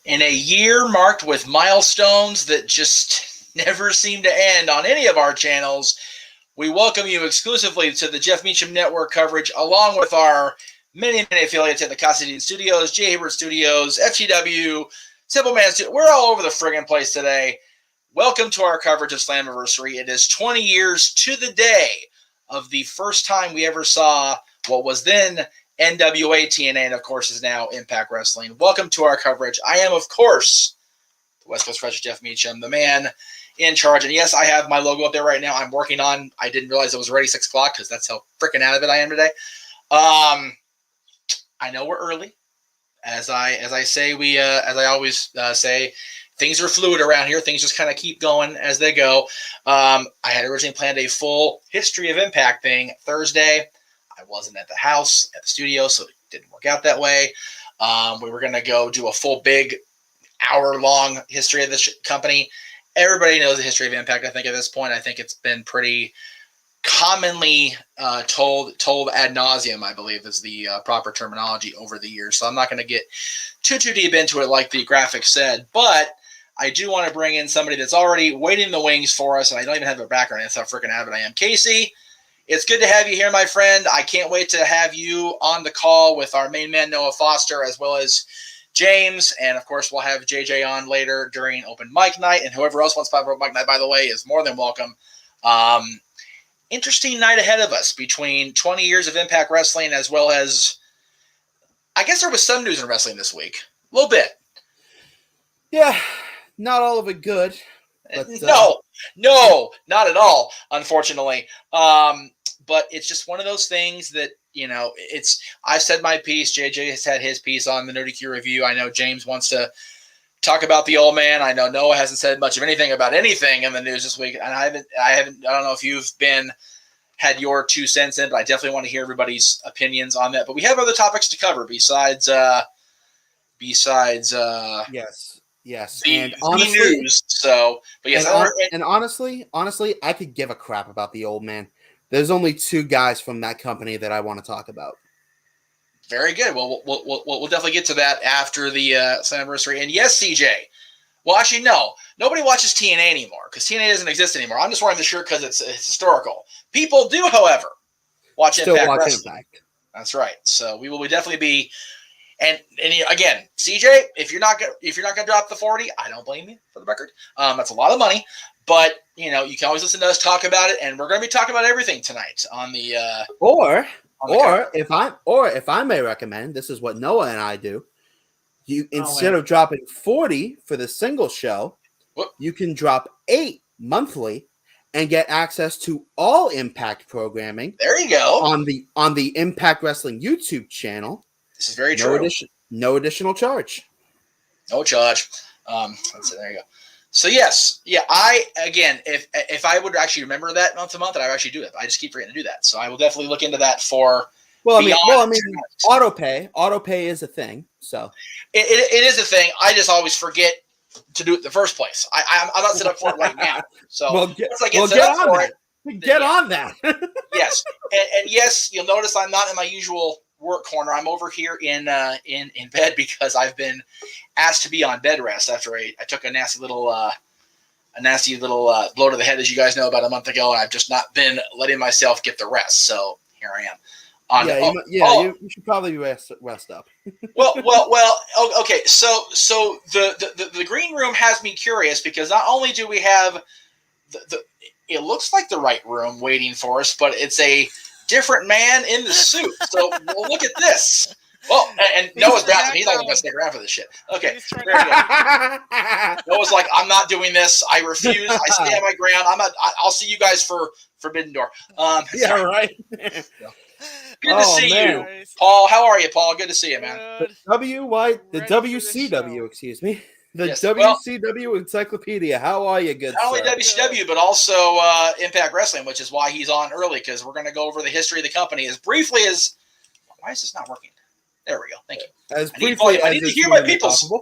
In a year marked with milestones that just never seem to end on any of our channels, we welcome you exclusively to the Jeff Meacham Network coverage, along with our many affiliates at the Cassidy Studios, J. Hibbert Studios, FGW, Simple Man Studios. We're all over the friggin' place today. Welcome to our coverage of SLAMMIVERSARY. It is 20 years to the day of the first time we ever saw what was then NWA TNA, and of course is now Impact Wrestling. Welcome to our coverage. I am, of course, the West Coast Fresh Jeff Meacham, the man in charge. And yes, I have my logo up there right now. I'm working on. I didn't realize it was already 6 o'clock because that's how freaking out of it I am today. I know we're early, as I say. As I always say, things are fluid around here. Things just kind of keep going as they go. I had originally planned a full history of Impact thing Thursday. I wasn't at the house, at the studio, so it didn't work out that way. We were going to go do a full big hour-long history of this company. Everybody knows the history of Impact, I think, at this point. I think it's been pretty commonly told ad nauseum, I believe, is the proper terminology over the years. So I'm not going to get too deep into it like the graphic said, but I do want to bring in somebody that's already waiting in the wings for us, and I don't even have a background. That's how freaking avid I am. Casey, it's good to have you here, my friend. I can't wait to have you on the call with our main man, Noah Foster, as well as James. And, of course, we'll have JJ on later during open mic night. And whoever else wants to open mic night, by the way, is more than welcome. Interesting night ahead of us between 20 years of Impact Wrestling as well as, I guess there was some news in wrestling this week. A little bit. Yeah, not all of it good. But, No, not at all, unfortunately. But it's just one of those things that, I've said my piece. JJ has had his piece on the Nerdy Q review. I know James wants to talk about the old man. I know Noah hasn't said much of anything about anything in the news this week. And I don't know if you've had your 2 cents in, but I definitely want to hear everybody's opinions on that. But we have other topics to cover besides Yes. And honestly, news. So, but yes, honestly, I could give a crap about the old man. There's only 2 guys from that company that I want to talk about. Very good. Well, we'll definitely get to that after the SLAMMIVERSARY. And yes, CJ. Well, actually, no. Nobody watches TNA anymore because TNA doesn't exist anymore. I'm just wearing the shirt because it's historical. People do, however, watch Impact Wrestling. Impact. That's right. So we will definitely be. And again, CJ, if you're not gonna drop the 40, I don't blame you, for the record. That's a lot of money, but you can always listen to us talk about it, and we're gonna be talking about everything tonight on the. If I may recommend, this is what Noah and I do. Instead of dropping 40 for the single show, you can drop 8 monthly and get access to all Impact programming. There you go. On the Impact Wrestling YouTube channel. This is very true. No additional charge. No charge. Let's see. There you go. So yes, yeah. If I would actually remember that month to month, that I would actually do it. I just keep forgetting to do that. So I will definitely look into that for. Well, I mean, autopay is a thing. So it is a thing. I just always forget to do it in the first place. I'm not set up for it right now. So get on that. Yes, and yes, you'll notice I'm not in my usual work corner. I'm over here in bed because I've been asked to be on bed rest after I took a nasty little blow to the head, as you guys know, about a month ago, and I've just not been letting myself get the rest. So here I am. You should probably rest up. well. Okay. So the green room has me curious because not only do we have it looks like the right room waiting for us, but it's a different man in the suit. So we'll look at this. Well, and Noah's bouncing. He's not going to stick around for this shit. Okay. Very good. Noah's like, I'm not doing this. I refuse. I stand my ground. I'll see you guys for Forbidden Door. Right. Good to see you, Paul. How are you, Paul? Good to see you, man. The WCW, excuse me. WCW Encyclopedia. How are you, good Not only WCW, but also Impact Wrestling, which is why he's on early, because we're going to go over the history of the company as briefly as... Why is this not working? There we go. Thank you. I need to hear my peoples.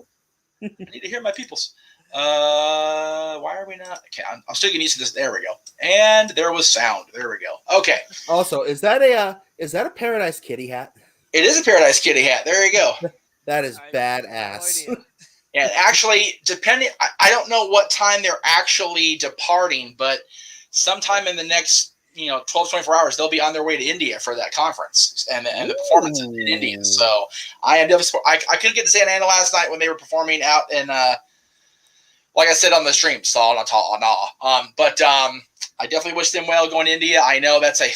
I need to hear my peoples. Why are we not? Okay, I'm still getting used to this. There we go. And there was sound. There we go. Okay. Also, is that a Paradise Kitty hat? It is a Paradise Kitty hat. There you go. That is badass. And actually, depending, I don't know what time they're actually departing, but sometime in the next 12 to 24 hours, they'll be on their way to India for that conference and the performance in India. So I am definitely, I couldn't get to Santa Ana last night when they were performing out in, like I said on the stream, but I definitely wish them well going to India. I know it's a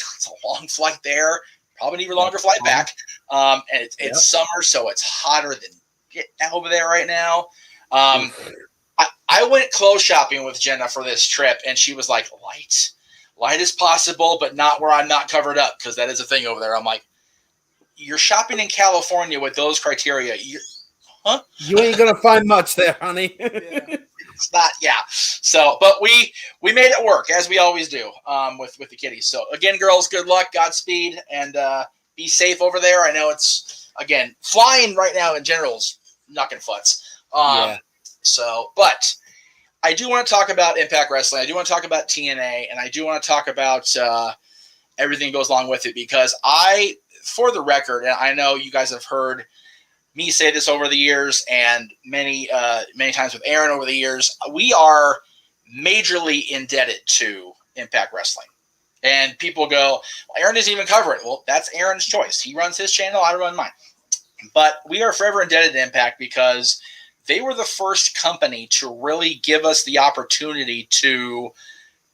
long flight there, probably an even longer flight back. And it's summer, so it's hotter than getting over there right now. I went clothes shopping with Jenna for this trip, and she was like, light as possible, but not where I'm not covered up, because that is a thing over there. I'm like, you're shopping in California with those criteria. You ain't gonna find much there, honey. It's not, So, but we made it work, as we always do, with the kiddies. So again, girls, good luck, Godspeed, and be safe over there. I know it's, again, flying right now in general is knocking futz. So, but I do want to talk about Impact Wrestling. I do want to talk about TNA, and I do want to talk about everything that goes along with it, because for the record, and I know you guys have heard me say this over the years, and many times with Aaron over the years, we are majorly indebted to Impact Wrestling. And people go, well, Aaron doesn't even cover it. Well, that's Aaron's choice. He runs his channel, I run mine. But we are forever indebted to Impact, because they were the first company to really give us the opportunity to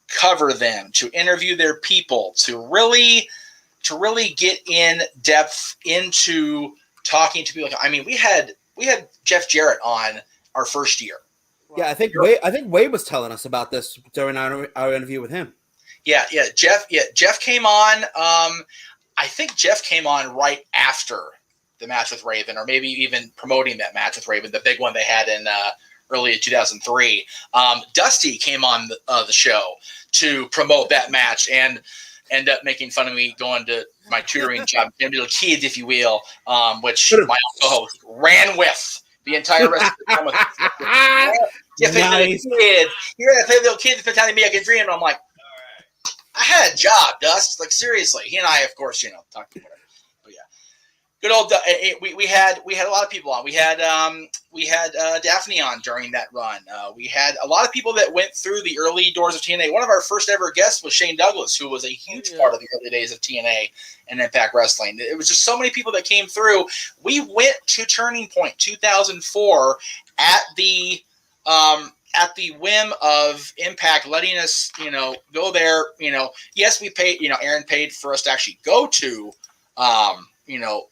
cover them, to interview their people, to really get in depth into talking to people. I mean, we had Jeff Jarrett on our first year. Yeah, I think Wade was telling us about this during our interview with him. Yeah, Jeff came on. I think Jeff came on right after the match with Raven, or maybe even promoting that match with Raven, the big one they had in early 2003. Dusty came on the show to promote that match and end up making fun of me going to my tutoring job, little kids, if you will, which my co-host ran with the entire rest of the time. Nice. Kids. You're going to play little kids for the time me I can dream. And I'm like, I had a job, Dust. Like, seriously. He and I, of course, talked to whatever. But yeah. Good old. We had a lot of people on. We had Daphne on during that run. We had a lot of people that went through the early doors of TNA. One of our first ever guests was Shane Douglas, who was a huge part of the early days of TNA and Impact Wrestling. It was just so many people that came through. We went to Turning Point 2004 at the whim of Impact letting us, go there. Yes, we paid. Aaron paid for us to actually go to.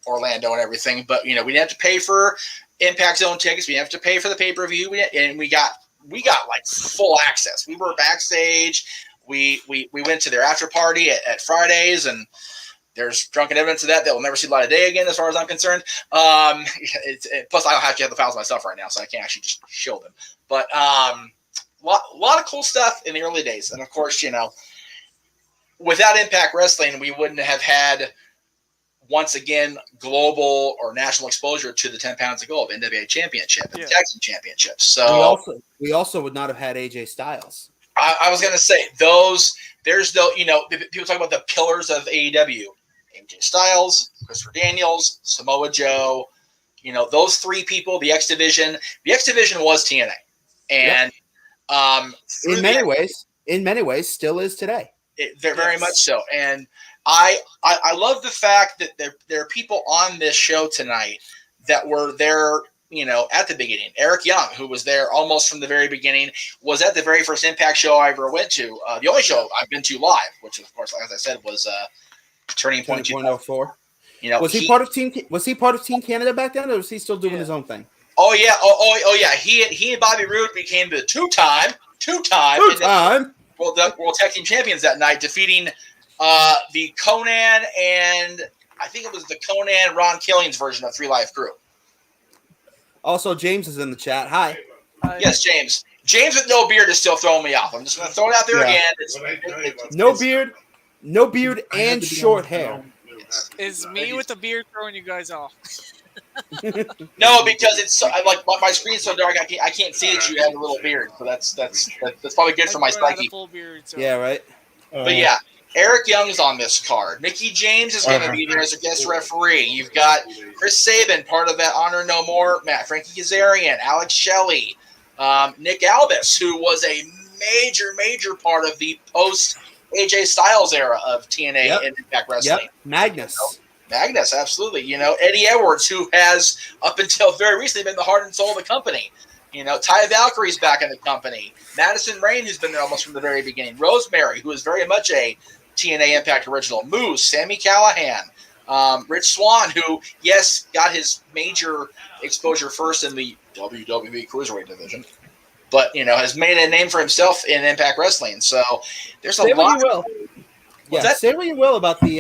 Orlando and everything, but we didn't have to pay for Impact Zone tickets. We didn't have to pay for the pay-per-view, and we got like full access. We were backstage. We went to their after party at Fridays, and there's drunken evidence of that will never see the light of day again, as far as I'm concerned. Plus, I don't have the files myself right now, so I can't actually just show them. But lot of cool stuff in the early days, and of course, without Impact Wrestling, we wouldn't have had, once again, global or national exposure to the 10 pounds of gold, NWA championship and the Tag Team championship. So we also would not have had AJ Styles. I was going to say people talk about the pillars of AEW, AJ Styles, Christopher Daniels, Samoa Joe, those three people, the X Division was TNA. And, in many ways still is today. Very much so. And I love the fact that there are people on this show tonight that were there, at the beginning. Eric Young, who was there almost from the very beginning, was at the very first Impact show I ever went to. The only show I've been to live, which of course, as I said, was Turning Point 2004. Was he part of Team Canada back then, or was he still doing his own thing? Oh yeah, oh yeah. He and Bobby Roode became the two-time World Tag Team champions that night, defeating the Conan and I think it was the Conan Ron Killings version of 3 Live Crew. Also, James is in the chat. Hi. Yes, James. James with no beard is still throwing me off. I'm just going to throw it out there again. No beard, and short hair. Is me with the beard throwing you guys off? No, because it's like my screen's so dark, I can't see that you have a little beard. So that's probably good for my psyche. Full beard, so. Yeah, right. But yeah, Eric Young's on this card. Mickey James is going to be there as a guest referee. You've got Chris Sabin, part of that Honor No More match. Frankie Kazarian, Alex Shelley, Nick Aldis, who was a major part of the post AJ Styles era of TNA and Impact Wrestling. Yep. Magnus. Magnus, absolutely. Eddie Edwards, who has up until very recently been the heart and soul of the company. Ty Valkyrie's back in the company. Madison Rain, who's been there almost from the very beginning. Rosemary, who is very much a TNA Impact original. Moose, Sammy Callahan, Rich Swann, who, yes, got his major exposure first in the WWE Cruiserweight division, but, has made a name for himself in Impact Wrestling. So there's a lot. Say what you will about the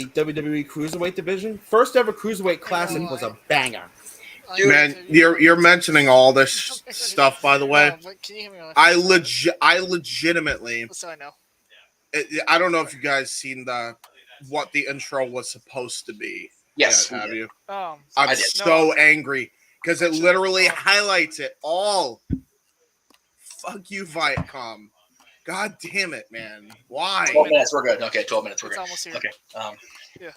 WWE Cruiserweight division. First ever Cruiserweight Classic was a banger. Dude, man, you're mentioning all this stuff, by the way. I legitimately. So I know. I don't know if you guys seen what the intro was supposed to be. Yes, have you? I'm so angry because it literally highlights it all. Fuck you, Viacom. God damn it, man. Why? 12 minutes, we're good. Okay, 12 minutes, we're good. Almost here. Okay. Yeah.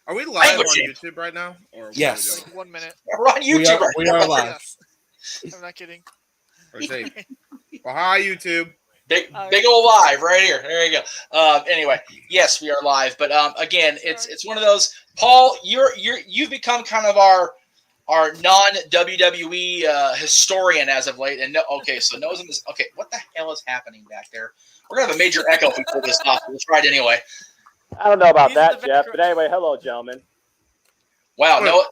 Are we live on YouTube right now? Or yes. Like 1 minute. We're on YouTube right now. We are live. I'm not kidding. Well, hi, YouTube. Big old live right here. There you go. Anyway, yes, we are live. But again, it's one of those. Paul, you've become kind of our non-WWE historian as of late. And so Noah's in this. Okay, what the hell is happening back there? We're gonna have a major echo if we pull this off. We'll try it anyway. I don't know about that, Jeff. But anyway, hello, gentlemen. Wow, Noah,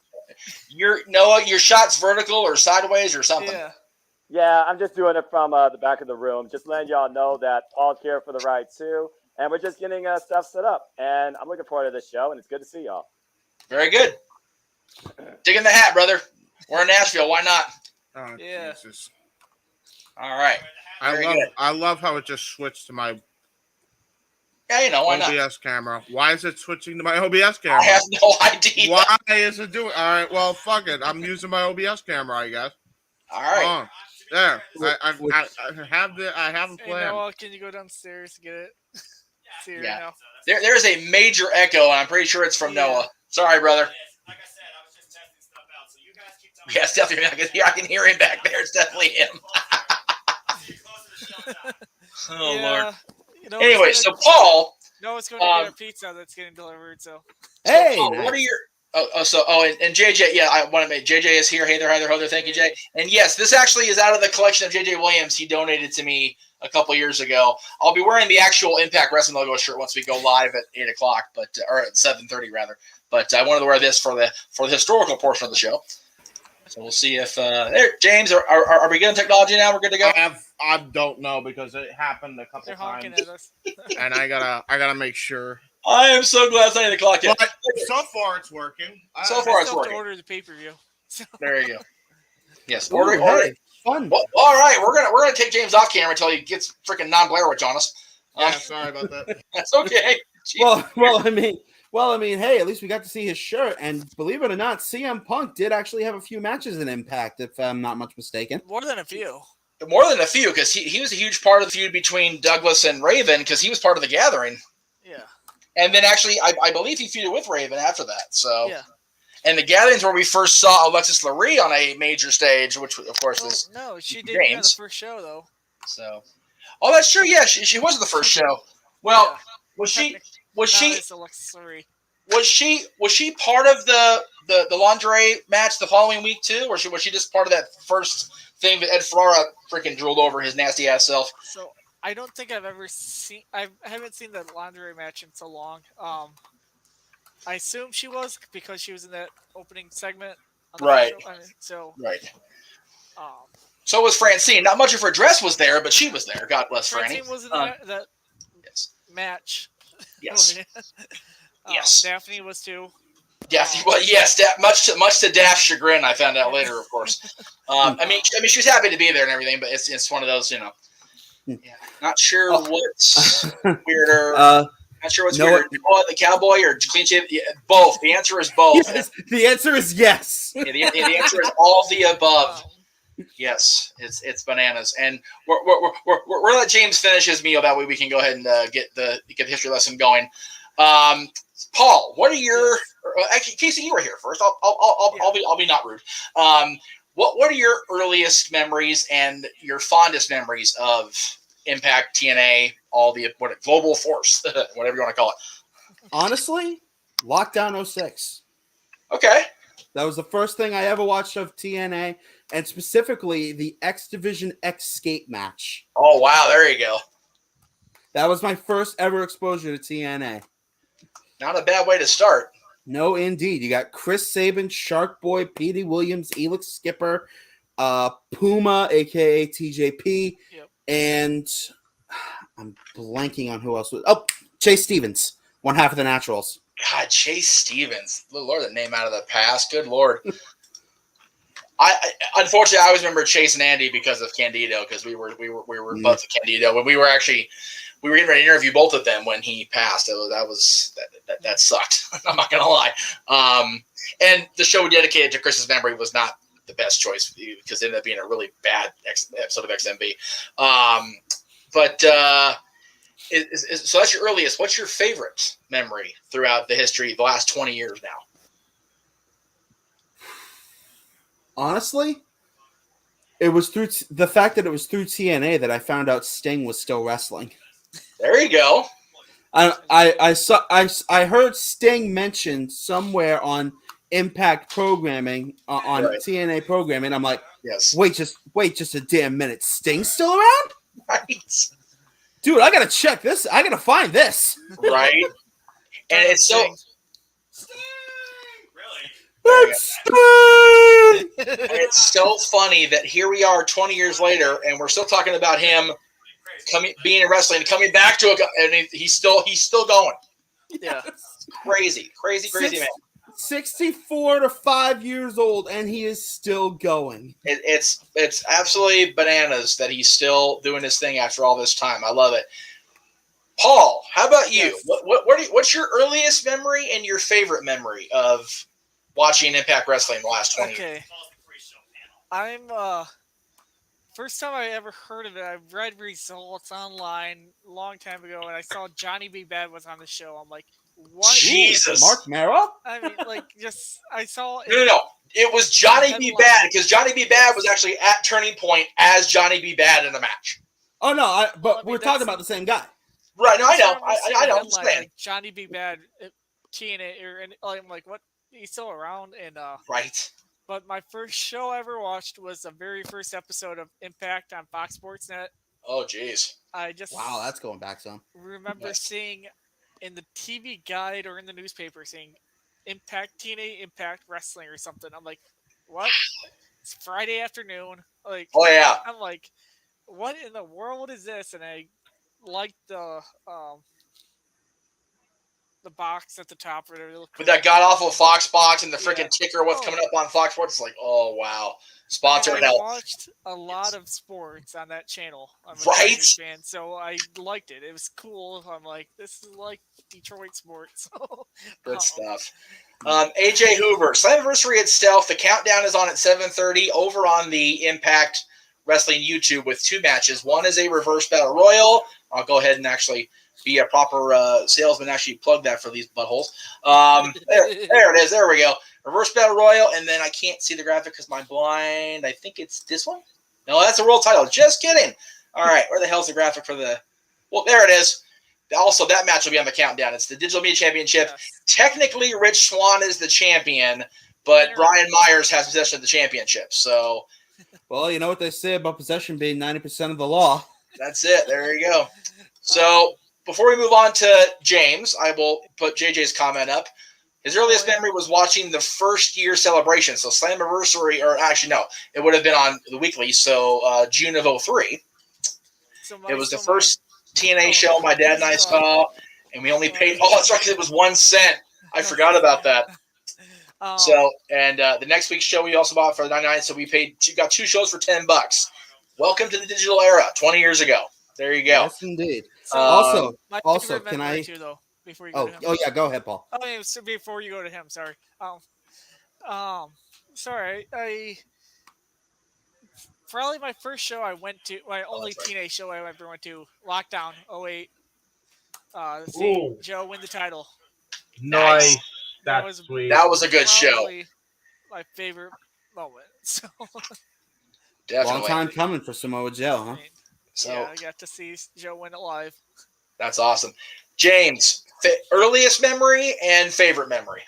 your shot's vertical or sideways or something. Yeah, I'm just doing it from the back of the room. Just letting y'all know that Paul's here for the ride too, and we're just getting stuff set up. And I'm looking forward to this show, and it's good to see y'all. Very good. Dig in the hat, brother. We're in Nashville. Why not? Oh, yeah. Jesus. All right. I love how it just switched to my why not? OBS camera. Why is it switching to my OBS camera? I have no idea. Why is it doing? All right, well, fuck it. I'm using my OBS camera, I guess. All right. There. I have a plan. Hey, Noah, can you go downstairs to get it? See her now. There's a major echo, and I'm pretty sure it's from Noah. Sorry, brother. Like I said, I was just testing stuff out, so you guys keep telling me. Yeah, it's definitely. I can hear him back there. It's definitely him. Oh, Lord. Anyway, so Paul. No, it's going to get a pizza that's getting delivered. So. Hey, Paul, what are your? And JJ, I want to make JJ is here. Hey there, ho there. Thank you, Jay. And yes, this actually is out of the collection of JJ Williams. He donated to me a couple years ago. I'll be wearing the actual Impact Wrestling logo shirt once we go live at 8:00, or at 7:30 rather. But I wanted to wear this for the historical portion of the show. So we'll see if there, James, are we good on technology now? We're good to go. I don't know because it happened a couple times, at us. and I gotta make sure. I am so glad it's 8 o'clock yet. But so far, it's working. So far, it's working. Order the pay-per-view. So. There you go. Yes, order. Fun. Well, all right, we're gonna take James off camera until he gets freaking non-Blair Witch on us. Yeah, sorry about that. That's okay. Well, I mean, hey, at least we got to see his shirt, and believe it or not, CM Punk did actually have a few matches in Impact, if I'm not much mistaken. More than a few. More than a few, because he was a huge part of the feud between Douglas and Raven, because he was part of the Gathering. Yeah. And then actually, I believe he feuded with Raven after that. So. Yeah. And the Gatherings where we first saw Alexis Lurie on a major stage, which of course was no, she did on the first show though. So, that's true. Yeah, she was the first show. Well, was she Alexis Lurie. Was she part of the lingerie match the following week too, or was she just part of that first thing that Ed Ferrara freaking drooled over his nasty ass self? So I don't think I've ever seen. I haven't seen the lingerie match in so long. I assume she was because she was in that opening segment. Right. Right. So was Francine. Not much of her dress was there, but she was there. God bless Franny. Francine was in that match. Yes. Yes. Daphne was too. Daphne, well, yes. Much to Daph's chagrin, I found out later, of course. I mean, she was happy to be there and everything, but it's one of those, Yeah, not sure what's weirder. Not sure what's weirder, the cowboy or clean shave. Yeah, both. The answer is both. Yes, the answer is yes. Yeah, the answer is all of the above. Yes, it's bananas, and we're let James finish his meal. That way we can go ahead and get the history lesson going. Paul, what are your actually, Casey? You were here first. I'll be not rude. What are your earliest memories and your fondest memories of Impact, TNA, all the Global Force, whatever you want to call it? Honestly, Lockdown 06. Okay. That was the first thing I ever watched of TNA, and specifically the X Division Escape match. Oh, wow. There you go. That was my first ever exposure to TNA. Not a bad way to start. No, indeed. You got Chris Sabin, Shark Boy, Petey Williams, Elix Skipper, Puma, a.k.a. TJP, and I'm blanking on who else was. Oh, Chase Stevens, one half of the Naturals. God, Chase Stevens. Good Lord, that name out of the past. Good Lord. Unfortunately, I always remember Chase and Andy because of Candido, because we were both Candido when we were getting ready to interview both of them when he passed. That sucked. I'm not gonna lie. And the show we dedicated to Chris's memory was not the best choice because it ended up being a really bad episode of XMB. So that's your earliest. What's your favorite memory throughout the history, the last 20 years now? Honestly, it was through the fact that it was through TNA that I found out Sting was still wrestling. There you go. I heard Sting mentioned somewhere on Impact programming on TNA programming. I'm like, yes. Wait just a damn minute. Sting's still around? Right. Dude, I gotta check this. I gotta find this. Right. And it's so. It's so funny that here we are 20 years later, and we're still talking about him being in wrestling, coming back to it, and he's still going. Yeah, crazy, man. 64 to 5 years old, and he is still going. It's absolutely bananas that he's still doing his thing after all this time. I love it. Paul, how about you? Yes. What's your earliest memory and your favorite memory of watching Impact Wrestling the last 20 years? I'm first time I ever heard of it, I read results online a long time ago, and I saw Johnny B. Bad was on the show. I'm like, what? Jesus. Mark Mara? I mean, I saw... No. It was Johnny B. Bad, because Johnny B. Bad was actually at Turning Point as Johnny B. Bad in the match. Oh, no, we're talking about the same guy. Right, no, I know. I know. Like Johnny B. Bad, TNA, and I'm like, what? He's still around? And right. But my first show I ever watched was the very first episode of Impact on Fox Sports Net. Oh, jeez. Wow, that's going back some. Remember seeing in the TV guide or in the newspaper saying Impact, TNA Impact Wrestling or something. I'm like, what? It's Friday afternoon. Like, oh yeah. I'm like, what in the world is this? And I liked the box at the top. With that god awful Fox box and the freaking ticker, what's coming up on Fox Sports? It's like, oh wow, sponsored help. I watched a lot of sports on that channel. I'm a Tigers fan, so I liked it. It was cool. I'm like, this is like Detroit sports. Good stuff. AJ Hoover, Slammiversary itself. The countdown is on at 7:30 over on the Impact Wrestling YouTube with 2 matches. One is a reverse battle royal. I'll go ahead and actually be a proper salesman, actually plug that for these buttholes. There it is. There we go. Reverse battle royal, and then I can't see the graphic because I'm blind. I think it's this one. No, that's a world title. Just kidding. All right, where the hell's the graphic for the? Well, there it is. Also, that match will be on the countdown. It's the Digital Media Championship. Yes. Technically, Rich Swann is the champion, but Brian Myers has possession of the championship. So, well, you know what they say about possession being 90% of the law. That's it. There you go. So, before we move on to James, I will put JJ's comment up. His earliest memory was watching the first year celebration. So Slammiversary, or actually no, it would have been on the weekly. So June of 2003. It was the first TNA show my dad and I saw, and we only paid. Oh, that's right, because it was 1 cent. I forgot about that. So, and the next week's show we also bought for the 99. So we got 2 shows for $10. Welcome to the digital era, 20 years ago. There you go. Yes, indeed. So, also, can I? Too, though, before you go to him. Oh yeah, go ahead, Paul. Oh, yeah, so before you go to him, sorry. Sorry, probably my first show I went to, my only TNA show I ever went to, Lockdown 08. Seeing Joe win the title. Nice. That That's was sweet. That was a good show. Probably my favorite moment. So Definitely. Long time coming for Samoa Joe, huh? So yeah, I got to see Joe win it live. that's awesome. James, earliest memory and favorite memory.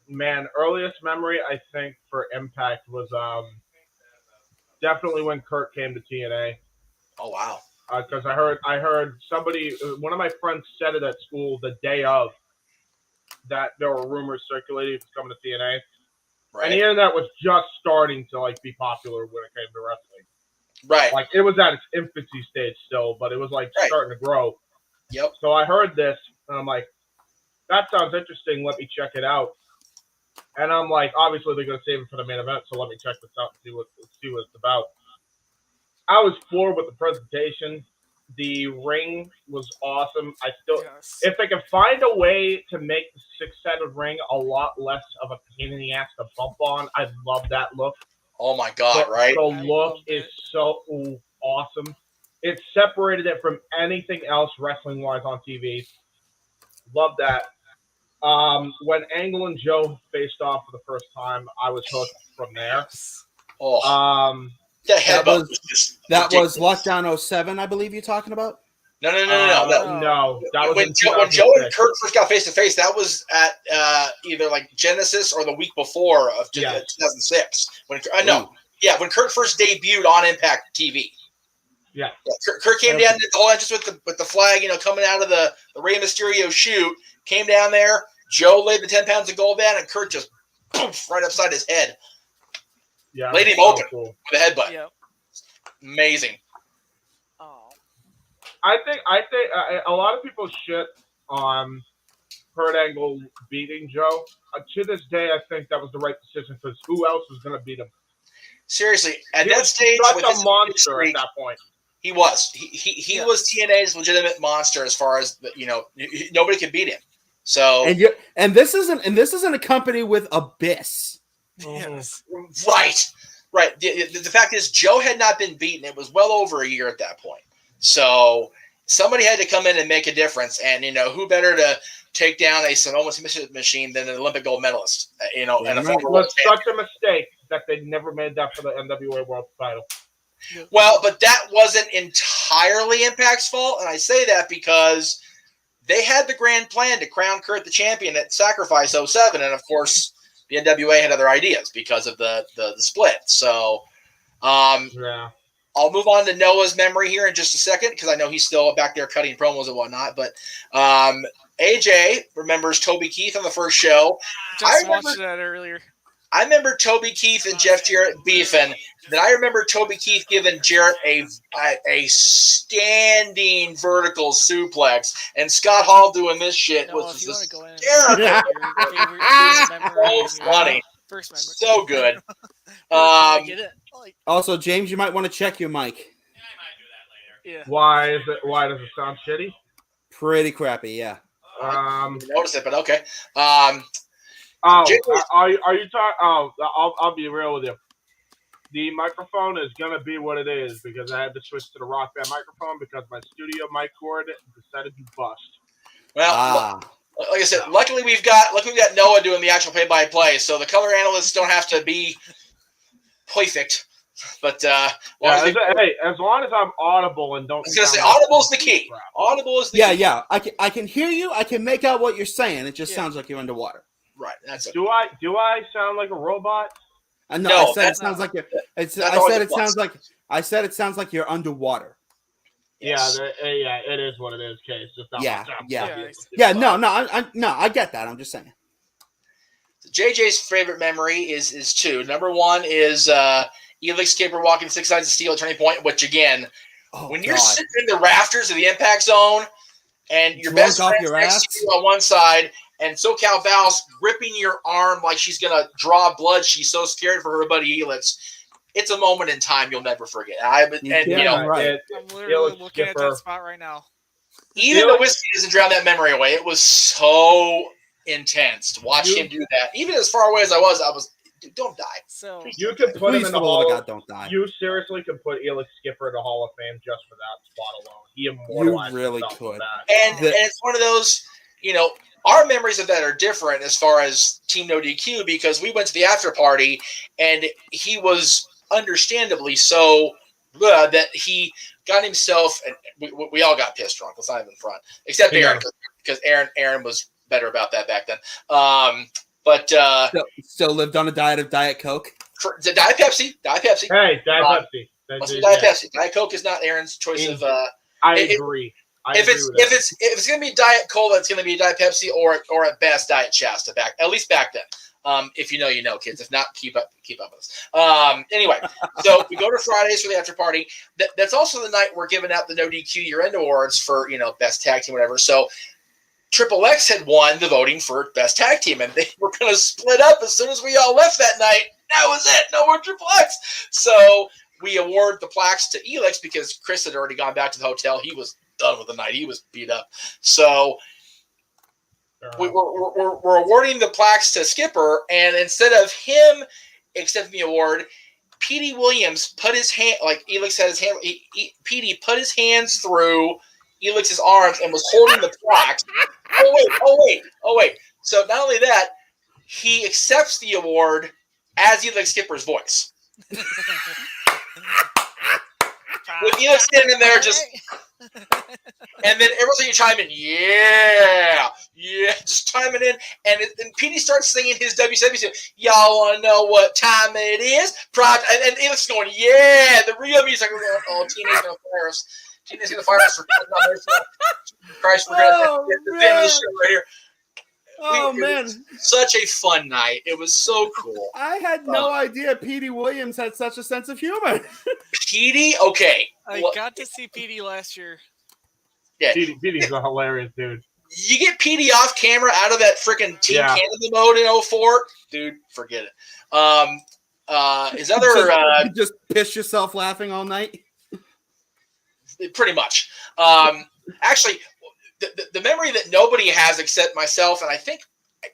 Man, earliest memory I think for Impact was definitely when Kurt came to TNA. Oh wow. Because I heard somebody, one of my friends said it at school the day of that there were rumors circulating he was coming to TNA. Right. And the internet was just starting to like be popular when it came to wrestling. Right. Like it was at its infancy stage still, but it was like starting to grow. Yep. So I heard this and I'm like, that sounds interesting. Let me check it out. And I'm like, obviously they're gonna save it for the main event, so let me check this out and see what it's about. I was floored with the presentation. The ring was awesome. I still, if they can find a way to make the six-sided ring a lot less of a pain in the ass to bump on, I love that look. Oh my God! Right. The look is so awesome. It separated it from anything else wrestling-wise on TV. Love that. When Angle and Joe faced off for the first time, I was hooked from there. Oh. That was Lockdown 07, I believe you're talking about. No. No, that was when Joe and Kurt first got face to face. That was at either like Genesis or the week before of 2006. When when Kurt first debuted on Impact TV. Yeah. Kurt came down, did the whole entrance with the flag, coming out of the Rey Mysterio shoot. Came down there. Joe laid the 10 pounds of gold down, and Kurt just poof right upside his head. Yeah, laid him open with a headbutt. Yep. Amazing. Oh. I think a lot of people shit on Kurt Angle beating Joe. To this day, I think that was the right decision because who else was going to beat him? Seriously, at that stage, such a monster at that point. He was. He was TNA's legitimate monster as far as nobody could beat him. So and this isn't a company with Abyss. Yes. Right. The fact is, Joe had not been beaten. It was well over a year at that point. So somebody had to come in and make a difference. And who better to take down a Samoa submission machine than an Olympic gold medalist? And a former it was such a mistake that they never made that for the NWA World Title. Well, but that wasn't entirely Impact's fault, and I say that because they had the grand plan to crown Kurt the champion at Sacrifice 07, and of course the NWA had other ideas because of the split. So I'll move on to Noah's memory here in just a second because I know he's still back there cutting promos and whatnot. But AJ remembers Toby Keith on the first show. Just watched that earlier. I remember Toby Keith and Jeff Jarrett beefing. Then I remember Toby Keith giving Jarrett a standing vertical suplex, and Scott Hall doing this shit was just hysterical. So funny, so good. Also, James, you might want to check your mic. Yeah, I might do that later. Yeah. Why does it sound shitty? Pretty crappy, yeah. I didn't notice it, but okay. Are you talking? Oh, I'll be real with you. The microphone is gonna be what it is because I had to switch to the Rock Band microphone because my studio mic cord decided to bust. Well, like I said, luckily we've got Noah doing the actual play-by-play, so the color analysts don't have to be perfect. But as long as I'm audible and don't. I was gonna say audible's the key. Audible is the key. Yeah. I can hear you. I can make out what you're saying. It just sounds like you're underwater. Right. That's it. Do I sound like a robot? No, I said it sounds like you're. I said it sounds like you're underwater. Yes. Yeah, it is what it is, Case. Just not No, I get that. I'm just saying. JJ's favorite memory is two. Number one is Elix Caper walking 6 sides of steel at Turning Point, which again, when you're sitting in the rafters of the impact zone and your best friend's next to you on one side, and SoCal Val's gripping your arm like she's gonna draw blood. She's so scared for her buddy Elix. It's a moment in time you'll never forget. Right. I'm literally looking at that spot right now. Even the whiskey doesn't drown that memory away. It was so intense to watch him do that. Even as far away as I was Dude, don't die. So you could put him Please, in for the the love of Hall. God, don't die. You seriously could put Elix Skipper in the Hall of Fame just for that spot alone. He You immortalized really himself with could. that. And it's one of those, our memories of that are different as far as Team No DQ because we went to the after party and he was understandably so that he got himself, and we all got pissed drunk. Let's not even front, except Aaron, because Aaron was better about that back then. But still lived on a diet of Diet Coke. Diet Pepsi. Hey, Diet Pepsi. Must be Diet Pepsi. Diet Coke is not Aaron's choice of. I agree. If it's gonna be Diet Cola, it's gonna be Diet Pepsi or at best Diet Shasta. At least back then. If you know, kids. If not, keep up with us. Anyway, so we go to Fridays for the after party. That's also the night we're giving out the No DQ year-end awards for best tag team, whatever. So Triple X had won the voting for best tag team, and they were going to split up as soon as we all left that night. That was it. No more Triple X. So we award the plaques to Elix because Chris had already gone back to the hotel. He was done with the night. He was beat up. So we're awarding the plaques to Skipper, and instead of him accepting the award, Petey Williams put his hand, like Elix had his hand, Petey put his hands through Elix's arms and was holding the plaques. Oh wait. So not only that, he accepts the award as Elix Skipper's voice. With Elix standing there just... And then everyone's like, chime in, yeah, just chiming in. And Petey starts singing his WCW. Y'all want to know what time it is? And Elix is going, yeah. The real music, we're going, oh, Tina's going to fire us. Tina's going to fire us for Christ, we're going to get the end of the show right here. Man. Such a fun night. It was so cool. I had no idea Petey Williams had such a sense of humor. Petey? Okay. I got to see Petey last year. Yeah. Petey's a hilarious dude. You get Petey off camera out of that freaking Team Canada mode in 04, dude, forget it. His other... you just piss yourself laughing all night? Pretty much. Actually... The memory that nobody has except myself, and I think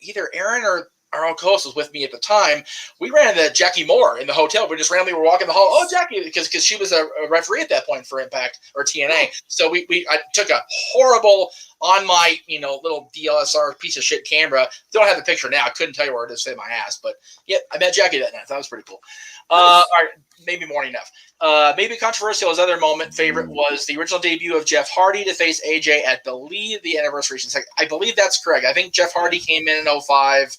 either Aaron or our own co-host was with me at the time, we ran into Jackie Moore in the hotel. We just randomly were walking the hall. Oh, Jackie, because she was a referee at that point for Impact or TNA. So I took a horrible on my little DSLR piece of shit camera. Don't have the picture now. I couldn't tell you where it is. Save my ass, but yeah, I met Jackie that night. That was pretty cool. All right, maybe morning enough. Maybe controversial. His other favorite was the original debut of Jeff Hardy to face AJ at the anniversary. I believe that's correct. I think Jeff Hardy came in 05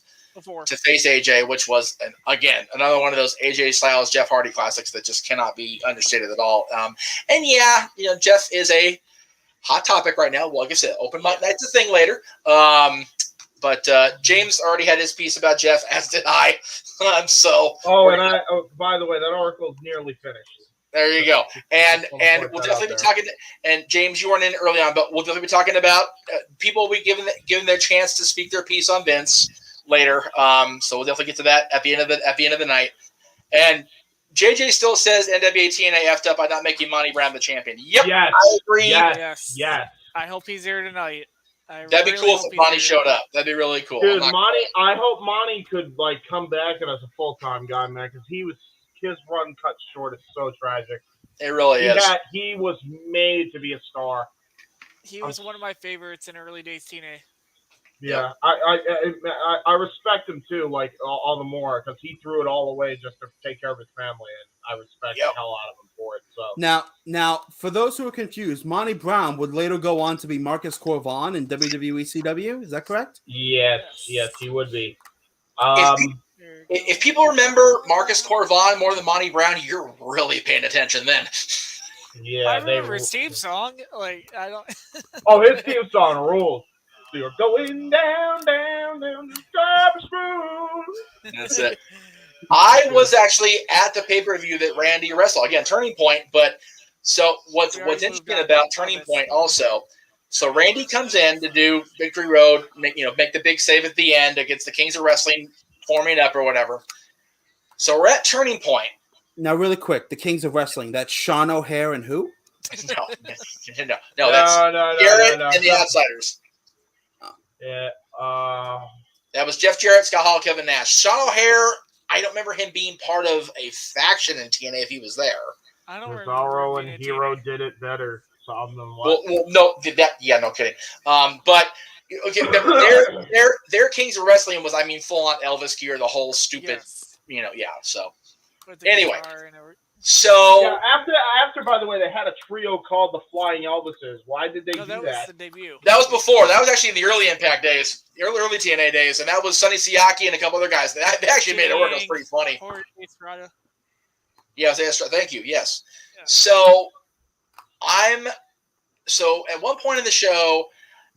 to face AJ, which was again another one of those AJ Styles Jeff Hardy classics that just cannot be understated at all. And yeah, Jeff is a hot topic right now. Well, like I said, open mic night's a thing later. But James already had his piece about Jeff, as did I. By the way, that article's nearly finished. There you go. And we'll definitely be talking. And James, you weren't in early on, but we'll definitely be talking about people will be given their chance to speak their piece on Vince later. So we'll definitely get to that at the end of the night. And JJ still says NWA TNA effed up by not making Monty Brown the champion. Yep, yes, I agree. Yes. I hope he's here tonight. That'd be cool if Monty showed up. That'd be really cool. Dude, Monty, I hope Monty could come back and as a full-time guy, man, because his run cut short is so tragic. It really is. He was made to be a star. He was one of my favorites in early days TNA. Yeah, I respect him too, all the more because he threw it all away just to take care of his family, and I respect the hell out of him for it. So now, for those who are confused, Monty Brown would later go on to be Marcus Corvon in WWE CW. Is that correct? Yes, he would be. If people remember Marcus Corvon more than Monty Brown, you're really paying attention then. Yeah, I remember his theme song. I don't. Oh, his theme song rules. So you're going down the garbage spoon. That's it. I was actually at the pay-per-view that Randy wrestled. Again, Turning Point. But so what's interesting about Turning Point also? So Randy comes in to do Victory Road, make the big save at the end against the Kings of Wrestling, forming up or whatever. So we're at Turning Point. Now, really quick, the Kings of Wrestling. That's Sean O'Hare and who? No. That's Garrett and the Outsiders. Yeah. That was Jeff Jarrett, Scott Hall, Kevin Nash. Sean O'Hare, I don't remember him being part of a faction in TNA if he was there. I don't remember. Cesaro and being a Hero TNA. did it better. Some of them what? Well, no, no kidding. But okay, their Kings of Wrestling was, I mean, full on Elvis gear, the whole stupid, Yes. So With the anyway, guitar and everything. so Yeah, after by the way, they had a trio called the Flying Elvises. Why did they do that was the debut. that was before. That was actually in the early Impact days, early TNA days, and that was Sonny Siaki and a couple other guys. They actually made it work. It was pretty funny. Yeah, thank you. Yes. Yeah. So at one point in the show,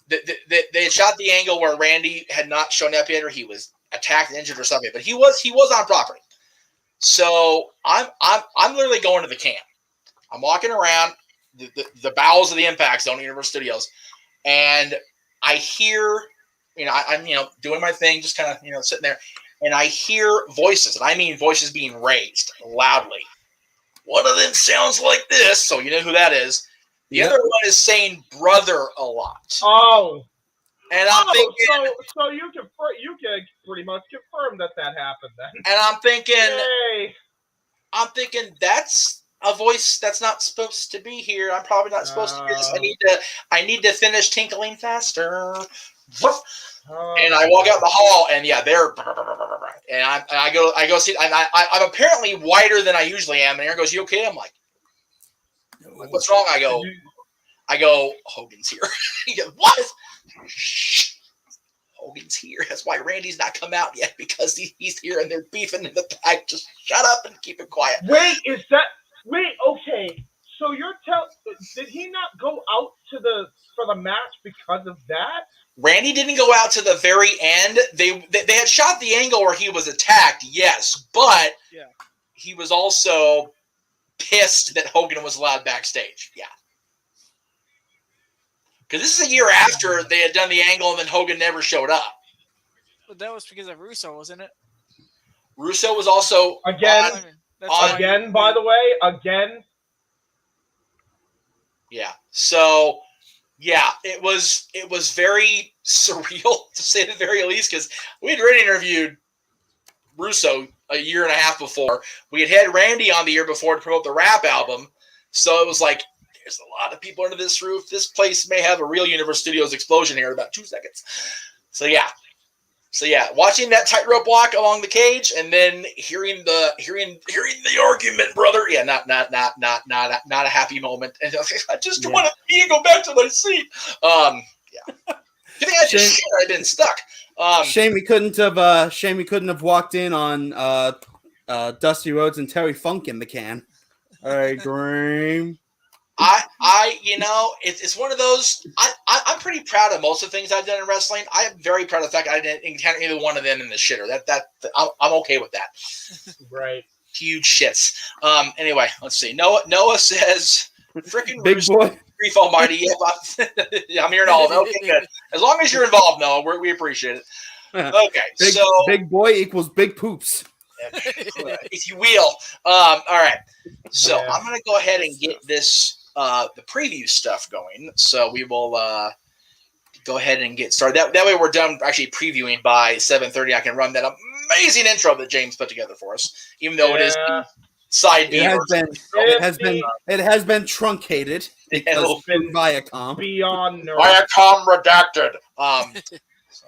they had shot the angle where Randy had not shown up yet, or he was attacked and injured or something, but he was on property. So I'm literally going to the camp. I'm walking around the bowels of the Impact Zone, Universal Studios, and I hear, I'm doing my thing, just kind of sitting there, and I hear voices, and I mean voices being raised loudly. One of them sounds like this, so you know who that is. The other one is saying "brother" a lot. Oh. And I'm thinking, so you can pretty much confirm that happened then. And I'm thinking, Yay. That's a voice that's not supposed to be here. I'm probably not supposed to hear this. I need to finish tinkling faster. And I walk out the hall, and they're, and I go see. I'm apparently whiter than I usually am. And Aaron goes, "You okay?" I'm like, "What's wrong?" I go, "Hogan's here." He goes, "What?" Shh. Hogan's here. That's why Randy's not come out yet, because he's here and they're beefing in the back. Just shut up and keep it quiet. Wait, okay. So did he not go out for the match because of that? Randy didn't go out to the very end. They had shot the angle where he was attacked, yes, but he was also pissed that Hogan was allowed backstage. Yeah. Because this is a year after they had done the angle and then Hogan never showed up. But that was because of Russo, wasn't it? Russo was also again, by the way, again. Yeah. So it was very surreal, to say the very least, because we had already interviewed Russo a year and a half before. We had Randy on the year before to promote the rap album. So it was like, there's a lot of people under this roof. This place may have a real Universal Studios explosion here in about 2 seconds. So watching that tightrope walk along the cage and then hearing the argument, brother. Yeah, not a happy moment. And I just want to go back to my seat. You think I just shit? I've been stuck. Shame we couldn't have walked in on Dusty Rhodes and Terry Funk in the can. All right, Dream. It's one of those. I'm pretty proud of most of the things I've done in wrestling. I am very proud of the fact I didn't encounter either one of them in the shitter. I'm okay with that. Right. Huge shits. Anyway, let's see. Noah says, "Freaking big boy, grief almighty." Yeah, I'm hearing all of it. Okay, good. As long as you're involved, Noah, we appreciate it. Okay, big boy equals big poops. If you will. All right. So I'm going to go ahead and get this the preview stuff going. So we will go ahead and get started. That way we're done actually previewing by 7:30. I can run that amazing intro that James put together for us, even though it is side B. It has been truncated. It's been Viacom. Beyond Viacom redacted. So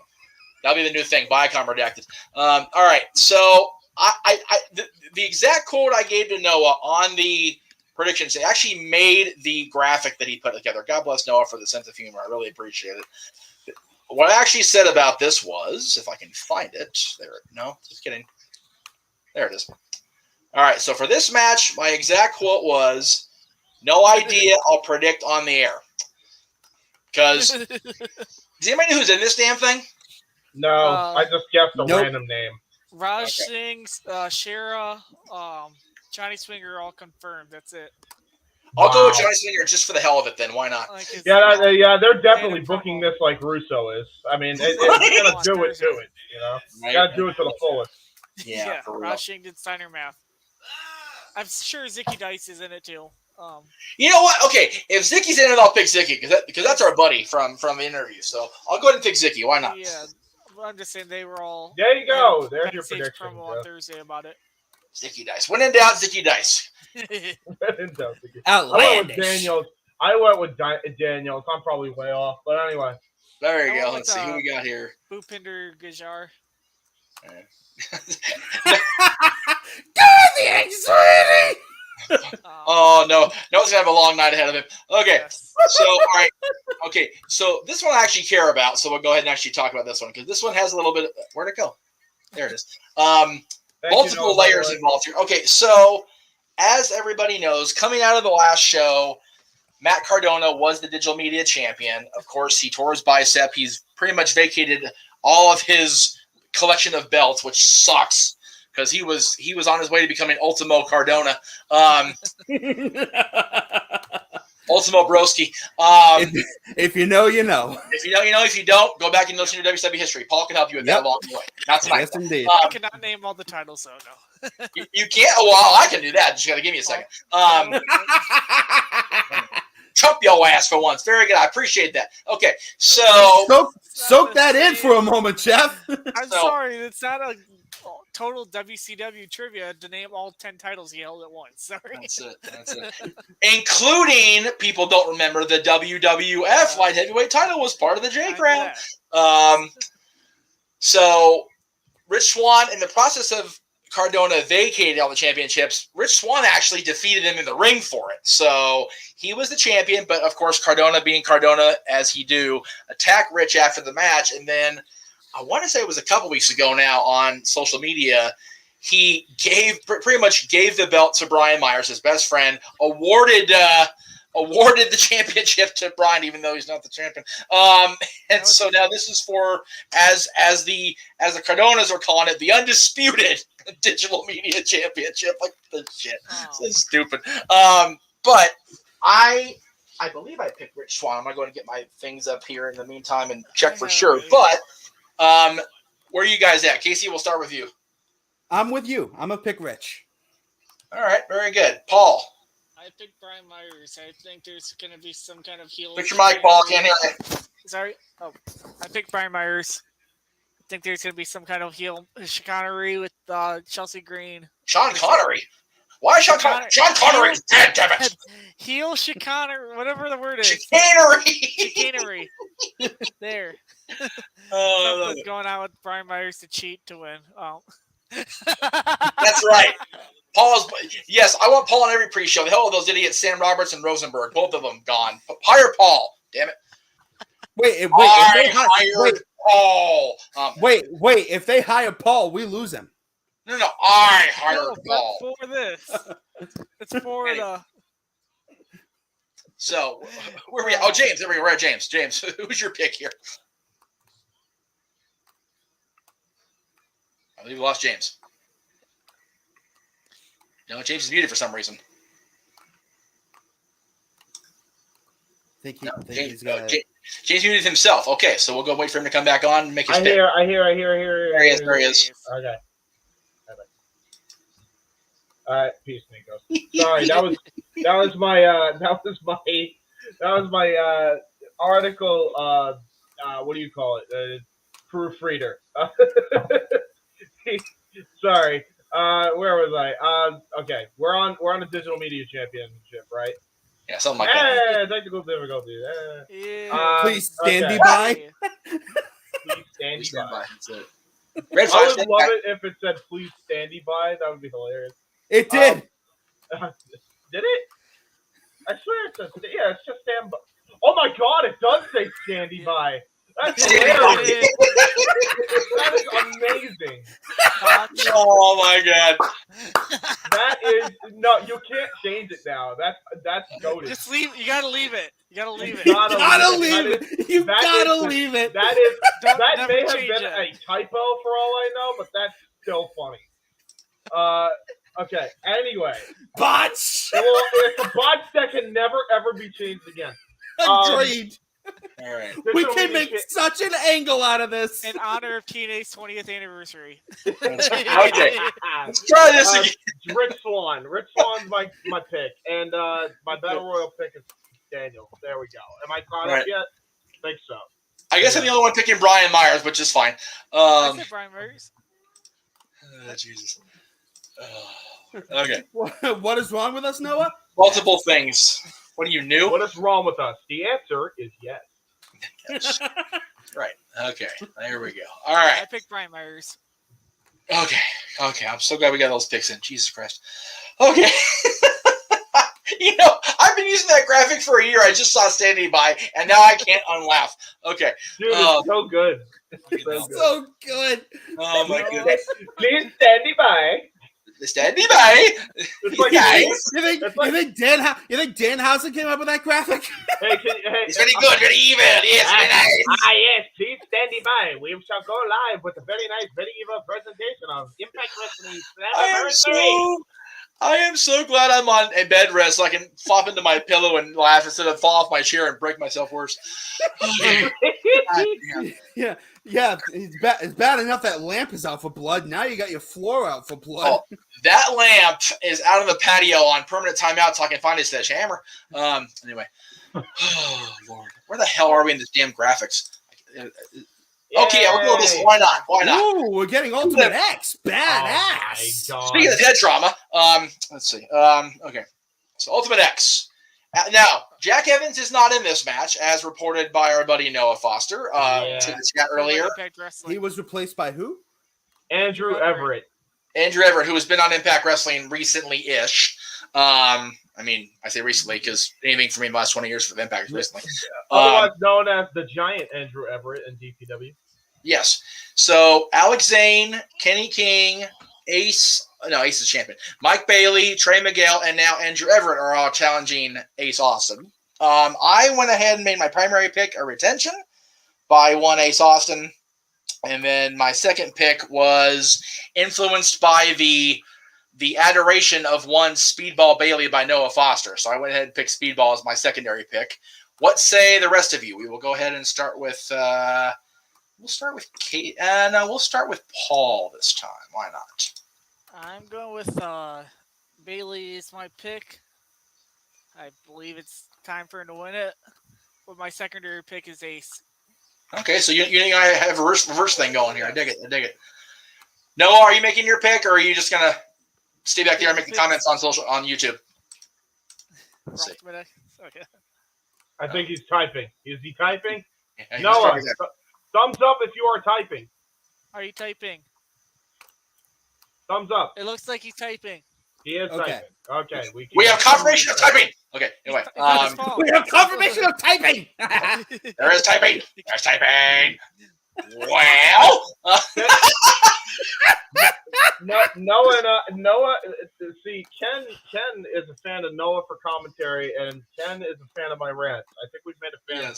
that'll be the new thing. Viacom redacted. All right. So the exact quote I gave to Noah on the predictions, they actually made the graphic that he put together. God bless Noah for the sense of humor. I really appreciate it. What I actually said about this was, if I can find it, just kidding. There it is. All right, so for this match, my exact quote was, "No idea, I'll predict on the air." Because, does anybody know who's in this damn thing? No, I just guessed a random name. Raj Singh, Shera, Johnny Swinger all confirmed. That's it. I'll go with Johnny Swinger just for the hell of it. Then why not? They're definitely booking this like Russo is. I mean, if you're gonna do it. You know, you gotta do it to the fullest. Yeah, Raj Singh did Steiner math. I'm sure Zicky Dice is in it too. You know what? Okay, if Zicky's in it, I'll pick Zicky because that's our buddy from the interview. So I'll go ahead and pick Zicky. Why not? Yeah, I'm just saying they were all. There you go. There's There's your prediction. promo on Thursday about it. Sticky dice. When in doubt, sticky dice. Outlandish. I went with Daniels. I'm probably way off, but anyway. There you go. Let's see who we got here. Bhupinder Gajar. Go the eggs, sweetie! Oh no, Noah's gonna have a long night ahead of him. Okay, Yes. so all right, okay, so this one I actually care about, so we'll go ahead and actually talk about this one because this one has a little bit. Where'd it go? There it is. Multiple layers involved here. Okay, so as everybody knows, coming out of the last show, Matt Cardona was the digital media champion. Of course, he tore his bicep. He's pretty much vacated all of his collection of belts, which sucks. Because he was on his way to becoming Ultimo Cardona, Ultimo Broski. If you know, you know. If you know, you know. If you don't, go back and listen to WWE history. Paul can help you with that along the way. Not tonight. Yes, indeed. I cannot name all the titles, though. No. You can't. Oh, well, I can do that. Just gotta give me a second. Chump your ass for once. Very good. I appreciate that. Okay, so soak that in for a moment, Jeff. I'm sorry, it's not a total WCW trivia to name all 10 titles he held at once. Sorry. That's it. Including, people don't remember, the WWF light heavyweight title was part of the J Crown. So Rich Swann, in the process of Cardona vacated all the championships, Rich Swann actually defeated him in the ring for it. So he was the champion, but of course Cardona, being Cardona as he do, attacked Rich after the match, and then I want to say it was a couple weeks ago now on social media, he pretty much gave the belt to Brian Myers, his best friend, awarded the championship to Brian, even though he's not the champion. And so now this is for, as the Cardonas are calling it, the undisputed digital media championship. Like the shit. This is stupid. But I believe I picked Rich Swann. I'm not going to get my things up here in the meantime and check for sure. But where are you guys at? Casey, we'll start with you. I'm with you. I'm going to pick Rich. All right. Very good. Paul. I picked Brian Myers. I think there's going to be some kind of heel. Pick your mic, Paul. Can't hear you. Sorry. Oh, I picked Brian Myers. I think there's going to be some kind of heel chicanery with Chelsea Green. Sean Connery? Why Sean Connery? Sean Connery's dead, damn it. Heel chicanery, whatever the word is. Chicanery. There. Something's going on with Brian Myers to cheat to win. Oh. That's right. Yes, I want Paul on every pre-show. The hell with those idiots, Sam Roberts and Rosenberg. Both of them gone. Hire Paul. Damn it. Wait. Paul. Wait. If they hire Paul, we lose him. No. I hired Paul. Not for this. It's for the. So, where are we at? Oh, James. There we go. We're at James. James, who's your pick here? I believe we lost James. No, James is muted for some reason. James muted himself. Okay, so we'll go wait for him to come back on and make his pick. I hear. There he is. Okay. All right, peace, Nico. Sorry, that was my article. What do you call it? Proofreader. Sorry. Where was I? Okay, we're on a digital media championship, right? Yeah, something like that. Technical difficulty. Please stand by. Please stand by. That's it. I would love it if it said "Please standy by." That would be hilarious. It did. Did it? I swear it says. Yeah, it's just stand by. Oh my God! It does say "standy by." That's hilarious. That is amazing. Oh my God. That is no. You can't change it now. That's goated. Just leave. You gotta leave it. You gotta leave it. You gotta leave it. You gotta leave it. That may have been a typo for all I know, but that's still funny. Okay. Anyway. Bots. Well, it's a bots that can never ever be changed again. Agreed. All right. We can make such an angle out of this. In honor of TNA's 20th anniversary. Okay. Let's try this again. Rich Swann. Rich Swann's my pick. And my Battle Royal pick is Daniel. There we go. Am I caught up yet? I think so. I guess I'm the only one picking Brian Myers, which is fine. I said Brian Myers. Jesus. Okay. What is wrong with us, Noah? Multiple things. What are you new? What is wrong with us? The answer is yes. Yes. Right. Okay. There we go. All right. I picked Brian Myers. Okay. I'm so glad we got those picks in. Jesus Christ. Okay. I've been using that graphic for a year. I just saw standing by, and now I can't unlaugh. Okay. Dude, it's so good. So good. Oh my goodness. Please stand by. Standing by. It's like, Guys. You think Danhausen came up with that graphic? hey, It's very good, very evil. Yes, very nice. Yes, please stand by. We shall go live with a very nice, very evil presentation of Impact Wrestling SLAMMIVERSARY. I am so glad I'm on a bed rest so I can flop into my pillow and laugh instead of fall off my chair and break myself worse. Yeah. It's bad enough that lamp is out for blood. Now you got your floor out for blood. Oh, that lamp is out on the patio on permanent timeout so I can find a sledgehammer. Anyway. Oh, Lord. Where the hell are we in this damn graphics? Okay, we'll go with this. Why not? Ooh, we're getting Ultimate X. Badass. Oh Speaking of dead trauma, let's see. Okay. So Ultimate X. Now, Jack Evans is not in this match, as reported by our buddy Noah Foster to the chat earlier. He was replaced by who? Andrew Everett. Andrew Everett, who has been on Impact Wrestling recently-ish. I say recently because anything for me in the last 20 years for Impact is recently. Otherwise known as the Giant Andrew Everett in DPW. Yes. So Alex Zane, Kenny King, Ace is champion. Mike Bailey, Trey Miguel, and now Andrew Everett are all challenging Ace Austin. I went ahead and made my primary pick a retention by one Ace Austin. And then my second pick was influenced by the adoration of one Speedball Bailey by Noah Foster. So I went ahead and picked Speedball as my secondary pick. What say the rest of you? We will go ahead and start with we'll start with Kate. No, we'll start with Paul this time. Why not? I'm going with Bailey is my pick. I believe it's time for him to win it. But my secondary pick is Ace. Okay, so you think I have a reverse thing going here. I dig it. Noah, are you making your pick, or are you just gonna stay back there and make the comments on YouTube? Let's see. Okay. I think he's typing. Is he typing? Yeah, Noah, thumbs up if you are typing. Are you typing? Thumbs up. It looks like he's typing. He is typing. Okay. We have confirmation of typing. Okay, anyway. We have confirmation of typing. There is typing. There's typing. Well. Noah. See, Ken is a fan of Noah for commentary, and Ken is a fan of my rant. I think we've made a fan.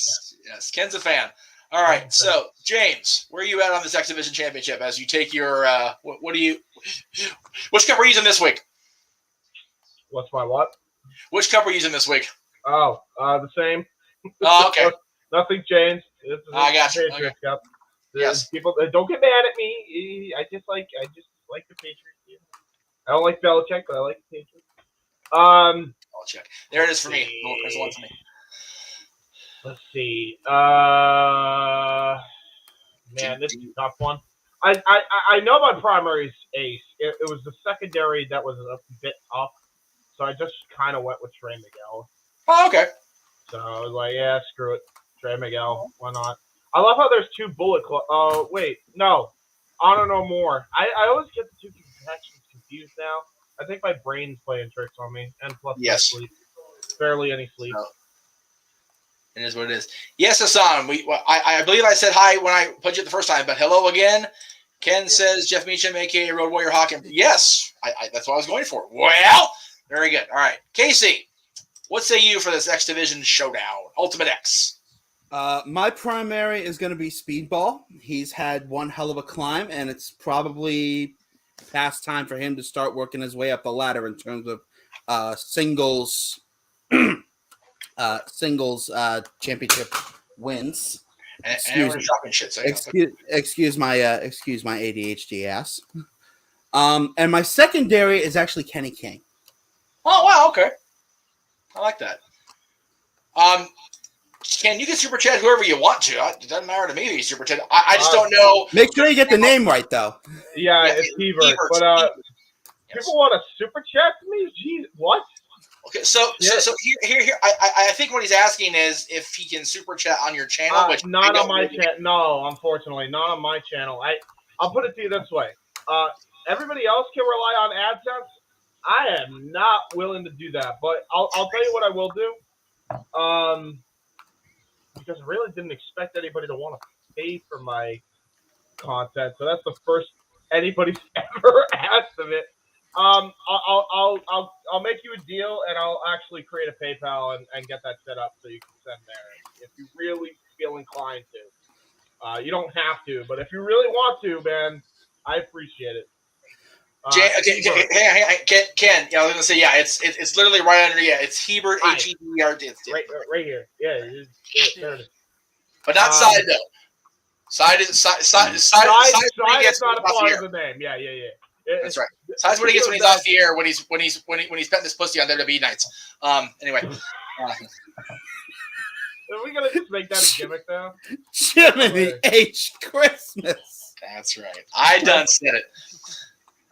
Yes, Ken's a fan. All right, so James, where are you at on this X Division Championship as you take your which cup are you using this week? What's my what? Which cup are you using this week? Oh, the same. Oh, okay. Nothing changed. This is I got you. Patriots Cup. Yes. People don't get mad at me. I just like the Patriots. I don't like Belichick, but I like the Patriots. Belichick. There it is for me. There's one for me. Let's see. Man, this is a tough one. I know my primary is Ace. It was the secondary that was a bit tough, so I just kind of went with Trey Miguel. Oh, okay. So I was like, yeah, screw it. Trey Miguel. Why not? I love how there's two Bullet Club. Oh, wait. No. Honor No More. I always get the two connections confused now. I think my brain's playing tricks on me. And plus, yes. I sleep. Barely any sleep. No. It is what it is. Yes, Hassan. I believe I said hi when I put you the first time, but hello again. Ken says Jeff Meacham, a.k.a. Road Warrior Hawk. Yes, that's what I was going for. Well, very good. All right. Casey, what say you for this X Division showdown? Ultimate X. My primary is going to be Speedball. He's had one hell of a climb, and it's probably past time for him to start working his way up the ladder in terms of singles championship wins. Excuse my ADHD ass. And my secondary is actually Kenny King. Oh wow, okay. I like that. Ken, you can super chat whoever you want to. It doesn't matter to me if you super chat. I just don't know. Make sure you get the name right, though. Yeah, it's Hebert. But people want to super chat to me? Jeez, what? Okay, so here. I think what he's asking is if he can super chat on your channel, which not on my channel. No, unfortunately, not on my channel. I'll put it to you this way. Everybody else can rely on AdSense. I am not willing to do that, but I'll tell you what I will do. Because I really didn't expect anybody to want to pay for my content, so that's the first anybody's ever asked of it. I'll make you a deal, and I'll actually create a PayPal and get that set up so you can send there if you really feel inclined to. You don't have to, but if you really want to, man, I appreciate it. Ken, I was gonna say, yeah, it's literally right under, it's Hebert, Hebert, right here, yeah, there it is. But not side though. Side is side is not a part of the name. Yeah. That's right. Side's what he gets when he's off the air, when he's petting this pussy on WWE nights. Anyway. Are we gonna just make that a gimmick now? Jiminy H. Christmas. That's right. I done said it.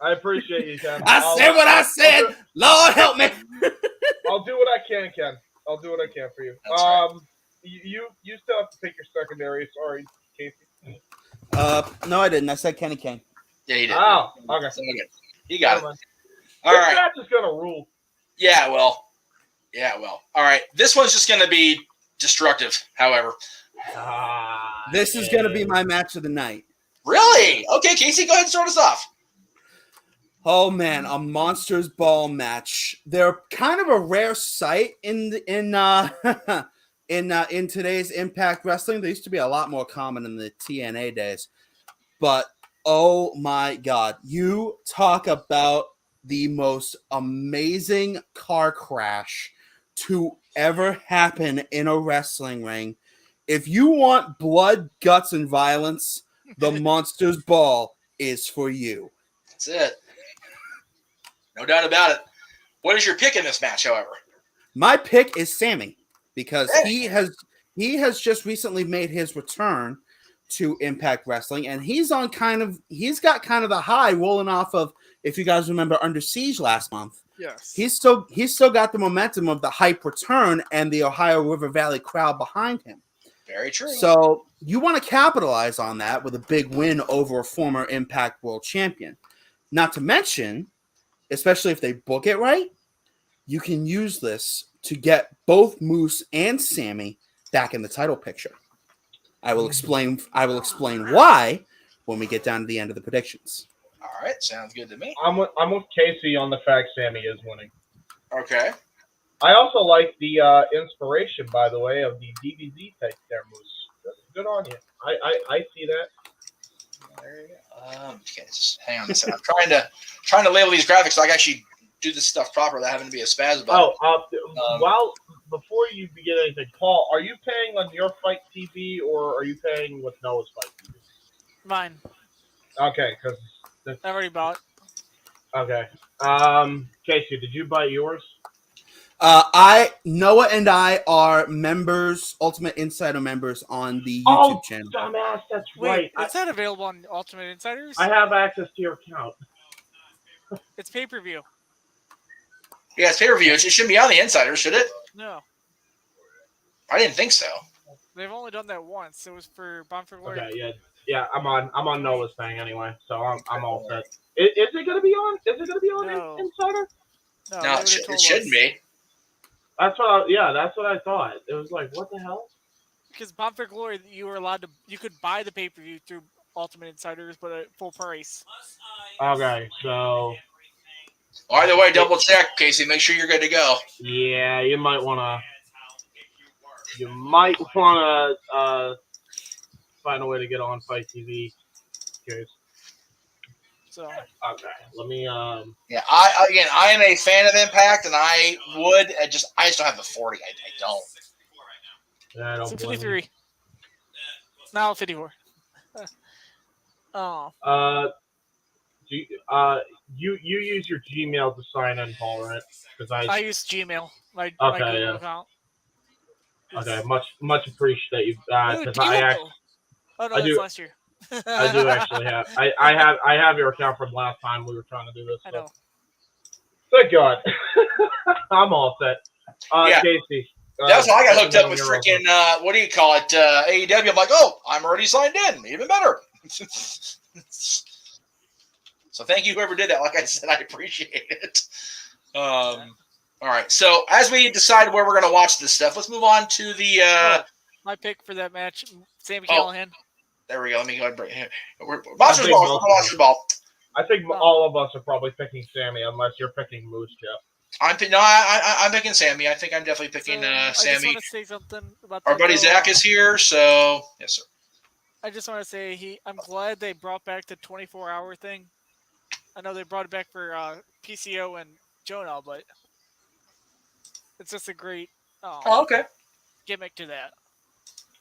I appreciate you, Ken. I said what I said. Lord help me. I'll do what I can, Ken. I'll do what I can for you. Right. You still have to pick your secondary. Sorry, Casey. No, I didn't. I said Kenny Kane. Yeah, he did. Oh, okay. He got it. All right. This match is gonna rule. Yeah, well. All right. This one's just gonna be destructive. However, this is gonna be my match of the night. Really? Okay, Casey, go ahead and start us off. Oh man, a Monsters Ball match. They're kind of a rare sight in today's Impact Wrestling. They used to be a lot more common in the TNA days. But oh my God, you talk about the most amazing car crash to ever happen in a wrestling ring. If you want blood, guts, and violence, the Monsters Ball is for you. That's it. No doubt about it. What is your pick in this match, however? My pick is Sammy because he has just recently made his return to Impact Wrestling, and he's got kind of the high rolling off of, if you guys remember, Under Siege last month. Yes. He's still got the momentum of the hype return and the Ohio River Valley crowd behind him. Very true. So you want to capitalize on that with a big win over a former Impact World Champion. Not to mention, especially if they book it right, you can use this to get both Moose and Sammy back in the title picture. I will explain why when we get down to the end of the predictions. All right, sounds good to me. I'm with Casey on the fact Sammy is winning. Okay. I also like the inspiration, by the way, of the DBZ type there, Moose. Good on you. I see that. There you go. Okay, just hang on a second. I'm trying to label these graphics so I can actually do this stuff proper without having to be a spaz about it. Before you begin anything, Paul, are you paying on your Fight TV or are you paying with Noah's Fight TV? Mine. Okay, because I already bought. Okay. Casey, did you buy yours? Noah and I are members, Ultimate Insider members on the YouTube channel. Oh, dumbass, that's Wait, right. is that available on Ultimate Insiders? I have access to your account. It's pay-per-view. Yeah, it's pay-per-view. It shouldn't be on the Insider, should it? No. I didn't think so. They've only done that once. It was for Bound for Glory. Okay, yeah. I'm on Noah's thing anyway, so I'm all set. Is it gonna be on? Is it gonna be on Insider? No, it shouldn't be. That's what I thought. It was like, what the hell? Because Bound for Glory, you could buy the pay-per-view through Ultimate Insiders, but at full price. Okay, so either way, double check, Casey. Make sure you're good to go. Yeah, you might wanna find a way to get on Fight TV. Curious. So okay, let me Yeah, I am a fan of Impact, and I just don't have the 40. I don't. Yeah, I don't. 53. Now 54. Oh. You use your Gmail to sign in, Paul, right? Because I use Gmail. My okay, Google yeah. account. Okay, much appreciate that Ooh, because D'Lo. Oh no, I that's do- last year. I do actually have I have your account from last time we were trying to do this. I So. know. Thank God. I'm all set. Yeah. Casey. That's how I got hooked up with you're freaking, what do you call it, AEW. I'm like, oh, I'm already signed in. Even better. So thank you, whoever did that. Like I said, I appreciate it. All right. So as we decide where we're going to watch this stuff, let's move on to the. My pick for that match, Sami Callihan. There we go. Let me go ahead and bring it. Monsters Ball. Monsters Ball. I think all of us are probably picking Sammy, unless you're picking Moose, Jeff. I'm picking Sammy. I think I'm definitely picking Sammy. I just want to say something about our buddy Zach is here, so yes, sir. I just want to say I'm glad they brought back the 24-hour thing. I know they brought it back for PCO and Jonah, but it's just a great gimmick to that.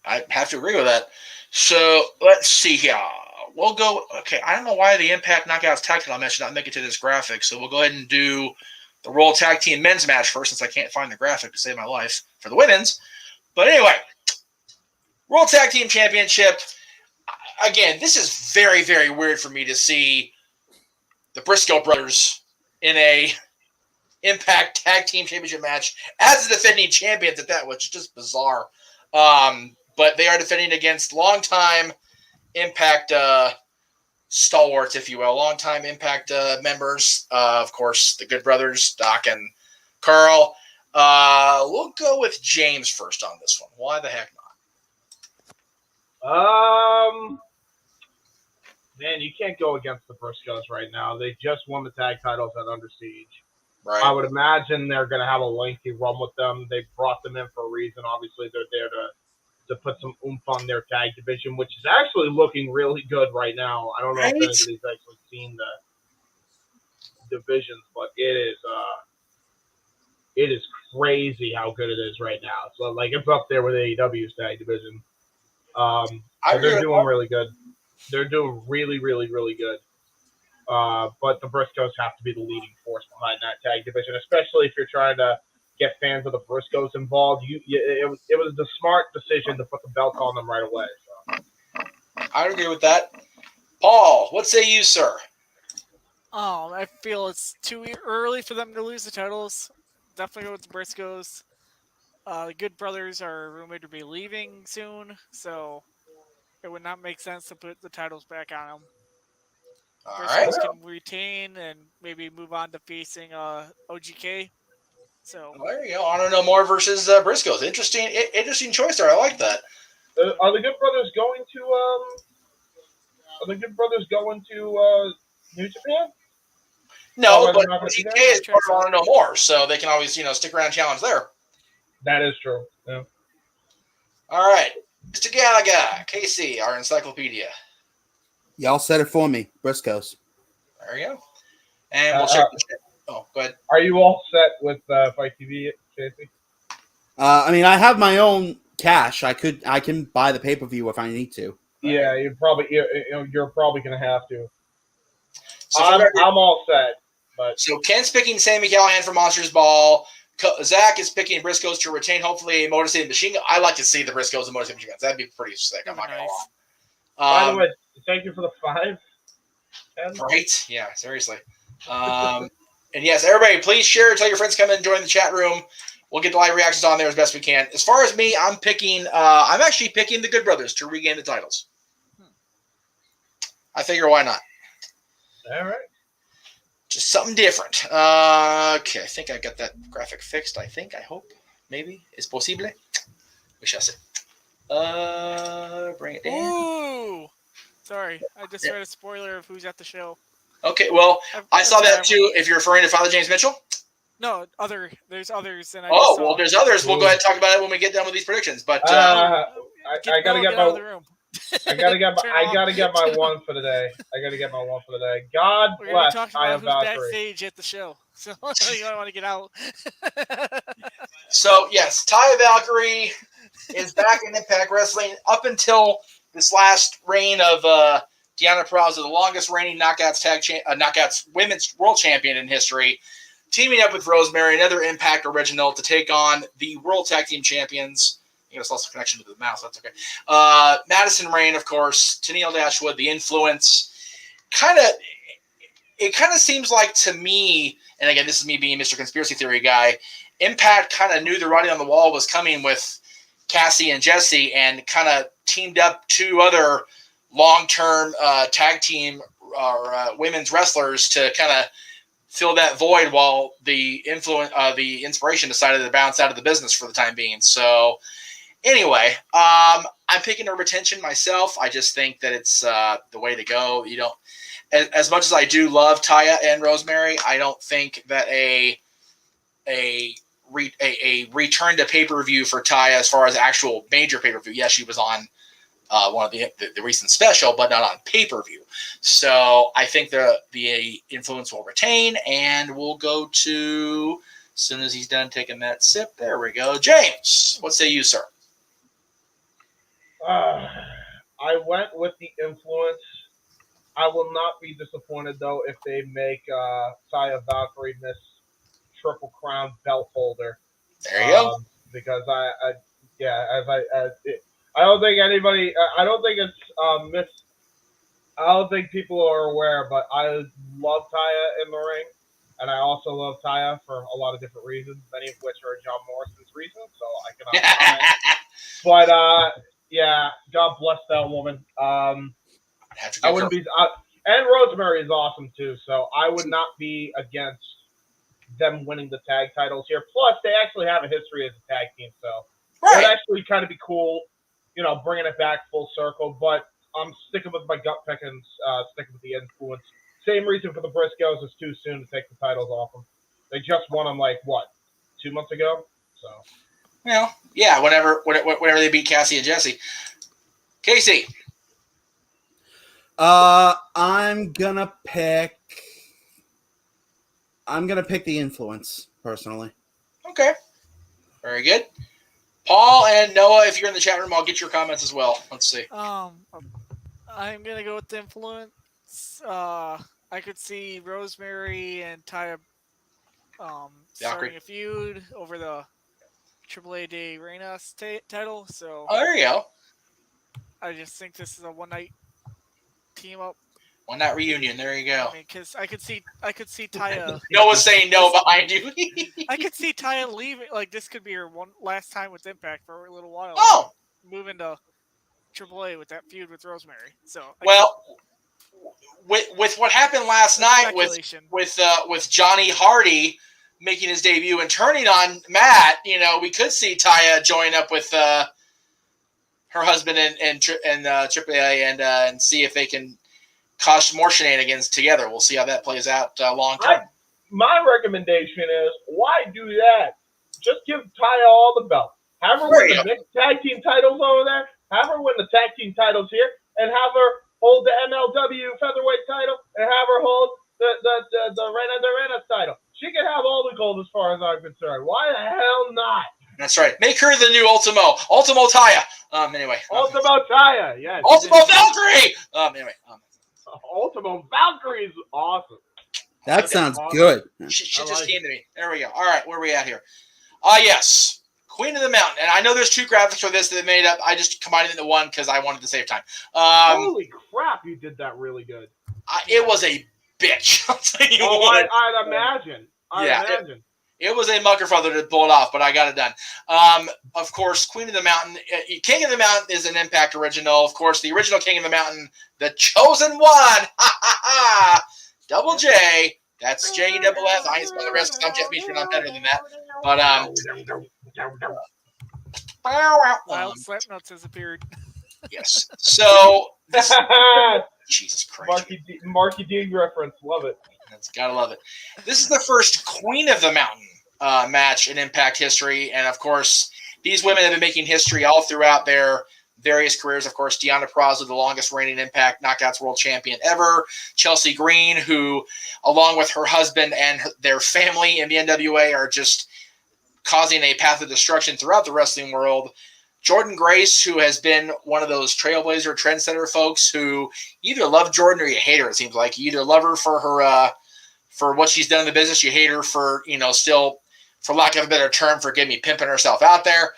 I have to agree with that. So let's see here. We'll go. Okay, I don't know why the Impact Knockouts tag title match did not make it to this graphic, so we'll go ahead and do the World Tag Team Men's match first, since I can't find the graphic to save my life for the women's. But anyway, World Tag Team Championship. Again, this is very, very weird for me to see the Briscoe brothers in a Impact Tag Team Championship match as the defending champions at that, which is just bizarre. But they are defending against longtime Impact stalwarts, if you will, longtime Impact members. Of course, the Good Brothers, Doc and Carl. We'll go with James first on this one. Why the heck not? Man, you can't go against the Briscoes right now. They just won the tag titles at Under Siege. Right. I would imagine they're going to have a lengthy run with them. They brought them in for a reason. Obviously, they're there to put some oomph on their tag division, which is actually looking really good right now. I don't know if anybody's actually seen the divisions, but it is crazy how good it is right now. So, like, it's up there with AEW's tag division. They're doing really good. They're doing really, really, really good. But the Briscoes have to be the leading force behind that tag division, especially if you're trying to get fans of the Briscoes involved. It was the smart decision to put the belt on them right away. So. I agree with that. Paul, what say you, sir? I feel it's too early for them to lose the titles. Definitely go with the Briscoes. The Good Brothers are rumored to be leaving soon, so it would not make sense to put the titles back on them. Briscoes can retain and maybe move on to facing OGK. So well, there you go. Honor No More versus Briscoes. Interesting choice there. I like that. Are the Good Brothers going to? New Japan? No, but OGK is part of Honor No More, so they can always stick around and challenge there. That is true. Yeah. All right, Mr. Gallagher, Casey, our encyclopedia. Y'all said it for me, Briscoes. There you go. And we'll check the chat. Oh, go ahead. Are you all set with Fight TV, Casey? I mean, I have my own cash. I can buy the pay-per-view if I need to. Yeah, you're probably going to have to. So I'm all set. But so Ken's picking Sami Callihan for Monsters Ball. Zach is picking Briscoes to retain, hopefully, a Motor City Machine Gun. I like to see the Briscoes and Motor City Machine Guns. That'd be pretty sick. I'm not going to lie. By the way, thank you for the 5. Right? Yeah, seriously. And yes, everybody, please share. Tell your friends to come in and join the chat room. We'll get the live reactions on there as best we can. As far as me, I'm actually picking the Good Brothers to regain the titles. I figure why not? All right. Just something different. Okay, I think I got that graphic fixed. I hope. Maybe. Es posible. We shall see. Bring it down. Ooh! Sorry, I just read a spoiler of who's at the show. Okay, well, I saw that too. If you're referring to Father James Mitchell? No, there's others. And there's others. We'll go ahead and talk about it when we get done with these predictions. But I gotta get my one for the day. God bless Taya Valkyrie. Backstage at the show, so you don't want to get out. So yes, Taya Valkyrie is back in Impact Wrestling up until this last reign of Deonna Purrazzo, the longest reigning Knockouts Women's World Champion in history, teaming up with Rosemary, another Impact original, to take on the World Tag Team Champions You know, it's also a connection to the mouse. That's okay. Madison Rain, of course, Tennille Dashwood, The Influence. It kind of seems like to me, and again, this is me being Mr. Conspiracy Theory guy, Impact kind of knew the writing on the wall was coming with Cassie and Jesse and kind of teamed up two other long-term tag team or women's wrestlers to kind of fill that void while the inspiration decided to bounce out of the business for the time being. So anyway, I'm picking a retention myself. I just think that it's the way to go. You don't, as much as I do love Taya and Rosemary, I don't think that a return to pay-per-view for Taya as far as actual major pay-per-view. Yes, she was on one of the recent special, but not on pay-per-view. So I think the Influence will retain, and we'll go to, as soon as he's done taking that sip, there we go. James, what say you, sir? I went with the Influence. I will not be disappointed, though, if they make Taya Valkyrie Miss Triple Crown belt holder. There you go. Because I don't think anybody. I don't think it's missed. I don't think people are aware, but I love Taya in the ring, and I also love Taya for a lot of different reasons, many of which are John Morrison's reasons. So I cannot comment. But yeah, God bless that woman. I wouldn't be. And Rosemary is awesome too. So I would not be against them winning the tag titles here. Plus, they actually have a history as a tag team, so it would actually kind of be cool, you know, bringing it back full circle. But I'm sticking with my gut pick and sticking with the Influence. Same reason for the Briscoes. It's too soon to take the titles off them. They just won them 2 months ago. So, well, yeah, whenever they beat Cassie and Jesse. Casey, I'm gonna pick the Influence personally. Okay, very good. Paul and Noah, if you're in the chat room, I'll get your comments as well. Let's see. I'm gonna go with the Influence. I could see Rosemary and Taya starting a feud over the AAA de Reina title. So there you go. I just think this is a one-night team up. One night reunion. There you go. I mean, because I could see Taya. Noah's saying no behind you. I could see Taya leaving. This could be her one last time with Impact for a little while. Oh, moving to AAA with that feud with Rosemary. So with what happened last night with Johnny Hardy making his debut and turning on Matt, you know, we could see Taya join up with her husband and AAA and see if they can cause more shenanigans together. We'll see how that plays out long term. My recommendation is, why do that? Just give Taya all the belts. Have her win the mixed tag team titles over there. Have her win the tag team titles here, and have her hold the MLW featherweight title, and have her hold the Reina de Reina title. She can have all the gold as far as I'm concerned. Why the hell not? That's right. Make her the new Ultimo Taya. Anyway. Ultimo Taya, yes. Ultimo Valkyrie. Anyway. Ultimo Valkyrie is awesome. That sounds good. She just came to me. There we go. All right, where are we at here? Yes. Queen of the Mountain. And I know there's two graphics for this that made up. I just combined it into one because I wanted to save time. Holy crap, you did that really good. It was a bitch. I'll tell you what. I'd imagine. It was a mucker father to pull it off, but I got it done. Of course, Queen of the Mountain. King of the Mountain is an Impact original. Of course, the original King of the Mountain, the Chosen One. Double J. That's J-double-F. I ain't spelling the rest because I'm just being sure I'm better than that. But Slapnuts has appeared. Yes. So this. Jesus Christ. Marky D reference. Love it. Gotta love it. This is the first Queen of the Mountain match in Impact history, and of course, these women have been making history all throughout their various careers. Of course, Deonna Purrazzo, the longest reigning Impact Knockouts World Champion ever. Chelsea Green, who, along with her husband and their family in the NWA, are just causing a path of destruction throughout the wrestling world. Jordynne Grace, who has been one of those trailblazer, trendsetter folks who either love Jordan or you hate her. It seems like you either love her for her for what she's done in the business, you hate her for still, for lack of a better term, pimping herself out there.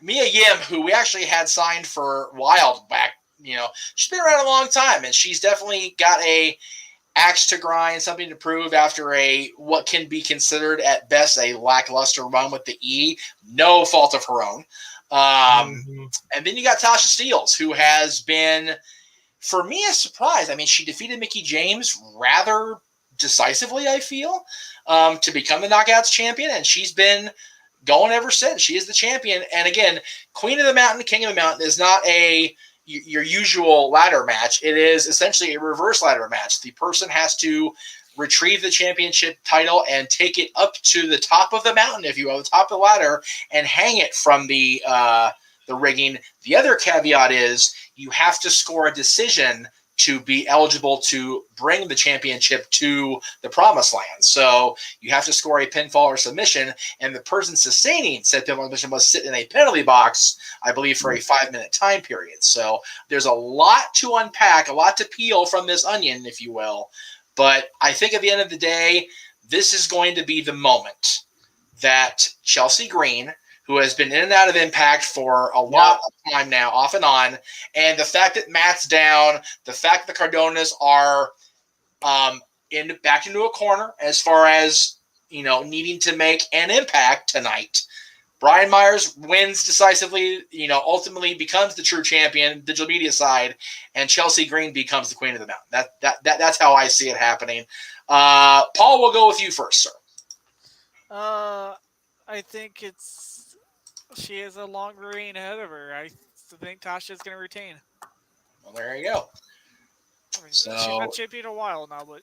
Mia Yim, who we actually had signed for Wild back, she's been around a long time, and she's definitely got a axe to grind, something to prove after what can be considered at best a lackluster run with the E, no fault of her own. And then you got Tasha Steelz, who has been, for me, a surprise. I mean, she defeated Mickie James rather decisively, I feel, to become the Knockouts champion, and she's been going ever since. She is the champion. And again, Queen of the Mountain, King of the Mountain is not your usual ladder match. It is essentially a reverse ladder match. The person has to retrieve the championship title and take it up to the top of the mountain, if you will, the top of the ladder, and hang it from the rigging. The other caveat is you have to score a decision to be eligible to bring the championship to the promised land. So you have to score a pinfall or submission, and the person sustaining said pinfall or submission must sit in a penalty box, I believe, for a 5-minute time period. So there's a lot to unpack, a lot to peel from this onion, if you will. But I think at the end of the day, this is going to be the moment that Chelsea Green, who has been in and out of Impact for a lot of time now, off and on, and the fact that Matt's down, the fact that the Cardonas are back into a corner as far as needing to make an impact tonight. Brian Myers wins decisively, ultimately becomes the true champion, digital media side, and Chelsea Green becomes the Queen of the Mountain. That's how I see it happening. Paul, we'll go with you first, sir. I think she has a long reign ahead of her. I think Tasha's going to retain. Well, there you go. I mean, she's been champion a while now, but.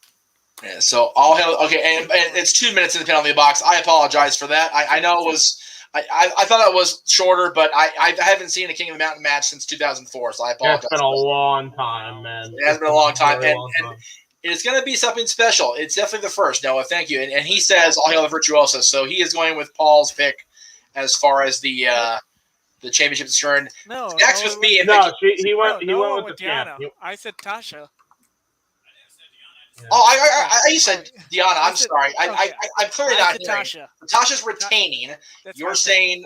Yeah, so all hail. Okay, and it's 2 minutes in the penalty box. I apologize for that. I know it was. I thought it was shorter, but I haven't seen a King of the Mountain match since 2004, so I apologize. It's been a long time, man. It has been a long time, and time. It's going to be something special. It's definitely the first, Noah. Thank you. And he says all hail the Virtuoso, so he is going with Paul's pick as far as the championship is concerned. No, Next with me. He went with the Diana. champ. I said Tasha. Oh, you said Diana. I'm sorry. I'm clearly not hearing. Tasha. Tasha's retaining. You're Tasha. saying.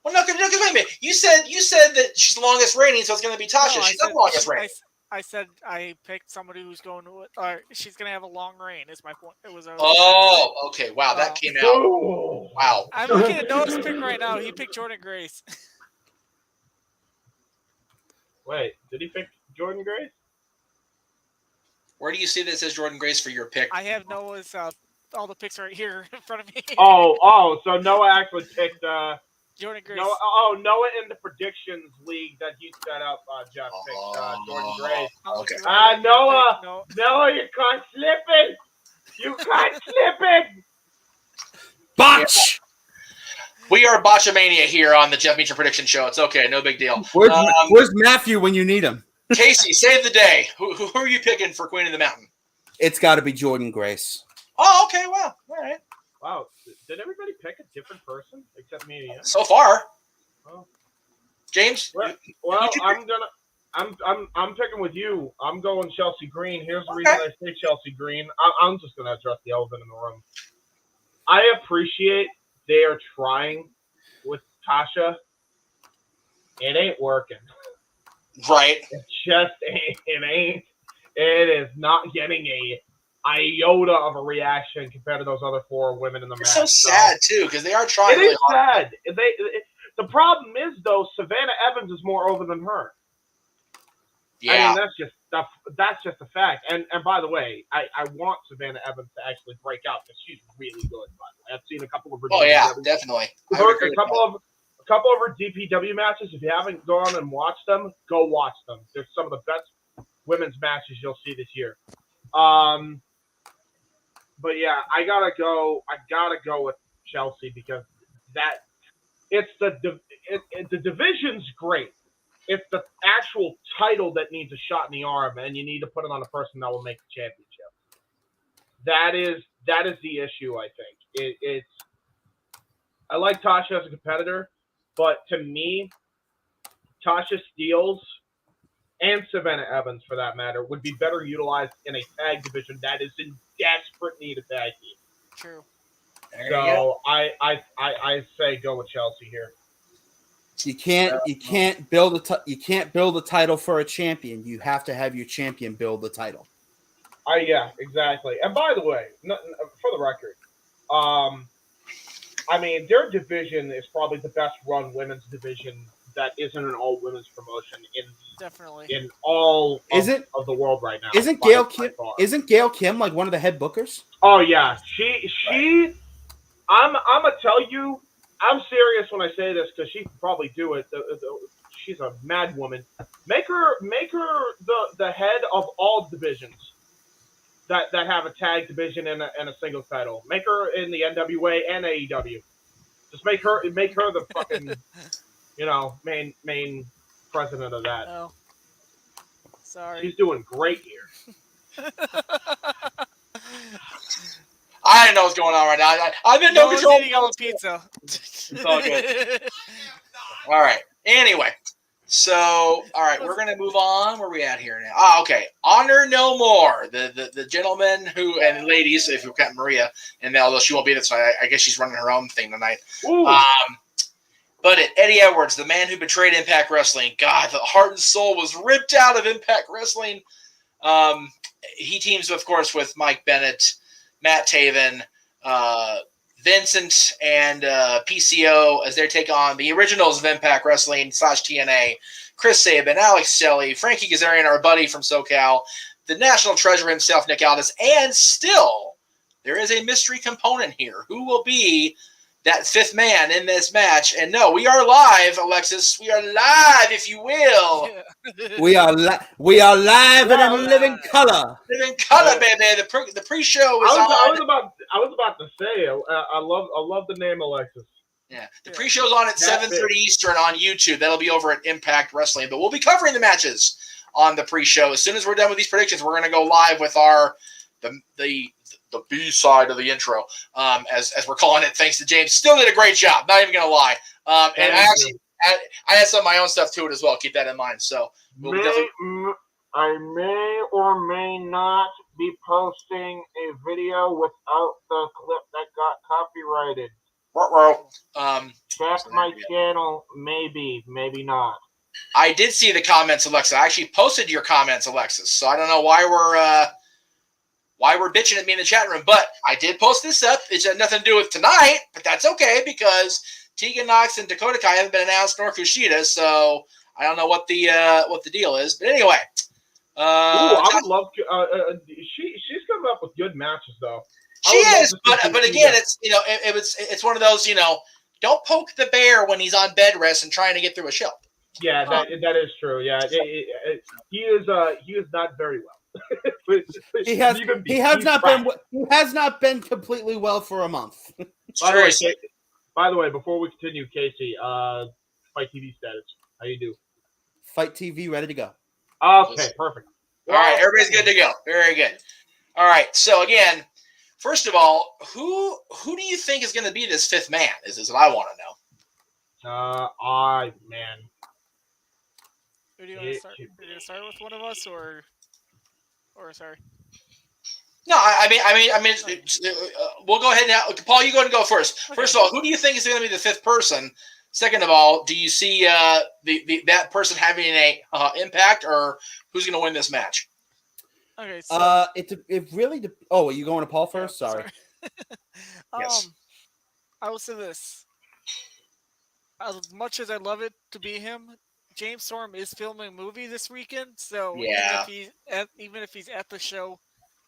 Well, no, because wait a minute. You said that she's the longest reigning, so it's going to be Tasha. She's not the longest reigning. I said I picked somebody who's going to. She's going to have a long reign. Is my point. It was. Okay. Wow, that came out. Wow. I'm looking at Noah's pick right now. He picked Jordan Grace. Wait, did he pick Jordan Grace? Where do you see that says Jordan Grace for your pick? I have Noah's all the picks right here in front of me. So Noah actually picked Jordan Grace. Noah in the predictions league that you set up, Jeff picked Jordan Grace. Okay. Noah, you can't slip it. You can't slip it. Botch. We are Botchamania here on the Jeff Meacham Prediction Show. It's okay, no big deal. Where's Matthew when you need him? Casey, save the day. Who are you picking for Queen of the Mountain? It's got to be Jordan Grace. Oh, okay. Well, all right. Wow, did everybody pick a different person except me? Yeah? So far, oh. James. Well, I'm picking with you. I'm going Chelsea Green. Here's the reason I say Chelsea Green. I'm just gonna address the elephant in the room. I appreciate they are trying with Tasha. It ain't working. Right. It just ain't. It is not getting a iota of a reaction compared to those other 4 women in the match. It's so sad too because they are trying. It is sad. The problem is though, Savannah Evans is more over than her. Yeah. I mean, that's just a fact. And by the way, I want Savannah Evans to actually break out because she's really good. By the way, I've seen a couple of her. Oh yeah, definitely. A couple of her DPW matches. If you haven't gone and watched them, go watch them. They're some of the best women's matches you'll see this year. But yeah, I gotta go with Chelsea because the division's great. It's the actual title that needs a shot in the arm, and you need to put it on a person that will make the championship. That is the issue. I think I like Tasha as a competitor, but to me, Tasha Steelz and Savannah Evans, for that matter, would be better utilized in a tag division that is in desperate need of tag team. True. So I say go with Chelsea here. You can't build a title for a champion. You have to have your champion build the title. Yeah, exactly. And by the way, for the record, I mean, their division is probably the best run women's division that isn't an all women's promotion in all of the world right now. Isn't Gail Kim like one of the head bookers? Oh yeah, she. I'm gonna tell you, I'm serious when I say this because she can probably do it. She's a mad woman. Make her the head of all divisions that have a tag division and a singles title. Make her in the NWA and AEW. Just make her the fucking main president of that. Oh, sorry. She's doing great here. I don't know what's going on right now. I've been no control. Eating all the pizza. It's all good. All right. Anyway, so all right, we're gonna move on. Where are we at here now? Okay. Honor No More. The gentlemen and ladies, if you count Maria, and although she won't be there tonight, I guess she's running her own thing tonight. But Eddie Edwards, the man who betrayed Impact Wrestling. God, the heart and soul was ripped out of Impact Wrestling. He teams, of course, with Mike Bennett, Matt Taven, Vincent, and PCO as they take on the originals of Impact Wrestling / TNA, Chris Sabin, Alex Shelley, Frankie Kazarian, our buddy from SoCal, the national treasure himself, Nick Aldis, and still there is a mystery component here. Who will be that fifth man in this match? And no, we are live, Alexis. We are live, if you will. We are live and in living color. Living color, baby. The pre-show is on. I was about to say, I love the name Alexis. Yeah, the pre-show's on at 7:30 Eastern on YouTube. That'll be over at Impact Wrestling, but we'll be covering the matches on the pre-show. As soon as we're done with these predictions, we're going to go live with the B side of the intro, as we're calling it. Thanks to James, still did a great job. Not even going to lie. And I had some of my own stuff to it as well. Keep that in mind. So I may or may not be posting a video without the clip that got copyrighted. Check my channel. Maybe not. I did see the comments, Alexa. I actually posted your comments, Alexis. So I don't know why we're bitching at me in the chat room, but I did post this up. It had nothing to do with tonight, but that's okay because Tegan Knox and Dakota Kai haven't been announced, nor Kushida. So I don't know what the deal is. But anyway, I would love. She's coming up with good matches though. She is, but again, it's one of those, don't poke the bear when he's on bed rest and trying to get through a show. Yeah, that is true. Yeah, he is not very well. He has not been completely well for a month. By the way, before we continue, Casey, Fight TV status. How you do? Fight TV ready to go. Okay, perfect. All right, everybody's good to go. Very good. All right, so again, first of all, who do you think is going to be this fifth man? Is what I want to know. Man. Who do you want to start? Are you going to start with one of us, or sorry? No, I mean, we'll go ahead now. Paul, you go ahead and go first. Okay. First of all, who do you think is going to be the fifth person? Second of all, do you see that person having a impact, or who's going to win this match? Okay, so it really. Are you going to Paul first? Yeah, sorry. Yes. I will say this: as much as I'd love it to be him, James Storm is filming a movie this weekend, so yeah. even if he's at the show,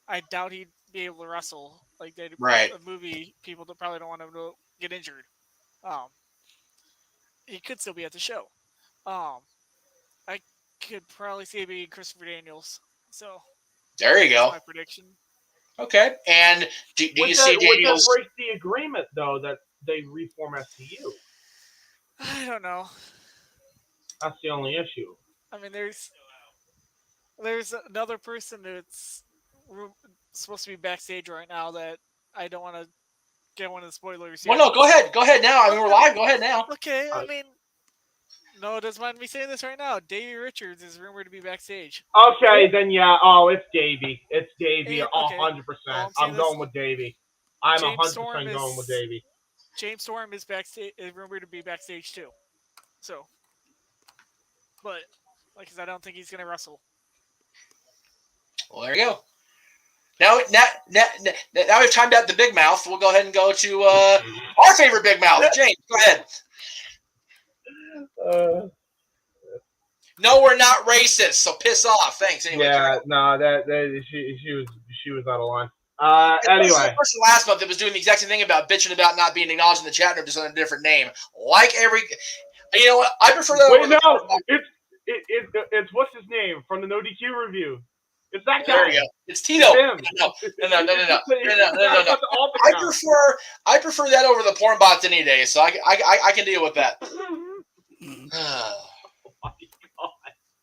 I doubt he'd be able to wrestle. Like they right. A movie, people that probably don't want him to get injured. He could still be at the show. I could probably see it being Christopher Daniels. So there you go. My prediction. Okay, and do you see Daniels? Would that break the agreement though that they reform SCU? I don't know. That's the only issue. I mean, there's another person that's supposed to be backstage right now that I don't want to get one of the spoilers yet. Well, no, go ahead now. I mean, we're live. Go ahead now. Okay, I mean, no, it doesn't mind me saying this right now. Davey Richards is rumored to be backstage. Okay, then yeah. Oh, it's Davey. It's Davey. 100%. I'm going with Davey. I'm 100% going with Davey. James Storm is backstage. Is rumored to be backstage too. So but like I said, I don't think he's going to wrestle. Well, there you go. Now we've timed out the big mouth. We'll go ahead and go to our favorite big mouth, James. Go ahead. No, we're not racist, so piss off. Thanks. Anyway, Yeah, no, she was out of line. Anyway, the person last month that was doing the exact same thing about bitching about not being acknowledged in the chat room, just under a different name. You know what? I prefer that. Wait, no, it's what's his name from the No DQ review. It's that guy. There you go. It's Tito. It's him. No. I I prefer that over the porn bots any day, so I can deal with that.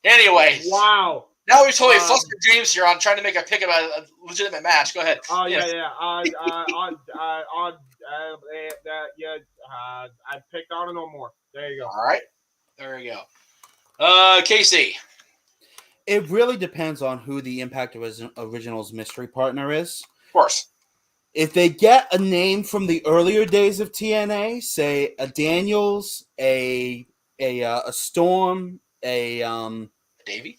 Anyway. Wow. Now we've totally flustered James here on trying to make a pick about a legitimate match. Go ahead. Oh yeah, Yes. yeah. I picked Honor No More. There you go. All right. There you go. Casey. It really depends on who the Impact Originals mystery partner is. Of course. If they get a name from the earlier days of TNA, say a Daniels, a Storm, a Davey?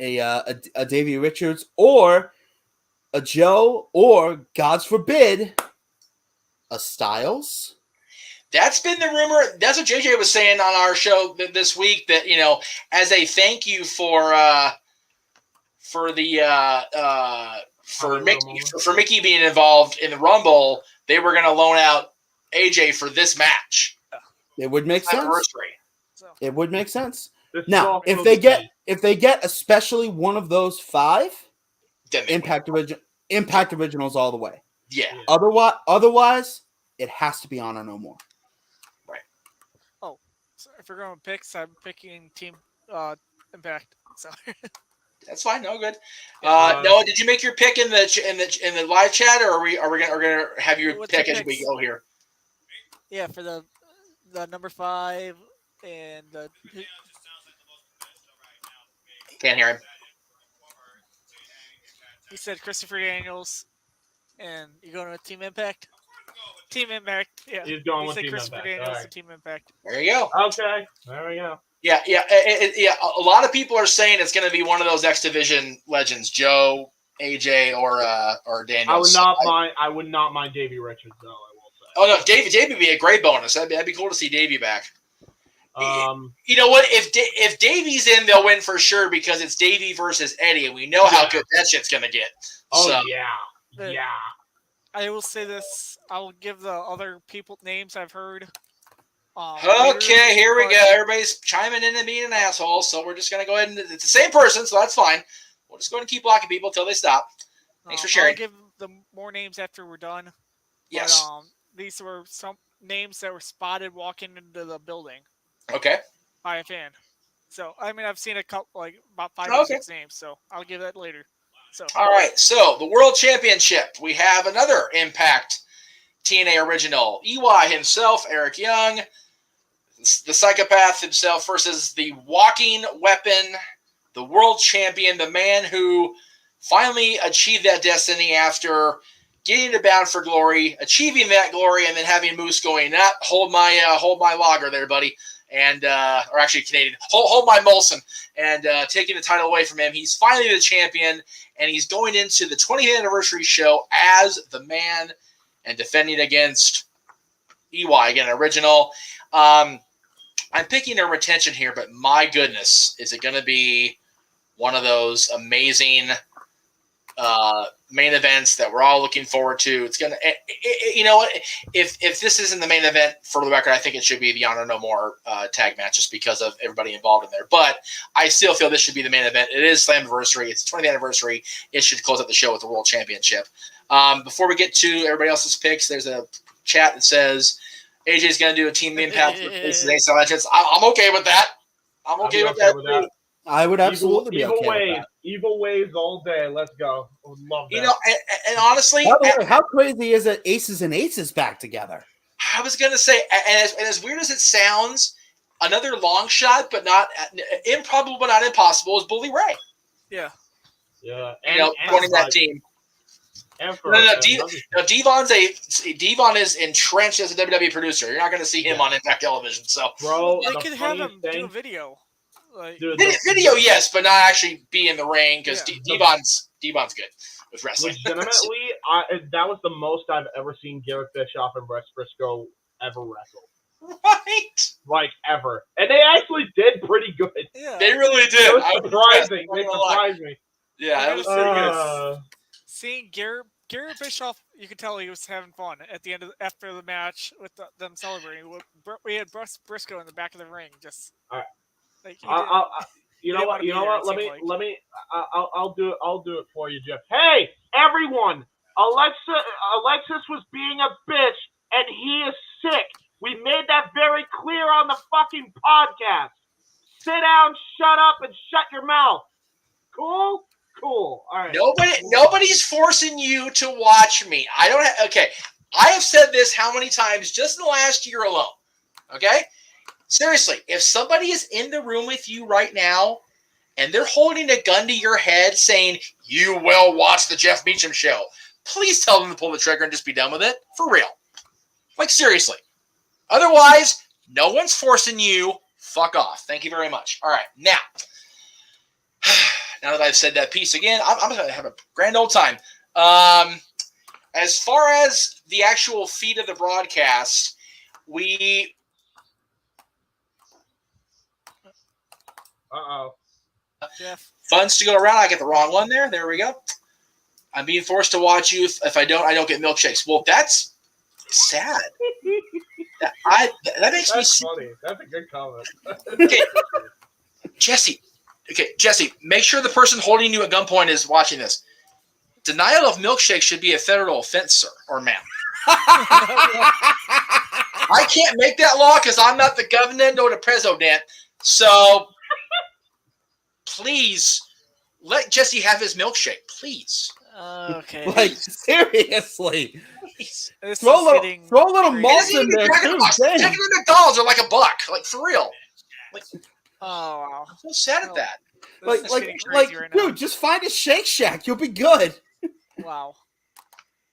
a Davey Richards, or a Joe, or God's forbid, a Styles. That's been the rumor. That's what JJ was saying on our show this week. That as a thank you for Mickey being involved in the Rumble, they were going to loan out AJ for this match. It would make sense. Anniversary. It would make sense. Now, if they get especially one of those 5, Impact Originals all the way. Yeah. Otherwise, it has to be Honor No More. Right. Oh, so if we're going with picks, I'm picking Team Impact. So that's fine. No good. Noah, did you make your pick in the live chat, or are we gonna have your pick as we go here? Yeah, for the number 5 and the. Can't hear him. He said Christopher Daniels, and you're going to Team Impact? Team Impact, yeah. He's going with Team Team Christopher Impact. Daniels Right. and Team Impact. There you go. Okay, there we go. Yeah. A lot of people are saying it's going to be one of those X Division legends, Joe, AJ, or Daniels. I would not mind Davey Richards though. I will say. Oh no, Davey would be a great bonus. That'd be cool to see Davey back. You know what? If Davey's in, they'll win for sure because it's Davey versus Eddie, and we know how good that shit's gonna get. Oh so. yeah. I will say this. I'll give the other people names I've heard. Okay, here we go. Everybody's chiming in and being an asshole, so we're just gonna go ahead and it's the same person, so that's fine. We'll just go ahead and keep blocking people until they stop. Thanks for sharing. I'll give them more names after we're done. Yes. But, these were some names that were spotted walking into the building. Okay. By a fan. So I've seen a couple, about 5 or 6 names. So I'll give that later. So all right. So the World Championship, we have another Impact TNA original. EY himself, Eric Young, the psychopath himself versus the walking weapon, the world champion, the man who finally achieved that destiny after getting to Bound for Glory, achieving that glory, and then having Moose going, hold my lager there, buddy. And or actually Canadian, hold my Molson, and taking the title away from him. He's finally the champion, and he's going into the 20th anniversary show as the man and defending against EY again, original. I'm picking their retention here, but my goodness, is it going to be one of those amazing main events that we're all looking forward to? It's gonna, you know what? If this isn't the main event, for the record, I think it should be the Honor No More tag match, just because of everybody involved in there. But I still feel this should be the main event. It is Slammiversary. It's the 20th anniversary. It should close out the show with the World Championship. Before we get to everybody else's picks, there's a chat that says AJ's going to do a Team Impact with Aces Ace Legends. I'm okay with that. I'm okay with that. I would absolutely be okay with that. Evil ways all day. Let's go. I would love that. You know, and honestly, how crazy is it? Aces and Aces back together. I was gonna say, and as weird as it sounds, another long shot, but not improbable, but not impossible, is Bully Ray. Yeah. Yeah. Joining that team. Devon is entrenched as a WWE producer. You're not going to see him on Impact Television. So, bro, they could have him do a video. Like, Dude, Video, yes, but not actually be in the ring because Yeah. D-Bon's good with wrestling. legitimately, that was the most I've ever seen Garrett Bischoff and Wes Briscoe ever wrestle. Right? Like, ever. And they actually did pretty good. yeah. They really did. It was I surprising. was They impressed. surprised me. Yeah, that was pretty good. Seeing Garrett Bischoff, you could tell he was having fun at the end after the match with them celebrating. We had Briscoe in the back of the ring, just Alright. like he You didn't know wanna what? be You know there, what? it seemed Let me. I'll do it. I'll do it for you, Jeff. Hey, everyone! Alexis was being a bitch, and he is sick. We made that very clear on the fucking podcast. Sit down, shut up, and shut your mouth. Cool. All right. Nobody's forcing you to watch me. I don't. Okay, I have said this how many times just in the last year alone. Okay, seriously, if somebody is in the room with you right now and they're holding a gun to your head saying you will watch the Jeff Meacham show, please tell them to pull the trigger and just be done with it. For real. Like, seriously. Otherwise, no one's forcing you. Fuck off. Thank you very much. All right, now that I've said that piece again, I'm going to have a grand old time. As far as the actual feed of the broadcast, we... Jeff. Funds to go around. I get the wrong one there. There we go. I'm being forced to watch you. If I don't get milkshakes. Well, that's sad. That makes me That's sick. funny. That's a good comment. Okay, Jesse. Okay, Jesse. Make sure the person holding you at gunpoint is watching this. Denial of milkshakes should be a federal offense, sir or ma'am. I can't make that law because I'm not the governor nor the president. So please let Jesse have his milkshake, please. Okay. Like, seriously. Please. This Throw a is little, getting throw a little crazy. malt in there, too. Chicken Dang. and McDonald's are like $1. Like, for real. Like, Oh wow. I'm so sad at that. This is getting crazy right now. dude, just find a Shake Shack. You'll be good. Wow.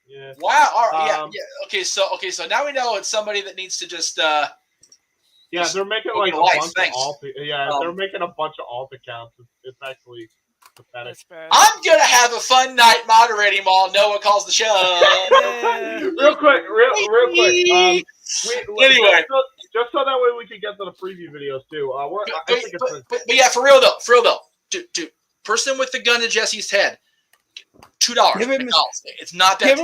Yeah. Wow. All right, yeah. Okay, so now we know it's somebody that needs to just Yeah, they're making Open like a life, bunch thanks. of alt. Yeah, they're making a bunch of alt accounts. It's actually pathetic. That's bad. I'm gonna have a fun night moderating them all. Noah calls the show. Yeah. Real quick. Anyway. Just so that way we can get to the preview videos too. I think it's But yeah, for real though, dude, person with the gun to Jesse's head, $2. Give him McDonald's. It's not that.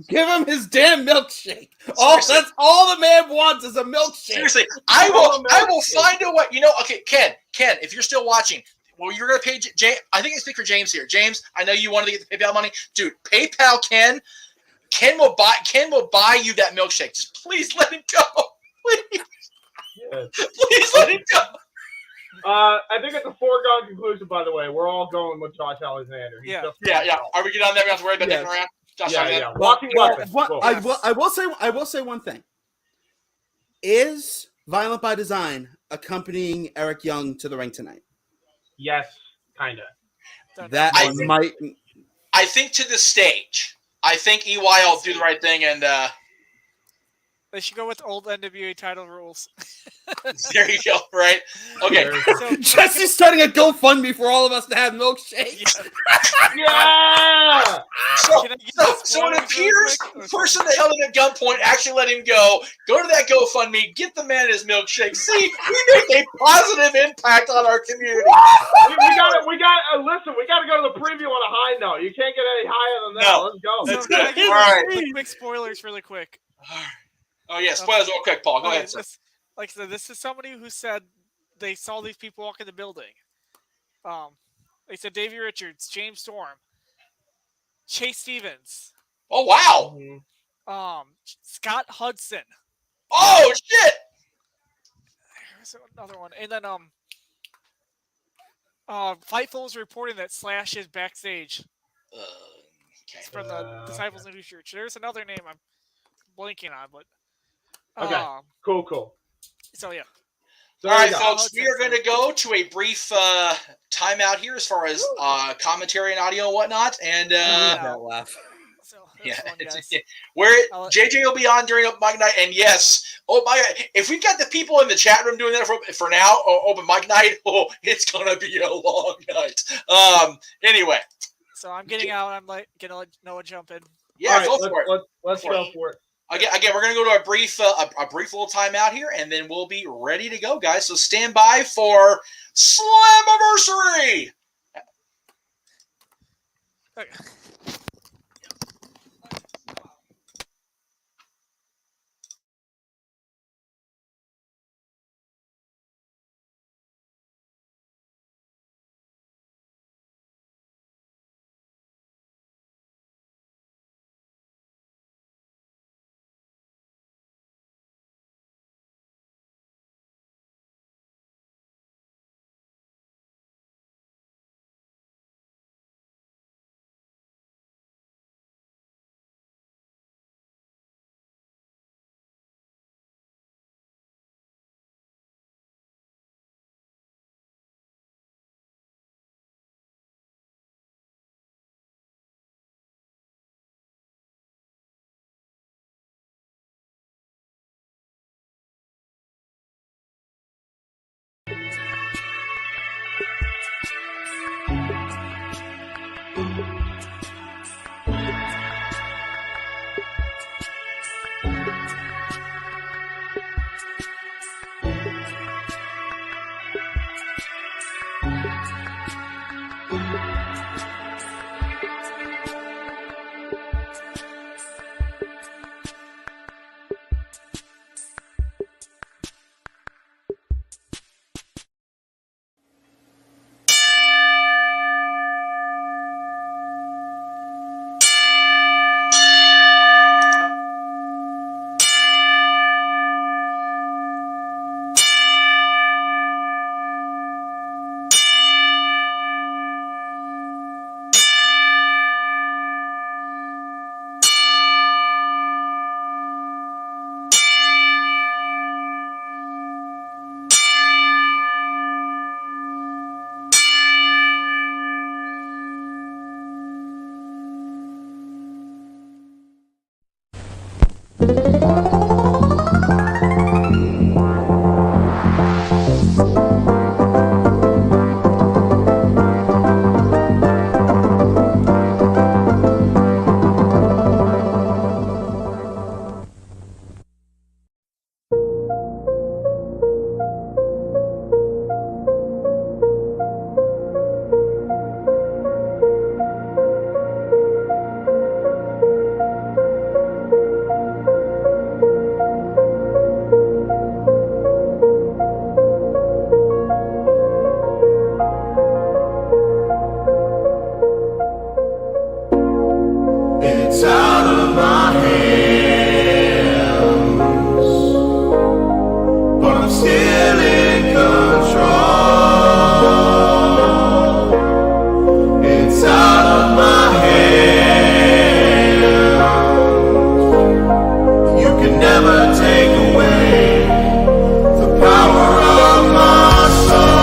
Give him his damn milkshake. Seriously. That's all the man wants is a milkshake. Seriously, I will find a way. You know, okay, Ken, if you're still watching, well, you're gonna pay James. I think I speak for James here. James, I know you wanted to get the PayPal money, dude. PayPal Ken. Ken will buy you that milkshake. Just please let him go. Please. Yeah. Please let him go. I think it's a foregone conclusion. By the way, we're all going with Josh Alexander. He's Yeah. just- Yeah. Are we good on that? We don't have to worry about Yes. taking around. Josh Yeah. Alexander? Walking weapon. Cool. I will say one thing. Is Violent by Design accompanying Eric Young to the ring tonight? Yes, kinda. That I one think- might. I think to the stage. I think EY will do the right thing, and They should go with old NWA title rules. there you go. Right? Okay. So, Jesse's starting a GoFundMe for all of us to have milkshakes. Yeah. So Can I get so the it spoilers real appears quick? the person that held him at gunpoint actually let him go. Go to that GoFundMe, get the man his milkshake. See, we make a positive impact on our community. we got. Listen, we got to go to the preview on a high note. You can't get any higher than that. No. Let's go. That's So can I good. get All right. quick spoilers really quick? Oh yeah, spoilers real quick, Paul. Go Okay, ahead, sir. like I said, this is somebody who said they saw these people walk in the building. They said Davey Richards, James Storm, Chase Stevens, Oh wow. Scott Hudson. Oh shit. There's another one, and then Fightful is reporting that Slash is backstage. Okay. It's from the Disciples of New Church. There's another name I'm blanking on, but Okay. Cool. So yeah. So All there right, you go. folks, we are going to go to a brief timeout here as far as commentary and audio and whatnot. And That laugh. So that's fun, guys. Where JJ will be on during open mic night, and yes, oh my God, if we've got the people in the chat room doing that for now, open mic night, it's gonna be a long night. Anyway, so I'm getting out. I'm gonna let Noah jump in. Yeah, right, go for it. Let's go for it. Again, we're gonna go to a brief little timeout here, and then we'll be ready to go, guys. So stand by for SLAMMIVERSARY. Okay. It's out of my hands, but I'm still in control. It's out of my hands. You can never take away the power of my soul.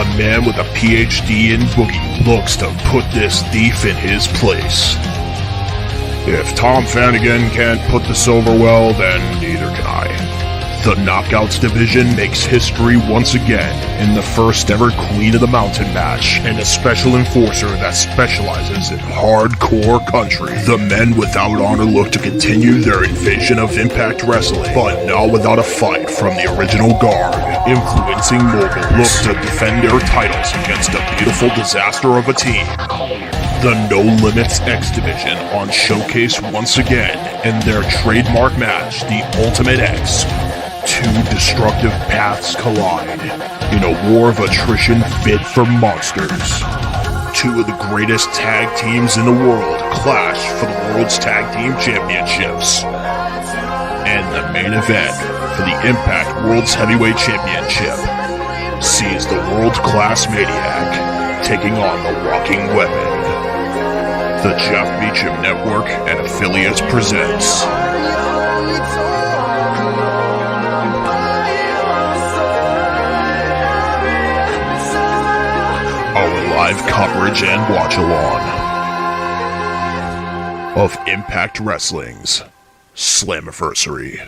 a man with a PhD in boogie looks to put this thief in his place. If Tom Flanagan can't put this over well, then neither can I. The Knockouts division makes history once again in the first ever Queen of the Mountain match, and a special enforcer that specializes in hardcore country. The men without honor look to continue their invasion of Impact Wrestling, but not without a fight from the original guard. Influencing Mogul look to defend their titles against a beautiful disaster of a team. The No Limits X Division on Showcase once again in their trademark match, The Ultimate X. Two destructive paths collide in a war of attrition fit for monsters. Two of the greatest tag teams in the world clash for the World's Tag Team Championships. And the main event for the Impact World's Heavyweight Championship sees the world-class Maniac taking on the Walking Weapon. The Jeff Meacham Network and affiliates presents our live coverage and watch-along of Impact Wrestling's SLAMMIVERSARY.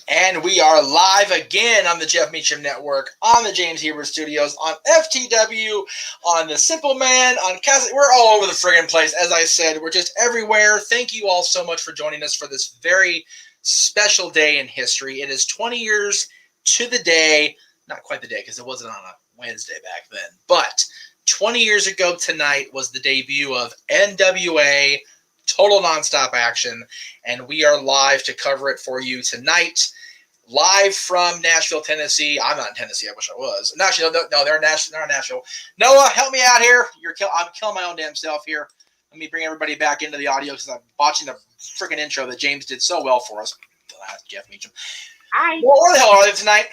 And we are live again on the Jeff Meacham Network, on the James Hebert Studios, on FTW, on the Simple Man, on Cassidy. We're all over the friggin' place. As I said, we're just everywhere. Thank you all so much for joining us for this very special day in history. It is 20 years to the day. Not quite the day, because it wasn't on a Wednesday back then. But 20 years ago tonight was the debut of NWA Total Nonstop Action, and we are live to cover it for you tonight. Live from Nashville, Tennessee. I'm not in Tennessee. I wish I was. Actually, no, they're in Nashville. Noah, help me out here. I'm killing my own damn self here. Let me bring everybody back into the audio because I'm watching the freaking intro that James did so well for us. Jeff Meacham. Hi. Well, where the hell are they tonight?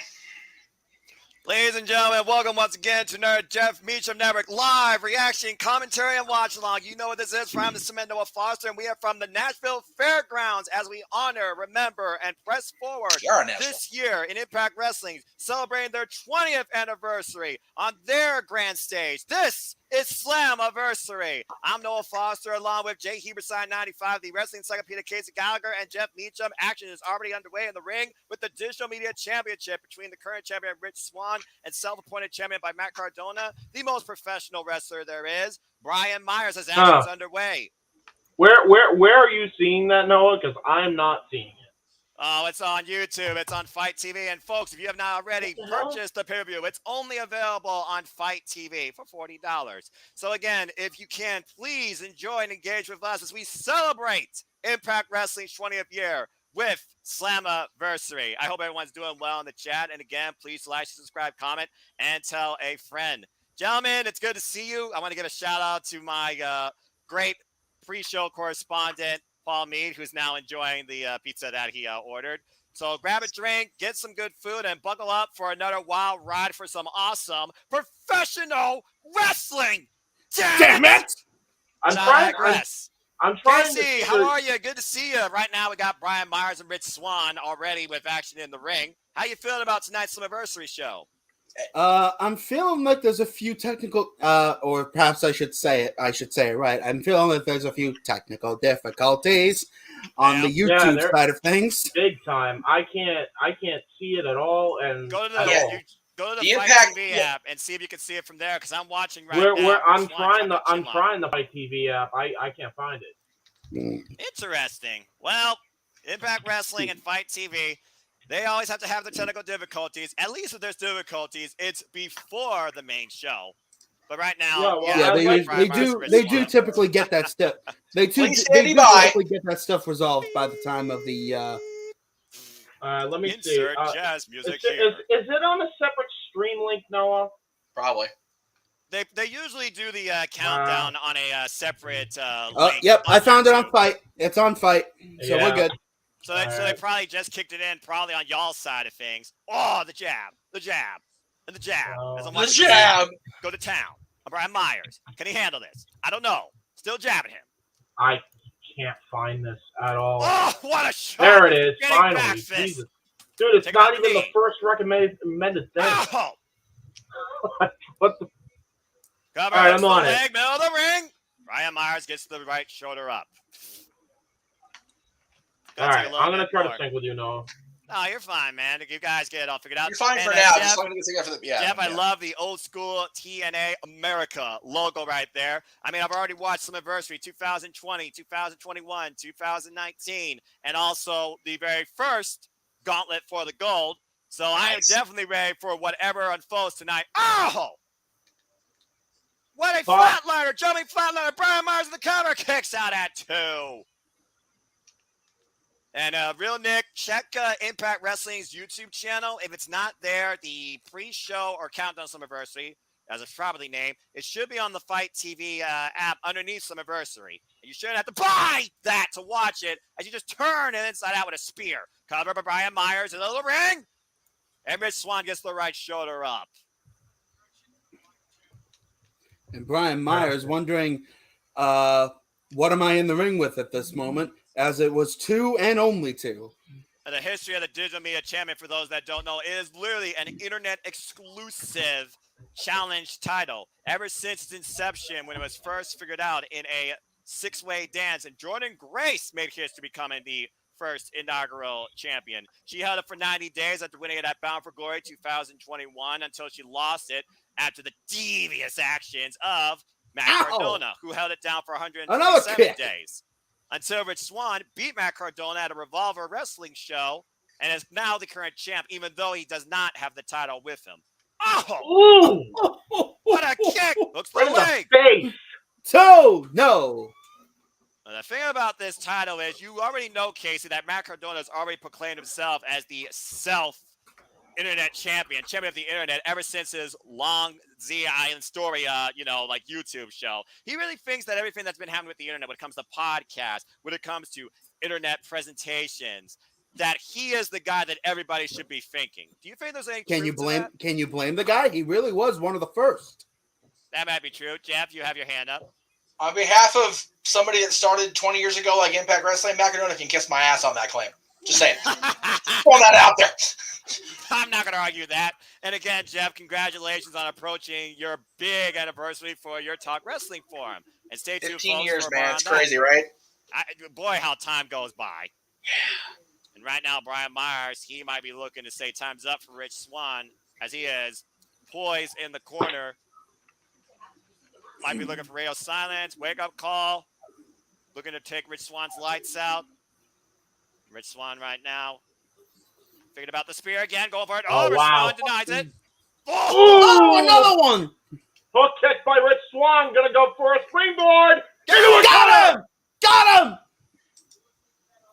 Ladies and gentlemen, welcome once again to Nerd Jeff Meacham Network live reaction, commentary, and watch along. You know what this is from the Cement Noah Foster, and we are from the Nashville Fairgrounds as we honor, remember, and press forward this year in Impact Wrestling, celebrating their 20th anniversary on their grand stage. This is SLAMMIVERSARY. I'm Noah Foster, along with Jay Heberside 95, the Wrestling Encyclopedia Casey Gallagher, and Jeff Meacham. Action is already underway in the ring with the Digital Media Championship between the current champion Rich Swann and self-appointed champion by Matt Cardona, the most professional wrestler there is, Brian Myers, as action is underway. Where are you seeing that, Noah? Because I'm not seeing it. Oh, it's on YouTube. It's on Fight TV. And folks, if you have not already purchased the pay-per-view, it's only available on Fight TV for $40. So again, if you can, please enjoy and engage with us as we celebrate Impact Wrestling's 20th year with SLAMMIVERSARY. I hope everyone's doing well in the chat. And again, please like, subscribe, comment, and tell a friend. Gentlemen, it's good to see you. I want to give a shout out to my great pre-show correspondent, Paul Mead, who's now enjoying the pizza that he ordered. So grab a drink, get some good food, and buckle up for another wild ride for some awesome professional wrestling. Damn it! I'm trying Casey, to see how are you? Good to see you. Right now, we got Brian Myers and Rich Swann already with action in the ring. How you feeling about tonight's SLAMMIVERSARY show? I'm feeling like there's a few technical, or perhaps I should say it right. I'm feeling like there's a few technical difficulties on the YouTube side of things. Big time. I can't see it at all. And go to the Fight TV app and see if you can see it from there. Because I'm watching now. I'm trying the Fight TV app. I can't find it. Interesting. Well, Impact Wrestling and Fight TV. They always have to have the technical difficulties. At least if there's difficulties, it's before the main show. But right now, they do typically get that stuff. They do typically get that stuff resolved by the time of the. Let me insert see. Jazz music is it on a separate stream link, Noah? Probably. They usually do the countdown on a separate link. Yep, I found it on Fight. It's on Fight, so we're good. So they probably just kicked it in, probably on y'all's side of things. Oh, the jab, and the jab. As I'm watching the jab. Go to town. Brian Myers. Can he handle this? I don't know. Still jabbing him. I can't find this at all. Oh, what a shot. There it is. Finally. Jesus. Dude, it's Take not out even the knee. first recommended thing. Oh! What the? Cover All right, hits I'm on the it. leg, middle of the ring. Brian Myers gets the right shoulder up. All right, I'm gonna try to sync with you, Noah. No, you're fine, man. You guys get it all figured out. You're fine And, for now. Jeff, Just let me get together for the Jeff, I love the old school TNA America logo right there. I mean, I've already watched Slammiversary 2020, 2021, 2019, and also the very first Gauntlet for the Gold. So I am definitely ready for whatever unfolds tonight. Oh! What a flatliner! Jumping flatliner! Brian Myers in the counter kicks out at 2. And Real Nick, check Impact Wrestling's YouTube channel. If it's not there, the pre-show or countdown Slammiversary, as it's properly named, it should be on the Fight TV app underneath Slammiversary. And you shouldn't have to buy that to watch it, as you just turn it inside out with a spear. Covered by Brian Myers in the little ring. And Rich Swann gets the right shoulder up. And Brian Myers wondering, what am I in the ring with at this moment? As it was 2 and only 2. And the history of the Digital Media Champion, for those that don't know, is literally an internet exclusive challenge title. Ever since its inception, when it was first figured out in a 6-way dance, and Jordan Grace made history becoming the first inaugural champion. She held it for 90 days after winning it at Bound for Glory 2021 until she lost it after the devious actions of Matt Cardona, who held it down for 127 days. Until Rich Swann beat Matt Cardona at a Revolver Wrestling show and is now the current champ, even though he does not have the title with him. Oh! Ooh. What a kick! Hooks the leg! Face. 2! No! Now, the thing about this title is you already know, Casey, that Matt Cardona has already proclaimed himself as the internet champion of the internet ever since his long Z Island story, like YouTube show. He really thinks that everything that's been happening with the internet, when it comes to podcasts, when it comes to internet presentations, that he is the guy that everybody should be thinking. Do you think there's any Can you truth to that? Can you blame the guy? He really was one of the first. That might be true. Jeff, you have your hand up. On behalf of somebody that started 20 years ago, like Impact Wrestling, Matt Cardona can kiss my ass on that claim. Just saying. Throwing that out there. I'm not going to argue that. And again, Jeff, congratulations on approaching your big anniversary for your Talk Wrestling Forum. And stay tuned, 15 folks, years, for man. more It's on that. crazy, right? Boy, how time goes by. Yeah. And right now, Brian Myers, he might be looking to say time's up for Rich Swann, as he is poised in the corner. Might be looking for radio silence, wake-up call. Looking to take Rich Swann's lights out. Rich Swann right now. Thinking about the spear again. Going for it. Oh, Rich Swann denies it. Oh, another one. Hook kick by Rich Swann. Gonna go for a springboard. Got him! Got him!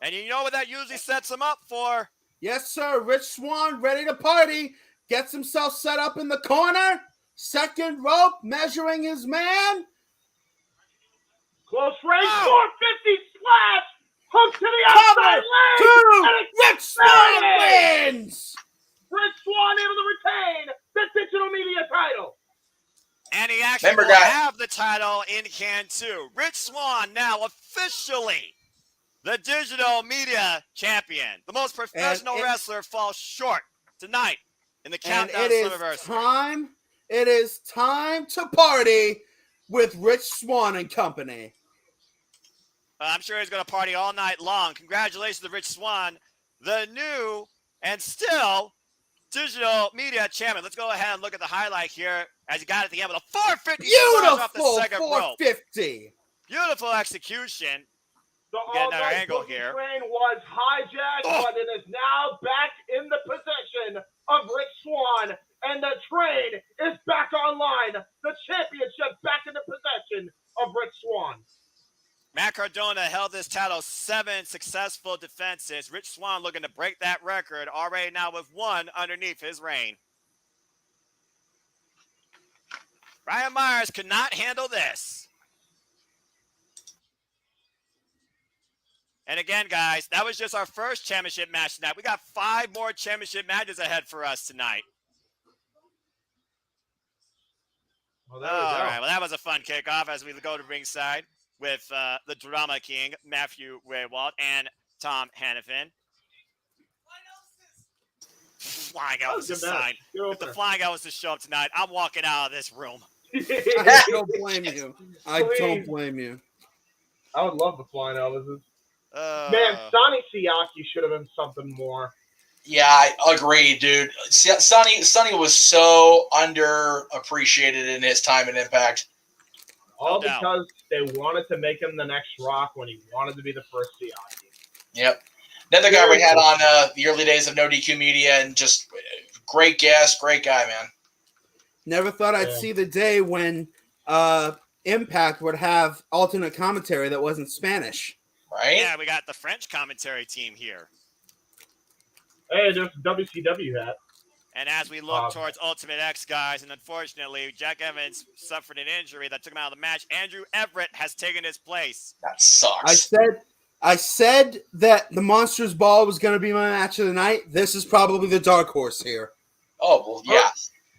And you know what that usually sets him up for? Yes, sir. Rich Swann ready to party. Gets himself set up in the corner. Second rope, measuring his man. Close range, 450 splash. Hook to the outside leg. Rich Swann wins. Rich Swann able to retain the digital media title. And he actually will have the title in hand too. Rich Swann now officially the digital media champion. The most professional wrestler falls short tonight in the Countdown Slammiversary. It is time to party with Rich Swann and company. I'm sure he's going to party all night long. Congratulations to Rich Swann, the new and still digital media champion. Let's go ahead and look at the highlight here as he got at the end with a 450 splash off the second rope. 450. Beautiful execution. The Get another angle here. Train was hijacked, but it is now back in the possession of Rich Swann, and the train is back online. The championship back in the possession of Rich Swann. Matt Cardona held this title 7 successful defenses. Rich Swann looking to break that record already now with 1 underneath his reign. Brian Myers could not handle this. And again, guys, that was just our first championship match tonight. We got 5 more championship matches ahead for us tonight. Well, there we go. All right, well, that was a fun kickoff as we go to ringside with the Drama King, Matthew Raywald, and Tom Hannafin. Flying Elvis sign. If the Flying Elvis show up tonight, I'm walking out of this room. I don't blame you. I don't blame you. I would love the Flying Elvises. Man, Sonny Siaki should have been something more. Yeah, I agree, dude. Sonny was so underappreciated in his time in Impact. All because they wanted to make him the next Rock when he wanted to be the first Siaki. Yep. Another guy we had on the early days of No DQ Media, and just great guest, great guy, man. Never thought I'd see the day when Impact would have alternate commentary that wasn't Spanish. Right? Yeah, we got the French commentary team here. Hey, there's WCW hat. And as we look towards Ultimate X, guys, and unfortunately, Jack Evans suffered an injury that took him out of the match. Andrew Everett has taken his place. That sucks. I said that the Monsters Ball was going to be my match of the night. This is probably the dark horse here. Oh, well, yeah.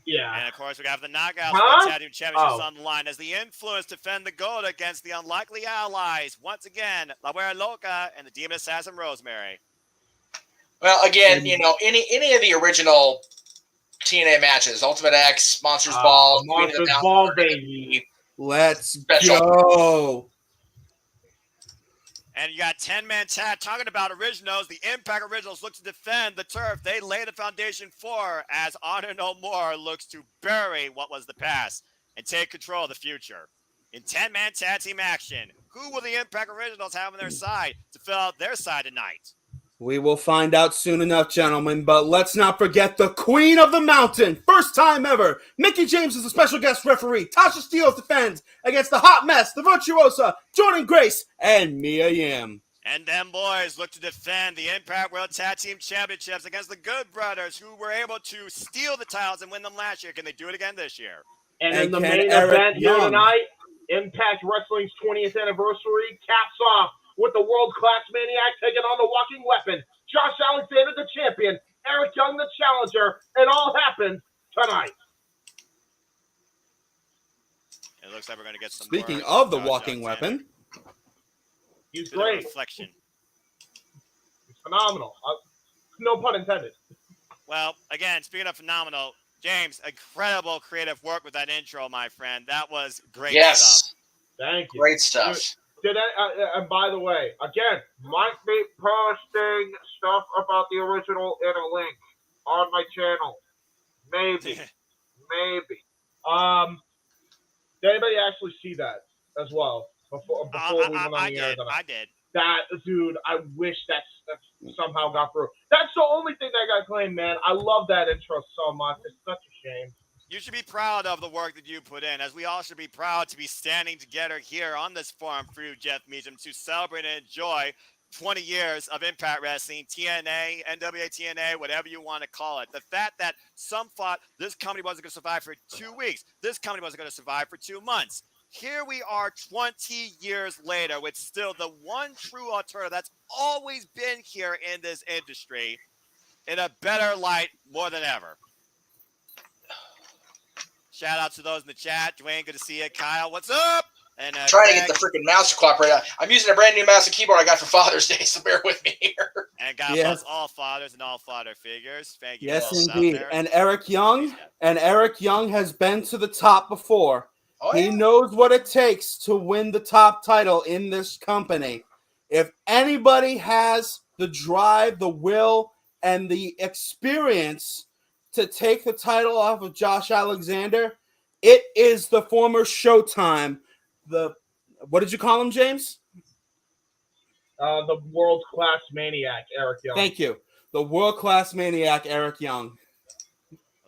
Yeah. And, of course, we have the Knockouts for the Tag Team Championships on the line as the Influence defend the gold against the Unlikely Allies. Once again, La Güera Loca and the Demon Assassin Rosemary. Well, again, you know, any of the original TNA matches, Ultimate X, Monsters Ball, Monsters Ball, baby. Let's go. And you got 10-man tag talking about originals. The Impact Originals look to defend the turf they lay the foundation for as Honor No More looks to bury what was the past and take control of the future. In 10-man tag team action, who will the Impact Originals have on their side to fill out their side tonight? We will find out soon enough, gentlemen, but let's not forget the Queen of the Mountain. First time ever. Mickey James is a special guest referee. Tasha Steele defends against the Hot Mess, the Virtuosa, Jordan Grace, and Mia Yim. And them boys look to defend the Impact World Tag Team Championships against the Good Brothers, who were able to steal the titles and win them last year. Can they do it again this year? And in the main event here tonight, Impact Wrestling's 20th anniversary caps off with the world-class Maniac taking on the Walking Weapon, Josh Alexander the champion, Eric Young the challenger. It all happens tonight. It looks like we're going to get some. Speaking of the Walking Weapon, he's great. Reflection. He's phenomenal. No pun intended. Well, again, speaking of phenomenal, James, incredible creative work with that intro, my friend. That was great stuff. Thank you. Great stuff. And by the way, again, might be posting stuff about the original in a link on my channel. Maybe. Did anybody actually see that as well before we went on the air? I did. That, dude, I wish that somehow got through. That's the only thing that got claimed, man. I love that intro so much. It's such a shame. You should be proud of the work that you put in, as we all should be proud to be standing together here on this forum for you, Jeff Meacham, to celebrate and enjoy 20 years of Impact Wrestling, TNA, NWA TNA, whatever you want to call it. The fact that some thought this company wasn't going to survive for 2 weeks, this company wasn't going to survive for 2 months. Here we are 20 years later with still the one true alternative that's always been here in this industry in a better light more than ever. Shout out to those in the chat. Dwayne, good to see you. Kyle, what's up? And trying to get the freaking mouse to cooperate. I'm using a brand new mouse and keyboard I got for Father's Day, so bear with me here. And God bless all fathers and all father figures. Thank you. Yes, indeed. And Eric Young has been to the top before. Oh, he knows what it takes to win the top title in this company. If anybody has the drive, the will, and the experience to take the title off of Josh Alexander, it is the former Showtime. What did you call him, James? The world-class maniac, Eric Young. Thank you. The world-class maniac, Eric Young.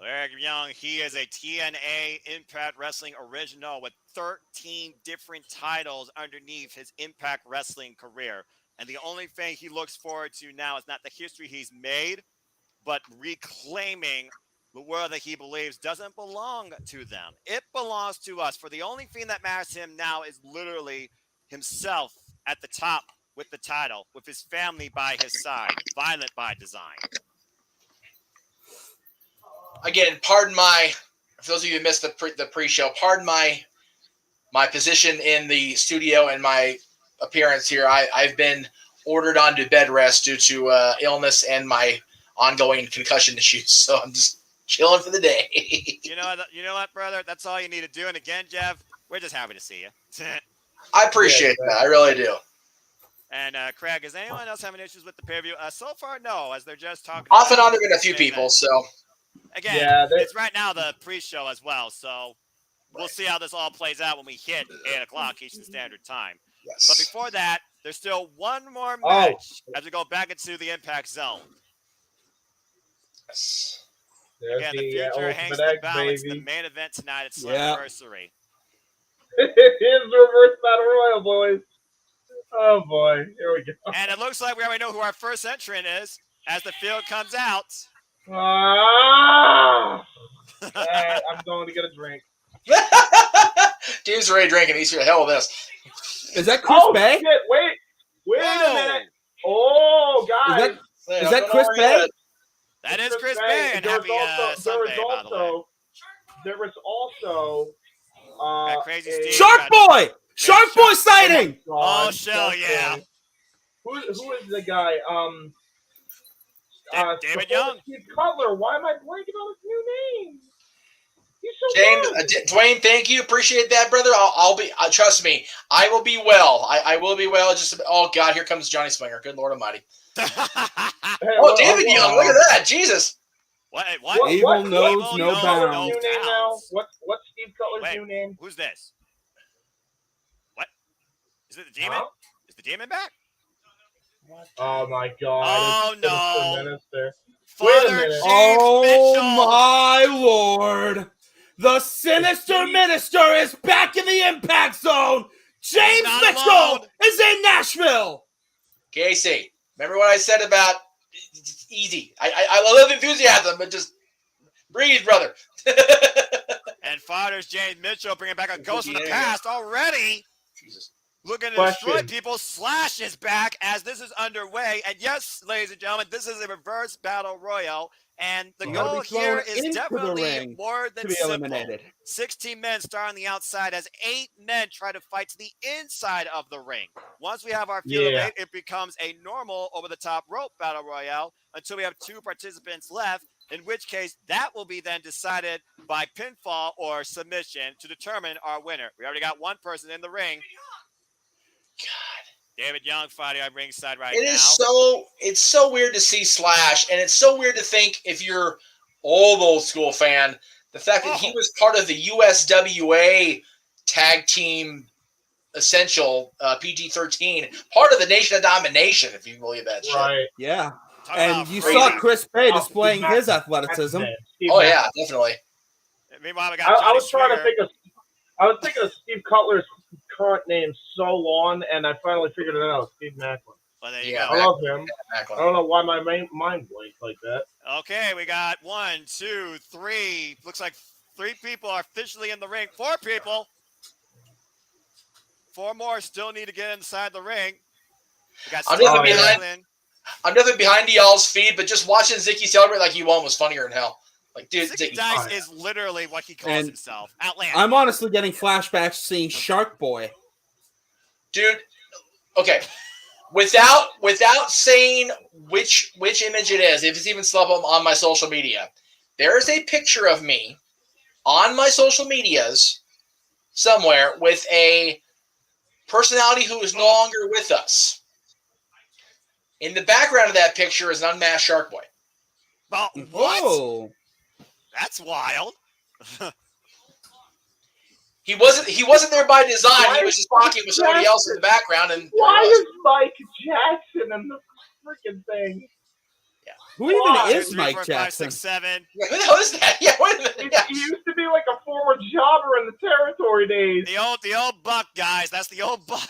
Eric Young, he is a TNA Impact Wrestling original with 13 different titles underneath his Impact Wrestling career. And the only thing he looks forward to now is not the history he's made, but reclaiming the world that he believes doesn't belong to them. It belongs to us. For the only thing that matters to him now is literally himself at the top with the title, with his family by his side, violent by design. Again, pardon for those of you who missed the pre-show, pardon my position in the studio and my appearance here. I've been ordered onto bed rest due to illness and my ongoing concussion issues. So I'm just chilling for the day. You know what, brother? That's all you need to do. And again, Jeff, we're just happy to see you. I appreciate that. I really do. And Craig, is anyone else having issues with the pay-per-view? So far, no, as they're just talking. Off and on, there have been a few people. So again, it's right now the pre-show as well. So we'll see how this all plays out when we hit 8 o'clock Eastern Standard Time. Yes. But before that, there's still one more match as we go back into the Impact Zone. Yes. Again, the future hangs in the balance. The main event tonight at SLAMMIVERSARY. It is the reverse battle royal, boys. Oh boy, here we go. And it looks like we already know who our first entrant is as the field comes out. I'm going to get a drink. Dave's already drinking. He's here to hell with this. Is that Chris Bay? Shit, wait a minute. Oh, guys. Is that Chris Bay? That is Chris Bay. And happy Sunday, by the way. There was also Crazy Steve. Shark Boy! Shark Boy sighting! Oh, shell, yeah. Who is the guy? David Young. Steve Cutler. Why am I blanking on his new name? He's so James, Dwayne, thank you. Appreciate that, brother. I'll be. Trust me, I will be well. I will be well. Just oh God, here comes Johnny Swinger. Good Lord Almighty. David Young, look at that, Jesus. What? Evil knows no bounds. New name now? What's Steve Cutler's new name? Who's this? What? Is it the Demon? Huh? Is the Demon back? Oh my God! Oh no! Wait a minute! Oh my Lord! The Sinister Minister is back in the Impact Zone. James Mitchell is in Nashville. Casey, remember what I said about it's easy? I love enthusiasm, but just breathe, brother. And Father's James Mitchell bringing back a ghost from the past already. Jesus. Looking to destroy people. Slash is back as this is underway. And yes, ladies and gentlemen, this is a reverse battle royal. And the goal here is definitely more than simple. 16 men start on the outside as 8 men try to fight to the inside of the ring. Once we have our field of 8, it becomes a normal over-the-top rope battle royale until we have 2 participants left, in which case that will be then decided by pinfall or submission to determine our winner. We already got one person in the ring. God. David Young fighting on ringside right now. It's so weird to see Slash, and it's so weird to think if you're old school fan, the fact that he was part of the USWA tag team essential PG-13, part of the Nation of Domination, if you believe that shit. Right. Yeah. And you saw Chris Bay displaying his athleticism. Oh yeah, definitely. Meanwhile, we got I was trying to think of. I was thinking of Steve Cutler's current name so long, and I finally figured it out. Steve Macklin. Well, there you go. I love him. I don't know why my mind blanked like that. Okay, we got 1, 2, 3. Looks like 3 people are officially in the ring. 4 people. 4 more still need to get inside the ring. We got I'm nothing behind y'all's feed, but just watching Zicky celebrate like he won was funnier than hell. Like, dude, Zicky Dice is literally what he calls himself. Outlandish. I'm honestly getting flashbacks seeing Shark Boy. Dude, okay. Without saying which image it is, if it's even still up on my social media, there is a picture of me on my social medias somewhere with a personality who is no longer with us. In the background of that picture is an unmasked Shark Boy. Well, what? Whoa. That's wild. He wasn't there by design. He was just talking with somebody else in the background. And why is Mike Jackson in the freaking thing? Yeah. Who even is 3, Mike 4, Jackson? 5, 6, 7. Yeah, who the hell is that? Yeah, wait a minute. He used to be like a former jobber in the territory days. The old Buck, guys. That's the old Buck.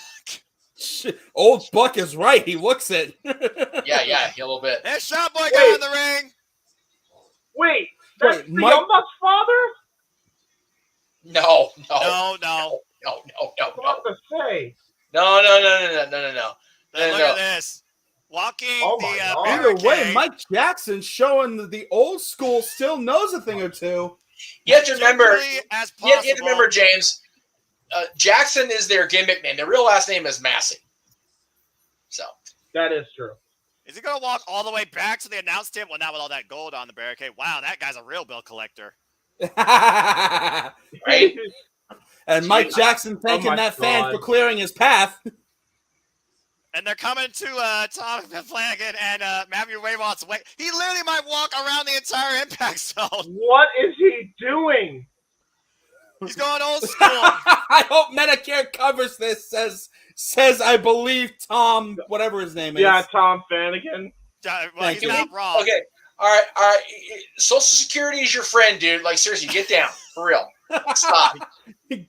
Old Buck is right. He looks it. Yeah, a little bit. There's Shot Boy guy in the ring. Wait, that's the Young Buck's father? No. No. I was about to say. No. Look at this. Walking the Either way, barricade. Mike Jackson showing the old school still knows a thing or two. You have to remember, as you have to remember, James, Jackson is their gimmick name. Their real last name is Massey. So that is true. Is he going to walk all the way back to the announce table? Well, not with all that gold on the barricade. Wow, that guy's a real bill collector. Right? And Mike Jackson thanking that fan for clearing his path. And they're coming to Tom Flanagan and Matthew Raymond's way. He literally might walk around the entire Impact Zone. What is he doing? He's going old school. I hope Medicare covers this. Says I believe Tom, whatever his name is. Yeah, Tom Flanagan. Well, he's not wrong. Okay. All right. Social Security is your friend, dude. Like, seriously, get down. For real. Stop.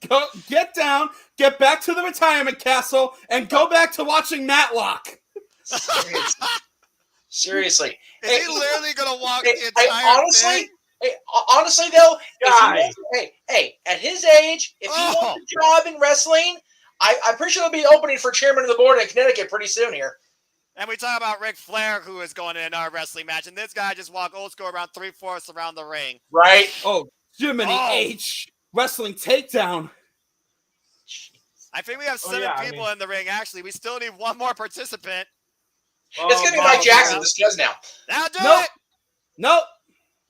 Go get down, get back to the retirement castle, and go back to watching Matlock. Seriously. Is he literally going to walk the entire thing? Honestly, though, at his age, if he wants a job in wrestling, I'm pretty sure there'll be an opening for chairman of the board in Connecticut pretty soon here. And we talk about Ric Flair, who is going in our wrestling match, and this guy just walked old school around 3/4 around the ring. Right? Oh, Jiminy H. Wrestling takedown. I think we have 7 people in the ring, actually. We still need one more participant. It's going to be Mike Jackson. This does now. Now do it! Nope.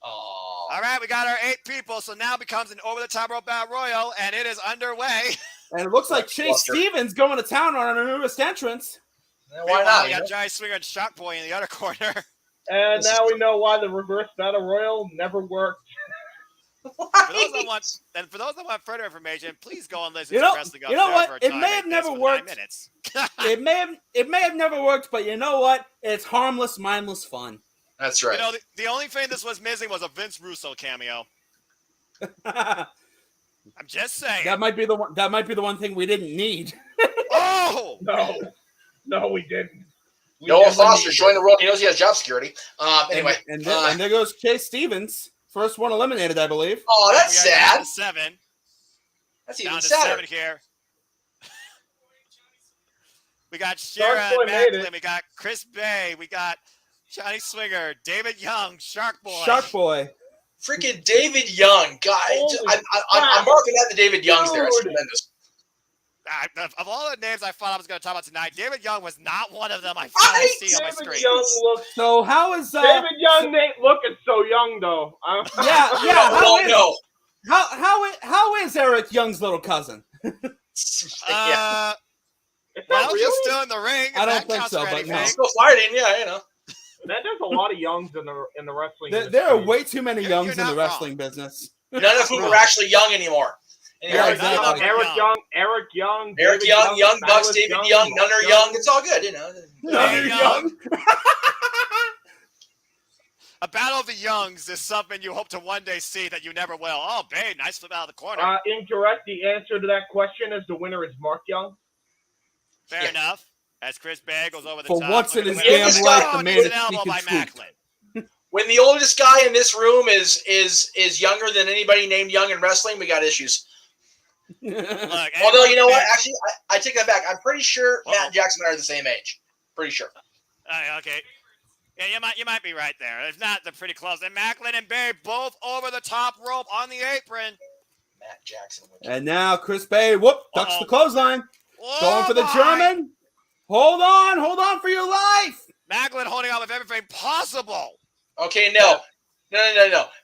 Oh. All right, we got our 8 people, so now it becomes an over-the-top rope battle royal, and it is underway. And it looks like Chase Stevens going to town on our newest entrance. Why not? We got Johnny Swinger and Shock Boy in the other corner. And now we know why the reverse battle royal never worked. For those that want further information, please go and listen to Wrestling Up. You know what? It may have never worked. it may have never worked, but you know what? It's harmless, mindless fun. That's right. You know, the only thing this was missing was a Vince Russo cameo. I'm just saying. That might be the one. That might be the one thing we didn't need. Oh no, we didn't. Noah Foster showing the world he knows he has job security. Anyway, and there goes Chase Stevens. First one eliminated, I believe. Oh, that's sad. Down to 7. That's even down to sadder. 7 here. We got Shera and Macklin. We got Chris Bay. We got Johnny Swinger, David Young, Shark Boy. Shark Boy. Freaking David Young. God, I'm marking out the David Youngs there. It's tremendous. Of all the names I thought I was going to talk about tonight, David Young was not one of them I finally see on my screen. So how is David Young ain't looking so young though? How is Eric Young's little cousin? Well, he's still in the ring. I don't think so, but no. He's still fighting, yeah, you know. Man, there's a lot of Youngs in the wrestling. There are way too many Youngs in the wrestling business. None of whom are actually young anymore. Yeah, exactly. Eric Young, Young Bucks, David Young, none are young. It's all good, you know. None are young. A battle of the Youngs is something you hope to one day see that you never will. Oh, babe, nice flip out of the corner. Incorrect. The answer to that question is the winner is Mark Young. Fair enough. As Chris Bay goes over the For top. once in his damn life, the man an elbow by Macklin. When the oldest guy in this room is younger than anybody named Young in wrestling, we got issues. Although, you know what? Actually, I take that back. I'm pretty sure Matt and Jackson are the same age. Pretty sure. Okay. Yeah, you might be right there. If not, they're pretty close. And Macklin and Bay both over the top rope on the apron. Matt Jackson. And now Chris Bay, ducks the clothesline. Going for the German. Hold on for your life. Macklin holding on with everything possible. Okay, no.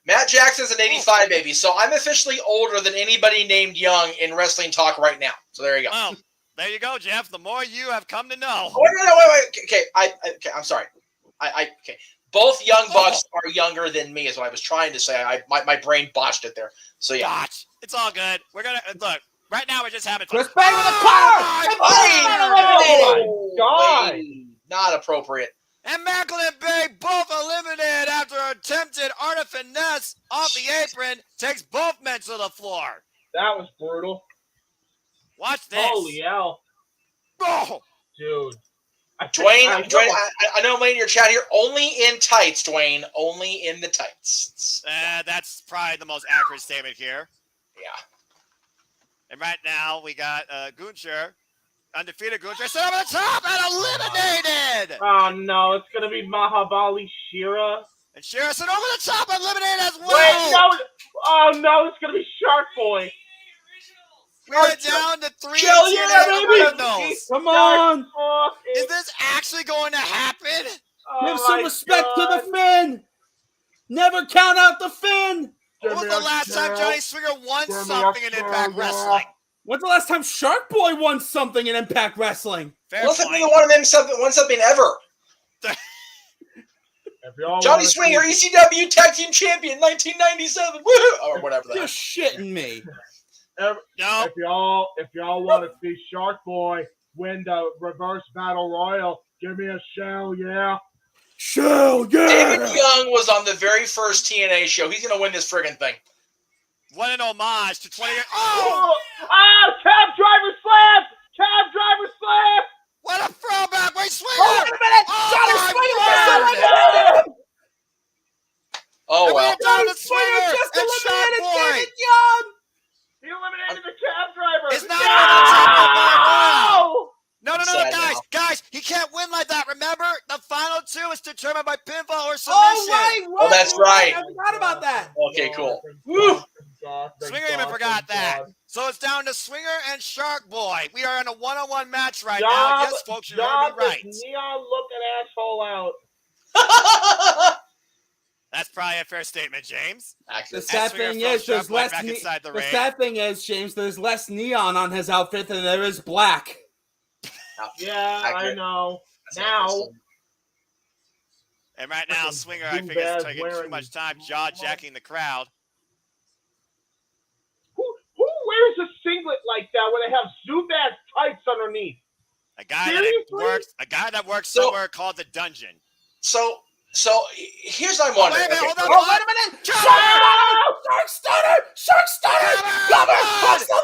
Matt Jackson's an 85 baby, so I'm officially older than anybody named Young in wrestling talk right now. So there you go. Well, there you go, Jeff. The more you have come to know. Oh, wait. Okay, I'm sorry. Okay. Both Young Bucks are younger than me, is what I was trying to say. My brain botched it there. So yeah. Botch. It's all good. We're gonna look. Right now, we're just having fun. Chris Bay with a car! Oh, my God. Not appropriate. And Macklin and Bay both eliminated after an attempted art of finesse off the apron. Takes both men to the floor. That was brutal. Watch this. Holy hell. Oh. Dude. Dwayne, I know I'm laying your chat here. Only in tights, Dwayne. Only in the tights. That's probably the most accurate statement here. Yeah. And right now, we got Gunther, undefeated Gunther, set over the top and eliminated! Oh, no, it's going to be Mahabali Shera. And Shera set over the top and eliminated as well! Wait, no! Oh, no, it's going to be Shark Boy. We're down to 3 baby! Come on! Is this actually going to happen? Give some respect to the Finn. Never count out the Finn. When was the last time Johnny Swinger won something in Impact Wrestling? When's the last time Shark Boy won something in Impact Wrestling? Fair What's point. the won something ever? Johnny Swinger, ECW Tag Team Champion, 1997, woohoo, or whatever. You're shitting me. No. If y'all want to see Shark Boy win the Reverse Battle Royal, give me a shell, yeah. Shell, yeah. David Young was on the very first TNA show. He's gonna win this friggin' thing. What an homage to 20 years. Oh! Cab driver slam! Cab driver slam! What a throwback! Wait, Swinger! Oh, wait a minute! Johnny Swinger just Oh, well. Johnny Swinger just eliminated David Young! He eliminated the cab driver! It's not No, Sad guys, he can't win like that. Remember, the final two is determined by pinfall or submission. Oh, that's right. I forgot about that. Okay, cool. Woo! Swinger even forgot that. So it's down to Swinger and Shark Boy. We are in a one-on-one match right now. Yes, folks, you heard me right. Neon-looking asshole out. That's probably a fair statement, James. The sad thing is, there's less. The sad thing is, James, there's less neon on his outfit than there is black. Yeah, I know. Now. And right now, Swinger, I think, is taking too much time jaw-jacking the crowd. Who wears a singlet like that when they have Zubaz tights underneath? A guy that works somewhere called the Dungeon. So here's what I'm wondering. Wait a minute, Okay. hold on. Wait a minute! Shark Stunner! Shark Stunner! Cover! Cross the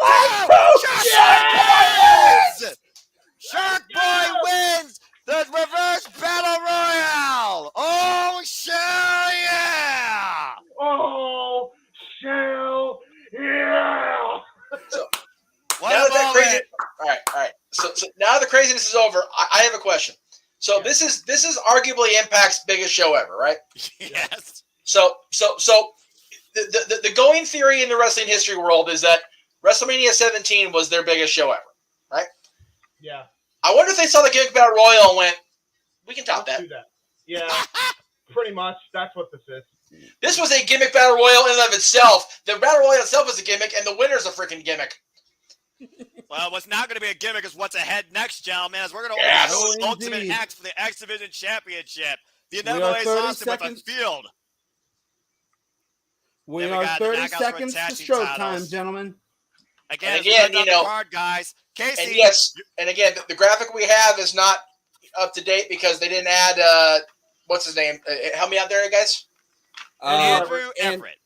leg! Shark Boy wins the Reverse Battle Royale! Oh, shell yeah! Oh, shell yeah! What Now a that moment. crazy, all right. So now the craziness is over. I have a question. So this is arguably Impact's biggest show ever, right? Yes. So the going theory in the wrestling history world is that WrestleMania 17 was their biggest show ever, right? Yeah. I wonder if they saw the Gimmick Battle Royal and went, we can top Let's that. do that. Yeah, pretty much. That's what this is. This was a Gimmick Battle Royal in and of itself. The Battle Royal itself is a gimmick, and the winner's a freaking gimmick. Well, what's not going to be a gimmick is what's ahead next, gentlemen, as we're going to Yes. open the Ultimate Indeed. X for the X Division Championship. The We are inevitable Ace 30 Austin with a seconds. field. We Then we are got the 30 knockouts for seconds to tag team stroke titles. time, gentlemen. Again, And again, you you know- the card, guys. Casey, And yes, and again, the graphic we have is not up to date because they didn't add what's his name? Help me out there, guys. Andrew Everett.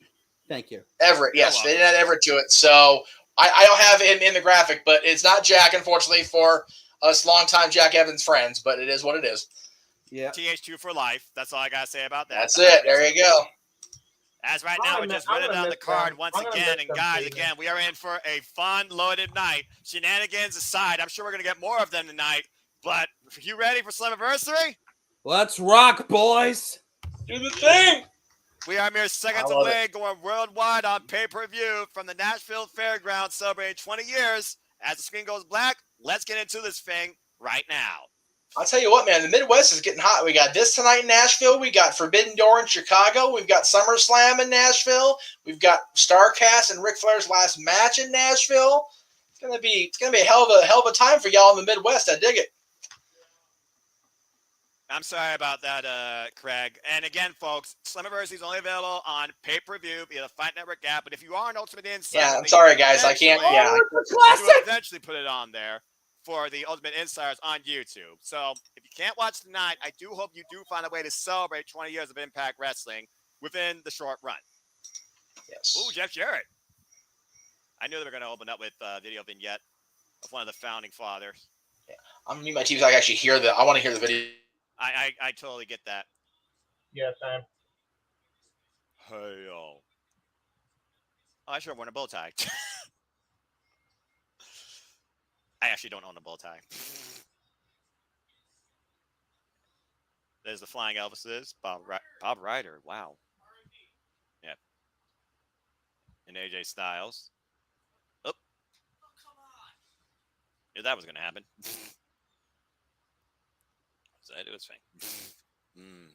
Thank you. Everett. Yes, You're they didn't add Everett to it, so I don't have him in the graphic, but it's not Jack, unfortunately, for us longtime Jack Evans friends. But it is what it is. Yeah. TH2 for life. That's all I got to say about that. That's it. There you go. As right now, we're just running down the card once again. And guys, again, we are in for a fun, loaded night. Shenanigans aside, I'm sure we're going to get more of them tonight. But are you ready for SLAMMIVERSARY? Let's rock, boys. Do the thing. We are mere seconds I love away, going worldwide on pay-per-view from the Nashville Fairgrounds, celebrating 20 years. As the screen goes black, let's get into this thing right now. I'll tell you what, man. The Midwest is getting hot. We got this tonight in Nashville. We got Forbidden Door in Chicago. We've got SummerSlam in Nashville. We've got StarCast and Ric Flair's last match in Nashville. It's gonna be a hell of a time for y'all in the Midwest. I dig it. I'm sorry about that, Craig. And again, folks, SLAMMIVERSARY is only available on pay-per-view via the Fight Network app. But if you are an Ultimate Insider, Yeah, I'm sorry, guys. I can't. Yeah. we will eventually put it on there for the Ultimate Insiders on YouTube. So if you can't watch tonight, I do hope you do find a way to celebrate 20 years of Impact Wrestling within the short run. Yes. Ooh, Jeff Jarrett. I knew they were going to open up with a video vignette of one of the founding fathers. Yeah. I'm gonna mute my TV so I can actually hear I want to hear the video. I totally get that. Yes, I'm. Hey, yo. Oh, I should have worn a bow tie. I actually don't own a bow tie. There's the Flying Elvises. Bob Ryder. Wow. Yep. And AJ Styles. Oh. Knew that was going to happen. So I do its thing. Mm.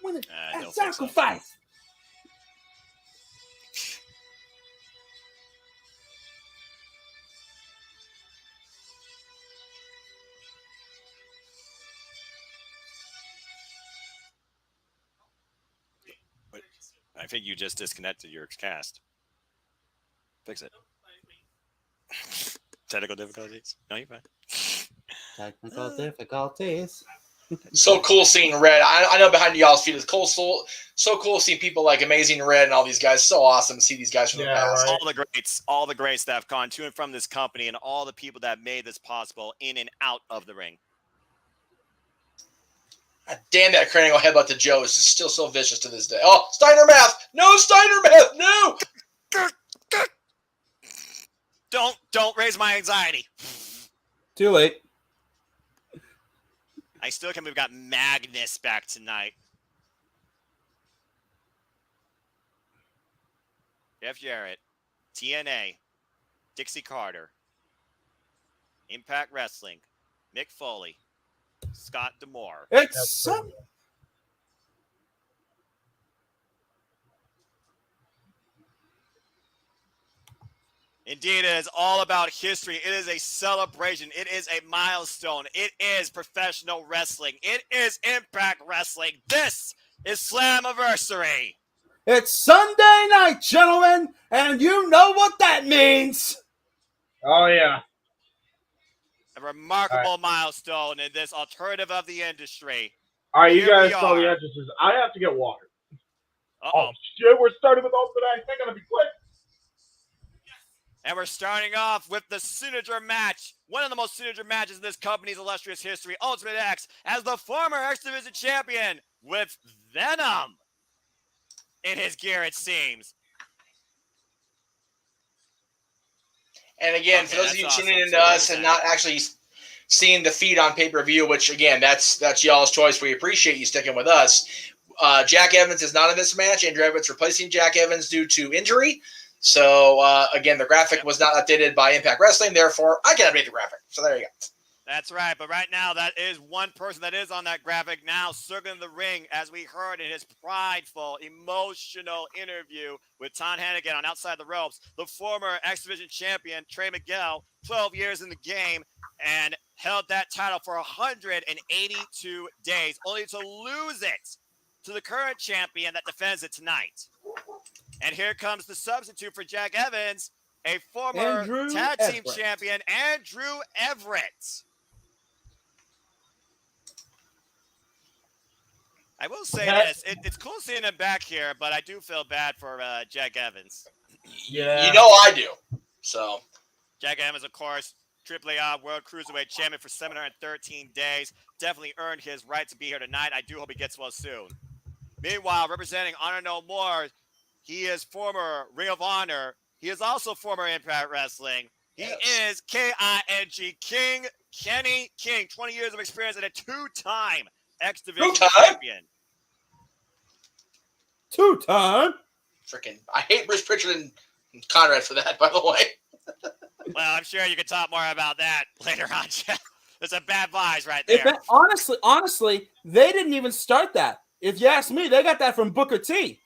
I don't think so. Sacrifice. I think you just disconnected your cast. Fix it. Technical difficulties? No, you're fine. Technical difficulties. So cool seeing Red. I know behind y'all's feet is cool. So cool seeing people like Amazing Red and all these guys. So awesome to see these guys from the past. Right. All the greats that have gone to and from this company, and all the people that made this possible in and out of the ring. God damn, that cranial headbutt to Joe is just still so vicious to this day. Oh, Steiner math! No Steiner math! No! Don't raise my anxiety. Too late. I still can't believe we got Magnus back tonight. Jeff Jarrett, TNA, Dixie Carter, Impact Wrestling, Mick Foley, Scott D'Amore. It's Indeed, it is all about history. It is a celebration. It is a milestone. It is professional wrestling. It is Impact Wrestling. This is Slammiversary. It's Sunday night, gentlemen, and you know what that means. Oh, yeah. A remarkable milestone in this alternative of the industry. All right, you Here guys we saw the are. entrances. I have to get water. Uh-oh. Oh, shit, we're starting with Ultimate X. They're going to be quick. And we're starting off with the signature match, one of the most signature matches in this company's illustrious history, Ultimate X, as the former X Division champion with Venom in his gear, it seems. And again, for those of you tuning in to us and not actually seeing the feed on pay-per-view, which again, that's y'all's choice. We appreciate you sticking with us. Jack Evans is not in this match. Andrew Evans replacing Jack Evans due to injury. So, again, the graphic was not updated by Impact Wrestling. Therefore, I can update the graphic. So there you go. That's right. But right now, that is one person that is on that graphic now circling the ring, as we heard in his prideful, emotional interview with Tom Hannigan on Outside the Ropes. The former X Division champion, Trey Miguel, 12 years in the game, and held that title for 182 days, only to lose it to the current champion that defends it tonight. And here comes the substitute for Jack Evans, a former tag team champion, Andrew Everett. I will say this. It's cool seeing him back here, but I do feel bad for Jack Evans. Yeah. You know I do. So Jack Evans, of course, AAA World Cruiserweight Champion for 713 days. Definitely earned his right to be here tonight. I do hope he gets well soon. Meanwhile, representing Honor No More, he is former Ring of Honor. He is also former Impact Wrestling. He is K-I-N-G, King Kenny King. 20 years of experience and a two-time X Division champion. Two-time? Freaking, I hate Bruce Pritchard and Conrad for that, by the way. Well, I'm sure you can talk more about that later on, Jeff. There's a bad vibes right there. Honestly, they didn't even start that. If you ask me, they got that from Booker T.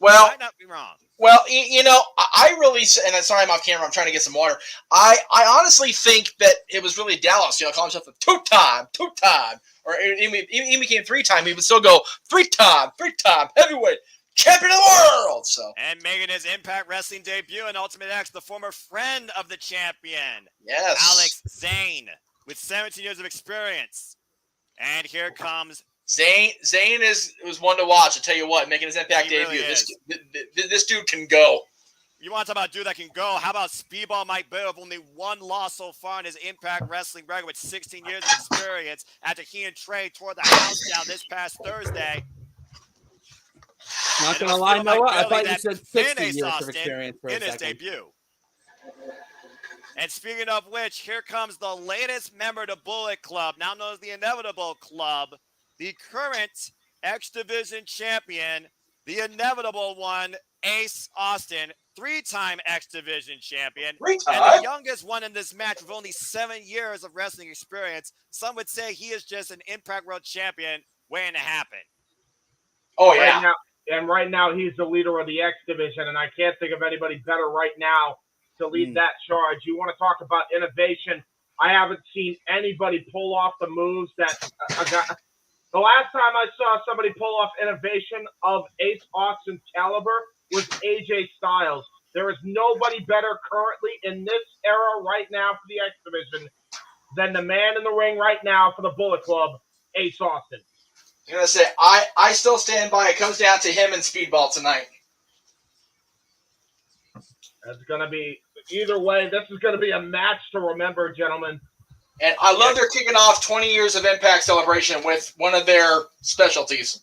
Well, might not be wrong. Well, you know, I really, and I'm sorry I'm off camera, I'm trying to get some water. I honestly think that it was really Dallas, calling himself a two-time, or he became three-time. He would still go three-time, heavyweight champion of the world. So, and making his Impact Wrestling debut in Ultimate X, the former friend of the champion, yes, Alex Zane, with 17 years of experience. And here comes Zayn was one to watch. I tell you what, making his Impact debut. This dude can go. You want to talk about a dude that can go? How about Speedball Mike Bill with only one loss so far in his Impact Wrestling record with 16 years of experience after he and Trey tore the house down this past Thursday. Not going to lie, Noah, I thought you said 60 years of experience for in his debut. And speaking of which, here comes the latest member to Bullet Club, now known as the Inevitable Club, the current X Division champion, the inevitable one, Ace Austin, 3-time X Division champion, and the youngest one in this match with only 7 years of wrestling experience. Some would say he is just an Impact World Champion waiting to happen. Oh, yeah. Right now, he's the leader of the X Division, and I can't think of anybody better right now to lead that charge. You want to talk about innovation? I haven't seen anybody pull off the moves that the last time I saw somebody pull off innovation of Ace Austin's caliber was AJ Styles. There is nobody better currently in this era right now for the X Division than the man in the ring right now for the Bullet Club, Ace Austin. I'm going to say, I still stand by. It comes down to him and Speedball tonight. That's going to be, either way, this is going to be a match to remember, gentlemen. And I love they're kicking off 20 years of Impact celebration with one of their specialties.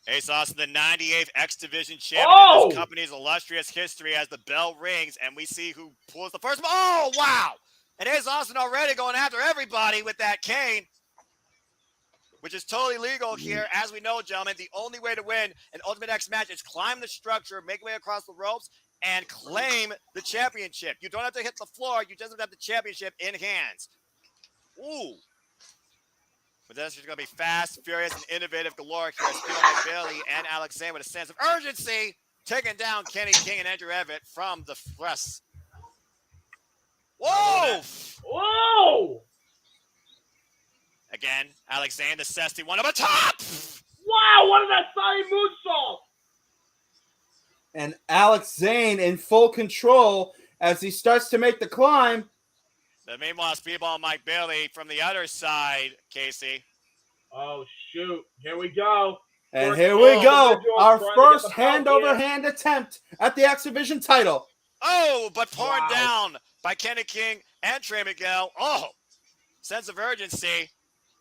Ace Austin, the 98th X Division champion in this company's illustrious history, as the bell rings, and we see who pulls the first. Oh, wow! And Ace Austin already going after everybody with that cane, which is totally legal here. As we know, gentlemen, the only way to win an Ultimate X match is climb the structure, make way across the ropes, and claim the championship. You don't have to hit the floor. You just have the championship in hands. Ooh. But this is going to be fast, furious, and innovative galore here. Speedball Bailey and Alex Zane with a sense of urgency, taking down Kenny King and Andrew Everett from the press. Whoa! Whoa! Again, Alex Zane, the Cesty, one over top! Wow, what is that Saudi moonsault? And Alex Zane in full control as he starts to make the climb. But meanwhile, Speedball Mike Bailey from the other side, Casey. Oh, shoot. Here we go. And here we go. Our first hand-over-hand attempt at the X Division title. Oh, but torn down by Kenny King and Trey Miguel. Oh, sense of urgency.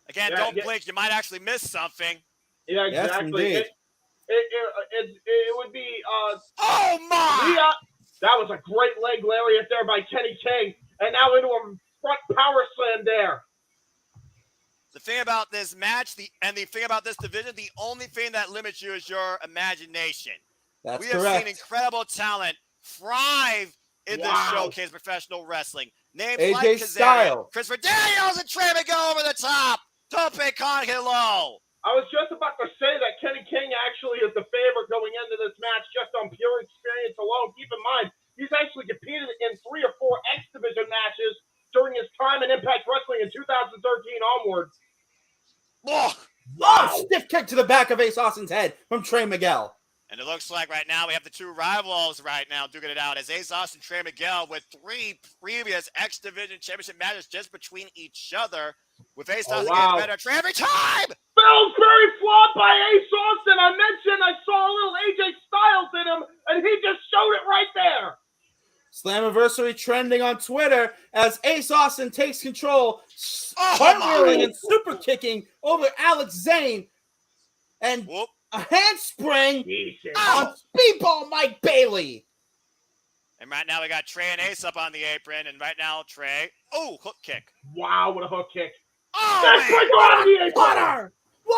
Again, don't blink. You might actually miss something. Yeah, exactly. Yes, it would be... oh, my! That was a great leg lariat there by Kenny King. And now into a front power slam there. The thing about this match, the thing about this division, the only thing that limits you is your imagination. That's correct. We have seen incredible talent thrive in this showcase professional wrestling. Names AJ like Styles, Christopher Daniels, and Trey Miguel over the top. Tope Con Hilo. I was just about to say that Kenny King actually is the favorite going into this match just on pure experience alone. Keep in mind, he's actually competed in 3 or 4 X Division matches during his time in Impact Wrestling in 2013 onward. Stiff kick to the back of Ace Austin's head from Trey Miguel. And it looks like right now we have the two rivals right now duking it out as Ace Austin and Trey Miguel with 3 previous X Division championship matches just between each other. With Ace Austin getting better Trey every time. Pillsbury flop by Ace Austin. I mentioned I saw a little AJ Styles in him, and he just showed it right there. Slammiversary trending on Twitter as Ace Austin takes control, cartwheeling and super kicking over Alex Zane, and a handspring on Speedball Mike Bailey. And right now we got Trey and Ace up on the apron, and right now Trey, hook kick. Wow, what a hook kick. What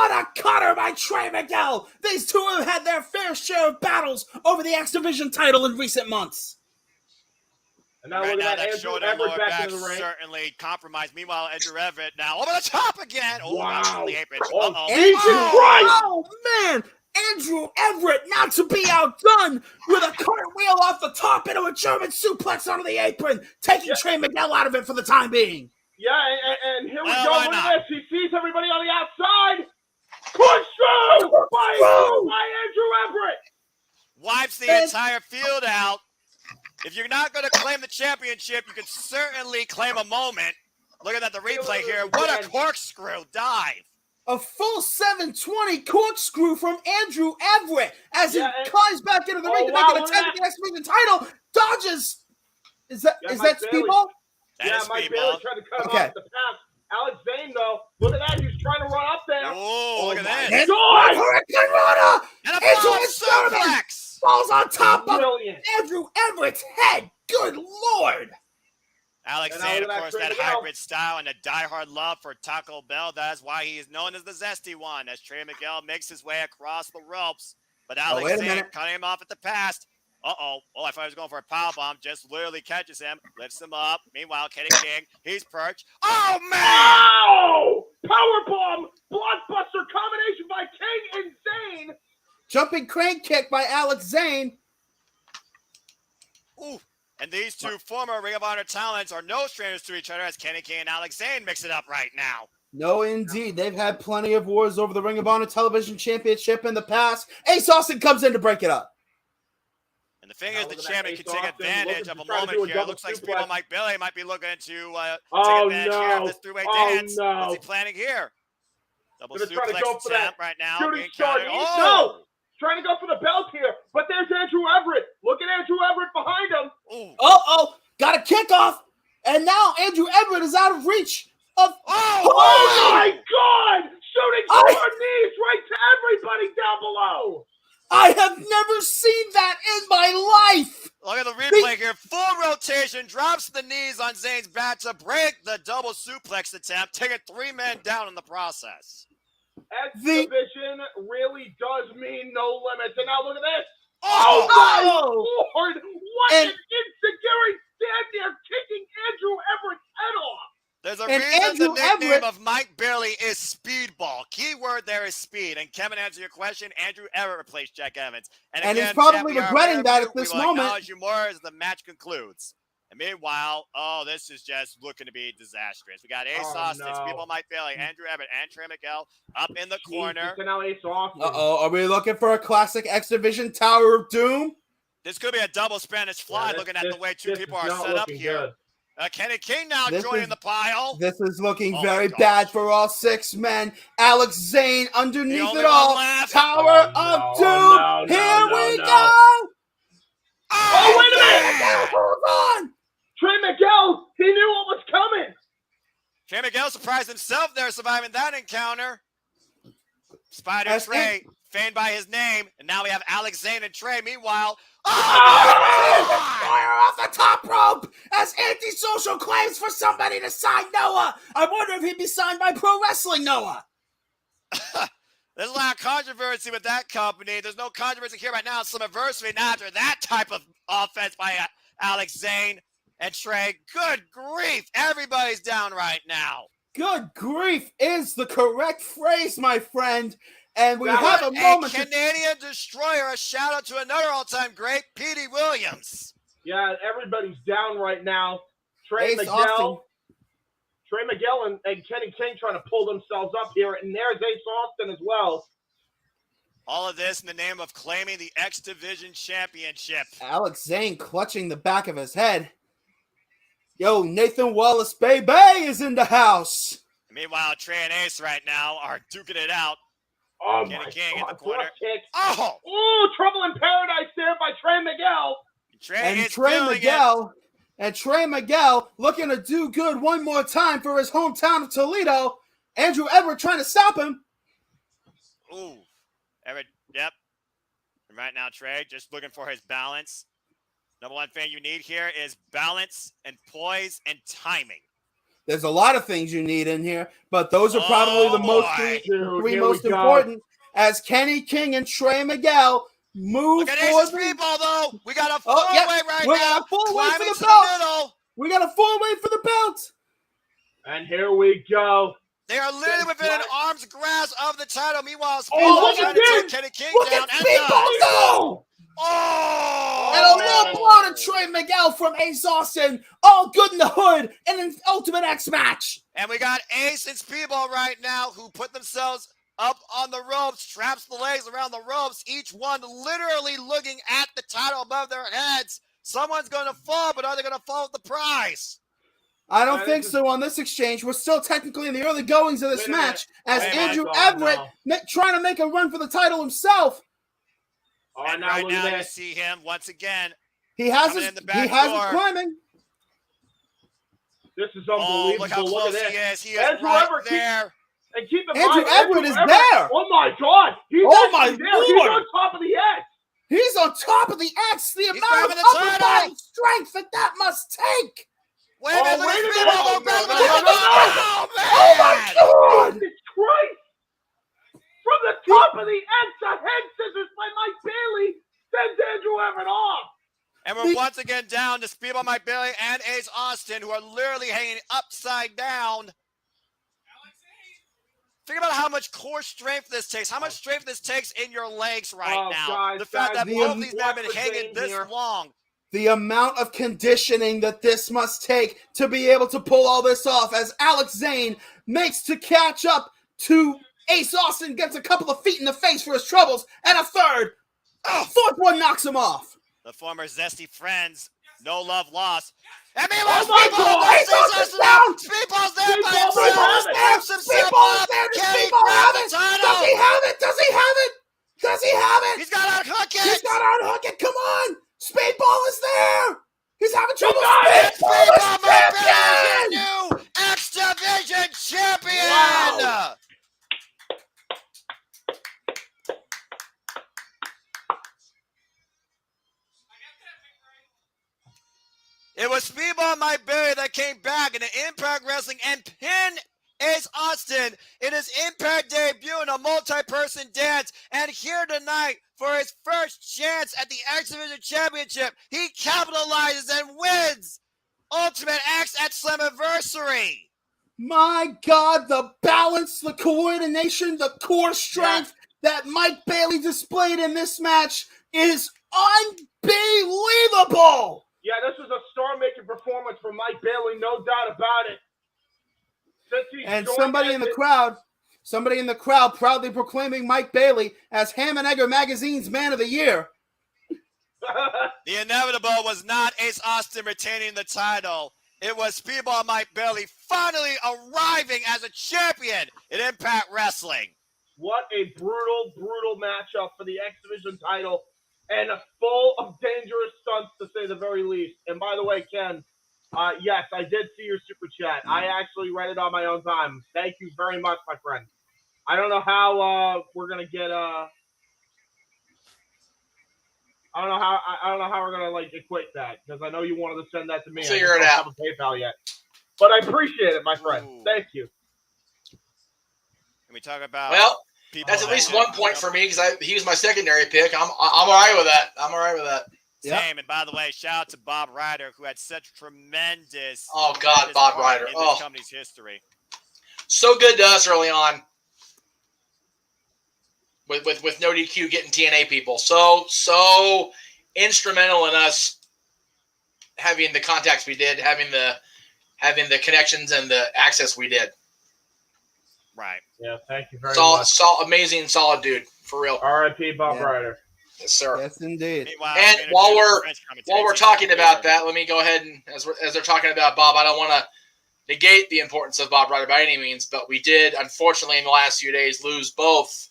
a cutter by Trey Miguel. These two have had their fair share of battles over the X Division title in recent months. And now look at that Andrew Everett back in the ring. Certainly compromised. Meanwhile, Andrew Everett now over the top again. Wow. The apron. Oh, man. Andrew Everett not to be outdone with a cartwheel off the top into a German suplex onto the apron, taking Trey Miguel out of it for the time being. Yeah, and here we go. Look at this. He sees everybody on the outside. Push through by Andrew Everett. Wipes the entire field out. If you're not going to claim the championship, you can certainly claim a moment. Looking at the replay here, what a corkscrew dive. A full 720 corkscrew from Andrew Everett as he climbs back into the ring to make an attempt at the X Division title. Dodges. Is that Speedball? That is Mike Speedball. Bailey tried to cut him off the pass. Alex Zane, though, look at that. He's trying to run up there. Oh, look at this. God! Hurricane Rana! And a suplex! Falls on top of Andrew Everett's head. Good Lord! Alex Zane, of course, that hybrid style and a diehard love for Taco Bell. That's why he is known as the Zesty One, as Trey Miguel makes his way across the ropes. But Alex Zane cutting him off at the pass. Uh-oh. Oh, I thought he was going for a powerbomb. Just literally catches him, lifts him up. Meanwhile, Kenny King, he's perched. Oh, man! Oh! Powerbomb! Blockbuster combination by King and Zane! Jumping crane kick by Alex Zane. Ooh. And these two former Ring of Honor talents are no strangers to each other as Kenny King and Alex Zane mix it up right now. No, indeed. They've had plenty of wars over the Ring of Honor Television Championship in the past. Ace Austin comes in to break it up. And the thing is, the champion can take advantage of a moment here. It looks like Speedball Mike Bailey might be looking to take advantage here of this three-way dance. What's he planning here? Double suplex attempt right now. No! Trying to go for the belt here, but there's Andrew Everett. Look at Andrew Everett behind him. Uh-oh. Got a kickoff. And now Andrew Everett is out of reach of... Oh my God! Shooting star knees right to everybody down below. I have never seen that in my life. Look at the replay here. Full rotation, drops the knees on Zane's back to break the double suplex attempt, taking 3 men down in the process. X Division really does mean no limits. And now look at this. Oh my Lord! What an insecurity stand there kicking Andrew Everett's head off. There's a reason the nickname of Mike Bailey is Speedball. Keyword there is speed. And Kevin, answer your question. Andrew Everett replaced Jack Evans. And again, he's probably regretting that at this moment. We will acknowledge you more as the match concludes. And meanwhile, this is just looking to be disastrous. We got Ace Austin, Speedball Mike Bailey, Andrew Everett, and Trey Miguel up in the corner. Uh-oh, are we looking for a classic X Division Tower of Doom? This could be a double Spanish fly looking at the way two people are set up here. Kenny King now joining the pile. This is looking very bad for all 6 men. Alex Zane underneath it all. Tower of Doom. Here we go. Oh, wait a minute. Hold on. Trey Miguel, he knew what was coming. Trey Miguel surprised himself there, surviving that encounter. Spider Trey, feigned by his name. And now we have Alex Zane and Trey. Meanwhile, fire off the top rope as Antisocial claims for somebody to sign Noah. I wonder if he'd be signed by Pro Wrestling Noah. There's a lot of controversy with that company. There's no controversy here right now. Slammiversary now after that type of offense by Alex Zane and Trey. Good grief. Everybody's down right now. Good grief is the correct phrase, my friend. And we have a moment. Canadian Destroyer. A shout out to another all-time great, Petey Williams. Yeah, everybody's down right now. Trey Miguel and Kenny King trying to pull themselves up here, and there's Ace Austin as well. All of this in the name of claiming the X Division Championship. Alex Zane clutching the back of his head. Yo, Nathan Wallace Baby is in the house. Meanwhile, Trey and Ace right now are duking it out. Oh, Kenny my King God. in the corner. Oh, trouble in paradise there by Trey Miguel. Trey Miguel looking to do good one more time for his hometown of Toledo. Andrew Everett trying to stop him. Ooh, Everett, yep. And right now, Trey just looking for his balance. Number one thing you need here is balance and poise and timing. There's a lot of things you need in here, but those are probably the three most important as Kenny King and Trey Miguel move forward. Speedball, though. We got a four-way right now. We got a four-way for the belt. We got a four-way for the belt. And here we go. They are literally within an arm's grasp of the title. Meanwhile, Speedball trying to take Kenny King down. And a low blow to Trey Miguel from Ace Austin. All good in the hood in an Ultimate X match. And we got Ace and Speedball right now who put themselves up on the ropes, traps the legs around the ropes, each one literally looking at the title above their heads. Someone's going to fall, but are they going to fall with the prize? I don't think so on this exchange. We're still technically in the early goings of this match as Andrew Everett trying to make a run for the title himself. Oh, and now right look now at you that. see him once again. He has coming his, in the he back has door. it climbing. This is Oh, unbelievable. look how close he is. He is Andrew right Everett there. And keep in Andrew mind, Everett is there. Oh my God! He's Oh my actually there. He's Lord. on top of the X. He's on top of the X. The He's amount grabbing of the upper title. body strength that must take. Wait a minute, look at Speedball. Oh, Look at no. Oh, man. Oh my God. Jesus Christ! From the top of the X, a head scissors by Mike Bailey sends Andrew Everett off. And we're once again down to Speedball Mike Bailey and Ace Austin, who are literally hanging upside down. Think about how much core strength this takes, how much strength this takes in your legs right now. Guys, the fact that the both these men have been hanging this long. The amount of conditioning that this must take to be able to pull all this off as Alex Zane makes to catch up to Ace Austin, gets a couple of feet in the face for his troubles, and a third. Fourth one knocks him off. The former Zesty Friends, no love lost. And Oh my God! Ace Austin's down! Speedball's there by Speedball's himself. there! Speedball's there! Does Speedball have it? Does he have it? Does he have it? Does he have it? He's got to unhook it! He's got to unhook it! Come on! Speedball is there! He's having trouble! Speedball is champion! New X Division champion! Wow. It was Speedball Mike Bailey that came back in the Impact Wrestling and pinned Ace Austin in his Impact debut in a multi-person dance. And here tonight, for his first chance at the X Division Championship, he capitalizes and wins Ultimate X at SLAMMIVERSARY. My God, the balance, the coordination, the core strength that Mike Bailey displayed in this match is unbelievable! Yeah, this was a star-making performance from Mike Bailey, no doubt about it. And somebody in the crowd proudly proclaiming Mike Bailey as Ham and Egger Magazine's Man of the Year. The inevitable was not Ace Austin retaining the title. It was Speedball Mike Bailey finally arriving as a champion in Impact Wrestling. What a brutal, brutal matchup for the X Division title. And full of dangerous stunts, to say the very least. And by the way, Ken, yes, I did see your super chat. I actually read it on my own time. Thank you very much, my friend. I don't know how we're gonna get. I don't know how we're gonna equate that, because I know you wanted to send that to me. Figure it out. I don't have a PayPal yet, but I appreciate it, my friend. Ooh. Thank you. Can we talk about? Well, that's at least 1 point for me because he was my secondary pick. I'm all right with that. I'm all right with that. Same. And by the way, shout out to Bob Ryder, who had such tremendous. Oh God, Bob Ryder. In this company's history. So good to us early on. With no DQ getting TNA people. So instrumental in us having the contacts we did, having the connections and the access we did. Right. Yeah, thank you very much. Amazing, solid dude, for real. R.I.P. Bob Ryder. Yes, sir. Yes, indeed. And while we're talking about that, let me go ahead and as they're talking about Bob, I don't want to negate the importance of Bob Ryder by any means, but we did, unfortunately, in the last few days, lose both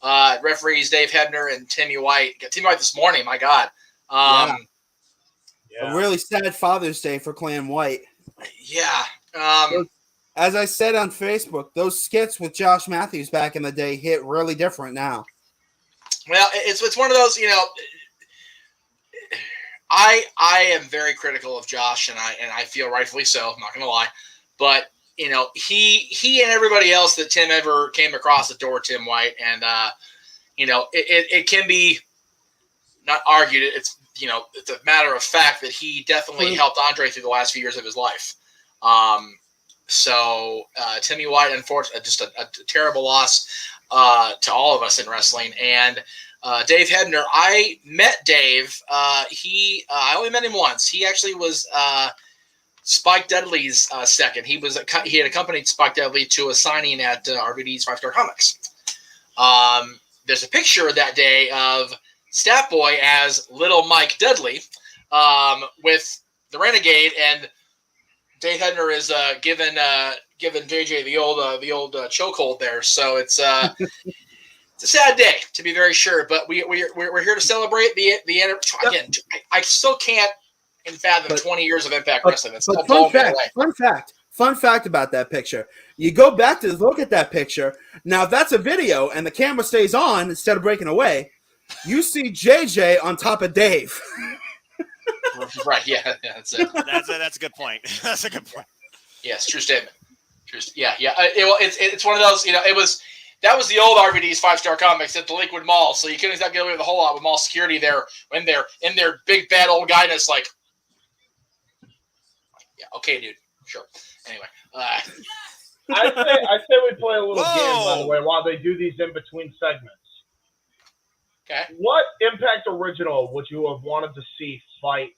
referees Dave Hebner and Timmy White. Timmy White this morning, my God. A really sad Father's Day for Clan White. Yeah. As I said on Facebook, those skits with Josh Matthews back in the day hit really different now. Well, it's one of those, I am very critical of Josh, and I feel rightfully so. I'm not going to lie, but he and everybody else that Tim ever came across adore Tim White, and it can be not argued. It's it's a matter of fact that he definitely helped Andre through the last few years of his life. So Timmy White, unfortunately, just a terrible loss to all of us in wrestling. And Dave Hebner, I met Dave. I only met him once. He actually was Spike Dudley's second. He had accompanied Spike Dudley to a signing at RVD's 5-Star Comics. There's a picture that day of Stat Boy as Little Mike Dudley with the Renegade, and Dave Hebner is giving JJ the old chokehold there. So it's it's a sad day, to be very sure. But we're here to celebrate the again. I still can't fathom 20 years of Impact Wrestling. It's still blowing me away. Fun fact about that picture. You go back to look at that picture. Now, if that's a video and the camera stays on instead of breaking away, you see JJ on top of Dave. Right, yeah, that's it. That's a good point. That's a good point. Yes, true statement. Yeah. It's one of those, that was the old RVD's 5-star comics at the Lakewood Mall, so you couldn't exactly get away with a whole lot with mall security there when they're in their big bad old guyness, like, yeah, okay, dude, sure. Anyway, I say we play a little game, by the way, while they do these in between segments. Okay. What Impact original would you have wanted to see fight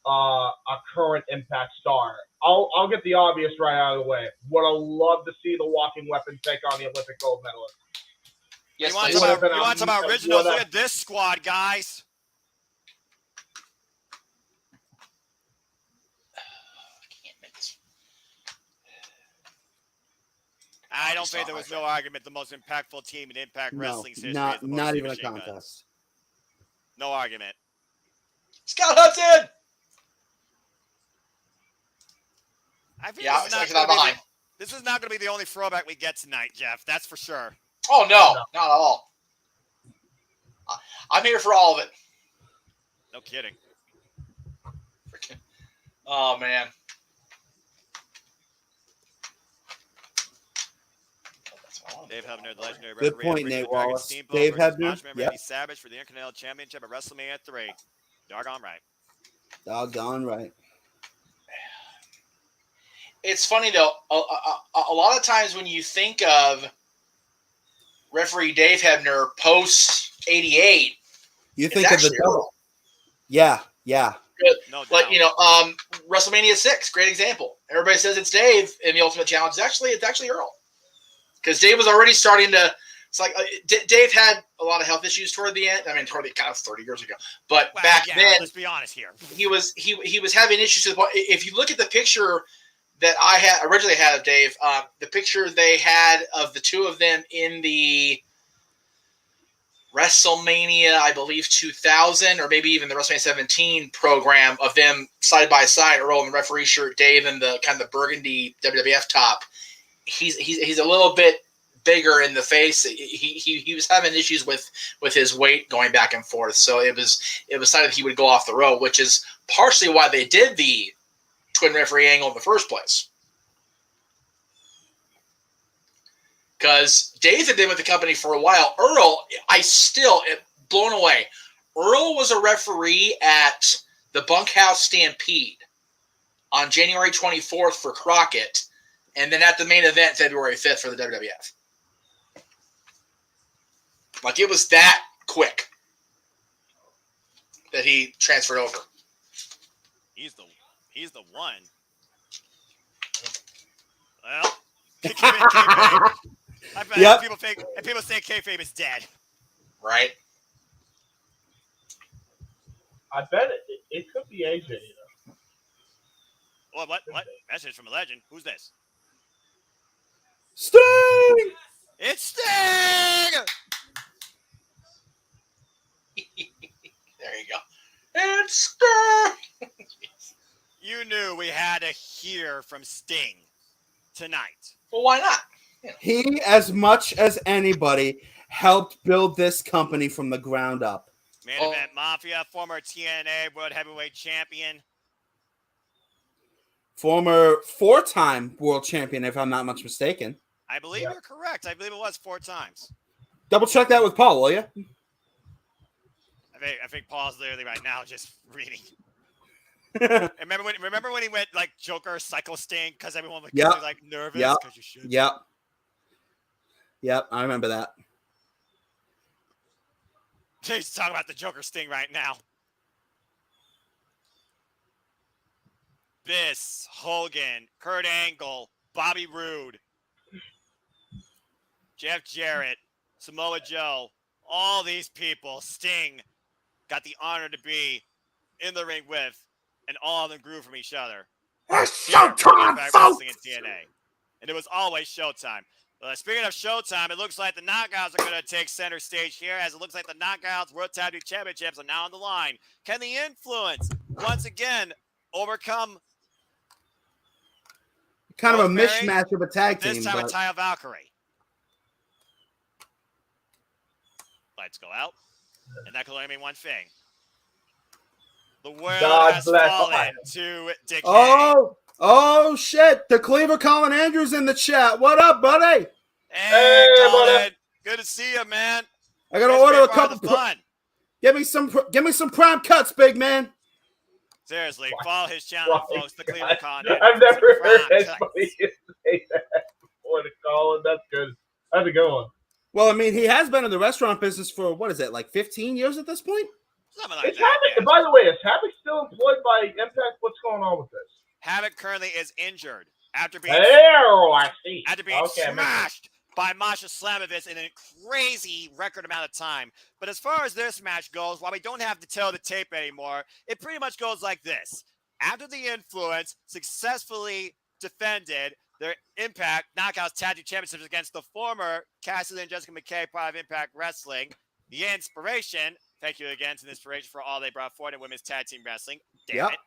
a current Impact star? I'll get the obvious right out of the way. Would have loved to see the Walking Weapon take on the Olympic gold medalist. Yes, you want some originals? Look at this squad, guys. I don't think there was no argument. The most impactful team in Impact Wrestling's history. Not even a contest. No argument. Scott Hudson. I think this is not going to be the only throwback we get tonight, Jeff. That's for sure. Oh no, not at all. I'm here for all of it. No kidding. Oh man. Dave Hebner, the legendary Good referee. point, Nate Wallace. Dave Hebner. Yep. Savage for the Intercontinental Championship at WrestleMania 3. Doggone right. Doggone right. It's funny though. A lot of times when you think of referee Dave Hebner post '88, you think of the double. Yeah. Good. No doubt. WrestleMania 6, great example. Everybody says it's Dave in the Ultimate Challenge. It's actually Earl, because Dave was already starting to. It's like Dave had a lot of health issues toward the end. I mean, toward the kind of 30 years ago. But back then, let's be honest here. He was having issues to the point. If you look at the picture that I had originally had of Dave, the picture they had of the two of them in the WrestleMania, I believe 2000, or maybe even the WrestleMania 17 program of them side by side, Earl in the referee shirt, Dave in the kind of the burgundy WWF top. He's a little bit bigger in the face. He was having issues with his weight going back and forth, so it was decided he would go off the road, which is partially why they did the twin referee angle in the first place. Because Dave had been with the company for a while. Earl, blown away. Earl was a referee at the Bunkhouse Stampede on January 24th for Crockett, and then at the main event February 5th for the WWF. Like, it was that quick that he transferred over. He's the one. Well, kayfabe. I bet people say kayfabe is dead. Right. I bet it could be AJ. What? Message from a legend. Who's this? Sting! It's Sting! There you go. It's Sting! You knew we had to hear from Sting tonight. Well, why not? He, as much as anybody, helped build this company from the ground up. Main Event Mafia, former TNA World Heavyweight Champion. Former 4-time world champion, if I'm not much mistaken. I believe you're correct. I believe it was 4 times. Double check that with Paul, will you? I think Paul's literally right now just reading. remember when he went like Joker Psycho Sting because everyone was like nervous because you should. Yep, I remember that. He's talking about the Joker Sting right now. Biss, Hogan, Kurt Angle, Bobby Roode, Jeff Jarrett, Samoa Joe, all these people, Sting got the honor to be in the ring with, and all of them grew from each other. It's here on showtime, Impact Wrestling folks! and TNA. And it was always showtime. Speaking of showtime, it looks like the Knockouts are going to take center stage here, as it looks like the Knockouts World Tag Team Championships are now on the line. Can the Influence once again overcome Kind of a Rosemary, mishmash of a tag team. this time but... with Taya Valkyrie? Lights go out, and that can only mean one thing. The world God has bless fallen to decay. Oh, shit. The Cleaver Colin Andrews in the chat. What up, buddy? Hey, Colin. brother. Good to see you, man. I got to It's order been a part of couple. the fun. Give me some prime cuts, big man. Seriously, follow his channel, folks. The Cleaver Colin Andrews. I've never heard Prime anybody cuts. say that before to Colin. That's good. How's it going? Well, I mean, he has been in the restaurant business for, what is it, like 15 years at this point? Something like Is that. Havoc, Yeah. by the way, is Havoc still employed by Impact? What's going on with this? Havoc currently is injured after being I see. smashed by Masha Slamovitz in a crazy record amount of time. But as far as this match goes, while we don't have to tell the tape anymore, it pretty much goes like this. After the Influence successfully defended their Impact Knockouts Tag Team Championships against the former Cassidy and Jessica McKay part of Impact Wrestling, the Inspiration, thank you again to the Inspiration for all they brought forward in women's tag team wrestling. Damn it.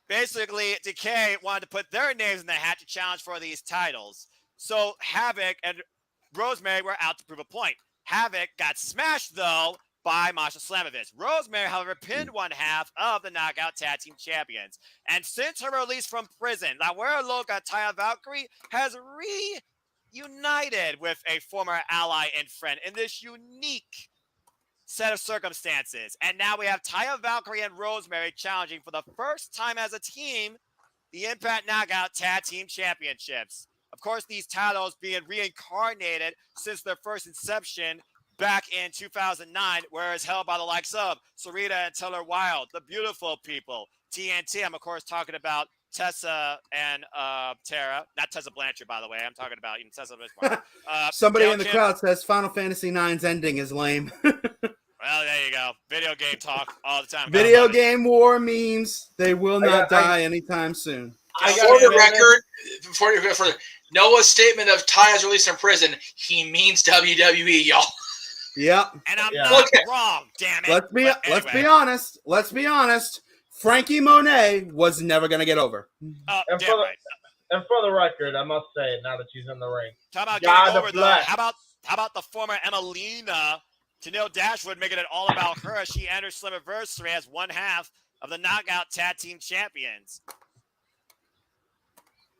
Basically, Decay wanted to put their names in the hat to challenge for these titles. So Havoc and Rosemary were out to prove a point. Havoc got smashed, though, by Masha Slamovitz. Rosemary, however, pinned one half of the Knockout Tag Team Champions. And since her release from prison, La Guerra Loca Taya Valkyrie has reunited with a former ally and friend in this unique set of circumstances. And now we have Taya Valkyrie and Rosemary challenging for the first time as a team the Impact Knockout Tag Team Championships. Of course, these titles being reincarnated since their first inception back in 2009, where it's held by the likes of Sarita and Taylor Wilde, the Beautiful People, TNT. I'm, of course, talking about Tessa and Tara. Not Tessa Blanchard, by the way. I'm talking about even Tessa Blanchard. Somebody in the crowd says Final Fantasy IX's ending is lame. Well, there you go. Video game talk all the time. Video game war memes. They will not die anytime soon. For the record, before you go further, Noah's statement of Taya's release from prison, he means WWE, y'all. Yep. And I'm not wrong, damn it. Let's be honest. Let's be honest. Frankie Monet was never going to get over. And for the record, I must say, now that she's in the ring, talk about getting over, though. How about the former Emelina, Tenille Dashwood, making it all about her as she enters Slammiversary as one half of the Knockout Tag Team Champions.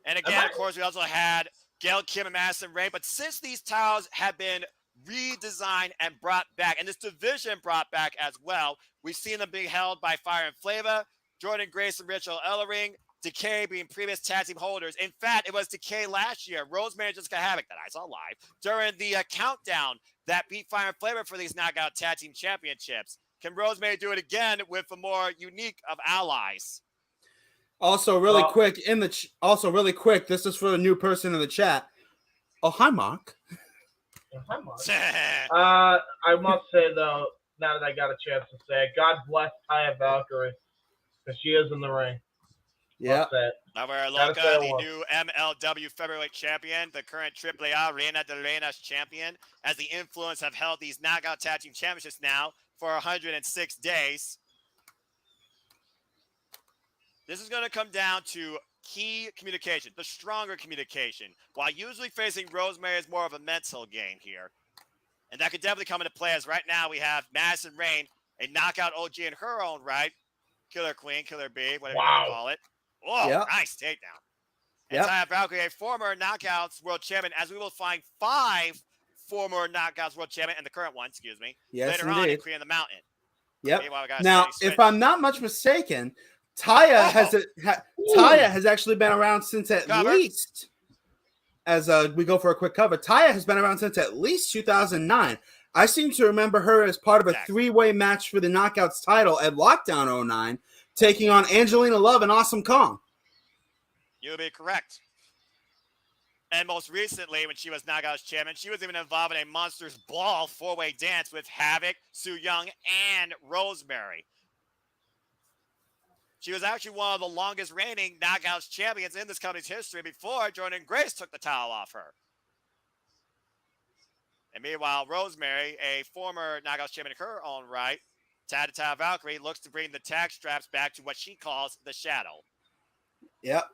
And again, of course, we also had Gail Kim and Madison Rayne. But since these titles have been redesigned and brought back, and this division brought back as well, we've seen them being held by Fire and Flava, Jordan Grace and Rachel Ellering, Decay being previous tag team holders. In fact, it was Decay last year, Rosemary and Jessica Havoc, that I saw live, during the countdown that beat Fire and Flava for these Knockout Tag Team Championships. Can Rosemary do it again with a more unique of allies? Also, really quick, this is for the new person in the chat. Oh, hi, Mark. Hi, Mark. I must say, though, now that I got a chance to say it, God bless Taya Valkyrie, because she is in the ring. Yeah. Laura Loca, the new MLW Featherweight Champion, the current AAA Reina de Reinas Champion, as the Influence have held these Knockout Tag Team Championships now for 106 days. This is going to come down to key communication, the stronger communication. While usually facing Rosemary is more of a mental game here. And that could definitely come into play, as right now we have Madison Rayne, a knockout OG in her own right. Killer Queen, Killer Bee, whatever you want to call it. Whoa, nice takedown. And Taya Valkyrie, a former Knockouts World Champion, as we will find 5 former Knockouts World Champion, and the current one, excuse me, later on in Queen of the Mountain. Yep. Now, if I'm not much mistaken, Taya has actually been around since at least, as we go for a quick cover, Taya has been around since at least 2009. I seem to remember her as part of a 3-way match for the Knockouts title at Lockdown 09, taking on Angelina Love and Awesome Kong. You'll be correct. And most recently, when she was Knockouts champion, she was even involved in a Monsters Ball 4-way dance with Havoc, Su Yung, and Rosemary. She was actually one of the longest reigning Knockouts champions in this company's history before Jordan Grace took the title off her. And meanwhile, Rosemary, a former Knockouts champion in her own right, Taya Valkyrie, looks to bring the tag straps back to what she calls the shadow. Yep.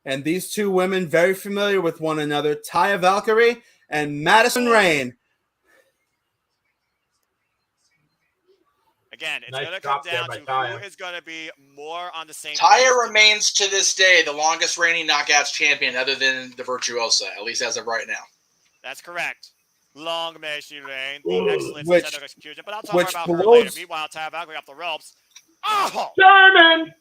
And these two women very familiar with one another, Taya Valkyrie and Madison Rayne. Again, it's Nice going to come drop there down by to Taya. who is going to be more on the same Taya page. remains to this day the longest reigning Knockouts champion other than the Virtuosa, at least as of right now. That's correct. Long may she reign. The excellence Which- of technical execution. But I'll talk more which about her blows- later. Meanwhile, Taya Valkyrie off the ropes. Oh! German!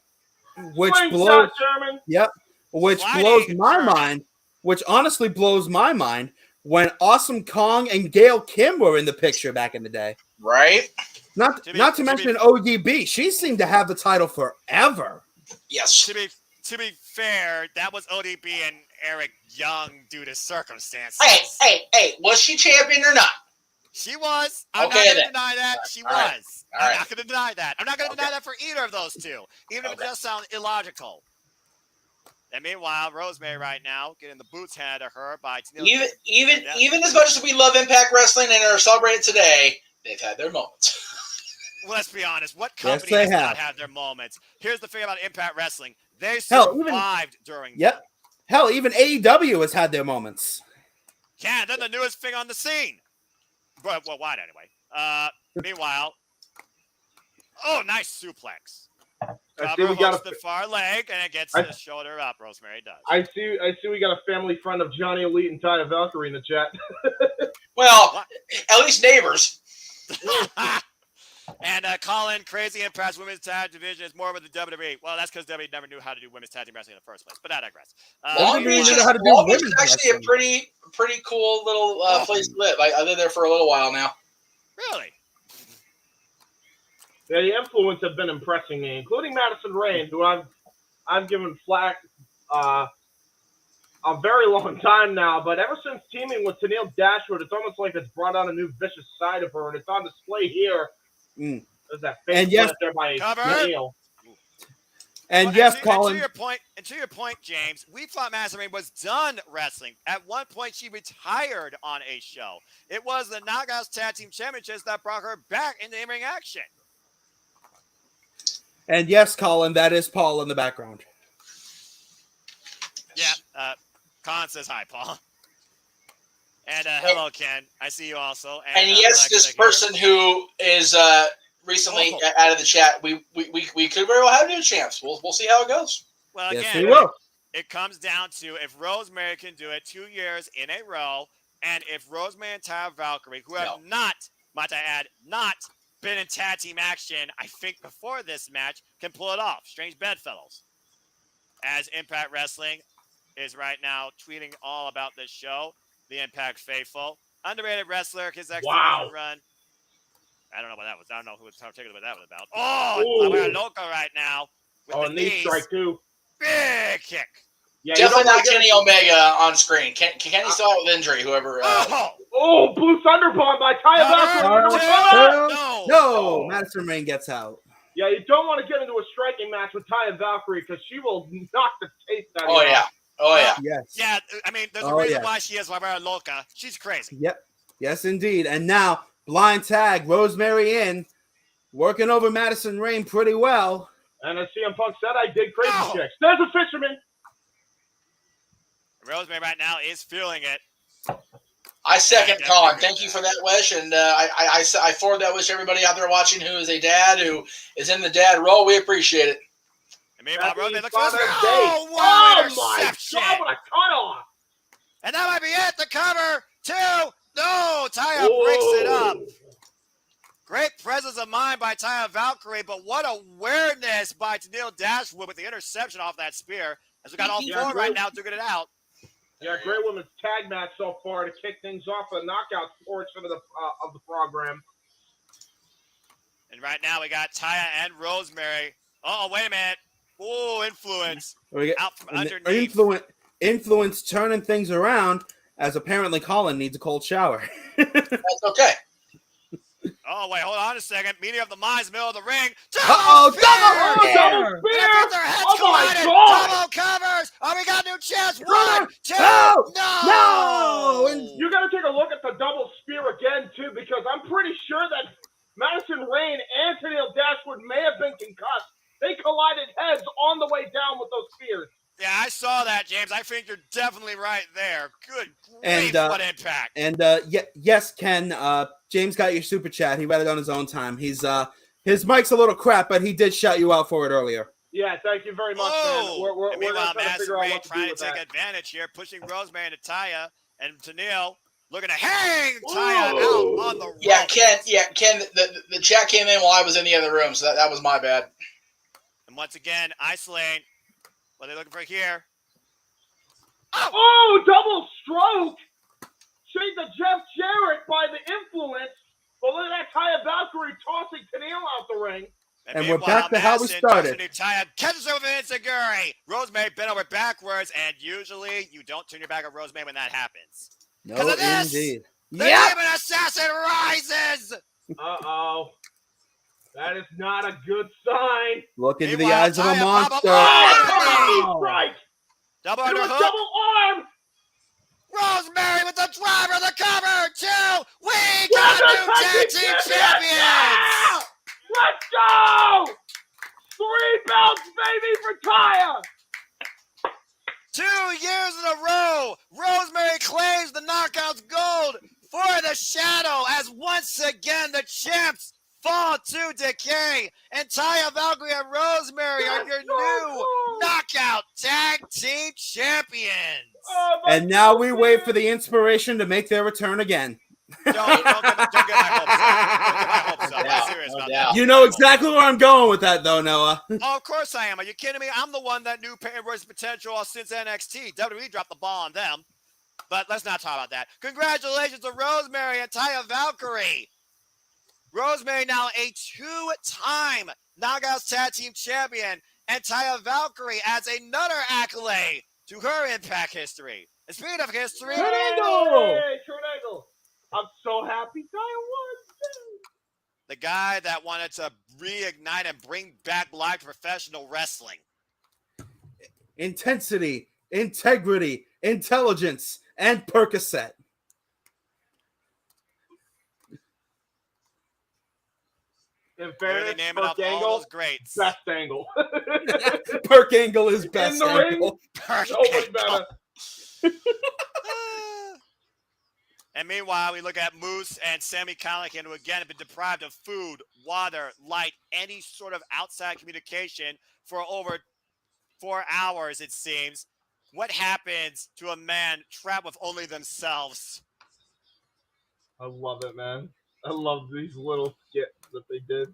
Which Slingshot blows German! Yep. Which Sliding blows my German. mind. Which honestly blows my mind when Awesome Kong and Gail Kim were in the picture back in the day. Right? Not to mention ODB. She seemed to have the title forever. Yes. To be fair, that was ODB and Eric Young due to circumstances. Hey, was she champion or not? She was. I'm Okay, not going to then. deny that. She All right. was. All I'm right. not going to deny that. I'm not going to Okay. deny that for either of those two, even if it Okay. does sound illogical. And meanwhile, Rosemary right now getting the boots handed to her by Tennille. Even as much as we love Impact Wrestling and are celebrated today, they've had their moments. Well, let's be honest. What Yes, company they has not have. had their moments? Here's the thing about Impact Wrestling. They Hell, even- survived during Yep. Hell, even AEW has had their moments. Yeah, they're the newest thing on the scene. Well, wide anyway. Meanwhile, nice suplex. I see Cover we got hooks the far leg, and it gets the shoulder up. Rosemary does. I see we got a family friend of Johnny Elite and Taya Valkyrie in the chat. Well, at least neighbors. And Colin, Crazy Impact Women's Tag Division is more with the WWE. Well, that's because WWE never knew how to do women's tag team wrestling in the first place. But I digress. Long Beach know is, how to do Long Beach is women's actually wrestling. a pretty cool little place to live. I lived there for a little while now. Really? Yeah, the influence have been impressing me, including Madison Rayne, who I've given flack a very long time now. But ever since teaming with Tennille Dashwood, it's almost like it's brought out a new vicious side of her, and it's on display here. There's that face And yes- plant there by Cover. Tennille. And Well, yes, to Colin. your point, James, we thought Madison Rayne was done wrestling. At one point, she retired on a show. It was the Knockouts Tag Team Championships that brought her back into in-ring action. And yes, Colin, that is Paul in the background. Yeah, Colin says hi, Paul. And hello, Ken. I see you also. And yes, this person who is recently out of the chat, we could very well have new champs. We'll see how it goes. Well, Yes, again, we will. it comes down to if Rosemary can do it 2 years in a row, and if Rosemary and Taya Valkyrie, who have not, might I add, not been in tag team action, I think before this match, can pull it off. Strange bedfellows. As Impact Wrestling is right now tweeting all about this show, the Impact Faithful, underrated wrestler, his Wow. run. I don't know what that was. I don't know who was particularly what that was about. Oh, we're local right now. With Oh, the knee knees. strike too. Big kick. Yeah, Definitely not Kenny. Kenny Omega on screen. Kenny still out with injury. Whoever. Oh, blue thunderbomb by Taya Valkyrie. No, Madison Rayne gets out. Yeah, you don't want to get into a striking match with Taya Valkyrie because she will knock the taste out of you. Oh yeah. Yes. Yeah, I mean, there's a Oh, reason yeah. why she is Barbara Loca. She's crazy. Yep. Yes, indeed. And now, blind tag, Rosemary in, working over Madison Rayne pretty well. And as CM Punk said, I dig crazy chicks. There's a fisherman. Rosemary right now is feeling it. I second Colin. Thank you for that wish, and I forward that wish to everybody out there watching who is a dad who is in the dad role. We appreciate it. And meanwhile, Happy Rosemary looks for Father's this. Day. Oh, wow, Oh, my interception. God, what a cutoff. And that might be it. The cover. 2. No, Taya breaks it up. Great presence of mind by Taya Valkyrie, but what awareness by Tennille Dashwood with the interception off that spear. As we got all four right now duking it out. Yeah, great women's tag match so far to kick things off the knockout portion of the program. And right now we got Taya and Rosemary. Oh, wait a minute. Oh, influence. Out from underneath. Influence turning things around as apparently Colin needs a cold shower. That's okay. Oh, wait, hold on a second. Meeting of the minds, middle of the ring. Uh-oh, Double spear! double And I think their heads Oh my collided. God! Double covers. Oh, we got new chance. Cover. 1, 2, No! no! And You got to take a look at the double spear again, too, because I'm pretty sure that Madison Rayne and Tennille Dashwood may have been concussed. They collided heads on the way down with those spears. Yeah, I saw that, James. I think you're definitely right there. Good And, grief, what impact. And yes, Ken, James got your super chat. He read it on his own time. His mic's a little crap, but he did shout you out for it earlier. Yeah, thank you very much, man. We're Meanwhile, going to figure out what to do trying with to take that. advantage here, pushing Rosemary and Taya, and Tennille looking to hang Taya out on the rope. Yeah, Ken. The chat came in while I was in the other room, so that was my bad. And once again, Isolane, what are they looking for here? Oh, double stroke! Shade the Jeff Jarrett by the influence. But look at that Taya Valkyrie tossing Tennille out the ring. And we're back to how we started. Taya catches over Enziguri. Rosemary bent over backwards, and usually you don't turn your back on Rosemary when that happens. No, Because of this, indeed. the Demon Assassin rises. Uh-oh. That is not a good sign. Look into the Meanwhile, eyes of a Taya monster. Oh, strike! Double It was underhook. double arm! Rosemary with the driver, the cover. 2. We got new tag team champions. Yeah! Let's go! 3 belts, baby, for Taya! 2 years in a row, Rosemary claims the Knockouts gold for the Shadow as once again the champs fall to decay. And Taya Valkyrie and Rosemary are your new Knockout Tag Team Champions. And now we wait for the inspiration to make their return again. Don't get my hopes up. Don't get my hopes up. I'm serious about that. You know exactly where I'm going with that, though, Noah. Oh, of course I am. Are you kidding me? I'm the one that knew Peyton Royce's potential since NXT. WWE dropped the ball on them. But let's not talk about that. Congratulations to Rosemary and Taya Valkyrie. Rosemary now a 2-time Knockouts Tag Team Champion, and Taya Valkyrie adds another accolade to her Impact history. And speaking of history, Kurt Angle! I'm so happy Taya won. the guy that wanted to reignite and bring back life to professional wrestling. Intensity, integrity, intelligence, and Percocet. In fairness, Naming Perk up all Angle, those greats. best angle. Perk Angle is best In the angle. ring, nobody better. And meanwhile, we look at Moose and Sami Callihan, who again have been deprived of food, water, light, any sort of outside communication for over 4 hours, it seems. What happens to a man trapped with only themselves? I love it, man. I love these little skits that they did.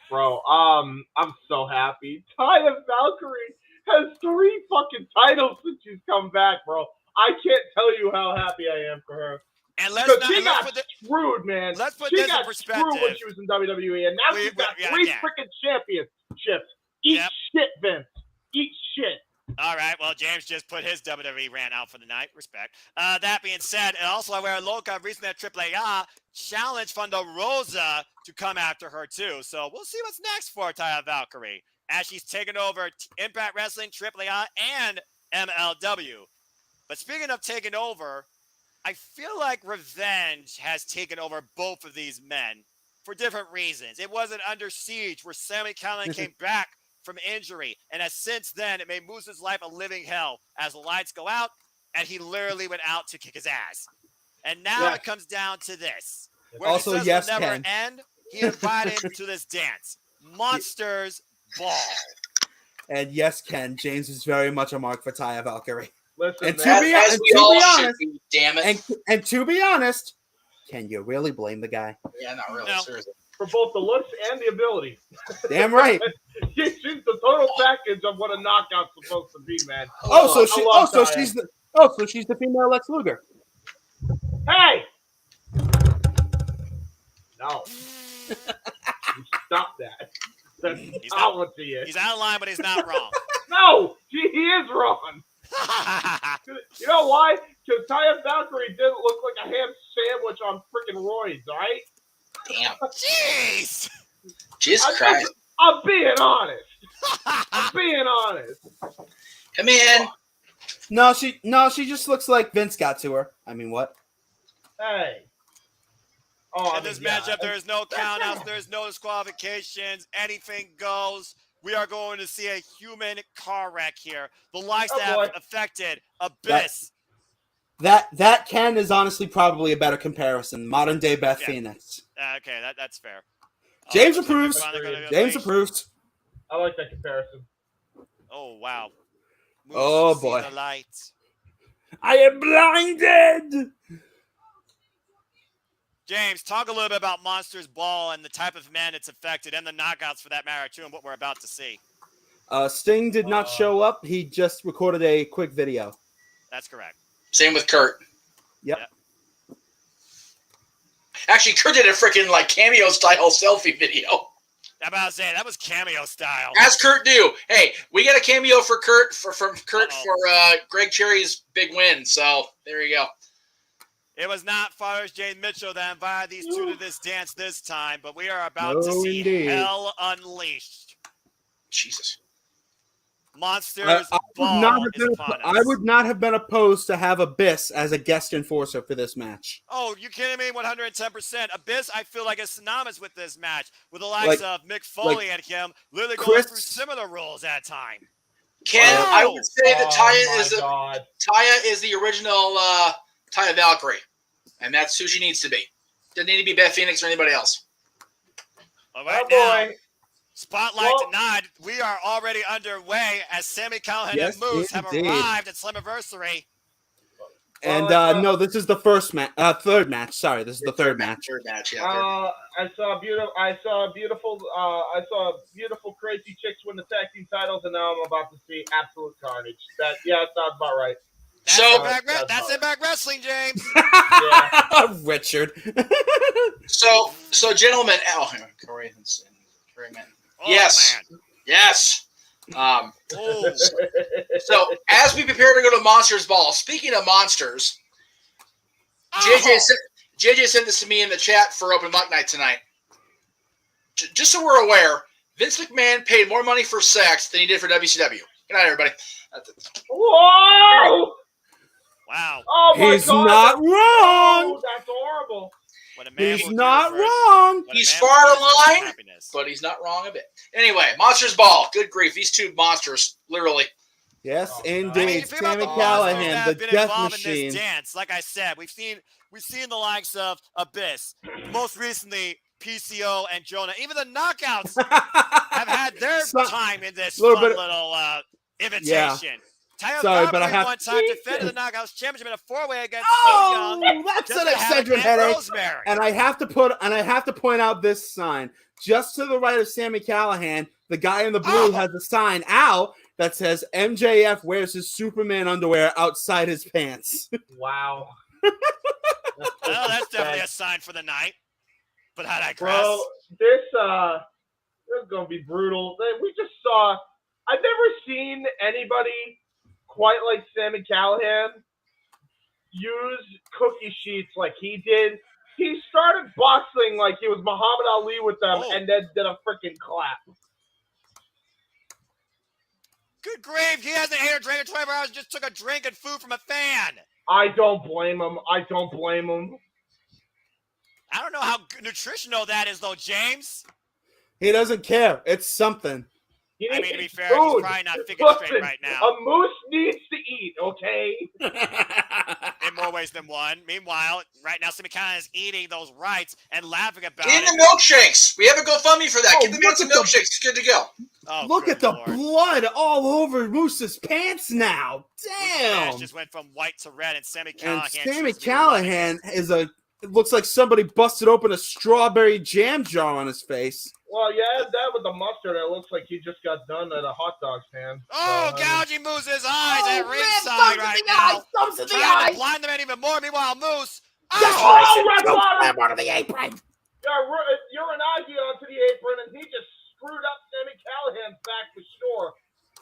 Bro, I'm so happy. Taya Valkyrie has 3 fucking titles since she's come back, bro. I can't tell you how happy I am for her. And let's not, she got screwed, man. Let's put she this got in perspective. screwed when she was in WWE, and now she's got 3 freaking championships. Eat shit, Vince. Eat shit. All right, well, James just put his WWE rant out for the night. Respect. That being said, and also Aware Loca recently at AAA challenged Thunder Rosa to come after her, too. So we'll see what's next for Taya Valkyrie as she's taken over Impact Wrestling, AAA, and MLW. But speaking of taking over, I feel like revenge has taken over both of these men for different reasons. It wasn't Under Siege where Sami Callihan came back from injury, and as since then, it made Moose's life a living hell as the lights go out, and he literally went out to kick his ass. And now it comes down to this. Where Also, he says yes, will never Ken. end, he invited him to this dance. Monsters Ball. And yes, Ken, James is very much a mark for Taya Valkyrie. Listen, And man, as we all should be, damn it. And to be honest, can you really blame the guy? Yeah, not really, seriously. for both the looks and the ability. Damn right. She's the total package of what a knockout's supposed to be, man. So she's the female Lex Luger. Hey! No. You stop that. That's solid to you. He's out of line, but he's not wrong. No! He is wrong. You know why? Because Taya Valkyrie didn't look like a ham sandwich on freaking roids, all right? Damn. Jeez. Jesus Christ. I'm being honest. I'm being honest. Come in. No, she just looks like Vince got to her. I mean, what? Hey. Oh, In this matchup, there is no countouts, there is no disqualifications, anything goes. We are going to see a human car wreck here. The lives that have affected Abyss. That Ken is honestly probably a better comparison. Modern day Beth Phoenix. Okay, that's fair. James approves. James approves. I like that comparison. Oh wow. Oh boy. The lights. I am blinded. James, talk a little bit about Monsters Ball and the type of men it's affected, and the knockouts for that matter too, and what we're about to see. Sting did not show up. He just recorded a quick video. That's correct. Same with Kurt. Yep. Actually, Kurt did a freaking like cameo style selfie video. I'm about to say that was cameo style. As Kurt do. Hey, we got a cameo for Kurt from Kurt for Greg Cherry's big win. So there you go. It was not Father's Jane Mitchell that invited these two to this dance this time, but we are about to see hell unleashed. Jesus. Monsters Ball is upon us. I would not have been opposed to have Abyss as a guest enforcer for this match. Oh, you kidding me? 110%. Abyss, I feel like, is synonymous with this match, with the likes of Mick Foley and him literally going through similar roles at time. Ken, I would say that Taya is the original Taya Valkyrie, and that's who she needs to be. Doesn't need to be Beth Phoenix or anybody else. All right, now, spotlight denied. We are already underway as Sami Callihan and Moose have arrived at SLAMMIVERSARY. And no, this is the third match. Sorry, this is the third match. Third match, yeah. I saw beautiful, crazy chicks win the tag team titles, and now I'm about to see absolute carnage. That sounds about right. That's Impact Wrestling, James. Richard. so gentlemen, Corey and Perryman. Yes. Man. Yes. So as we prepare to go to Monsters Ball, speaking of monsters, JJ sent this to me in the chat for open mic night tonight. Just so we're aware, Vince McMahon paid more money for sex than he did for WCW. Good night, everybody. Whoa! Wow. Oh my He's God. not wrong. Oh, that's horrible. He's not wrong. He's far in line, but he's not wrong a bit. Anyway, Monsters Ball. Good grief. These two monsters, literally. Yes, indeed. I mean, Sami Callihan, the death machine. In this dance, like I said, we've seen the likes of Abyss, most recently PCO and Jonah. Even the Knockouts have had their time in this little invitation. Yeah. Sorry, but I have one time defended the Knockouts championship in a four-way against Young. That's an eccentric headache. And I have to point out this sign just to the right of Sami Callihan. The guy in the blue has a sign out that says MJF wears his Superman underwear outside his pants. Wow. Well, that's definitely a sign for the night. But I digress. Bro, this is gonna be brutal. We just saw. I've never seen anybody quite like Sami Callihan use cookie sheets like he did. He started boxing like he was Muhammad Ali with them, and then did a freaking clap. Good grief! He hasn't ate or drank in 24 hours. Just took a drink and food from a fan. I don't blame him. I don't know how nutritional that is, though, James. He doesn't care. It's something. I mean, to be fair, he's probably not thinking straight right now. A moose needs to eat, okay? In more ways than one. Meanwhile, right now, Sami Callihan is eating those rights and laughing about it. In the milkshakes. We have a GoFundMe for that. Give the man some milkshakes. It's good to go. Oh, look at the blood all over Moose's pants now. Damn. Just went from white to red, and Sami Callihan. It looks like somebody busted open a strawberry jam jar on his face. Well, yeah, that with the mustard, it looks like he just got done at a hot dog stand. Gouging Moose's eyes at ringside right now. Thumbs in the trying eyes. to blind them in even more. Meanwhile, Moose. Red bottom of the apron. Yeah, Uranagi onto the apron, and he just screwed up Sami Callihan's back for sure.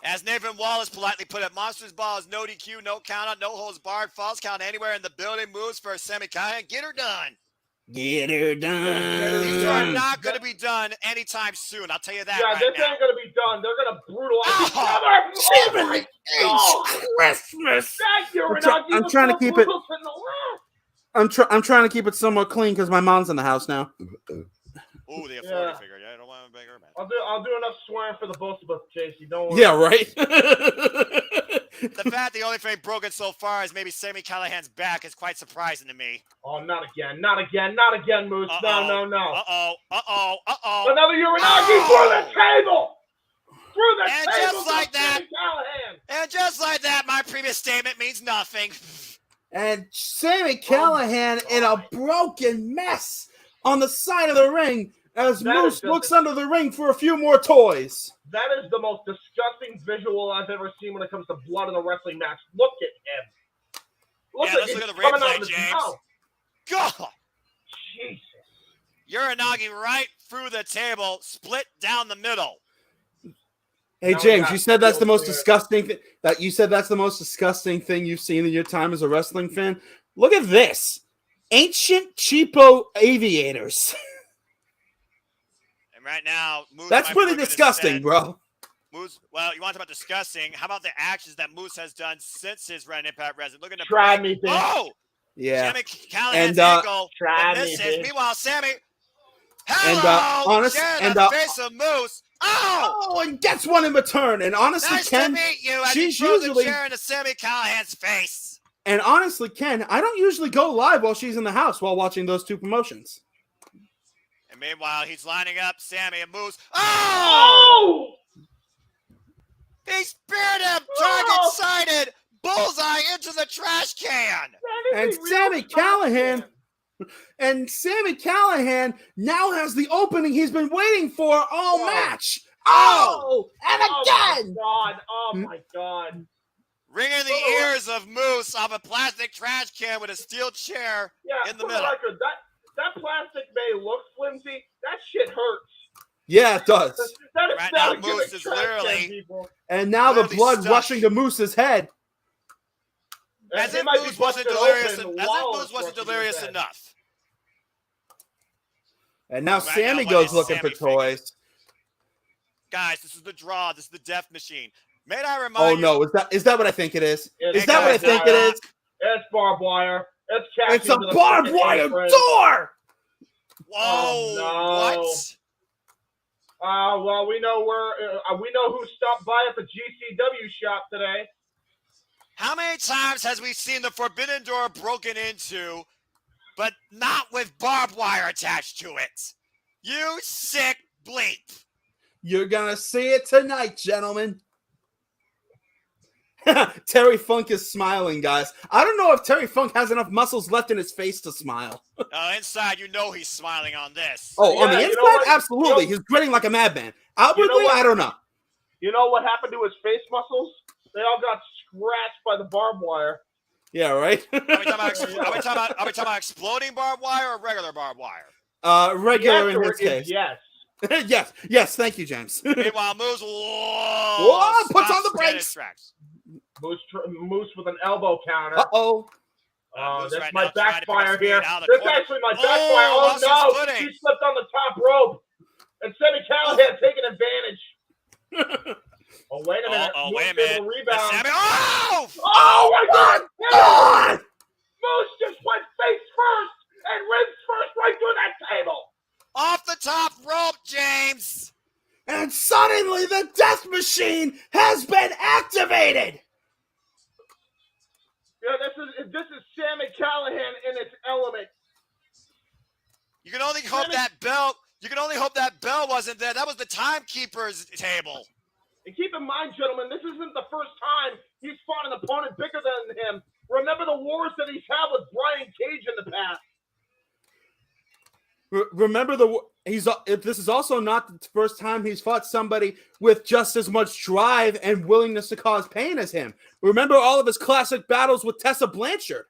As Nathan Wallace politely put it, Monsters Ball is no DQ, no count out, no holds barred, falls count anywhere in the building. Moves for Sami Callihan. Get her done. Get her done. These are not going to be done anytime soon. I'll tell you that. Yeah, right this now. ain't gonna be done. They're gonna brutalize each Oh, other. Oh my God! Christmas. That Uranagi I'm was trying so to keep brutal to the last. I'm trying to keep it somewhat clean because my mom's in the house now. Ooh, the authority figure. Yeah, I don't want to make her mad. I'll do enough swearing for the both of us, Casey. Don't worry. Yeah, right. The fact the only thing broken so far is maybe Sami Callihan's back is quite surprising to me. Oh, not again, not again, not again, Moose. No. Uh-oh. Another Uranagi through the table. Through the And table. just like that. Sami Callihan. And just like that, my previous statement means nothing. And Sami Callihan in a broken mess on the side of the ring as Moose looks under the ring for a few more toys. That is the most disgusting visual I've ever seen when it comes to blood in a wrestling match. Look at him. Let's look at the replay, James. God. Jesus. Uranagi right through the table, split down the middle. Hey James, you said that's the most disgusting thing. That's the most disgusting thing you've seen in your time as a wrestling fan. Look at this, ancient cheapo aviators. And right now, Moose that's pretty disgusting, bro. Moose, well, you want to talk about disgusting? How about the actions that Moose has done since his run in Impact Wrestling? Look at the try me, bitch. Oh, yeah. Sami Callihan's ankle. Meanwhile, Sami. Hello, the face of Moose. Oh, and gets one in return. And honestly, nice Ken, to meet you. she's usually the chair into Sami Callihan's face. And honestly, Ken, I don't usually go live while she's in the house while watching those two promotions. And meanwhile, he's lining up Sami and Moose. Oh! He speared him. Target sighted. Bullseye into the trash can. And Sami Callihan. And Sami Callihan now has the opening he's been waiting for all match. Oh! And again! Oh my God. Ringing the ears of Moose off a plastic trash can with a steel chair in the middle. Record, that plastic may look flimsy. That shit hurts. Yeah, it does. Right now, Moose is literally... And now the blood stuck. rushing to Moose's head. As if Moose wasn't delirious enough. And now Sami goes looking for toys. Guys, this is the draw. This is the death machine. May I remind you? Oh no, is that what I think it is? Is that what I think it is? It's barbed wire. It's a barbed wire door! Whoa! Oh, no. What? Well, we know who stopped by at the GCW shop today. How many times has we seen the forbidden door broken into, but not with barbed wire attached to it? You sick bleep. You're gonna see it tonight, gentlemen. Terry Funk is smiling, guys. I don't know if Terry Funk has enough muscles left in his face to smile. Inside, you know he's smiling on this. Oh, on the inside? Absolutely. He's grinning like a madman. Outwardly, I don't know. You know what happened to his face muscles? They all got scratched by the barbed wire. Yeah, right? Are we talking about exploding barbed wire or regular barbed wire? Regular in his case. Yes. yes, thank you, James. Meanwhile, Moose puts on the brakes. Moose with an elbow counter. Uh-oh. That's right my backfire here. That's actually my backfire. Oh, no. She slipped on the top rope. And Sami Callihan taking advantage. Oh, wait a minute. Wait a minute. Rebound. Sami, oh, my God. Moose just went face first and ribs first right through that table. Off the top rope, James. And suddenly the death machine has been activated. Yeah, this is Sami Callihan in its element. You can only hope that bell. You can only hope that bell wasn't there. That was the timekeeper's table. And keep in mind, gentlemen, this isn't the first time he's fought an opponent bigger than him. Remember the wars that he's had with Brian Cage in the past. Remember this is also not the first time he's fought somebody with just as much drive and willingness to cause pain as him. Remember all of his classic battles with Tessa Blanchard.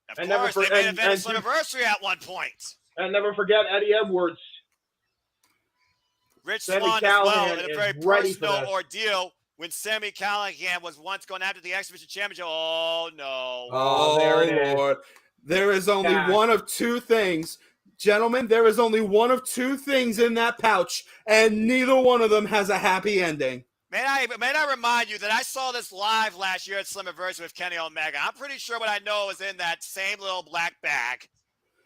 Of course, they made event SLAMMIVERSARY at one point. And never forget Eddie Edwards. Rich Swann as well in a very personal ordeal when Sami Callihan was once going after the Exhibition Championship. Oh, no. Oh, there it is. Lord. There is only one of two things Gentlemen, there is only one of two things in that pouch, and neither one of them has a happy ending. May I remind you that I saw this live last year at SLAMMIVERSARY with Kenny Omega. I'm pretty sure what I know is in that same little black bag.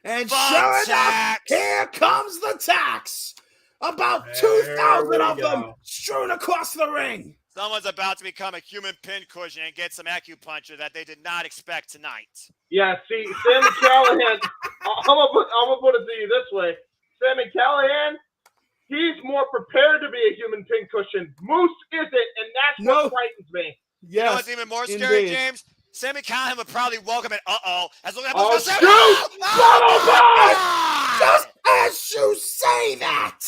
And Fun sure enough, tax. here comes the tax. About There 2,000 we of them go. strewn across the ring. Someone's about to become a human pincushion and get some acupuncture that they did not expect tonight. Yeah, see, Sammy Callahan, I'm gonna put it to you this way. Sammy Callahan, he's more prepared to be a human pincushion. Moose isn't, and that's what frightens me. Yes, you know what's even more scary, indeed. James? Sammy Callahan would probably welcome it, as long as Oh, say, shoot! Just as you say that.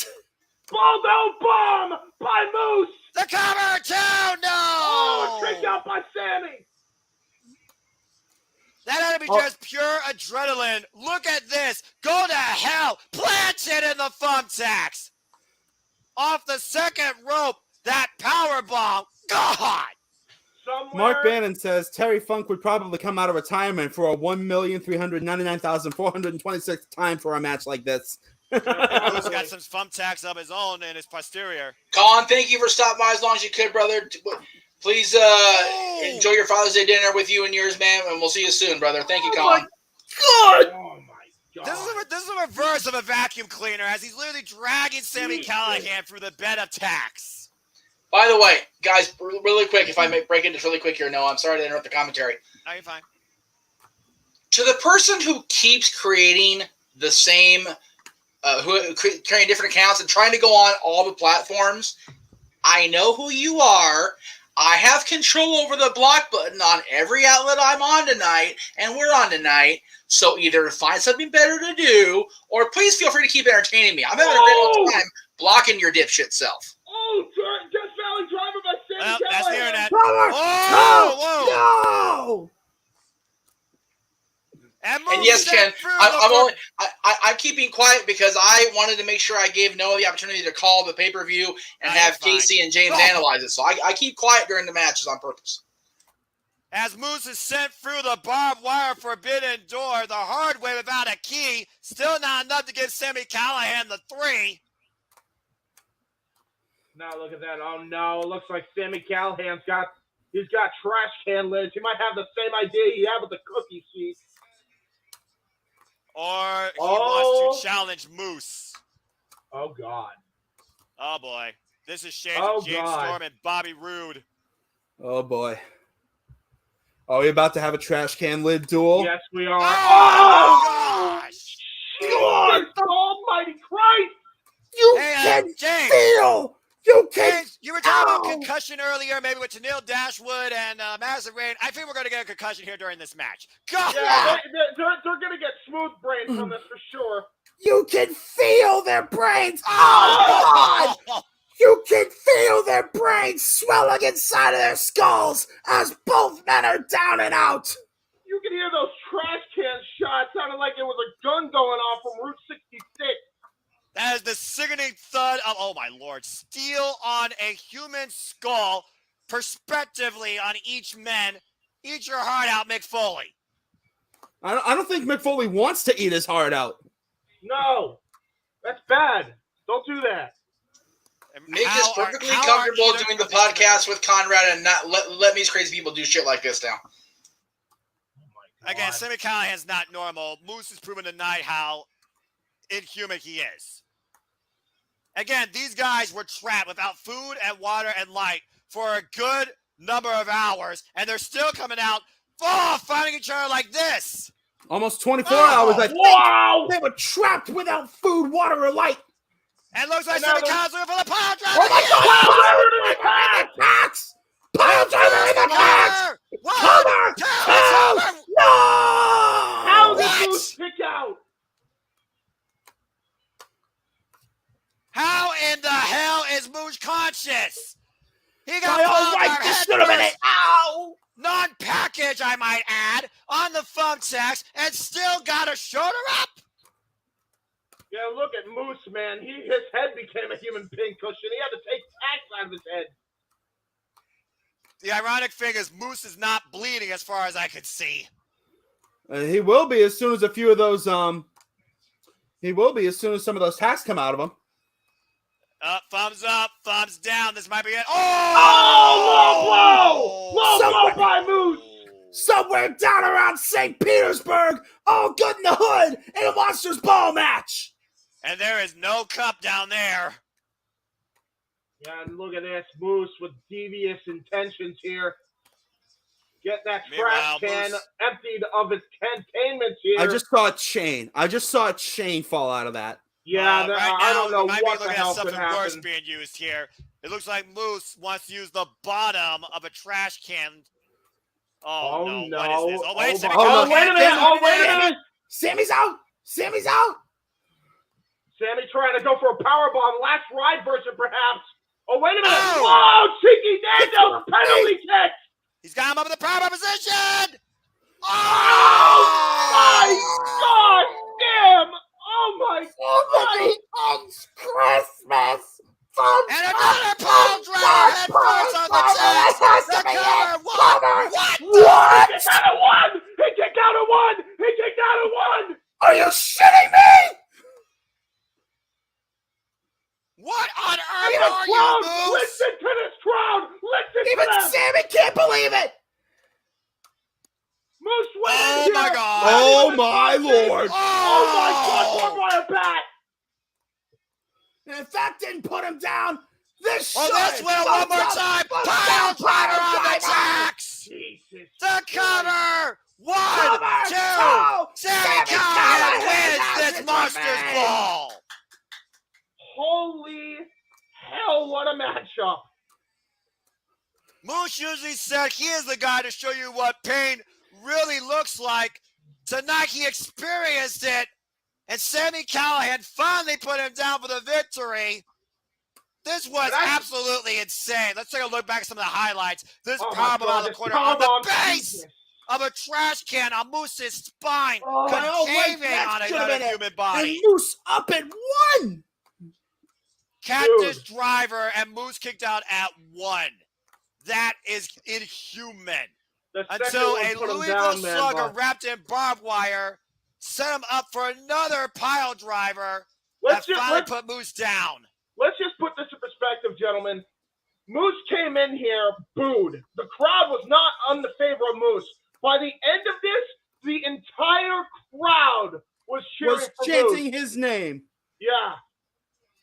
Baldo bomb by Moose! The cover too! No! Oh, trick out by Sammy! That had to be just pure adrenaline. Look at this. Go to hell. Plant it in the thumbtacks. Off the second rope, that power bomb. God! Mark Bannon says Terry Funk would probably come out of retirement for a 1,399,426 time for a match like this. Who's got some thumbtacks of his own in his posterior. Colin, thank you for stopping by as long as you could, brother. Please enjoy your Father's Day dinner with you and yours, man, and we'll see you soon, brother. Thank you, Colin. God! Oh, my God. This is a reverse of a vacuum cleaner as he's literally dragging Sammy Callahan through the bed of tacks. By the way, guys, really quick, if I may break into really quick here, Noah, I'm sorry to interrupt the commentary. No, you're fine. To the person who keeps creating the same, creating different accounts and trying to go on all the platforms, I know who you are. I have control over the block button on every outlet I'm on tonight, and we're on tonight. So either find something better to do, or please feel free to keep entertaining me. I'm having a great old time blocking your dipshit self. Oh, Death Valley Driver by Sammy Well, Callahan. that's the internet. Power! Whoa! No! And yes, Ken, I'm keeping quiet because I wanted to make sure I gave Noah the opportunity to call the pay-per-view and have Casey and James analyze it. So I keep quiet during the matches on purpose. As Moose is sent through the barbed wire forbidden door the hard way without a key, still not enough to give Sammy Callahan the 3. Now look at that. Oh, no. It looks like Sammy Callahan's got trash can lids. He might have the same idea he had with the cookie sheet. Or he wants to challenge Moose. Oh, God. Oh, boy. This is shades of James Storm and Bobby Roode. Oh, boy. Are we about to have a trash can lid duel? Yes, we are. Oh, gosh. God, almighty Christ. You can feel. You can James, you were talking about concussion earlier, maybe with Tennille Dashwood and Madison Rain. I think we're going to get a concussion here during this match. God! Yeah, they're going to get smooth brains from this for sure. You can feel their brains. Oh, God! You can feel their brains swelling inside of their skulls as both men are down and out. You can hear those trash can shots. Sounded like it was a gun going off from Route 66. That is the sickening thud of, oh my lord, steel on a human skull, prospectively on each man. Eat your heart out, Mick Foley. I don't think Mick Foley wants to eat his heart out. No, that's bad. Don't do that. Mick is perfectly comfortable doing the podcast with Conrad and not let these crazy people do shit like this now. Again, Sammy Callahan's not normal. Moose has proven tonight how inhuman he is. Again, these guys were trapped without food and water and light for a good number of hours, and they're still coming out, fighting each other like this. Almost 24 hours, I think. Wow! They were trapped without food, water, or light. And looks like Sammy Callahan's looking for the pile driver. Oh, my God! Pile driver in the tax! Pile driver in the tax! Cover! No! How did Moose pick out? How in the hell is Moose conscious? He got this should have been it. Ow! Non-package, I might add, on the thumbtacks, and still got a shoulder up. Yeah, look at Moose, man. His head became a human pincushion. He had to take tacks out of his head. The ironic thing is Moose is not bleeding as far as I could see. He will be as soon as a few of those He will be as soon as some of those hacks come out of him. Thumbs up, thumbs down. This might be it. Oh, low blow by Moose. Somewhere down around St. Petersburg, all good in the hood, in a Monsters Ball match. And there is no cup down there. Yeah, and look at this. Moose with devious intentions here. Get that trash can emptied of its containment here. I just saw a chain fall out of that. Yeah, I don't know what the hell could something worse happen. being used here. It looks like Moose wants to use the bottom of a trash can. Oh no. What is this? Oh, wait, wait a minute. Sammy's out. Sammy trying to go for a powerbomb. Last ride version, perhaps. Oh, wait a minute. Oh, cheeky Daniels, penalty kick. He's got him up in the powerbomb position. Oh, my God damn. Oh, my God. It's Christmas. And another pile driver head first on the chest. The cover. What? What? He kicked out of one. Are you shitting me? What on earth Even are you, crowd, Moose? listen to this crowd. Listen to Even them. Sammy can't believe it. Moose went in Oh here. my God. Oh my Lord. Oh my God, one by a bat. And if that didn't put him down, this should. This will one more time. Pile driver on the tracks. Jesus. The cover. One, Cover, two. Sammy Callahan Callahan wins has this his Monsters revenge. Ball. Holy hell, what a matchup. Moose usually said he is the guy to show you what pain really looks like. Tonight he experienced it, and Sammy Callahan finally put him down for the victory. This was absolutely insane. Let's take a look back at some of the highlights. This powerbomb on the corner on the base of a trash can on Moose's spine, caving on another human body. And Moose up at 1. Cactus driver and Moose kicked out at 1. That is inhuman. Until a Louisville slugger wrapped in barbed wire set him up for another pile driver that finally put Moose down. Let's just put this in perspective, gentlemen. Moose came in here, booed. The crowd was not on the favor of Moose. By the end of this, the entire crowd was cheering for chanting Moose. his name. Yeah.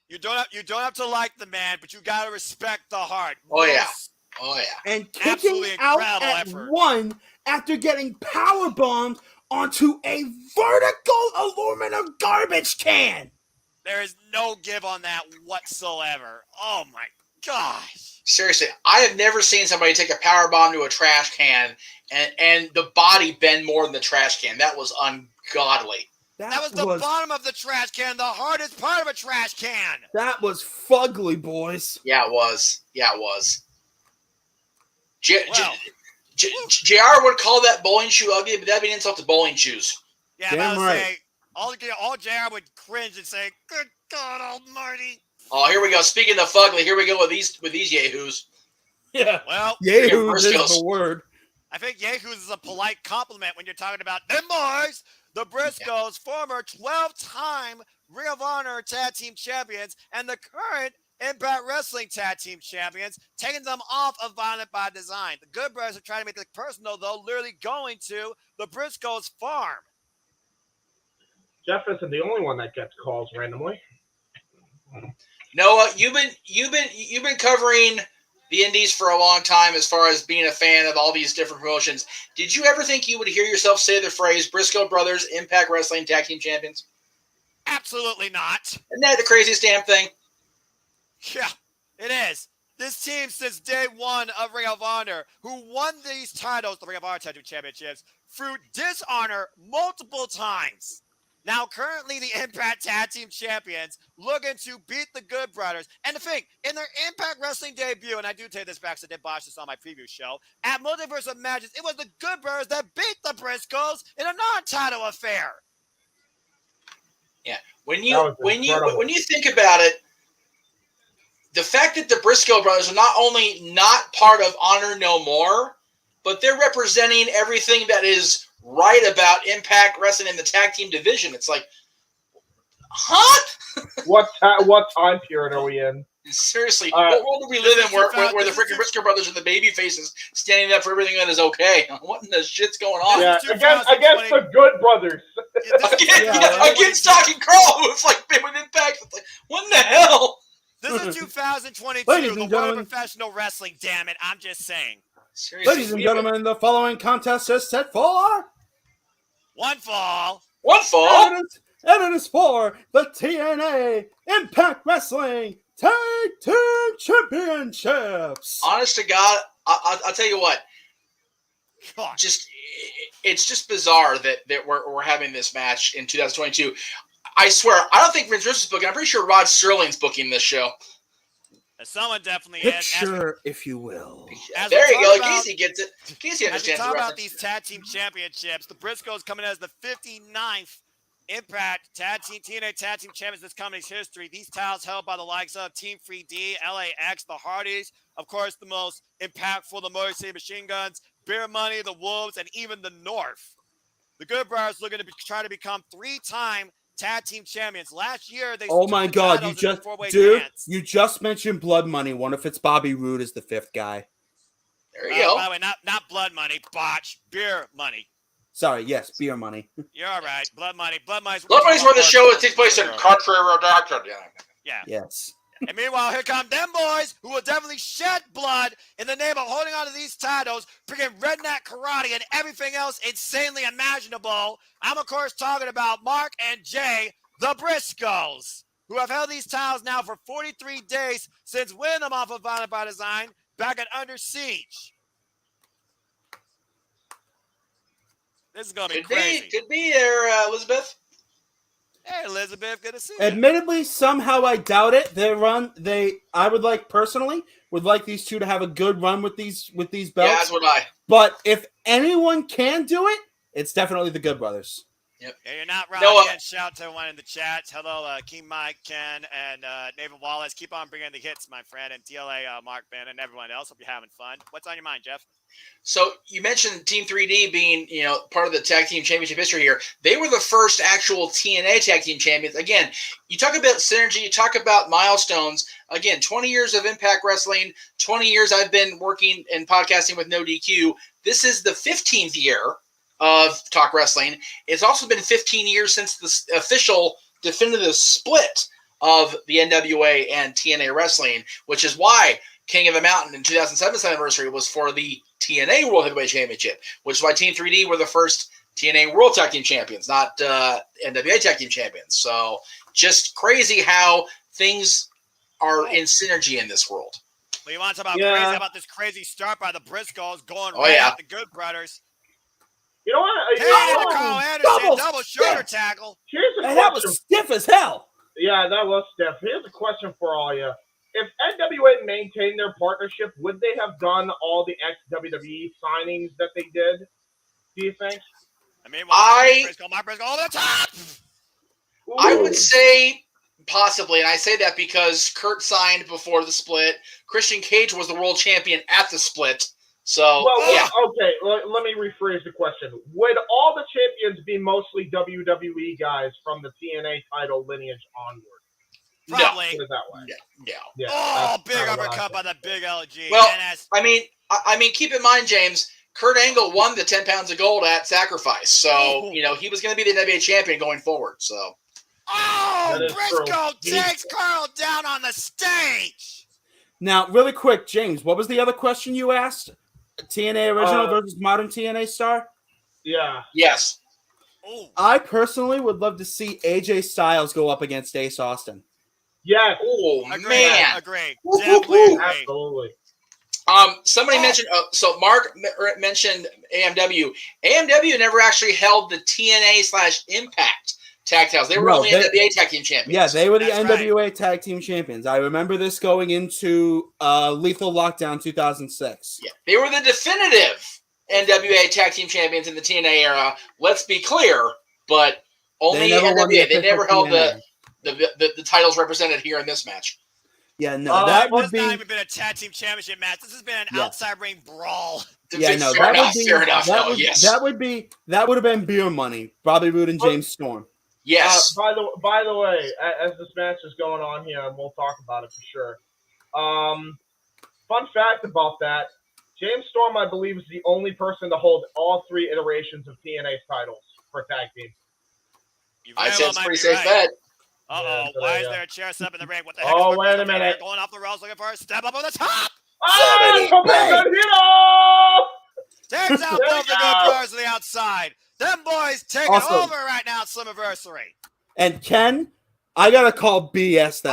You don't have to like the man, but you got to respect the heart. Oh, yeah. And kicking out at 1 after getting power bombed onto a vertical aluminum garbage can. There is no give on that whatsoever. Oh my gosh. Seriously, I have never seen somebody take a power bomb to a trash can and the body bend more than the trash can. That was ungodly. That was the bottom of the trash can, the hardest part of a trash can. That was fugly, boys. Yeah, it was. JR would call that bowling shoe ugly, but that'd be an insult to bowling shoes. Yeah, I would say, all JR would cringe and say, "Good God Almighty!" Oh, here we go. Speaking of fugly, here we go with these yahoos. Yeah. Well, yahoos is the word. I think yahoos is a polite compliment when you're talking about them boys. The Briscoes, former 12-time Ring of Honor Tag Team Champions, and the current Impact Wrestling Tag Team Champions, taking them off of Violent by Design. The Good Brothers are trying to make it personal, though, literally going to the Briscoes' farm. Jeff isn't the only one that gets calls randomly. Noah, you've been covering the Indies for a long time as far as being a fan of all these different promotions. Did you ever think you would hear yourself say the phrase Briscoe Brothers Impact Wrestling Tag Team Champions? Absolutely not. Isn't that the craziest damn thing? Yeah, it is. This team since day one of Ring of Honor, who won these titles, the Ring of Honor Tag Team Championships, through dishonor multiple times. Now, currently, the Impact Tag Team Champions looking to beat the Good Brothers. And the thing, in their Impact Wrestling debut, and I do take this back, so I did botch this on my preview show, at Multiverse of Madness, it was the Good Brothers that beat the Briscoes in a non-title affair. Yeah, when you think about it, the fact that the Briscoe brothers are not only not part of Honor No More, but they're representing everything that is right about Impact Wrestling in the tag team division. It's like, Huh? What time period are we in? Seriously, what world do we live in where the freaking Briscoe brothers are the baby faces standing up for everything that is okay? What in the shit's going on? Yeah, against the Good Brothers. Against Doc and Carl, who have like been with Impact. It's like, what in the hell? This is 2022, Ladies the and world of gentlemen. professional wrestling, damn it. I'm just saying. Seriously, Ladies and gentlemen, the following contest is set for one fall. And it is for the TNA Impact Wrestling Tag Team Championships. Honest to God, I'll tell you what. God. It's just bizarre that we're having this match in 2022. I swear, I don't think Vince Russo is booking. I'm pretty sure Rod Sterling's booking this show. Someone definitely Picture, if you will. There you go. Casey gets it. Casey understands as we the talk reference. about these tag team championships, the Briscoes coming as the 59th Impact TNA Tag Team Champions in this company's history. These titles held by the likes of Team 3D, LAX, the Hardys, of course, the most impactful, the Motor City Machine Guns, Beer Money, the Wolves, and even the North. The Good Brothers looking to try to become 3-time tag team champions. Last year, they Oh my God! You you just mentioned Blood Money. Wonder if it's Bobby Roode is the 5th guy. There you go. By the way, not Blood Money, Botch, Beer Money. Sorry, yes, Beer Money. You're all right. Blood Money. Blood Money's where the show takes place in Country Road Doctor. Yeah. Yes. And meanwhile, here come them boys who will definitely shed blood in the name of holding on to these titles, bringing redneck karate and everything else insanely imaginable. I'm, of course, talking about Mark and Jay, the Briscoes, who have held these titles now for 43 days since winning them off of Violent by Design back at Under Siege. This is going to be crazy. Could be there, Elizabeth. Hey, Elizabeth, good to see you. Admittedly, somehow I doubt it. I would like these two to have a good run with these belts. Yeah, that's what I. But if anyone can do it, it's definitely the Good Brothers. Yep. Yeah, you're not wrong. Again, shout out to everyone in the chat. Hello, King Mike, Ken, and David Wallace. Keep on bringing the hits, my friend, and TLA, Mark Ben, and everyone else. Hope you're having fun. What's on your mind, Jeff? So you mentioned Team 3D being, part of the tag team championship history here. They were the first actual TNA tag team champions. Again, you talk about synergy, you talk about milestones. Again, 20 years of Impact Wrestling, 20 years I've been working and podcasting with No DQ. This is the 15th year of Talk Wrestling. It's also been 15 years since the official definitive split of the NWA and TNA Wrestling, which is why King of the Mountain in 2007's anniversary was for the TNA World Heavyweight Championship, which is why Team 3D were the first TNA World Tag Team Champions, not NWA Tag Team Champions. So just crazy how things are in synergy in this world. Well, you want to talk about crazy about this crazy start by the Briscoes going at the Good Brothers. You know what? Carl Anderson, double shoulder tackle. And that was stiff as hell. Yeah, that was stiff. Here's a question for all you. If NWA maintained their partnership, would they have done all the ex-WWE signings that they did? Do you think? I mean, my Briscoe all the top. I would say possibly, and I say that because Kurt signed before the split. Christian Cage was the world champion at the split. So, okay, let me rephrase the question. Would all the champions be mostly WWE guys from the TNA title lineage onward? Probably. Put it that way. Yeah. Big uppercut by the big LG. Well, I mean, keep in mind, James, Kurt Angle won the 10 pounds of gold at Sacrifice. So, he was going to be the NWA champion going forward. So. Briscoe takes Carl down on the stage. Now, really quick, James, what was the other question you asked? TNA original versus modern TNA star? Yeah. Yes. I personally would love to see AJ Styles go up against Ace Austin. Yes. Oh, man. Agree. Definitely agree. Absolutely. Somebody mentioned, so Mark mentioned AMW. AMW never actually held the TNA/Impact tag titles. They were only NWA tag team champions. Yeah, they were the NWA tag team champions. I remember this going into Lethal Lockdown 2006. Yeah, they were the definitive NWA tag team champions in the TNA era. Let's be clear, but only NWA. They never held the titles represented here in this match. Yeah, no, that would be. It's not even been a tag team championship match. This has been an outside ring brawl. Yeah, no, fair enough. That would have been Beer Money. Bobby Roode and James Storm. Yes. By the way, as this match is going on here, and we'll talk about it for sure. Fun fact about that: James Storm, I believe, is the only person to hold all 3 iterations of TNA's titles for tag team. I'd say it's a pretty safe bet. Uh-oh, so why is there a chair set up in the ring? What the heck? Oh, wait a minute. Going off the rails, looking for a step up on the top. Takes out both the Good Brothers to the outside. Them boys taking over right now at Slammiversary. And Ken, I gotta call BS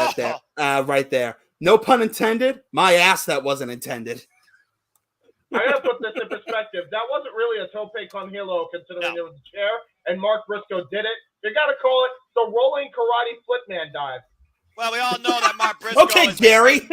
right there. No pun intended. My ass that wasn't intended. I gotta put this in perspective. That wasn't really a tope con hilo, considering it was a chair, and Mark Briscoe did it. You gotta call it the rolling karate flipman dive. Well, we all know that Mark Briscoe. Okay, Gary.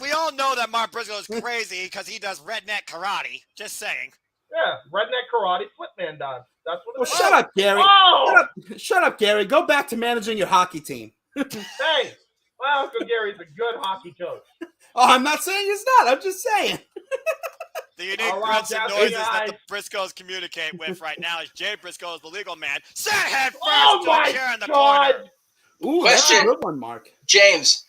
we all know that Mark Briscoe is crazy because he does redneck karate. Just saying. Yeah, redneck karate flipman dive. That's what it is. Shut up, Gary. Oh! Shut up, Gary. Go back to managing your hockey team. Hey, my Uncle Gary's a good hockey coach. Oh, I'm not saying he's not. I'm just saying. The unique grunts and noises that the Briscoes communicate with right now is Jay Briscoe is the legal man. Set head first to a chair in the corner. Ooh, question. That's a good one, Mark. James,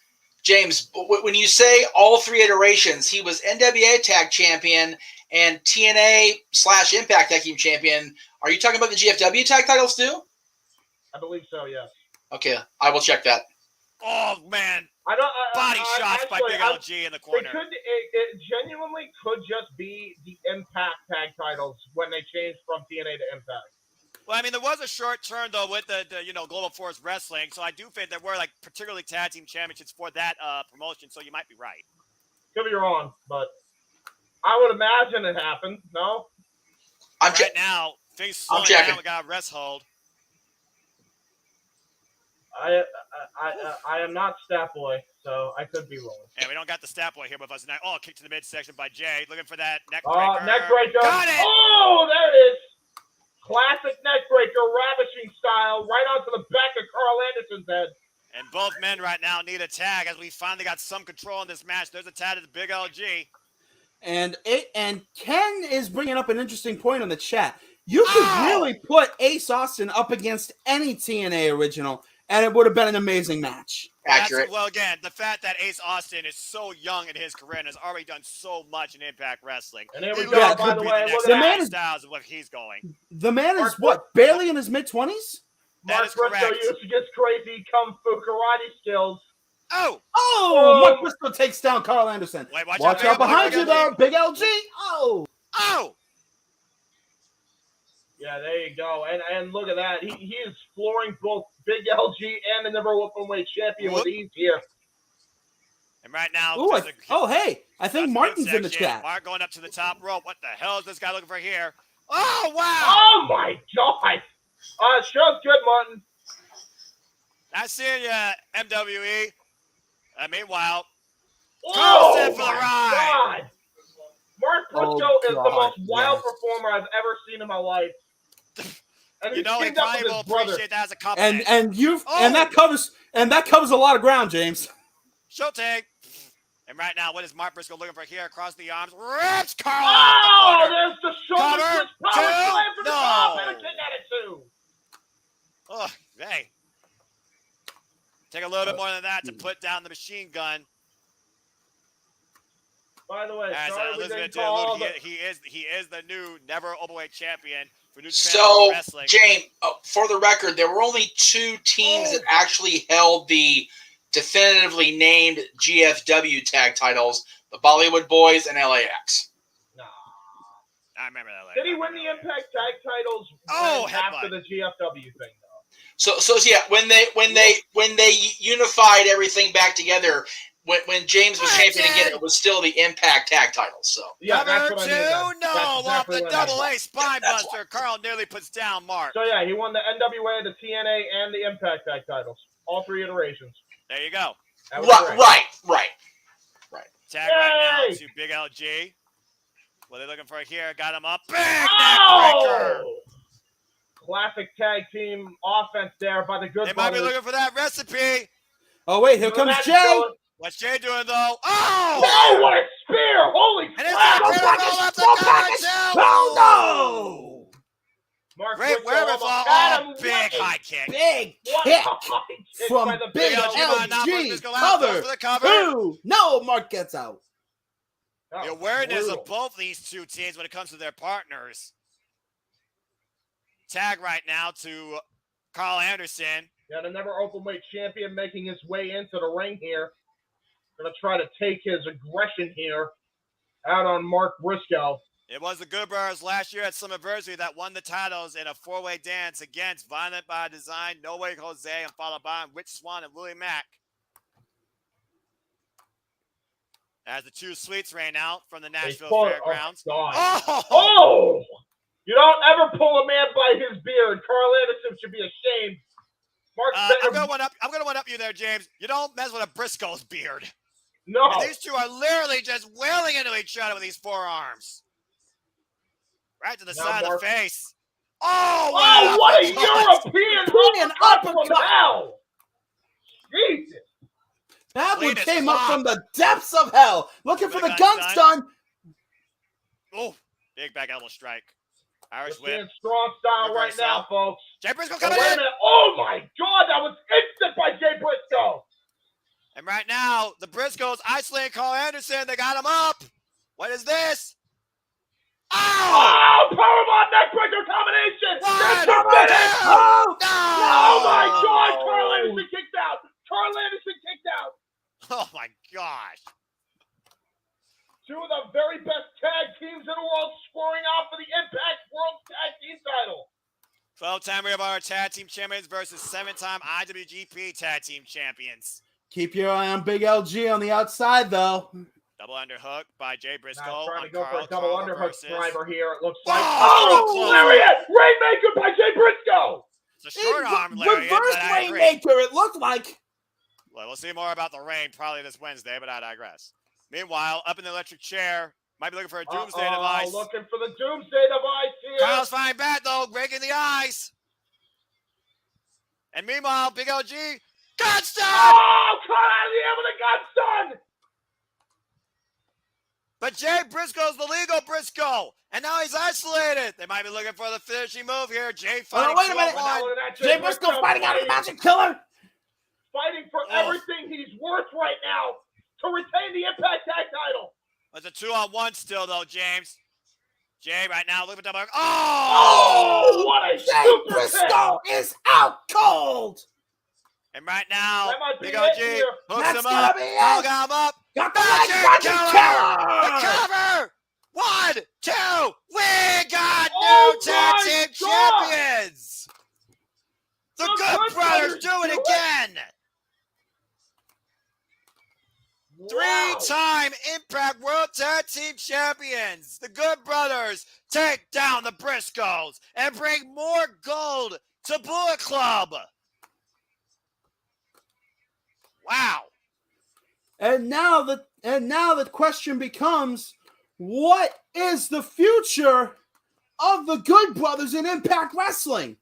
when you say all 3 iterations, he was NWA Tag Champion and TNA/Impact Tag Team Champion. Are you talking about the GFW Tag titles too? I believe so, yes. Okay, I will check that. Oh, man. Body shots by Big LG in the corner. It genuinely could just be the Impact Tag titles when they changed from TNA to Impact. Well, I mean, there was a short turn, though, with the Global Force Wrestling, so I do think there were, particularly tag team championships for that promotion, so you might be right. Could be wrong, but I would imagine it happened, no? Right now, things slowing down. We got a rest hold. I am not Stat Boy, so I could be wrong. And we don't got the Stat Boy here with us tonight. Oh, kick to the midsection by Jay, looking for that neck breaker. Neck breaker. Got it! Oh, there it is. Classic neck breaker, ravishing style, right onto the back of Carl Anderson's head. And both men right now need a tag as we finally got some control in this match. There's a tag to the Big LG. And Ken is bringing up an interesting point on the chat. You could really put Ace Austin up against any TNA original, and it would have been an amazing match. Accurate. Well, again, the fact that Ace Austin is so young in his career and has already done so much in Impact Wrestling. And here we go, by the way, look at that. Styles of what he's going. The man is, barely in his mid-20s? That is correct. Used to get crazy kung fu karate skills. Mark Briscoe takes down Carl Anderson. Wait, watch out behind you, though, Big LG. Oh! Yeah, there you go. And look at that. He is flooring both Big LG and the number 1 weight champion with ease here. And right now, hey, I think Martin's in the chat. Mark going up to the top rope. What the hell is this guy looking for here? Oh, wow. Oh, my God. Show's good, Martin. I see you, MWE. Meanwhile, oh, for the ride. God. Mark Briscoe is the most wild performer I've ever seen in my life. And he probably will appreciate that as a compliment. And that covers a lot of ground, James. Showtime. And right now, what is Mark Briscoe looking for here? Across the arms, rips Carl off the corner. There's the shoulder switch power slam for the top and a kick attitude. Oh, hey. Take a little bit more than that to put down the machine gun. By the way, he is the new never overweight champion for New So, Wrestling. James, for the record, there were only 2 teams that actually held the definitively named GFW tag titles: the Bollywood Boys and LAX. No, I remember that. Did he win the Impact tag titles after the GFW thing, though? So yeah, when they unified everything back together. When James was champion again, it was still the Impact Tag titles. So yeah, that's what I mean. Off the double A spine buster, Carl nearly puts down Mark. So yeah, he won the NWA, the TNA, and the Impact Tag titles, all 3 iterations. There you go. Right. Tag right now to Big LG. What are they looking for here? Got him up. Big neckbreaker. Classic tag team offense there by the Good They Brothers. might be looking for that recipe. Oh wait, here comes Jay. What's Jay doing though? Oh, what a spear! Holy crap! Oh no! Mark Great Briscoe wherewithal. almost had him. Big What a- high kick. Big What kick a high kick from by the Big LG. Now LG. Briscoe out, goes for the cover. 2. No, Mark gets out. That The was awareness brutal. of both these two teams when it comes to their partners. Tag right now to Carl Anderson. Yeah, the never openweight champion making his way into the ring here. Gonna try to take his aggression here out on Mark Briscoe. It was the Good Brothers last year at SLAMMIVERSARY that won the titles in a four-way dance against Violent by Design, No Way Jose, and followed by Rich Swann and Willie Mack. As the two sweets rain out from the Nashville Fairgrounds. Oh! You don't ever pull a man by his beard. Carl Anderson should be ashamed. I'm gonna one up you there, James. You don't mess with a Briscoe's beard. No. And these two are literally just wailing into each other with these forearms. Right to the side of the face. Oh, wow, what a European uppercut from hell! Jesus. That one came up from the depths of hell, looking for the gun stun. Oh, big back elbow strike. Irish whip. Strong style right now, folks. Jay Briscoe coming wait in. A minute. Oh my God, that was instant by Jay Briscoe. And right now, the Briscoes isolating Carl Anderson. They got him up. What is this? Oh, powerbomb neckbreaker combination. One, oh, no. Oh my God, Carl Anderson kicked out. Carl Anderson kicked out. Oh my gosh. Two of the very best tag teams in the world scoring out for the Impact World Tag Team title. 12-time Ring of Honor Tag Team Champions versus 7-time IWGP Tag Team Champions. Keep your eye on Big LG on the outside, though. Double underhook by Jay Briscoe. Now trying on to go Carl, for a double Carl underhook versus... driver here. It looks like. Oh, lariat! Rainmaker by Jay Briscoe. It's a short arm lariat. Reverse Rainmaker, it looked like. Well, we'll see more about the rain probably this Wednesday, but I digress. Meanwhile, up in the electric chair, might be looking for a doomsday device. Looking for the doomsday device here. Carl's fine bat, though, breaking the eyes. And meanwhile, Big LG, gun stun! Oh, Carl out of the air with a gun stun! But Jay Briscoe's the legal Briscoe, and now he's isolated. They might be looking for the finishing move here. Jay fighting. Wait a minute. Jay Briscoe fighting out of the Magic Killer. Fighting for everything he's worth right now to retain the Impact Tag title. It's a 2-on-1 still, though, James. Jay right now, look at double. Oh, what a Jay Briscoe is out cold. And right now, Big OG hooks him gonna up. be it. Got him up. Got the Magic Killer. The cover. 1, 2. We got new tag team champions. The Good Brothers do it again. Wow. 3-time Impact World Tag Team Champions. The Good Brothers take down the Briscoes and bring more gold to Bullet Club. Wow. And now the question becomes, what is the future of the Good Brothers in Impact Wrestling?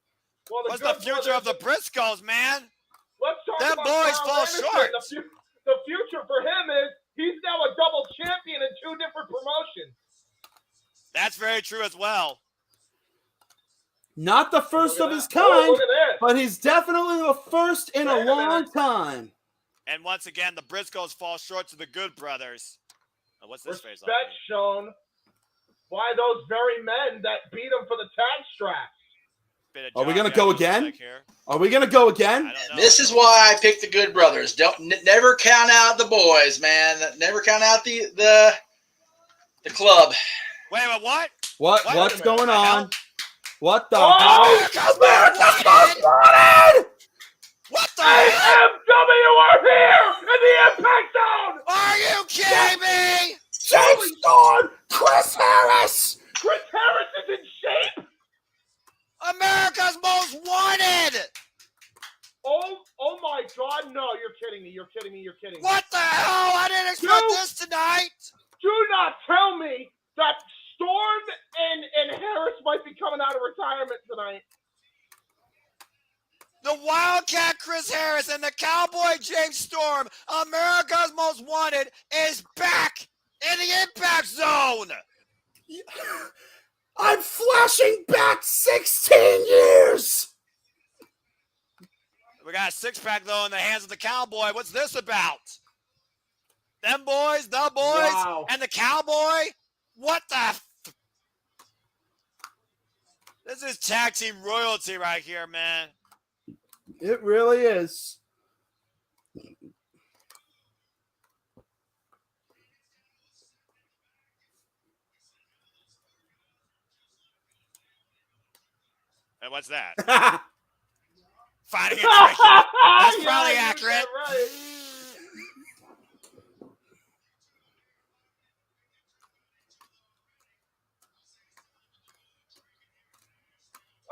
Well, what's the future of the Briscoes, man? Let's talk Them about boys Carl fall Anderson. short. The future for him is he's now a double champion in 2 different promotions. That's very true as well. Not the first of his kind, look at this. but he's definitely the first in a long time. And once again, the Briscoes fall short to the Good Brothers. Oh, what's this face? Respect shown by those very men that beat him for the tag straps. Are we going to go again? Are we going to go again? This is why I picked the Good Brothers. Never count out the boys, man. Never count out the club. Wait, what? What's going on? What the hell? What the AMW are here in the Impact Zone! Are you kidding me? James Storm! Chris Harris! Chris Harris is in shape? America's Most Wanted! Oh my God, no, you're kidding me, What the hell? I didn't expect this tonight! Do not tell me that Storm and Harris might be coming out of retirement tonight. The Wildcat Chris Harris and the Cowboy James Storm, America's Most Wanted, is back in the Impact Zone! I'm flashing back 16 years. We got a six-pack, though, in the hands of the Cowboy. What's this about? Them boys, the boys, Wow. and the Cowboy? What the? This is tag team royalty right here, man. It really is. And what's that? Finding a trick. That's probably accurate. Right.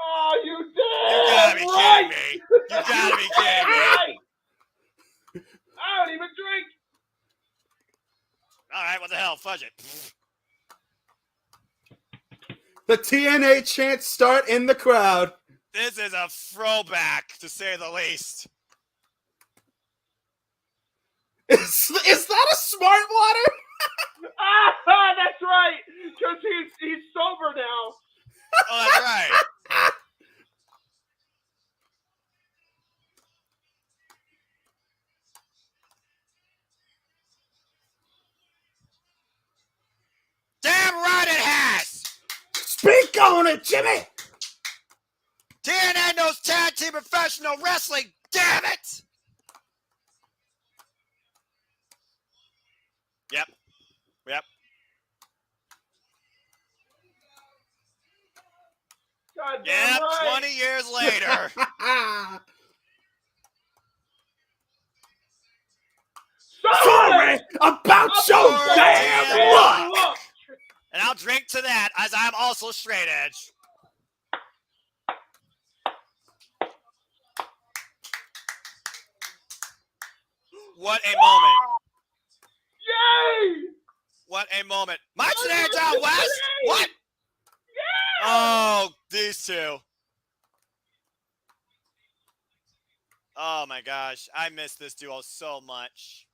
Oh, you did! You gotta be kidding me. You gotta be kidding me. Right. I don't even drink. All right, what the hell? Fudge it. The TNA chants start in the crowd. This is a throwback, to say the least. Is that a smart water? That's right. Because he's sober now. Oh, that's right. Damn right it has. Speak on it, Jimmy. TNA knows tag team professional wrestling. Damn it. Yep. God damn Yep. right. 20 years later. Sorry about your damn luck. And I'll drink to that, as I'm also straight edge. What a moment. Yay! What a moment. Mike today down west? What? Yeah! Oh, these two. Oh my gosh. I miss this duo so much.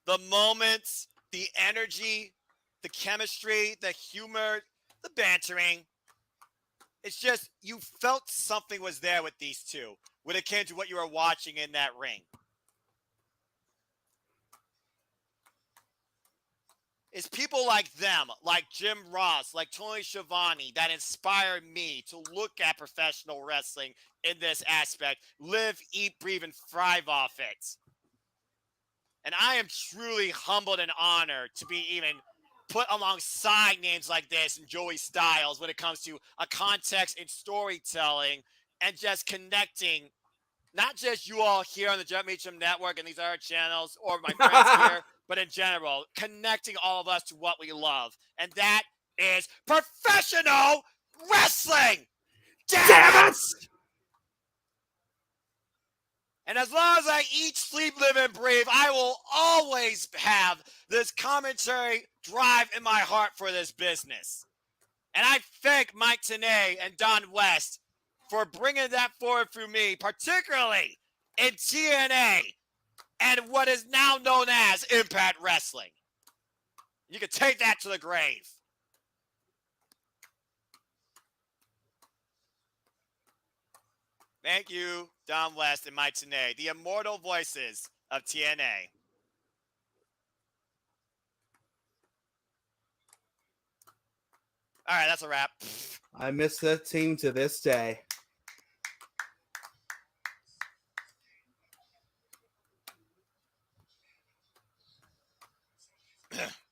The moments, the energy, the chemistry, the humor, the bantering. It's just, you felt something was there with these two when it came to what you were watching in that ring. It's people like them, like Jim Ross, like Tony Schiavone, that inspired me to look at professional wrestling in this aspect, live, eat, breathe, and thrive off it. And I am truly humbled and honored to be even put alongside names like this and Joey Styles when it comes to a context in storytelling and just connecting, not just you all here on the Jet Meacham Network and these other channels or my friends here, but in general, connecting all of us to what we love. And that is professional wrestling. Damn it! And as long as I eat, sleep, live, and breathe, I will always have this commentary drive in my heart for this business. And I thank Mike Tenay and Don West for bringing that forward through me, particularly in TNA and what is now known as Impact Wrestling. You can take that to the grave. Thank you, Don West and Mike Tenay, the immortal voices of TNA. All right, that's a wrap. I miss that team to this day.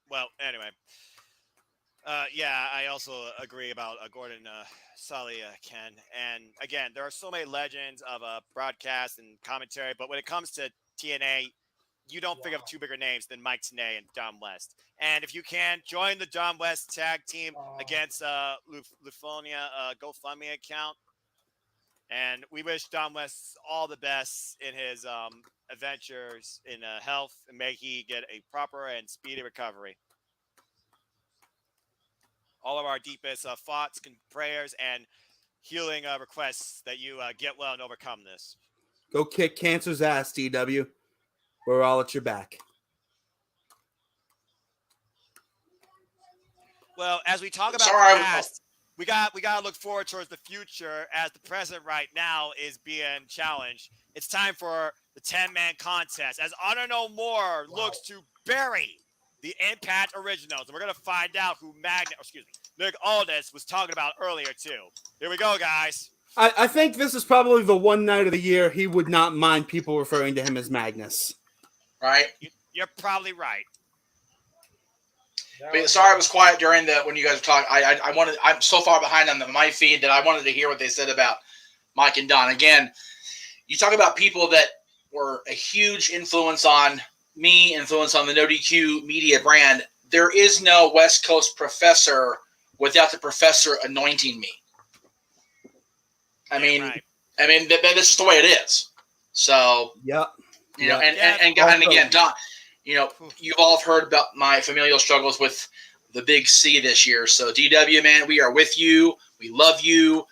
Well, anyway. Yeah, I also agree about Gordon Sully, Ken. And again, there are so many legends of broadcast and commentary, but when it comes to TNA, you don't think of two bigger names than Mike Tenay and Don West. And if you can, join the Don West tag team against Lufonia GoFundMe account. And we wish Don West all the best in his adventures in health, and may he get a proper and speedy recovery. All of our deepest thoughts, prayers, and healing requests that you get well and overcome this. Go kick cancer's ass, DW. We're all at your back. Well, as we talk about Sorry, the past, we got to look forward towards the future as the present right now is being challenged. It's time for the 10-man contest as Honor No More looks to bury the Impact Originals. And we're going to find out who Nick Aldis was talking about earlier, too. Here we go, guys. I think this is probably the one night of the year he would not mind people referring to him as Magnus. Right? You're probably right. Sorry, I was quiet during when you guys were talking. I'm so far behind on my feed that I wanted to hear what they said about Mike and Don. Again, you talk about people that were a huge influence on me, influence on the No DQ media brand. There is no West Coast professor without the professor anointing me. I mean, that's just the way it is. So, yep. You know, and again, Don, you know, you've all heard about my familial struggles with the big C this year. So, DW, man, we are with you. We love you.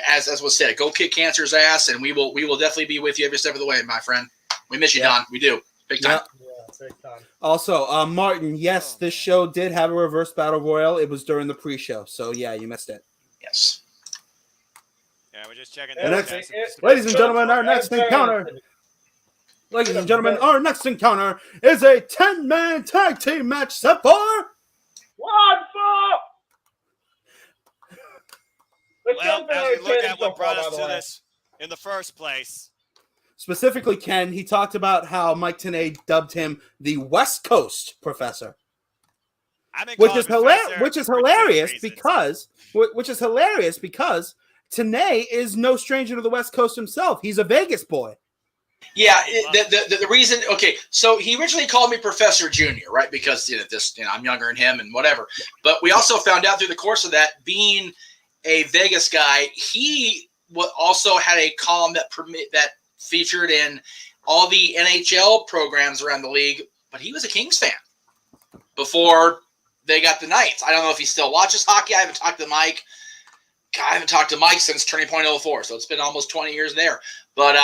As was said, go kick cancer's ass, and we will definitely be with you every step of the way, my friend. We miss you, Don. We do. Big time. Yeah, big time. Also, Martin, yes, this show did have a reverse battle royal. It was during the pre-show. So, yeah, you missed it. Yes. Yeah, we're just checking. Ladies and gentlemen, our next encounter. Ladies and gentlemen, our next encounter is a 10-man tag team match set for One fall. Well, as we look at what brought us to this in the first place. Specifically, Ken, he talked about how Mike Tenay dubbed him the West Coast Professor. Which is hilarious because Tenay is no stranger to the West Coast himself. He's a Vegas boy. Yeah, the reason. Okay, so he originally called me Professor Junior, right? Because I'm younger than him and whatever. But we also found out through the course of that, being a Vegas guy, he also had a column that featured in all the NHL programs around the league. But he was a Kings fan before they got the Knights. I don't know if he still watches hockey. I haven't talked to Mike. God, I haven't talked to Mike since Turning Point 04, so it's been almost 20 years there. But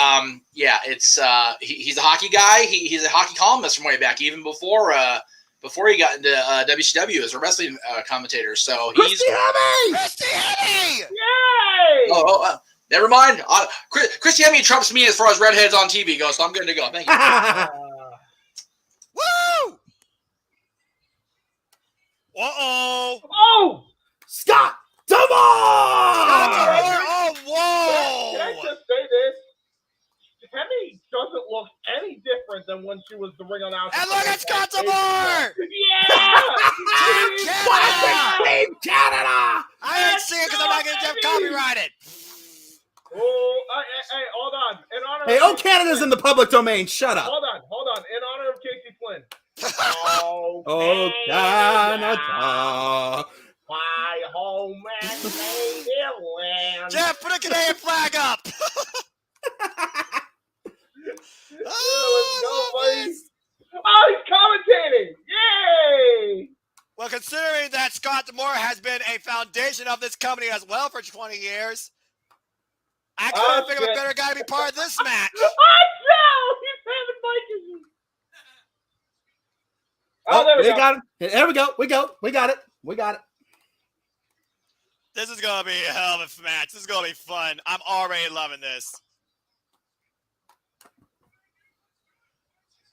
yeah, it's he's a hockey guy. He's a hockey columnist from way back, even before he got into WCW as a wrestling commentator. So he's Christy Hemme! Yay! Never mind. Christy Hemme trumps me as far as redheads on TV goes, so I'm good to go. Thank you. Woo! Uh-oh! Oh! Scott D'Amore! Oh, whoa! Can I just say this? Hemme doesn't look any different than when she was the ring announcer. And look at Scott D'Amore! Team Canada! I didn't see it because I'm not going to copyright it. Oh, hey, hold on. In honor Hey, of Canada's in the public domain. Shut up. Hold on. In honor of Casey Flynn. Oh, Canada. My home and native land. Jeff, put a Canadian flag up. Oh, he's commentating. Yay! Well, considering that Scott D'Amore has been a foundation of this company as well for 20 years, I couldn't think of a better guy to be part of this match. Oh, no! He's having Mike. Oh, there we go. Got it. There we go. We got it. This is going to be a hell of a match. This is going to be fun. I'm already loving this.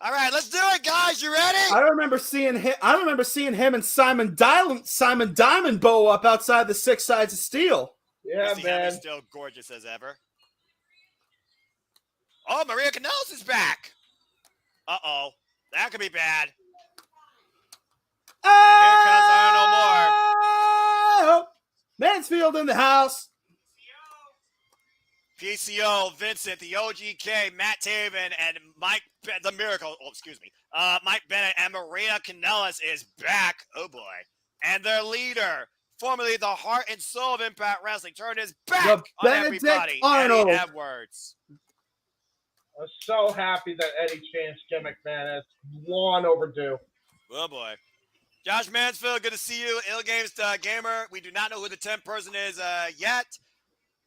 All right, let's do it, guys. You ready? I remember seeing him and Simon Diamond bow up outside the Six Sides of Steel. Yeah, man. Still gorgeous as ever. Oh, Maria Kanellis is back. Uh-oh. That could be bad. And here comes Honor No More. Mansfield in the house. PCO, Vincent, the OGK, Matt Taven, and Mike, the Miracle. Oh, excuse me. Mike Bennett and Maria Kanellis is back. Oh boy! And their leader, formerly the heart and soul of Impact Wrestling, turned his back on Benedict everybody. Arnold. Eddie Edwards. I'm so happy that Eddie changed gimmick, man. It's long overdue. Oh boy. Josh Mansfield, good to see you. Ill Games Gamer. We do not know who the 10th person is yet.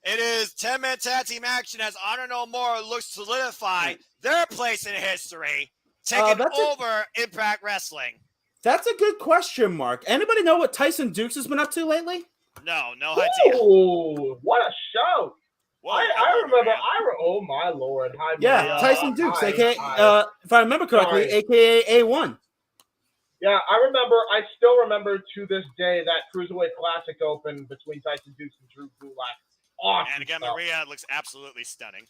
It is 10-man tag team action as Honor No More looks to solidify their place in history, taking over Impact Wrestling. That's a good question, Mark. Anybody know what Tyson Dukes has been up to lately? No idea. Ooh, what a shout! Whoa, I remember. Maria. Oh my lord! Hi, Yeah, Maria. Tyson Dukes, Hi, aka, hi. if I remember correctly, Sorry. aka A1. Yeah, I still remember to this day that Cruiserweight Classic Open between Tyson Dukes and Drew Gulak. Awesome And again, stuff. Maria looks absolutely stunning.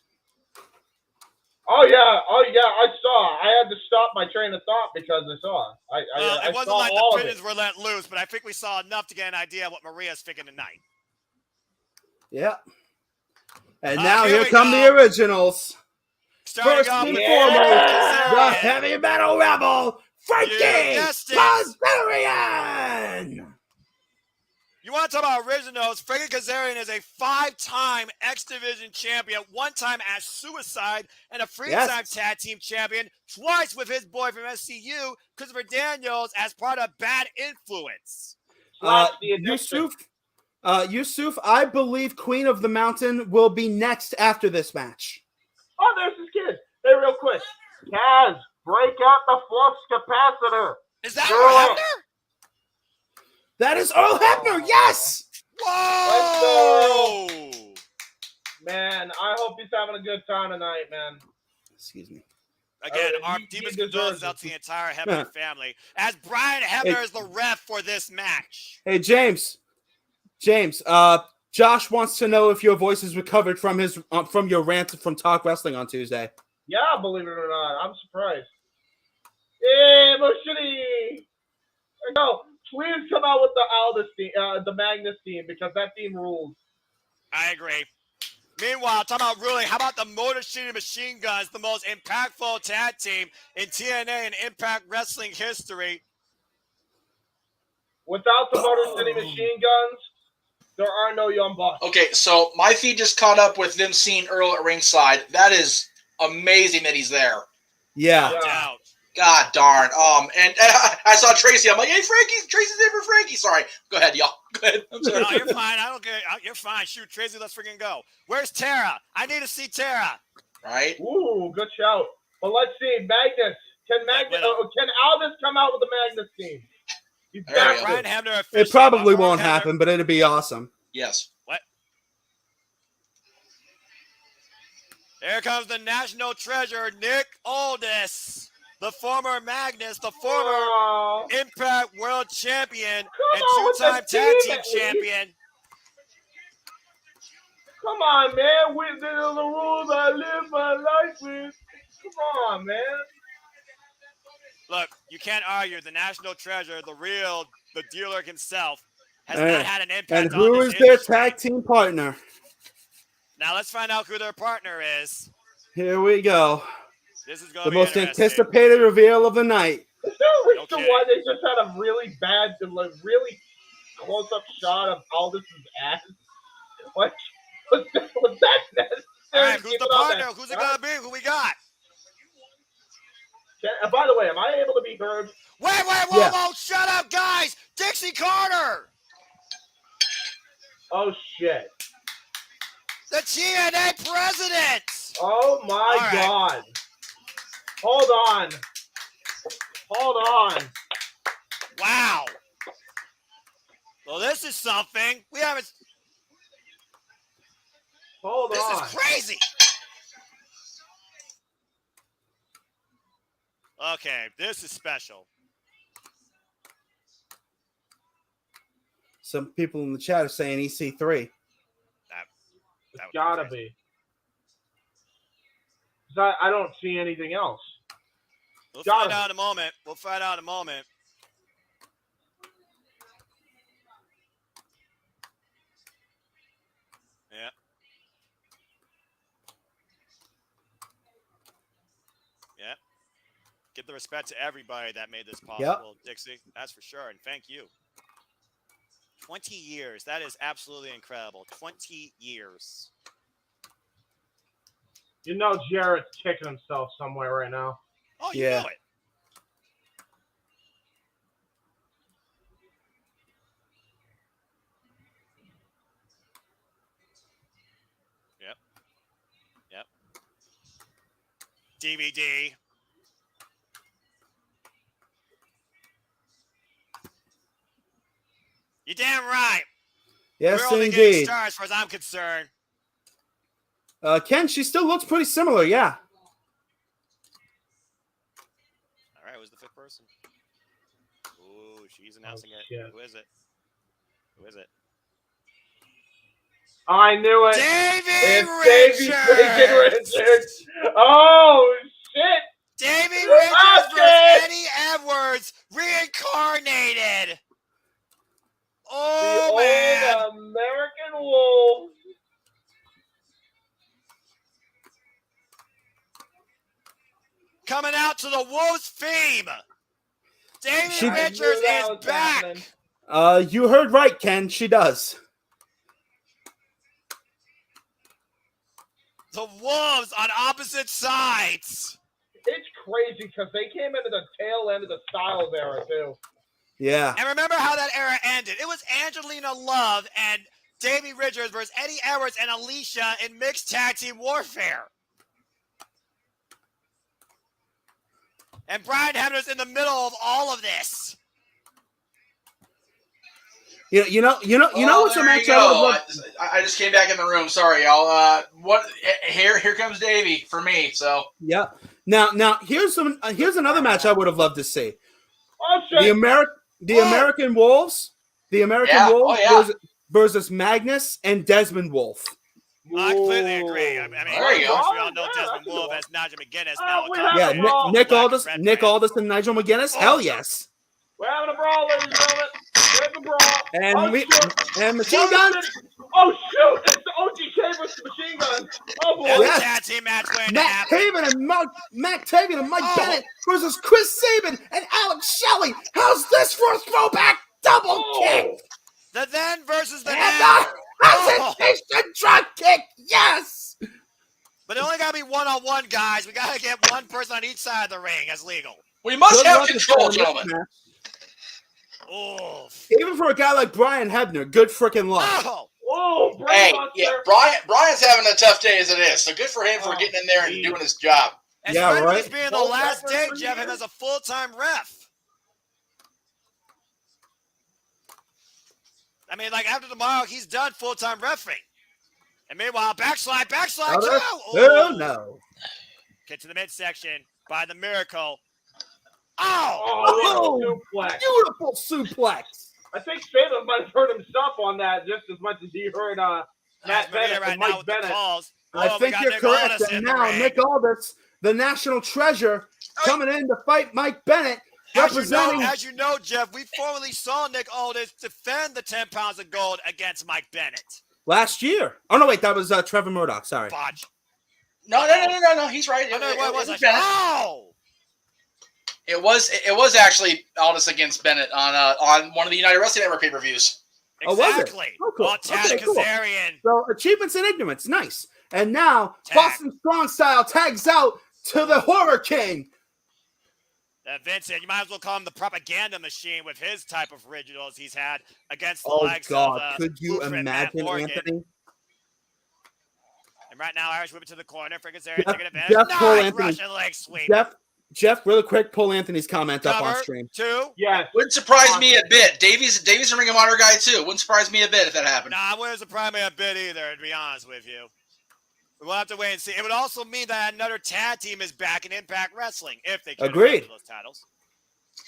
Oh yeah, I saw. I had to stop my train of thought because I saw. It wasn't saw like all the of pigeons it. were let loose, but I think we saw enough to get an idea of what Maria's thinking tonight. Yeah. And now here here we come go. the originals. Starting First off and with foremost, Kazarian. the heavy metal rebel, Frankie You guessed it. Kazarian. You want to talk about originals? Frankie Kazarian is a 5-time X Division champion, 1 time as Suicide, and a 3-time tag team champion, twice with his boy from SCU, Christopher Daniels, as part of Bad Influence. Yusuf, I believe Queen of the Mountain will be next after this match. Oh, there's his kid. Hey, real quick. Kaz, break out the flux capacitor. Is that Earl Hebner? That is Earl Hebner, yes! Whoa! Let's go! Man, I hope he's having a good time tonight, man. Excuse me. Again, our deepest condolences out to the entire Hebner family, as Brian Hebner is the ref for this match. Hey, James, Josh wants to know if your voice is recovered from your rant from Talk Wrestling on Tuesday. Yeah, believe it or not, I'm surprised. Hey, Moshiri! No, please come out with the Aldous theme, the Magnus theme, because that theme rules. I agree. Meanwhile, how about the Motor City Machine Guns, the most impactful tag team in TNA and Impact Wrestling history? Without the Motor City Machine Guns, there are no Young Bucks. Okay, so my feed just caught up with them seeing Earl at ringside. That is amazing that he's there. Yeah. No doubt. God darn. And I saw Tracy. I'm like, hey, Tracy's there for Frankie. Sorry. Go ahead, y'all. Go ahead. I'm sorry. No, you're fine. I don't care. You're fine. Shoot, Tracy, let's freaking go. Where's Tara? I need to see Tara. Right? Ooh, good shout. But let's see, Magnus. Can Aldous come out with the Magnus team? Brian Hebner officially. It probably won't happen, but it'd be awesome. Yes. What? Here comes the national treasure, Nick Aldis, the former Magnus, the former Impact World Champion and 2-time tag team champion. Come on, man. These are the rules I live my life with. Come on, man. Look, you can't argue. The national treasure, the dealer himself, has not had an impact on this And who is their tag team partner? Now let's find out who their partner is. Here we go. This is going the to be most interesting. anticipated reveal of the night. Is there a reason why they just had a really bad, really close-up shot of Aldous' ass? What? Was that necessary? All right, who's the partner? Who's it going to be? Who we got? By the way, am I able to be heard? Wait, whoa, shut up, guys! Dixie Carter! Oh, shit. The TNA president! Oh, my God. Hold on. Wow. Well, this is something. We haven't... Hold on. This is crazy! Okay, this is special. Some people in the chat are saying EC3. It's gotta be. I don't see anything else. We'll find out in a moment. Yeah. Yeah. Give the respect to everybody that made this possible, Dixie. That's for sure. And thank you. 20 years. That is absolutely incredible. 20 years. You know Jarrett's kicking himself somewhere right now. Oh, you know it. Yep. DVD. You damn right. Yes, We're only getting indeed. stars as far as I'm concerned. Ken, she still looks pretty similar, yeah. All right, who's the 5th person? Ooh, she's announcing it. Shit. Who is it? Who is it? I knew it. Davey It's Davey Richards. Oh shit! Davey Richards versus Eddie Edwards reincarnated. Oh the man! Old American Wolves. Coming out to the Wolves' theme. Davey Richards is back. Happening. You heard right, Ken. She does. The Wolves on opposite sides. It's crazy because they came into the tail end of the Styles era too. Yeah. And remember how that era ended. It was Angelina Love and Davey Richards versus Eddie Edwards and Alicia in mixed tag team warfare. And Brian Hebner's in the middle of all of this. You know what's a match I would love. I just came back in the room. Sorry, y'all. Here comes Davey for me. So Yeah. Now here's another match I would have loved to see. Oh shit! The American Wolves. The American Wolves versus Magnus and Desmond Wolf. I completely agree. I mean, There you go. we all know Desmond Wolf as Nigel McGuinness now. Yeah, Nick Aldis and Nigel McGuinness. Hell yes. We're having a brawl, ladies and gentlemen. There's a brawl. And Machine Gun. Oh shoot! It's the OGK versus Machine Gun. Oh boy! Yes. Tag team match waiting to happen. Matt Taven and Mike Bennett versus Chris Sabin and Alex Shelley. How's this for a throwback double kick? The then versus the And now. the hesitation drop kick. Yes. But it only got to be one-on-one, guys. We got to get one person on each side of the ring as legal. we must Good have luck control, this gentlemen. match. Oh. Even for a guy like Brian Hebner, good freaking luck. Oh. Whoa! Hey, yeah, Brian's having a tough day as it is, so good for him for getting in there and doing his job. Especially right. this being the last day, Jeff, him as a full-time ref. I mean, like, after tomorrow, he's done full-time reffing. And meanwhile, backslide, too! Oh, no. Get to the midsection by the Miracle. Oh, suplex. Beautiful suplex. I think Sabin might have heard himself on that just as much as he heard Matt Bennett and Mike Bennett. I think you're correct. And now Nick Aldis, the national treasure, coming in to fight Mike Bennett, representing. As you know, Jeff, we formerly saw Nick Aldis defend the 10 pounds of gold against Mike Bennett. Last year. Oh, no, wait. That was Trevor Murdoch. Sorry. Fudge. No. He's right. What was it? Bennett. Oh! It was actually Aldis against Bennett on one of the United Wrestling Network pay-per-views. Exactly. Oh, cool. Taz Okay, cool. Kazarian. So, achievements in ignorance. Nice. And now, Boston Strong Style tags out to the Horror King. Vincent, you might as well call him the propaganda machine with his type of originals he's had against the Oh, likes God. of Could you Blueprint, Matt imagine, Morgan. Anthony? And right now, Irish whip it to the corner for Kazarian taking advantage. Jeff, pull Nice Anthony. Russian leg sweep. Jeff, really quick, pull Anthony's comment up on Cover, stream. 2. Yes. Wouldn't surprise me a bit. Davey's a Ring of Honor guy too. Wouldn't surprise me a bit if that happened. Nah, it wouldn't surprise me a bit either, to be honest with you. We'll have to wait and see. It would also mean that another tag team is back in Impact Wrestling if they can Agreed. those titles.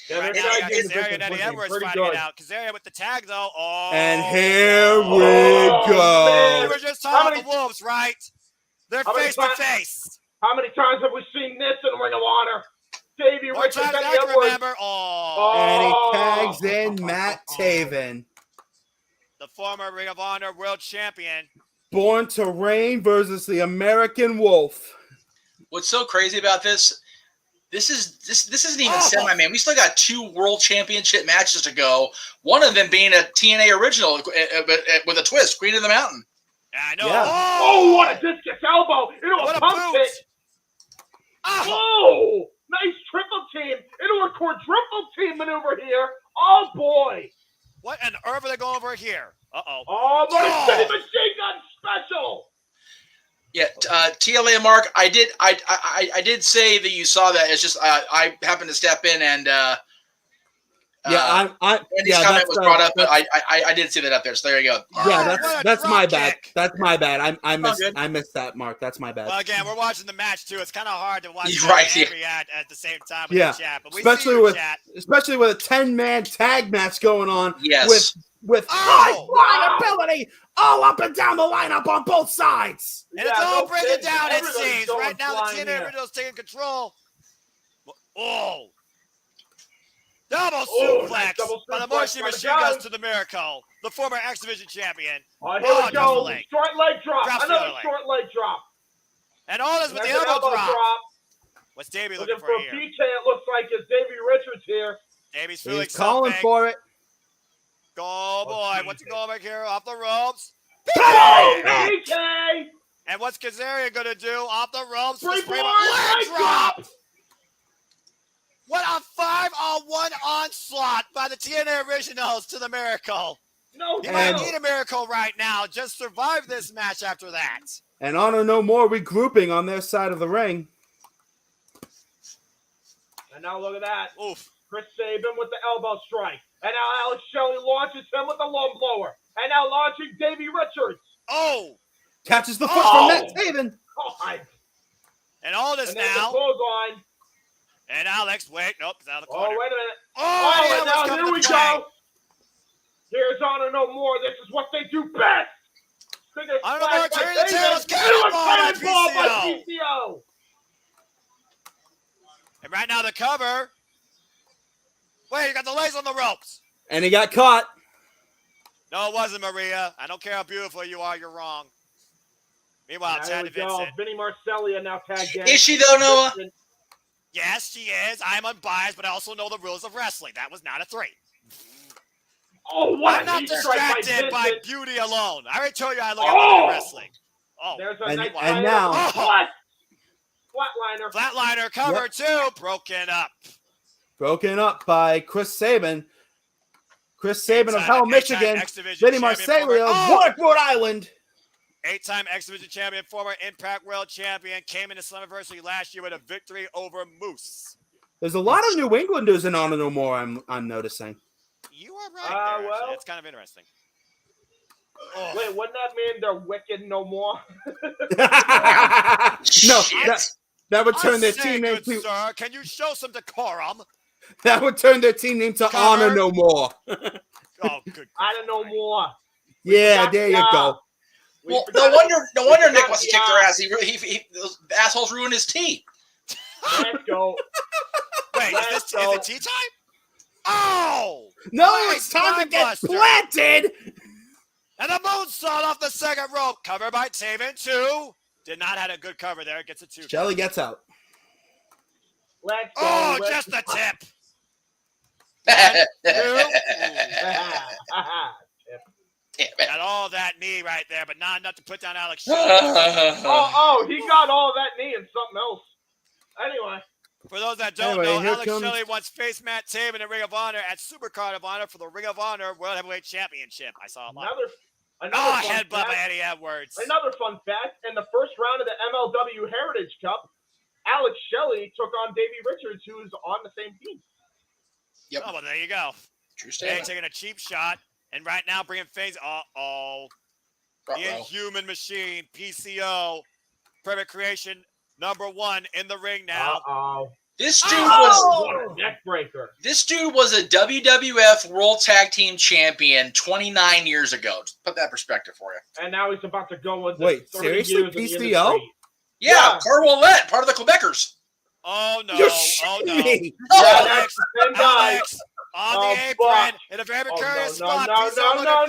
Yeah, Right their now, you tag got team is Kazarian and Eddie looking Edwards pretty fighting good. it out. Kazarian with the tag, though. Oh, And here we We go. were just talking about the Wolves, right? They're How many face to times- face. How many times have we seen this in Ring of Honor? Davey More Richards times and than I can Edwards. remember. And he tags in Matt Taven. The former Ring of Honor World Champion. Born to Reign versus the American Wolf. What's so crazy about this? This isn't even semi, man. We still got 2 World Championship matches to go. One of them being a TNA original with a twist, Queen of the Mountain. I know. Yeah. Oh, what a discus elbow into What a a pump boot. kick. Oh, Oh, nice triple team into a quadruple team maneuver here. Oh, boy. what on earth are they going over here? Uh-oh. Oh, my Oh. City Machine Gun special. Yeah, TLA Mark, I did say that you saw that. It's just I happened to step in and Yeah, Wendy's comment was brought up, but I did see that up there. So there you go. Yeah, that's my bad. kick. That's my bad. I missed that, Mark. That's my bad. Well, again, we're watching the match too. It's kind of hard to watch Right, and react at the same time with the chat. But we especially see your with chat. especially with a 10-man tag match going on. Yes. With high ability all up and down the lineup on both sides. And it's all breaking down, it seems. Right now, the TNA Originals taking control. Oh. Double suplex by the Martian Machine Guns to the Miracle, the former X Division champion. Here we go. Short leg drop. Another short leg drop. And all this with the elbow drop. What's Davey looking for here? PK, it looks like it's Davey Richards here. Davey's feeling He's calling something. for it. Go, boy. What's he going back here? Off the ropes. PK! And what's Kazarian going to do? Off the ropes. Leg drop. What a 5-on-1 onslaught by the TNA Originals to the Miracle. No, he might need a miracle right now. Just survive this match after that. And Honor No More regrouping on their side of the ring. And now look at that. Oof. Chris Sabin with the elbow strike. And now Alex Shelley launches him with the low blower. And now launching Davey Richards. Oh! Catches the foot from Matt Taven. God. And all this and then now. The clothesline. And Alex, wait, nope, it's out of the corner. Oh, wait a minute. Oh, and now here we go. Here's Honor No More. This is what they do best. Honor No More turning the tables. Cannonball by PCO. And right now the cover. Wait, you got the legs on the ropes. And he got caught. No, it wasn't, Maria. I don't care how beautiful you are, you're wrong. Meanwhile, Tad Vincent. Vinny Marcellia now tagged in. Is she though, Noah? Yes, she is. I'm unbiased, but I also know the rules of wrestling. That was not a 3. Oh, what? I'm not distracted by beauty alone. I already told you I look at wrestling. Oh, there's a and now. Flatliner. Flatliner cover too. Broken up. Broken up by Chris Sabin. Chris Sabin of Hell, Michigan. Vinny Marcellia of Warwick, Rhode Island. 8-time X Division champion, former Impact World champion, came into SLAMMIVERSARY last year with a victory over Moose. There's a lot of New Englanders in Honor No More, I'm noticing. You are right there, well, it's kind of interesting. Wait, wouldn't that mean they're wicked no more? No, that would turn their team name to... Sir, can you show some decorum? That would turn their team name to Honor No More. Oh, good. Honor No More. Yeah, there you go. Well, no wonder Nick wants to kick their ass. He those assholes ruined his tea. Let's go. Wait, is it tea time? Oh! No, it's time to get planted! And the moonsault off the second rope. Cover by Taven, 2. Did not have a good cover there. Gets a 2. Shelly gets out. Let's go. Oh, just the tip. 1, 2. Got all that knee right there, but not enough to put down Alex Shelley. He got all that knee and something else. Anyway. For those that don't know, Alex Shelley once faced Matt Taven in Ring of Honor at Supercard of Honor for the Ring of Honor World Heavyweight Championship. I saw it live. Another headbutt by Eddie Edwards. Another fun fact, in the first round of the MLW Heritage Cup, Alex Shelley took on Davey Richards, who's on the same team. Yep. Oh, well, there you go. True statement. Taking a cheap shot, and right now bringing things. The Inhuman Machine, PCO, Private Creation, #1 in the ring now. This dude was what a neck breaker. This dude was a WWF World Tag Team Champion 29 years ago. Just put that in perspective for you. And now he's about to go with. Wait, 30 seriously, years PCO? Yeah, Carl Ouellette, part of the Quebecers. Oh no! You're Oh no! shitting me. Alex on the apron in a very precarious spot. No! Turning over the on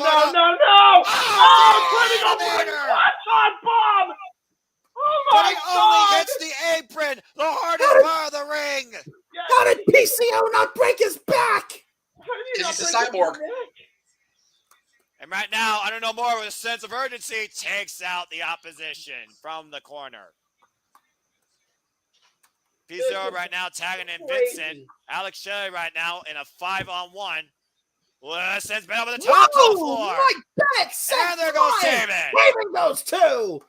bomb. Oh my but he God! only hits the apron, the hardest part of the ring. How did PCO not break his back? Because he's a cyborg. And right now, I don't know more with a sense of urgency, takes out the opposition from the corner. PCO right now tagging in Vincent. Alex Shelley right now in a 5-on-1. Well, sends Ben over the top of the floor. My back! And there goes Taven. Taven goes too.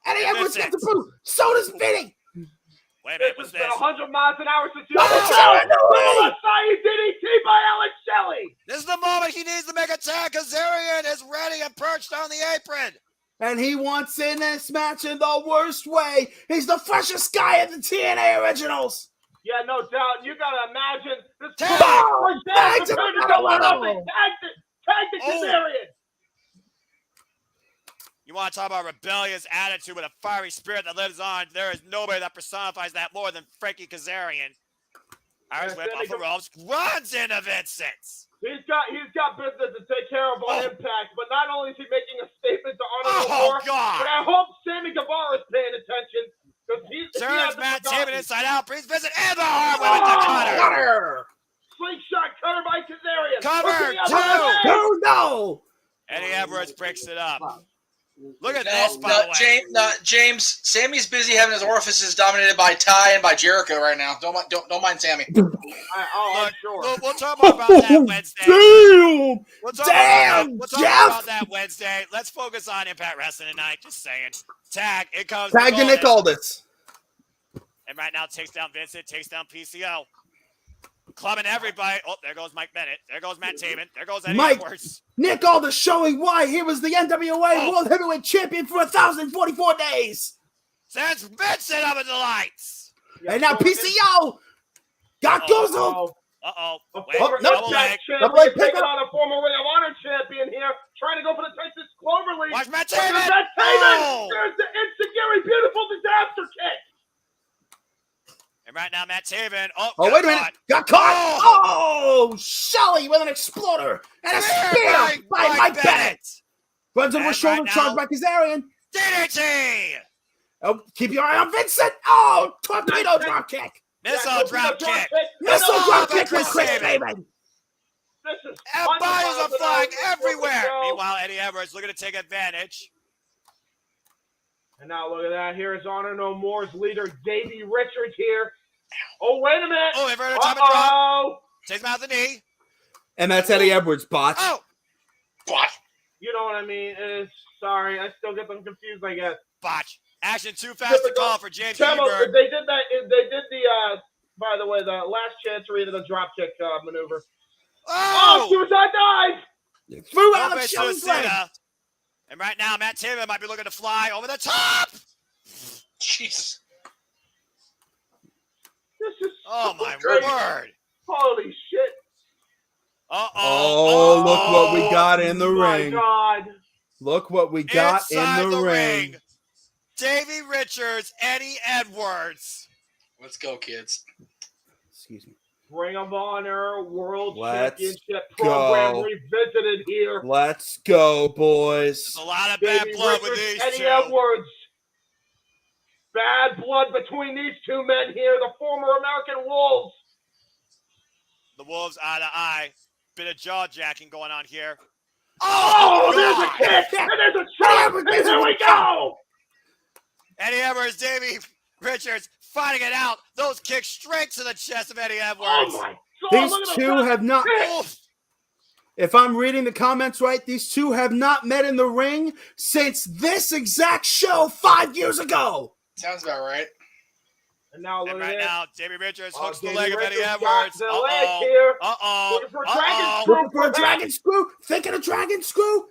Eddie Edwards gets the boot. So does Vinny. Wait a minute, what's It's been this? 100 miles an hour since you Oh, DDT by Alex Shelley. This is the moment he needs to make a tag. Kazarian is ready and perched on the apron. and he wants in this match in the worst way. He's the freshest guy in the TNA Originals. Yeah, no doubt. You gotta imagine this. Tag! Tag to the level. Tag the Kazarian. You want to talk about rebellious attitude with a fiery spirit that lives on? There is nobody that personifies that more than Frankie Kazarian. Irish whip off the ropes, runs into Vincent. He's got business to take care of on Impact, but not only is he making a statement to honor the Oh, war, God. but I hope Sammy Guevara is paying attention. Turns Matt Taven inside out, brings Vincent and the hard way with the cutter. Slingshot cutter by Kazarian. Cover, two. Oh, no. Eddie Edwards breaks it up. Look at No, this, by the way. James. Sammy's busy having his orifices dominated by Ty and by Jericho right now. Don't mind Sammy. I'm sure. We'll talk more about that Wednesday. Damn. We'll talk Jeff. about that Wednesday. Let's focus on Impact Wrestling tonight. Just saying. Tag. It comes. Tag to Nick Aldis. And right now takes down Vincent. Takes down PCO. Clubbing everybody. Oh, there goes Mike Bennett. There goes Matt Taven. There goes Eddie Edwards. Nick Aldis showing why he was the NWA World Heavyweight Champion for 1,044 days. Sends Vincent up in the lights. And now PCO got Gozo. Wait, Double leg taking on a former Ring of Honor champion here, trying to go for the Texas Cloverleaf. Watch Matt Taven. Matt Taven. There's the Instant Beautiful disaster kick. And right now, Matt Taven. Oh, wait a minute. Got caught. Oh, Shelley with an exploder. And a spear by Mike Bennett. Runs over his shoulder, charged by Kazarian. DDT. Oh, keep your eye on Vincent. Oh, torpedo drop kick. Missile drop kick. Missile drop kick with Chris Taven. And bodies are flying everywhere. Meanwhile, Eddie Edwards looking to take advantage. And now look at that. Here is Honor No More's leader, Davey Richards here. Oh, wait a minute. Oh, inverted atomic drop. Takes him out the knee. And that's Eddie Edwards' botch. Oh. Botch. You know what I mean? Sorry, I still get them confused, I guess. Botch. Action too fast to call for James Temo, Hebert. they did the, by the way, the last chance to the drop kick maneuver. Oh, suicide dive. Threw out of Shelley's leg. And right now, Matt Taven might be looking to fly over the top. Jesus. This is my crazy. word. Holy shit. Oh, look what we got in the ring. My God. Look what we got Inside in the ring. Davey Richards, Eddie Edwards. Let's go, kids. Excuse me. Ring of Honor World Let's Championship program go. revisited here. Let's go, boys. There's a lot of bad blood with these Eddie two. Edwards. Bad blood between these two men here, the former American Wolves. The Wolves eye to eye. Bit of jaw jacking going on here. Oh, there's a kick, and there's a trap, and here we go. Eddie Edwards, Davey Richards fighting it out. Those kicks straight to the chest of Eddie Edwards. Oh my God, These two have not. If I'm reading the comments right, these two have not met in the ring since this exact show 5 years ago. Sounds about right. And now look right at now, Davey Richards hooks the Davey leg of Eddie Richards Edwards. got the leg here. Looking for a dragon screw. Looking for a dragon screw. Thinking a dragon screw.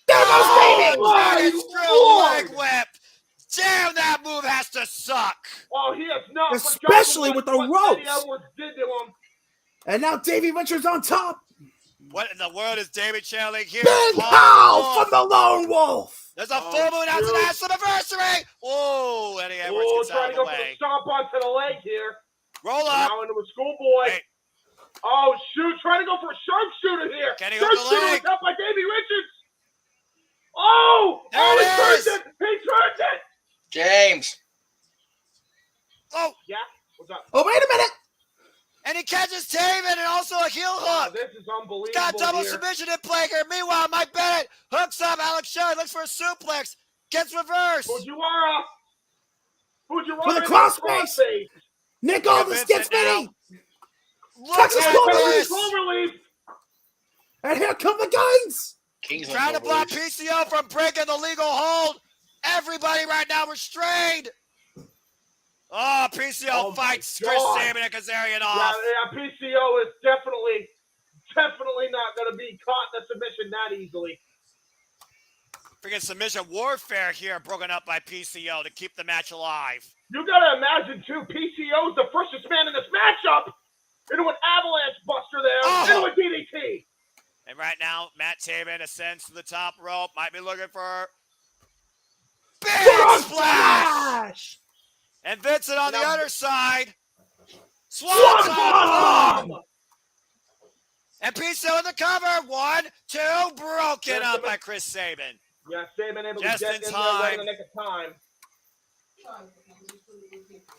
There goes Oh, Davey. dragon screw leg whip. Damn, that move has to suck. Oh, he has not. Especially with the what ropes. Eddie Edwards did to him. And now Davey Richards on top. What in the world is Davey channeling here? Big Pow from the Lone Wolf. There's a full moon out to the SLAMMIVERSARY. Whoa, Eddie Edwards gets out trying of to the go for the way. stomp onto the leg here. Roll up. Now into a schoolboy. Wait. Oh, shoot. Trying to go for a sharpshooter here. Can he hook the Sharpshooter leg? up by Davey Richards. Oh! There he it turned is. it. He turned it. James. Oh. Yeah? What's up? Oh, wait a minute. And he catches Taven and also a heel hook. This is unbelievable. Got double here. submission in play here. Meanwhile, Mike Bennett hooks up Alex Shelley, looks for a suplex, gets reversed. Fujiwara. With a crossface. Nick Aldis gets Vinny. Look Texas at Cloverleaf. this. And here come the guns. Trying to block PCO from breaking the legal hold. Everybody right now restrained. Oh, PCO fights Chris Sabin and Kazarian off. Yeah, PCO is definitely not going to be caught in a submission that easily. Freaking submission warfare here broken up by PCO to keep the match alive. You got to imagine, too, PCO is the fastest man in this matchup into an avalanche buster there, into a DDT. And right now, Matt Taven ascends to the top rope. Might be looking for big splash! And Vincent on the other side. Swanton bomb! And PCO in the cover. 1, 2, broken up by Chris Sabin. Yeah, Sabin able just to get in in time. there right in the nick of time.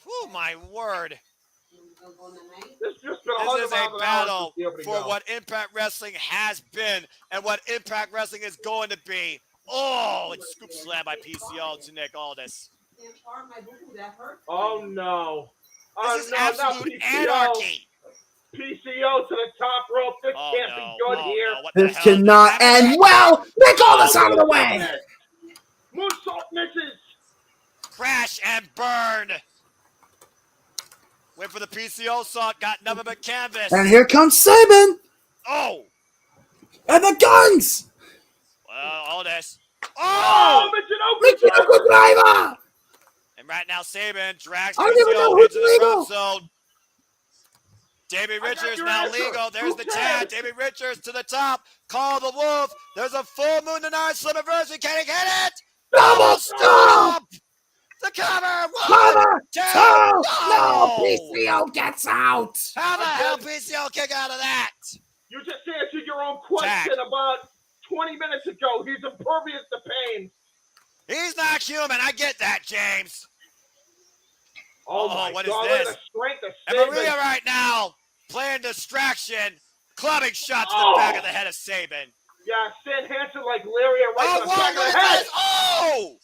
Oh my word. This is a battle for what Impact Wrestling has been and what Impact Wrestling is going to be. Oh, it's scoop slam by PCO to Nick Aldis. Oh no. This is absolute anarchy. PCO to the top rope. This can't be good here. This cannot end well. Nick Aldis out of the way. Moonsault misses. Crash and burn. Went for the PCO salt, got nothing but canvas. And here comes Sabin. Oh. And the guns. Well, all this. Oh, Michinoku driver. And right now, Sabin drags I don't even know PCO who's into the legal. road zone. Davey Richards now legal. There's the tag. Davey Richards to the top. Call the Wolf. There's a full moon tonight. SLAMMIVERSARY. Can he get it? Double stop. The cover. 1, 2. No, PCO gets out. How the hell PCO kick out of that? You just answered your own question about 20 minutes ago. He's impervious to pain. He's not human. I get that, James. Oh my what God, is look at this? the strength of And Sabin. Maria right now playing distraction, clubbing shots to the back of the head of Sabin. Yeah, Stan Hansen like Lariat right to the back of the head. Oh!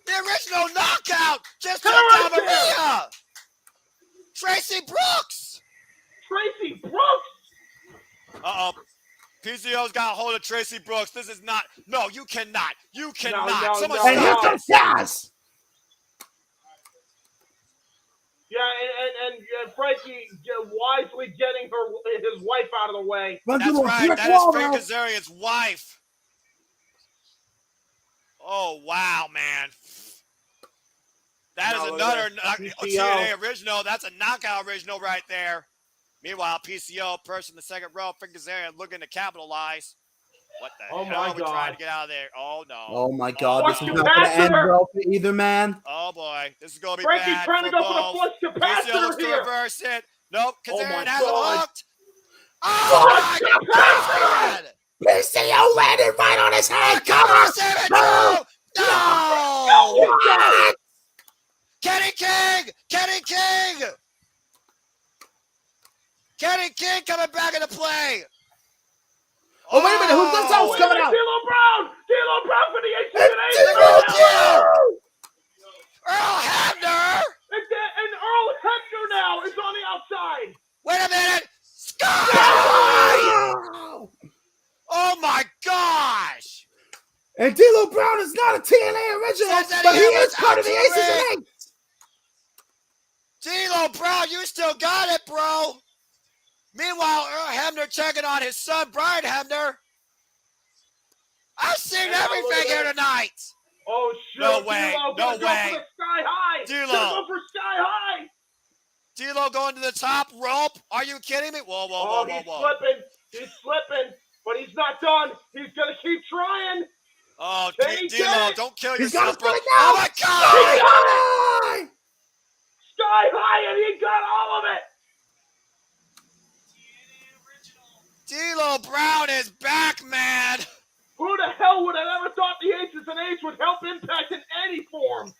The original knockout just took down Maria. Tracy Brooks. Tracy Brooks. Uh-oh. PCO's got a hold of Tracy Brooks. This is not. No, you cannot. You cannot. No, Someone And here stop comes this. Jazz. Yeah, and Frankie wisely getting his wife out of the way. That's right. That is Frank Kazarian's wife. Oh, wow, man. That is another TNA original. That's a knockout original right there. Meanwhile, PCO, person in the second row, Frank Kazarian looking to capitalize. What the hell are we trying to get out of there? Oh, no. Oh, my God. This is not going to end well for either man. Oh, boy. This is going to be Frankie's bad trying to for go both. for the flex PCO looks capacitor to here. reverse it. Nope. Kazarian has God. him hooked. Oh, my God. PCO landed right on his head. Cover. No. Kenny King. Kenny King. Kenny King coming back into play. Oh, wait a minute. Who's this else coming out? D'Lo Brown. D'Lo Brown for the D'Lo Brown. Earl Hebner. And Earl Hebner now is on the outside. Wait a minute. Sky. Oh, my gosh. And D'Lo Brown is not a TNA original, but he is part of the Aces and Eights. D'Lo Brown, you still got it, bro. Meanwhile, Earl Hebner checking on his son, Brian Hebner. I've seen everything here tonight. Oh, shit. No way. No way. Go for the Sky High. D'Lo. Go for Sky High. D'Lo going to the top rope. Are you kidding me? Whoa, whoa, whoa, whoa, whoa. He's slipping, but he's not done. He's going to keep trying. Oh, D'Lo, don't kill yourself, bro. Now. Oh, my God. Sky High, and he got all of it. D'Lo Brown is back, man. Who the hell would have ever thought the Aces and Eights would help Impact in any form?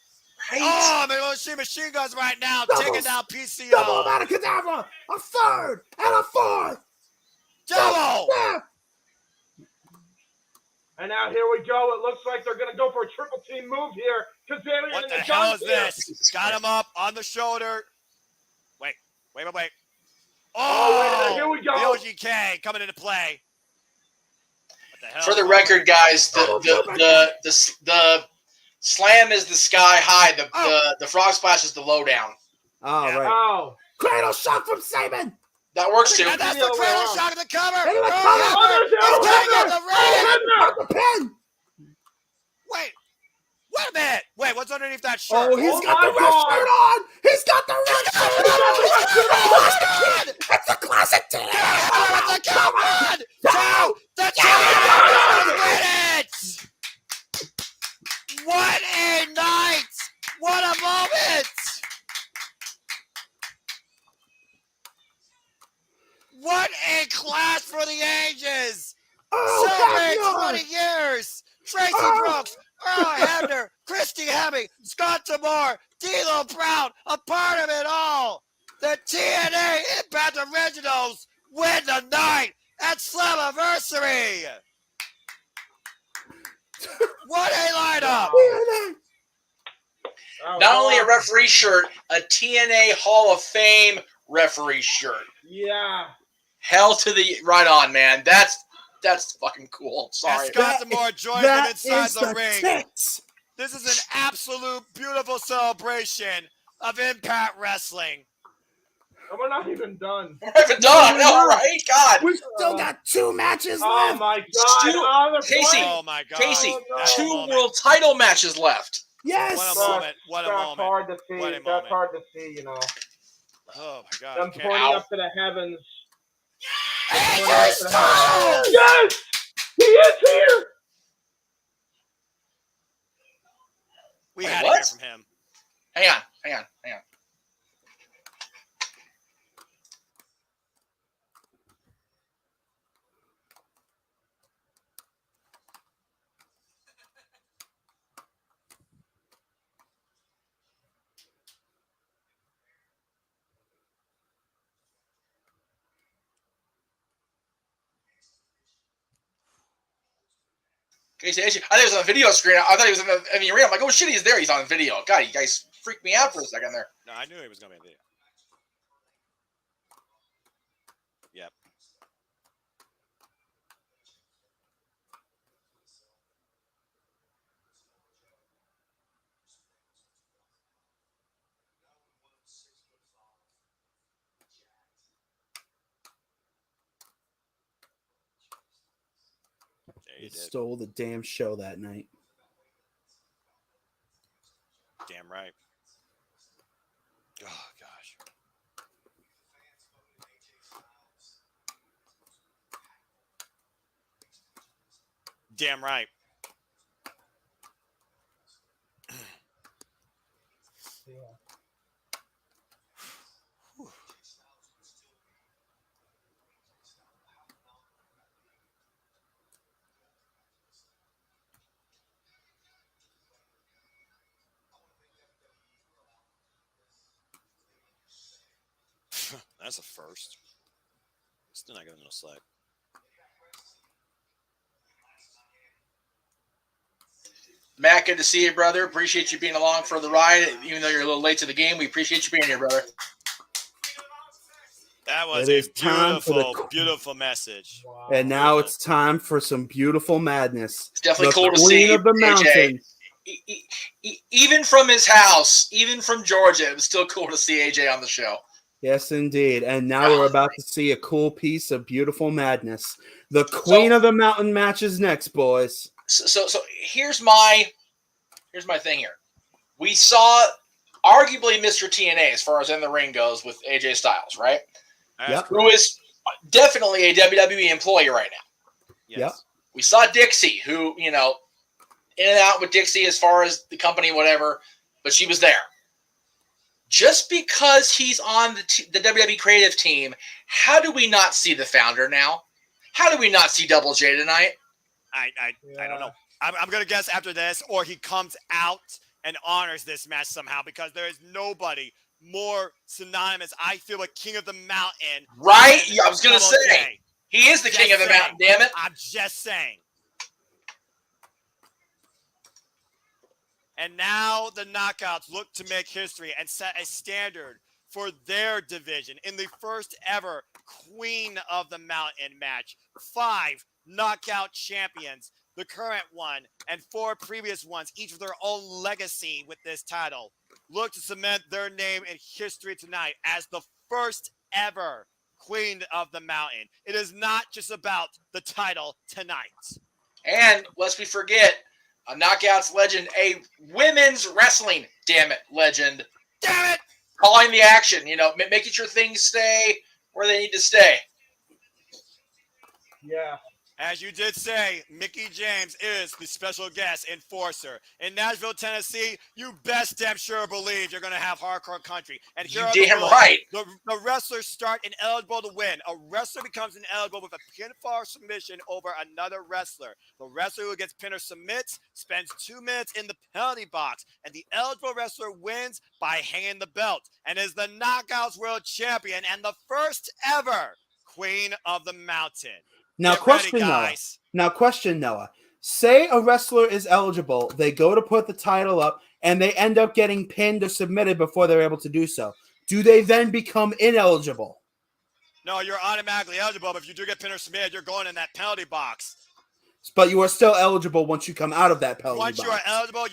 Right. Oh, I'm going to see machine guns right now, taking down PCO. Double amount of Cadabra, a third, and a fourth. Double. And now here we go. It looks like they're going to go for a triple team move here. Kazarian What and the the hell is Guns this? Got him up on the shoulder. Wait. Oh, wait a minute. Here we go. The OGK coming into play. What the hell? For the record, guys, the Slam is the sky high. The frog splash is the low down. Oh, Yeah. right. Oh. Cradle shock from Saban. That works too. And that's the cradle shock of the cover. Hey, look, Earl cover. Hebner Oh, is there's taking Hebner. the ring. The pin. Wait a minute. Wait, what's underneath that shirt? Oh, he's Oh got my the red God. shirt on. He's got the red shirt on. God! It's a classic team. Hebner with the count. 1, 2, the champion win it! What a night! What a moment! What a clash for the ages! Celebrate 20 years! Tracy Brooks, Earl Hebner, Christy Hemme, Scott Demore, D'Lo Brown, a part of it all! The TNA Impact Originals win the night at SLAMMIVERSARY! What a lineup! Not only a referee shirt, a TNA Hall of Fame referee shirt. Yeah. Hell to the right on, man. That's fucking cool. Sorry. And Scott Demore joins him inside the ring. Tits. This is an absolute beautiful celebration of Impact Wrestling. And we're not even done. We're not even done. I know, right? God. We still got 2 matches Oh left. my God. Stu- On the Casey. point. Oh my God. Casey, Oh, no. That's a 2 moment. world title matches left. Yes. What a moment. What a That's moment. hard to see. What a That's moment. hard to see, you know. Oh my God. Them Can't- pointing up to the heavens. AJ Styles! Yes! He is here! We Wait, had to what? hear from him. Hang on. Casey, I think it was on the video screen. I thought he was in the arena. I'm like, oh shit, he's there. He's on video. God, you guys freaked me out for a second there. No, I knew he was going to be in video. Yep. Yeah, He he did. stole the damn show that night. Damn right. Oh gosh. Damn right. That's a first. Still not giving him no slack. Matt, good to see you, brother. Appreciate you being along for the ride. Even though you're a little late to the game, we appreciate you being here, brother. That was It a is time for the- beautiful, beautiful message. Wow. And now it's time for some beautiful madness. It's definitely The cool to Queen see of the AJ. Mountain. Even from his house, even from Georgia, it was still cool to see AJ on the show. Yes, indeed. And now we're about to see a cool piece of beautiful madness. The Queen of the Mountain match is next, boys. So here's my thing here. We saw arguably Mr. TNA as far as in the ring goes with AJ Styles, right? Yep. Who is definitely a WWE employee right now. Yes. Yep. We saw Dixie, who, in and out with Dixie as far as the company, whatever, but she was there. Just because he's on the WWE creative team, how do we not see the founder now? How do we not see Double J tonight? I don't know. I'm going to guess after this, or he comes out and honors this match somehow, because there is nobody more synonymous, I feel, with King of the Mountain. Right? than Yeah, I was going to Double say. J. He is the Just King of the saying. Mountain, damn it. I'm just saying. And now the Knockouts look to make history and set a standard for their division in the first ever Queen of the Mountain match. 5 knockout champions the current one, and 4 previous ones, each with their own legacy with this title, look to cement their name in history tonight as the first ever Queen of the Mountain. It is not just about the title tonight. And lest we forget, a Knockouts legend, a women's wrestling, legend. Damn it! Calling the action, making sure things stay where they need to stay. Yeah. As you did say, Mickie James is the special guest enforcer. In Nashville, Tennessee, you best damn sure believe you're going to have hardcore country. And here You are damn the rules. right. The wrestlers start ineligible to win. A wrestler becomes ineligible with a pinfall submission over another wrestler. The wrestler who gets pinned or submits spends 2 minutes in the penalty box. And the eligible wrestler wins by hanging the belt and is the Knockouts World Champion and the first ever Queen of the Mountain. Now, Get ready, question, Noah. Say a wrestler is eligible, they go to put the title up, and they end up getting pinned or submitted before they're able to do so. Do they then become ineligible? No, you're automatically eligible, but if you do get pinned or submitted, you're going in that penalty box. But you are still eligible once you come out of that penalty box. Once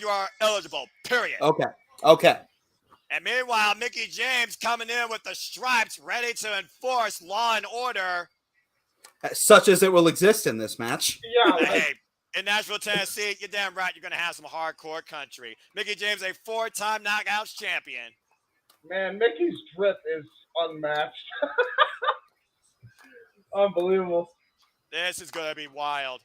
you are eligible, period. Okay. And meanwhile, Mickie James coming in with the stripes, ready to enforce law and order. Such as it will exist in this match. Yeah. Hey, in Nashville, Tennessee, you're damn right you're going to have some hardcore country. Mickie James, a 4-time Knockouts champion. Man, Mickey's drip is unmatched. Unbelievable. This is going to be wild.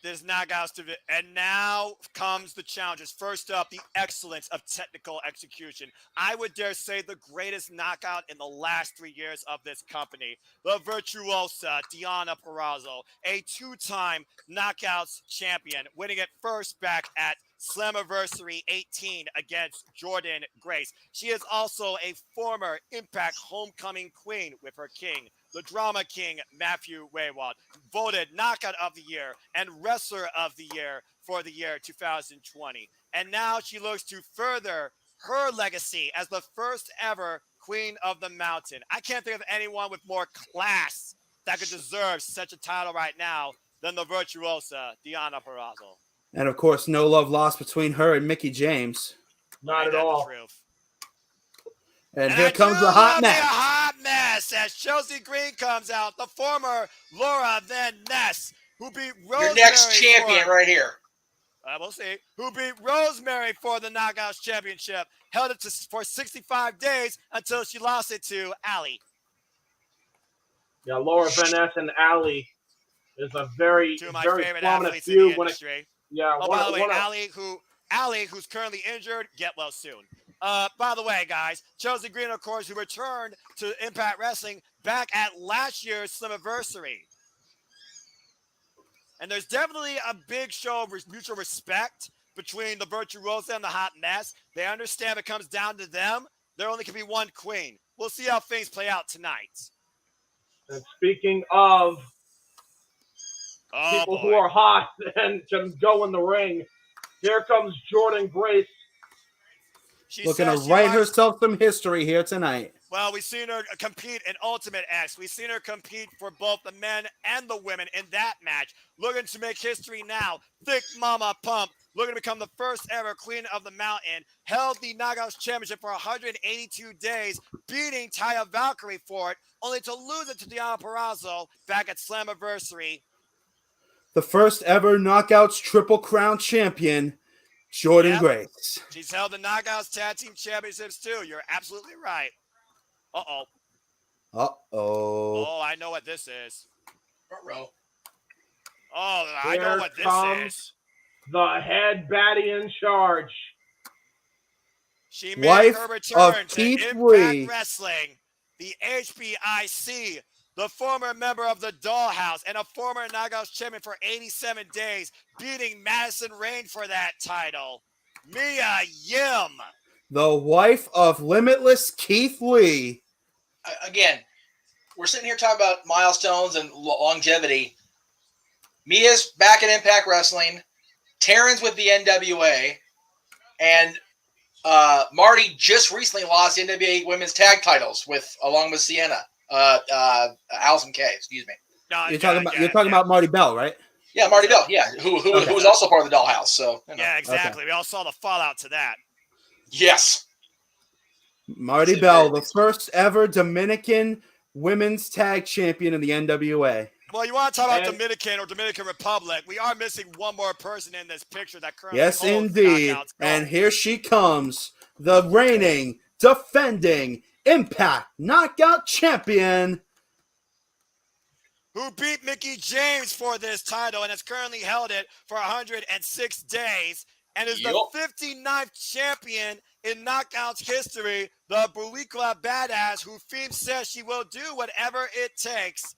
This Knockouts division. And now comes the challenges. First up, the excellence of technical execution. I would dare say the greatest knockout in the last 3 years of this company. The virtuosa Deonna Purrazzo, a 2-time Knockouts champion, winning it first back at SLAMMIVERSARY 18 against Jordynne Grace. She is also a former Impact Homecoming Queen with her king, the Drama King, Matthew Waywald, voted Knockout of the Year and Wrestler of the Year for the year 2020. And now she looks to further her legacy as the first ever Queen of the Mountain. I can't think of anyone with more class that could deserve such a title right now than the virtuosa Deonna Purrazzo. And of course, no love lost between her and Mickie James. Not at all. And here comes the hot mess. A hot mess as Chelsea Green comes out, the former Laura Van Ness, who beat Rosemary. Your next champion right here. We'll see. Who beat Rosemary for the Knockouts Championship, held it for 65 days until she lost it to Allie. Yeah, Laura Van Ness and Allie is a very, two of my very favorite prominent athletes in the feud. industry. By the way, Allie, who's currently injured, get well soon. By the way, guys, Chelsea Green, of course, who returned to Impact Wrestling back at last year's SLAMMIVERSARY. And there's definitely a big show of mutual respect between the virtuosa and the hot mess. They understand it comes down to them. There only can be one queen. We'll see how things play out tonight. And speaking of people who are hot and can go in the ring, here comes Jordynne Grace. Looking to write herself some history here tonight. Well, we've seen her compete in Ultimate X. We've seen her compete for both the men and the women in that match. Looking to make history now. Thick Mama Pump, looking to become the first ever Queen of the Mountain. Held the Knockouts Championship for 182 days, beating Taya Valkyrie for it, only to lose it to Deonna Purrazzo back at SLAMMIVERSARY. The first ever Knockouts Triple Crown champion, Jordynne Grace. She's held the Knockouts Tag Team Championships too. You're absolutely right. Uh-oh. Oh, I know what this is. Ruh-roh. Oh, I know what this is. The head baddie in charge. She made her return to Impact Wrestling, the HBIC, the former member of the Dollhouse, and a former Knockouts champion for 87 days, beating Madison Rayne for that title. Mia Yim. The wife of Limitless Keith Lee. Again, we're sitting here talking about milestones and longevity. Mia's back at Impact Wrestling. Taryn's with the NWA. And Marty just recently lost the NWA Women's Tag Titles along with Sienna. Allison Kay, excuse me. No, You're talking about Marty Bell, right? Yeah, Marty Bell. Yeah, who was also part of the Dollhouse. So yeah, exactly. We all saw the fallout to that. Yes, Marty Bell, the first ever Dominican women's tag champion in the NWA. Well, you want to talk about Dominican or Dominican Republic? We are missing one more person in this picture that currently Yes, holds indeed. Knockouts And gold. here she comes, the reigning, defending Impact Knockout Champion, who beat Mickie James for this title and has currently held it for 106 days and is the 59th champion in Knockouts history, the Boricua Badass, who Fame says she will do whatever it takes,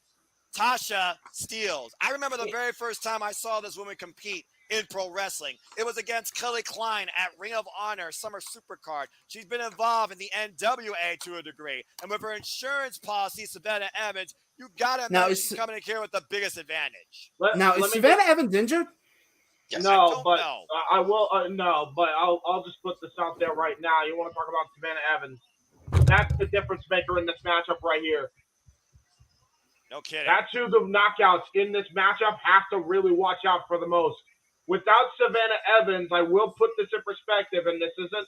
Tasha Steelz. I remember the very first time I saw this woman compete in pro wrestling. It was against Kelly Klein at Ring of Honor Summer Supercard. She's been involved in the NWA to a degree. And with her insurance policy, Savannah Evans, you gotta imagine she's coming in here with the biggest advantage. Is Savannah Evans injured? Yes, no, but I will. No, but I'll just put this out there right now. You want to talk about Savannah Evans? That's the difference maker in this matchup right here. No kidding. That's who the knockouts in this matchup have to really watch out for the most. Without Savannah Evans, I will put this in perspective, and this isn't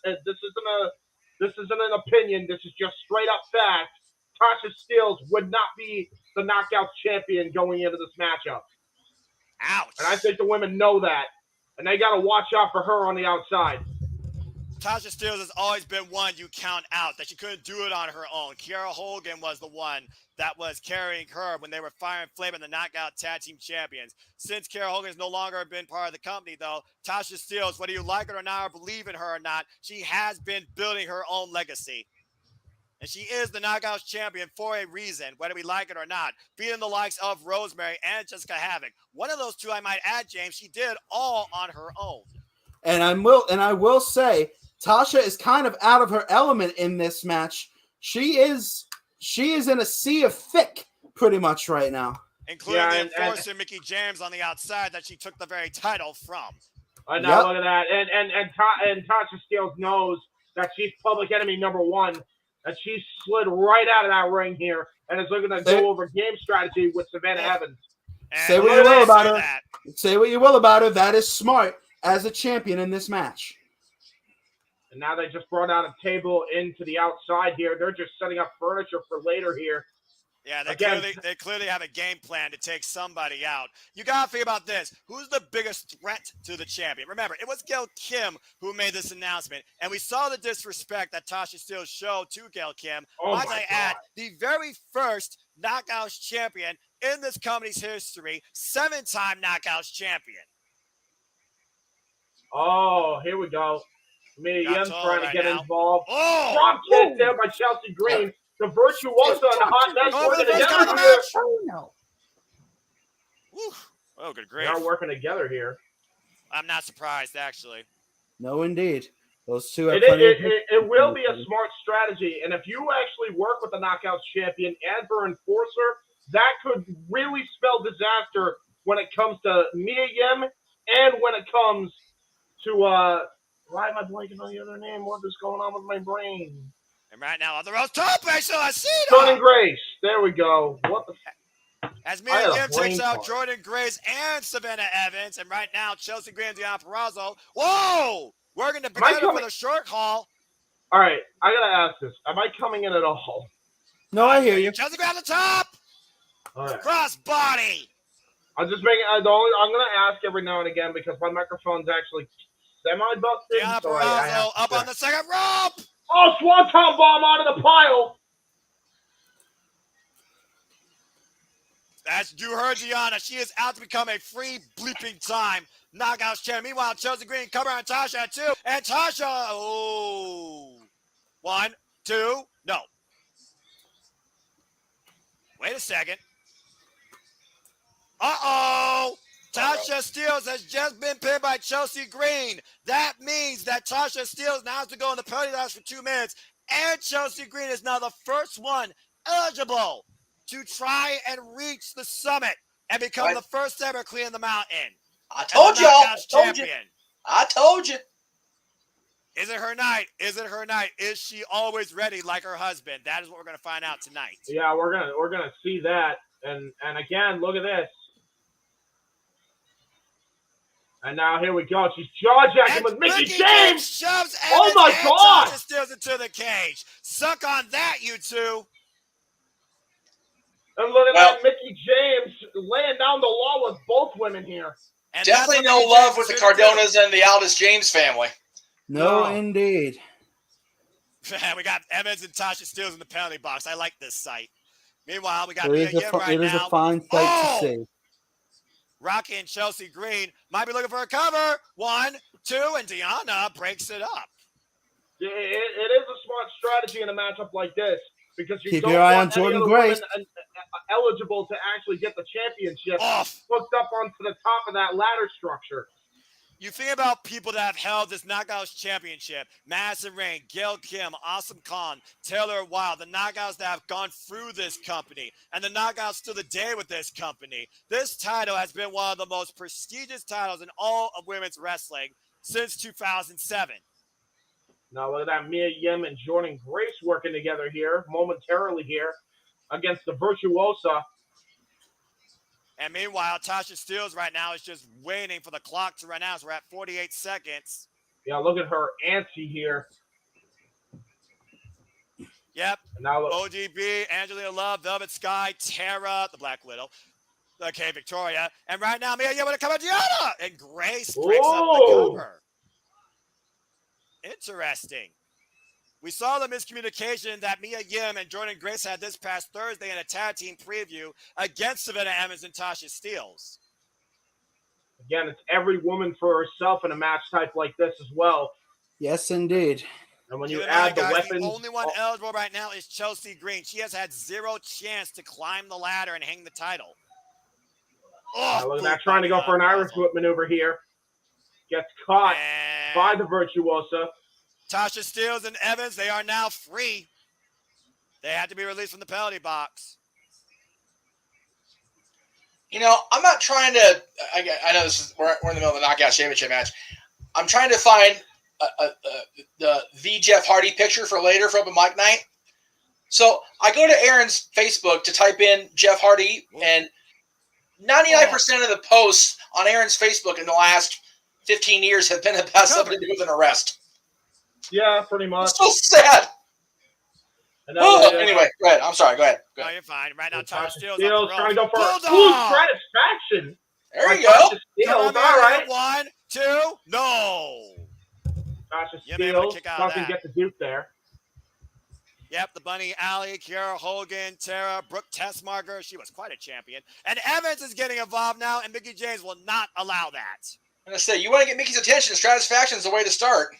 an opinion. This is just straight up fact. Tasha Steelz would not be the Knockouts champion going into this matchup. Ouch. And I think the women know that, and they got to watch out for her on the outside. Tasha Steelz has always been one you count out, that she couldn't do it on her own. Kiera Hogan was the one that was carrying her when they were Fire and Flame and the Knockout Tag Team Champions. Since Kiera Hogan has no longer been part of the company, though, Tasha Steelz, whether you like it or not, or believe in her or not, she has been building her own legacy. And she is the Knockouts champion for a reason, whether we like it or not, beating the likes of Rosemary and Jessica Havoc. One of those two, I might add, James, she did all on her own. And I will say, Tasha is kind of out of her element in this match. She is in a sea of thick pretty much right now. Including the enforcer, Mickie James, on the outside that she took the very title from. I know, look at that. And Tasha Steelz knows that she's public enemy number one, and she slid right out of that ring here and is looking to go over game strategy with Savannah Evans. Say what you will about her. Say what you will about her. That is smart as a champion in this match. And now they just brought out a table into the outside here. They're just setting up furniture for later here. Yeah, they clearly have a game plan to take somebody out. You got to think about this. Who's the biggest threat to the champion? Remember, it was Gail Kim who made this announcement, and we saw the disrespect that Tasha Steelz showed to Gail Kim. As I add, the very first Knockouts champion in this company's history, 7-time Knockouts champion. Oh, here we go. Mia Yim's trying to get involved. Oh! Drop kick there by Chelsea Green. The Virtuoso and the Hot Mess working together here. Oh, no. Oh, good grief. They are working together here. I'm not surprised, actually. No, indeed. Those two have it will be a smart strategy. And if you actually work with the Knockouts champion and her enforcer, that could really spell disaster when it comes to Mia Yim and when it comes to why am I blanking on the other name? What is going on with my brain? And right now on the road, top Jordan Grace. There we go. What the As Mia Yim takes out Jordan Grace and Savannah Evans, and right now Chelsea Green and Deanna Purrazzo. Whoa! We're going to begin with a short haul. All right, I gotta ask this: am I coming in at all? No, I hear you. Chelsea Green on the top. All right. Cross body. I'm just making. I'm gonna ask every now and again because my microphone's actually semi-busted. Deanna Purrazzo up on the second rope. Oh, Swanton bomb out of the pile. As you heard Deanna, she is out to become a free bleeping time Knockouts champion. Meanwhile, Chelsea Green cover on Tasha at 2. And Tasha, oh. 1, 2, no. Wait a second. Uh-oh. Tasha Steelz has just been pinned by Chelsea Green. That means that Tasha Steelz now has to go in the penalty box for 2 minutes. And Chelsea Green is now the first one eligible to try and reach the summit and become the first ever clean the mountain. I told you. I told you. Is it her night? Is it her night? Is she always ready like her husband? That is what we're going to find out tonight. Yeah, we're gonna see that. And again, look at this. And now here we go. She's jaw-jacking with Mickie James. Shoves Oh Evans my and God! Tasha Steelz into the cage. Suck on that, you two. And look at that, Mickie James laying down the law with both women here. And definitely no love with the Cardonas and the Aldis James family. No, indeed. We got Evans and Tasha Steelz in the penalty box. I like this sight. Meanwhile, we got It Mia is, Yim right it is now. a fine sight to see. Rocky and Chelsea Green might be looking for a cover. 1, 2, and Deonna breaks it up. It is a smart strategy in a matchup like this because you Keep don't your eye want on Jordan any Grace. other women eligible to actually get the championship hooked up onto the top of that ladder structure. You think about people that have held this Knockouts championship: Madison Rayne, Gail Kim, Awesome Khan, Taylor Wilde, the Knockouts that have gone through this company, and the Knockouts to the day with this company. This title has been one of the most prestigious titles in all of women's wrestling since 2007. Now look at that, Mia Yim and Jordan Grace working together here momentarily here against the Virtuosa. And meanwhile, Tasha Steelz right now is just waiting for the clock to run out. So we're at 48 seconds. Yeah, look at her antsy here. Yep. And now look. ODB, Angelina Love, Velvet Sky, Tara, the Black Widow. Okay, Victoria. And right now, Mia Yim with a cover, Deonna! And Grace breaks up the cover. Interesting. We saw the miscommunication that Mia Yim and Jordan Grace had this past Thursday in a tag team preview against Savannah Evans and Tasha Steelz. Again, it's every woman for herself in a match type like this as well. Yes, indeed. And when you add the weapons... The only one eligible right now is Chelsea Green. She has had zero chance to climb the ladder and hang the title. Oh, look at that, trying to go for an Irish whip maneuver here. Gets caught by the Virtuosa. Tasha Steelz and Evans, they are now free. They had to be released from the penalty box. You know, I'm not trying to. I know we're in the middle of the Knockout Championship match. I'm trying to find the Jeff Hardy picture for later for open mic night. So I go to Aaron's Facebook to type in Jeff Hardy, and 99% of the posts on Aaron's Facebook in the last 15 years have been about something to do with an arrest. Yeah, pretty much. It's so sad. Anyway, go ahead. I'm sorry. Go ahead. No, you're fine. Right now, Tasha Steelz trying to go for satisfaction. There you go. Steelz, all right. 1, 2, no. Tasha Steelz can get the Duke there. Yep, the Bunny Alley, Kiera Hogan, Tara, Brooke Tessmarker. She was quite a champion. And Evans is getting involved now, and Mickie James will not allow that. I'm going to say, you want to get Mickey's attention, Stratisfaction is the way to start.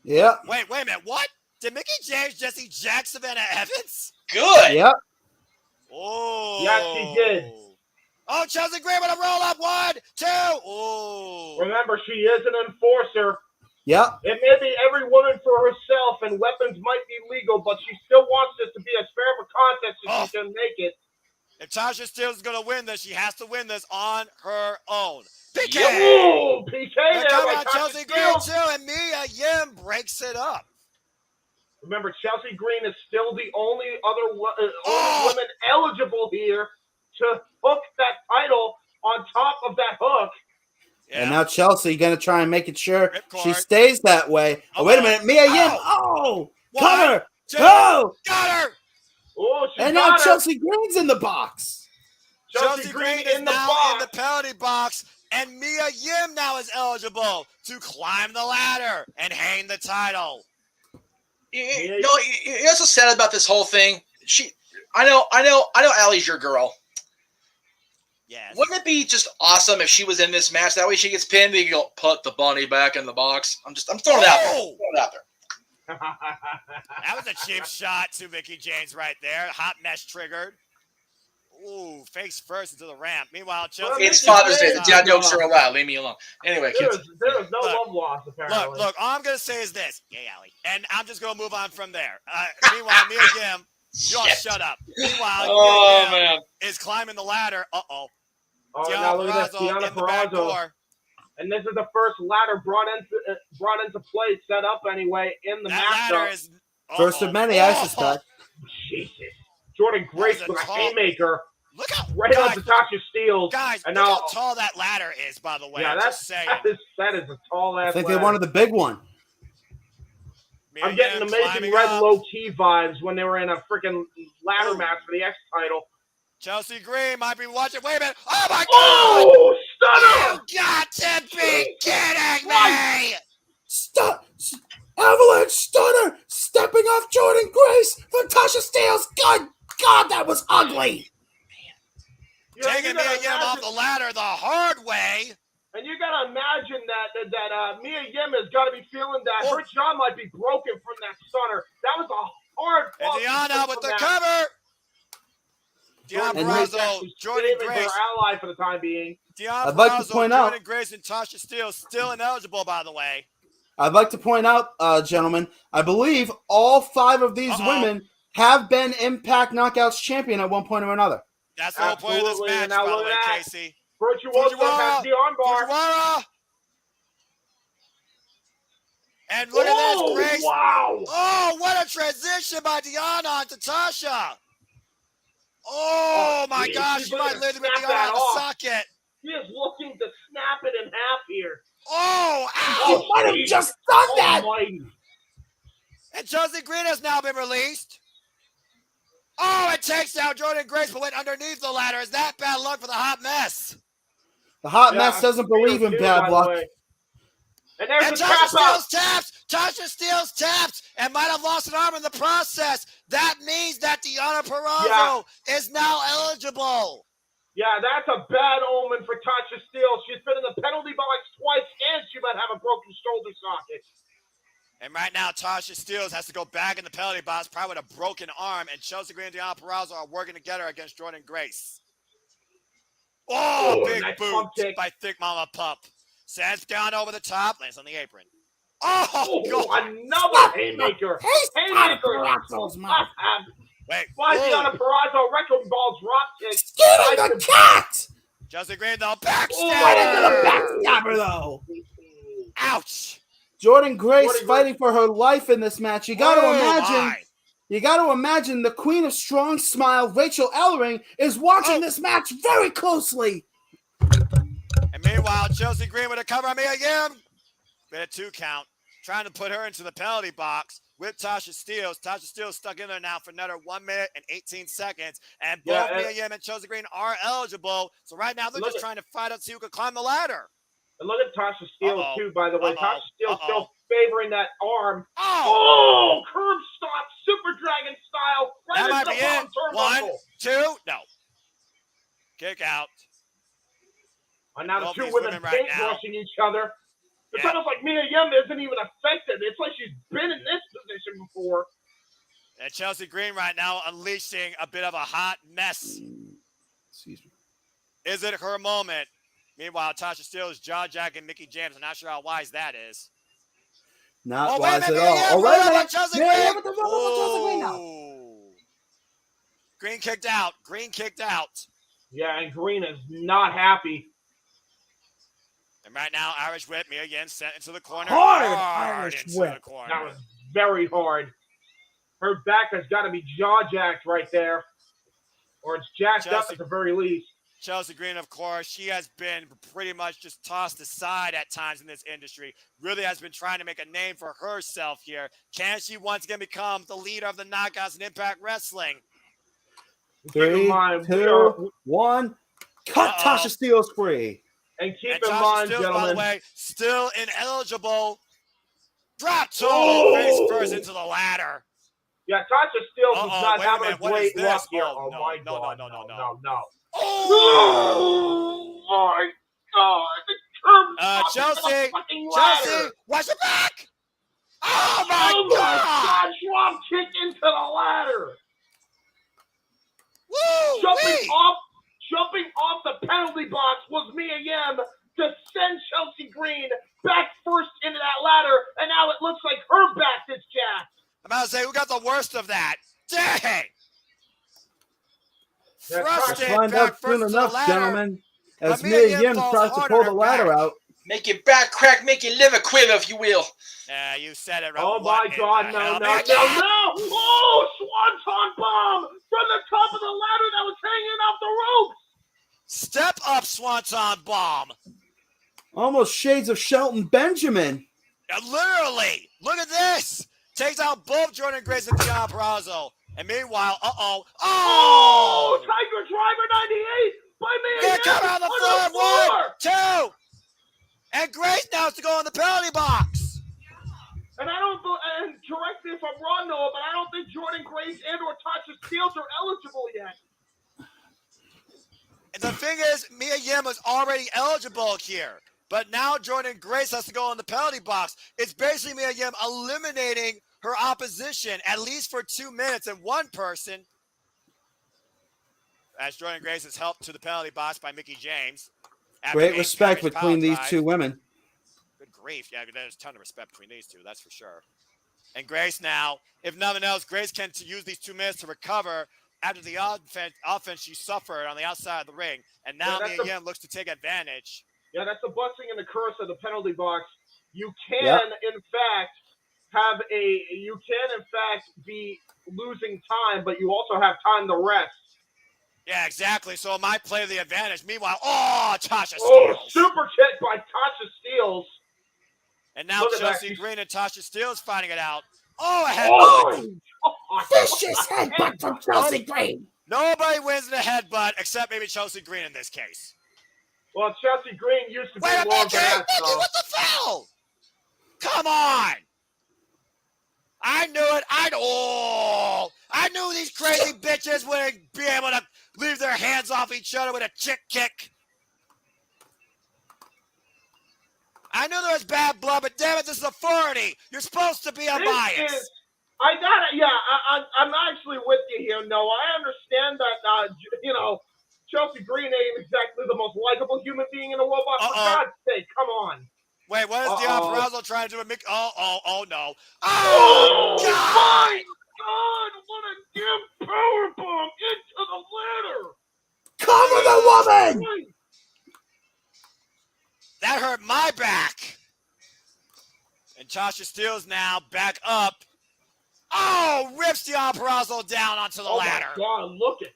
Yeah. Wait a minute. What? Did Mickie James just eject Savannah Evans? Good. Yep. Oh. Yes, she did. Oh, Chelsea Green with a roll-up. 1, 2. Oh. Remember, she is an enforcer. Yep. It may be every woman for herself, and weapons might be legal, but she still wants this to be as fair of a contest as she can make it. If Tasha Steelz is going to win this, she has to win this on her own. PK! Ooh, PK there by Chelsea Green, too, and Mia Yim breaks it up. Remember, Chelsea Green is still the only other woman eligible here to hook that title on top of that hook. Yeah. And now Chelsea going to try and make it sure she stays that way. Oh, wait a minute. Mia Yim. Oh, cover. Go. Got her. Oh, and now Chelsea Green's in the box. Chelsea Green is now in the penalty box. And Mia Yim now is eligible to climb the ladder and hang the title. You know what's so sad about this whole thing? I know, Allie's your girl. Yes. Wouldn't it be just awesome if she was in this match? That way she gets pinned. You go put the bunny back in the box. I'm throwing it out there. Throwing it out there. That was a cheap shot to Mickie James right there. Hot mesh triggered. Ooh, face first into the ramp. Meanwhile, Chelsea. It's Father's Day. The dad jokes are allowed. Leave me alone. Anyway, kids. There's no love loss, apparently. Look, all I'm going to say is this. Yay, Allie. And I'm just going to move on from there. Meanwhile, Mia Yim, you all shut up. Meanwhile, Mia Yim is climbing the ladder. Uh-oh. Oh, now look at this. Deonna Purrazzo. And this is the first ladder brought into play, set up anyway, in the matchup. First of many, I suspect. Jesus. Jordan Grace with a haymaker. Look how right onto Tasha Steelz. Guys, and look now, how tall that ladder is, by the way. yeah, Just saying. that is a tall ass. I think they ladder. wanted the big one. I'm getting Amazing Red low key vibes when they were in a freaking ladder match for the X title. Chelsea Green might be watching. Wait a minute. Oh my God! Oh, stunner! You got to be kidding me! Stop! Avalanche Stunner stepping off Jordan Grace from Tasha Steelz. God, that was ugly. Taking Mia Yim off the ladder the hard way. And you gotta imagine that Mia Yim has got to be feeling that her jaw might be broken from that stunner. That was a hard. And Deanna with the cover. Deanna Purrazzo, Jordan Grace, her ally for the time being. Deanna I'd like to point out, Jordan Grace, and Tasha Steelz still ineligible, by the way. I'd like to point out, gentlemen, I believe all 5 of these women have been Impact Knockouts champion at one point or another. That's the whole point of this match, by the way, Casey. Fujiwara has the armbar. Fujiwara. And look at this, Grace. Wow. Oh, what a transition by Deanna onto Tasha. Oh, my gosh. She might literally put Deanna on the socket. He is looking to snap it in half here. Oh, ow. You might have just done that. Almighty. And Chelsea Green has now been released. Oh, it takes down Jordan Grace, but went underneath the ladder. Is that bad luck for the Hot Mess? The Hot Mess doesn't believe in bad luck. And there's the Tasha tap Steelz taps. Tasha Steelz taps and might have lost an arm in the process. That means that Deanna Purrazzo is now eligible. Yeah, that's a bad omen for Tasha Steelz. She's been in the penalty box twice, and she might have a broken shoulder socket. And right now, Tasha Steelz has to go back in the penalty box, probably with a broken arm, and Chelsea Green and Deanna Purrazzo are working together against Jordan Grace. Oh, big nice boot by Thick Mama Pup. Sends down over the top, lands on the apron. Oh, God. Another haymaker. Haymaker. Wait. Why Deanna Purrazzo wrecking balls drop kick. Scaring the cat. Chelsea Green, though, backstabber. Right into the backstabber, though. Ouch. Jordan Grace fighting for her life in this match. You got to imagine. You got to imagine the Queen of Strong Smile, Rachel Ellering, is watching this match very closely. And meanwhile, Chelsea Green with a cover on Mia Yim. Bit of 2 count. Trying to put her into the penalty box with Tasha Steelz. Tasha Steelz stuck in there now for another 1 minute and 18 seconds. And both Mia Yim and Chelsea Green are eligible. So right now, they're just trying to fight out to see who can climb the ladder. And look at Tasha Steelz, too, by the way. Tasha Steelz still favoring that arm. Curb stop, Super Dragon style. Right that might be it. Turnbuckle. 1, 2, no. Kick out. And now the 2 women paint brushing each other. It's almost like Mia Yim isn't even affected. It's like she's been in this position before. And Chelsea Green right now unleashing a bit of a hot mess. Excuse me. Is it her moment? Meanwhile, Tasha Steelz jaw-jacking Mickie James. I'm not sure how wise that is. Not wise at all. Oh, wait a minute. Chelsea Green. Green kicked out. Green kicked out. Yeah, and Green is not happy. And right now, Irish Whip, Mia Yim sent into the corner. Hard Irish Whip. That was very hard. Her back has got to be jaw-jacked right there. Or it's jacked up at the very least. Chelsea Green, of course, she has been pretty much just tossed aside at times in this industry. Really has been trying to make a name for herself here. Can she once again become the leader of the Knockouts in Impact Wrestling? 3, 2, 1. Cut Tasha Steelz free. And keep in mind, gentlemen, by the way, still ineligible. Drop toe face first into the ladder. Yeah, Tasha Steelz is not having a great luck here. Oh, my God. No. Oh, my God. Chelsea, watch your back. Oh, my God. Drop kick into the ladder. Woo! Jumping off the penalty box was Mia Yim to send Chelsea Green back first into that ladder, and now it looks like her back is jacked. I'm about to say, who got the worst of that? Dang! Find out soon enough, gentlemen. As Mia Yim tries to pull the ladder out. Make your back crack, make your liver quiver, if you will. Yeah, you said it right. Oh my God! No! Oh, Swanton bomb from the top of the ladder that was hanging off the ropes. Step up, Swanton bomb. Almost shades of Shelton Benjamin. Literally, look at this. Takes out both Jordan Grace and Deonna Purrazzo. And meanwhile, oh, Tiger Driver 98 by me. Get come on the floor. 1, 2. And Grace now has to go in the penalty box. And and correct me if I'm wrong, Noah, but I don't think Jordan Grace and or Tasha Steelz are eligible yet. And the thing is, Mia Yim was already eligible here. But now Jordan Grace has to go in the penalty box. It's basically Mia Yim eliminating her opposition, at least for 2 minutes, and one person, as Jordan Grace is helped to the penalty box by Mickie James. Great respect between these two women. Good grief. Yeah, there's a ton of respect between these two, that's for sure. And Grace now, if nothing else, Grace can use these 2 minutes to recover after the offense she suffered on the outside of the ring. And now Mia Yim looks to take advantage. Yeah, that's the blessing and the curse of the penalty box. You can, in fact, be losing time, but you also have time to rest. Yeah, exactly. So it might play the advantage. Meanwhile, Tasha Steelz. Oh, super kick by Tasha Steelz. And now Chelsea Green and Tasha Steelz finding it out. Oh, a headbutt. Vicious headbutt from Chelsea Green. Nobody wins in a headbutt except maybe Chelsea Green in this case. Well, Chelsea Green used to be more more bad. What the foul? Come on. I knew it. I knew these crazy bitches wouldn't be able to leave their hands off each other with a chick kick. I knew there was bad blood, but damn it, this is authority. You're supposed to be unbiased. I'm actually with you here, Noah. I understand that, Chelsea Green ain't exactly the most likable human being in the world, but for God's sake, come on. Wait, what is Deonna Purrazzo trying to do with Mick? Oh, no. Oh, my God, what a damn powerbomb into the ladder. Cover the woman. That hurt my back. And Tasha Steelz now back up. Oh, rips Deonna Purrazzo down onto the ladder. Oh, my God, look at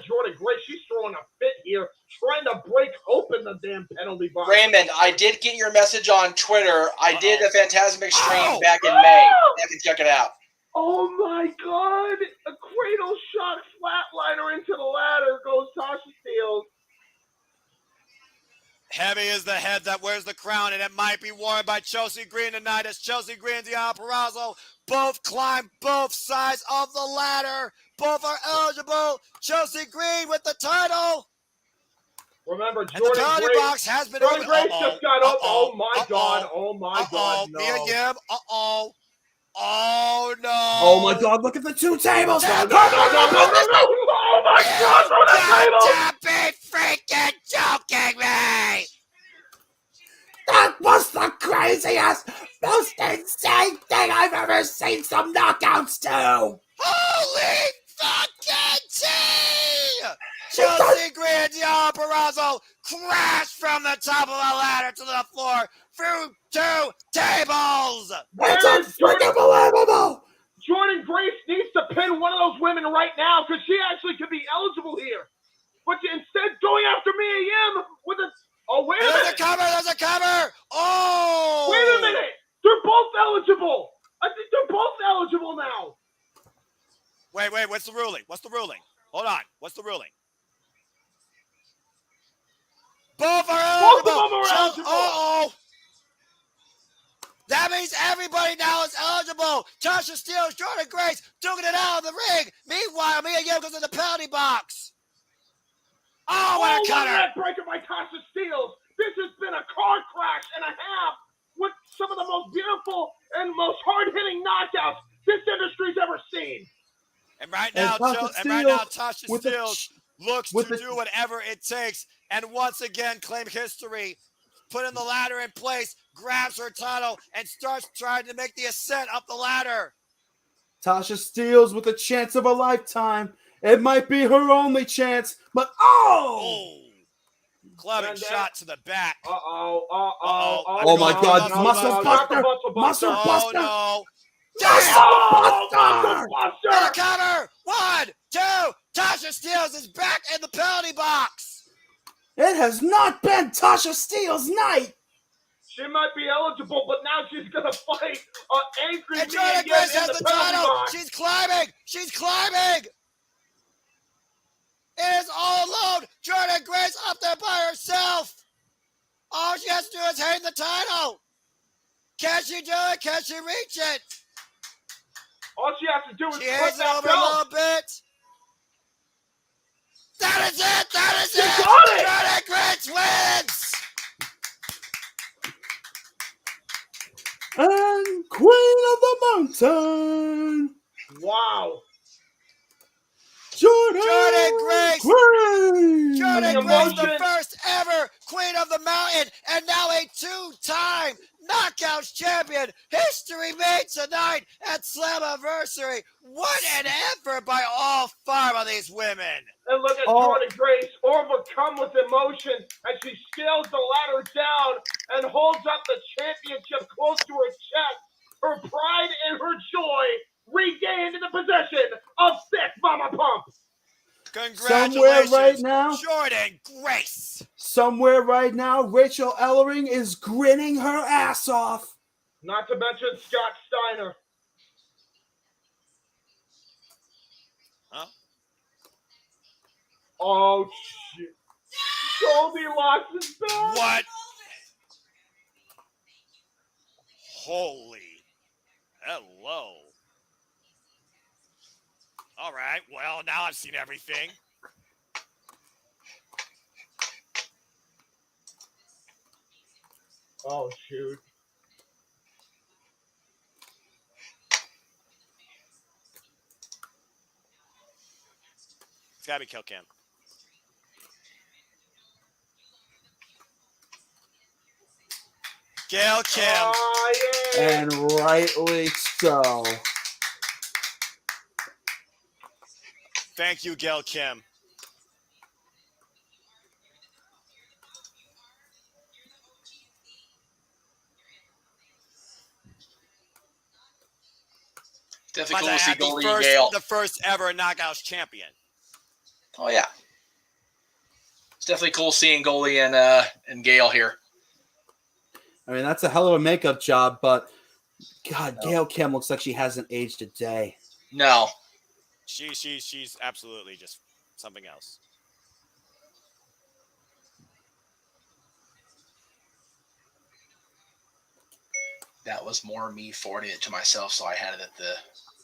Jordan Grace. She's throwing a fit here, trying to break open the damn penalty box. Raymond, I did get your message on Twitter. I did a Phantasmic stream back in May. You can check it out. Oh, my God. A cradle shot flatliner into the ladder goes Tasha Steelz. Heavy is the head that wears the crown, and it might be worn by Chelsea Green tonight as Chelsea Green and Deonna Purrazzo both climb both sides of the ladder. Both are eligible. Chelsea Green with the title. Remember, Jordan Grace, box has been Jordan Grace just got up. Oh, my God. Oh, my God. No. Mia Yim. Oh, no. Oh, my God. Look at the 2 tables. No. Oh, my God. Throw that table. Don't be freaking joking me. That was the craziest, most insane thing I've ever seen some knockouts do. Holy fucking tea! Chelsea Green and Deonna Purrazzo crashed from the top of the ladder to the floor through 2 tables. It's freaking unbelievable. Jordan Grace needs to pin one of those women right now because she actually could be eligible here. But instead going after Mia Yim with a... Oh, wait a minute. There's a cover. Oh. Wait a minute. They're both eligible. I think they're both eligible now. Wait. What's the ruling? Hold on. What's the ruling? Both are eligible. Both of them are eligible. Uh-oh. That means everybody now is eligible. Tasha Steelz, Jordan Grace, duking it out of the ring. Meanwhile, Mia Yim goes in the penalty box. Oh, what a cutter. What a breaker by Tasha Steelz. This has been a car crash and a half with some of the most beautiful and most hard-hitting knockouts this industry's ever seen. And right now, Tasha Steelz looks to do whatever it takes and once again claim history, putting the ladder in place, grabs her title, and starts trying to make the ascent up the ladder. Tasha Steelz with a chance of a lifetime. It might be her only chance, but Clubbing shot to the back. Oh my God, Muscle Buster! Muscle Buster! Oh, no. Muscle Buster! And a cover! 1, 2, Tasha Steelz is back in the penalty box! It has not been Tasha Steelz' night! She might be eligible, but now she's gonna fight Angry And Me Jordan again Grace in has the the penalty title! box. She's climbing! She's climbing! It is all alone! Jordan Grace up there by herself! All she has to do is hang the title! Can she do it? Can she reach it? All she has to do is She put hangs it that over a belt. little bit. That is it! That is She it! got it! Jordan Grace wins! And Queen of the Mountain, Wow. Jordan Grace! Jordan Grace, the emotion. first ever Queen of the Mountain, and now a two-time Knockouts champion. History made tonight at SLAMMIVERSARY. What an effort by all 5 of these women. And look at Jordan Grace overcome with emotion as she scales the ladder down and holds up the championship close to her chest. Her pride and her joy regained in the possession of Thick Mama Pump. Congratulations, somewhere right now, Jordan Grace. somewhere right now, Rachel Ellering is grinning her ass off. Not to mention Scott Steiner. Huh? Oh, shit. Goldilocks is back. What? Holy. Hello. All right. Well, now I've seen everything. Oh, shoot. It's got to be Kill Cam. Gail Kim. Oh, yeah. And rightly so. Thank you, Gail Kim. Definitely cool to see Goldie and Gail. Gail. The first ever Knockouts champion. Oh yeah, it's definitely cool seeing Goldie and Gail here. I mean, that's a hell of a makeup job, but God, Gail Kim looks like she hasn't aged a day. No, she's absolutely just something else. that was more me forwarding it to myself, so I had it at the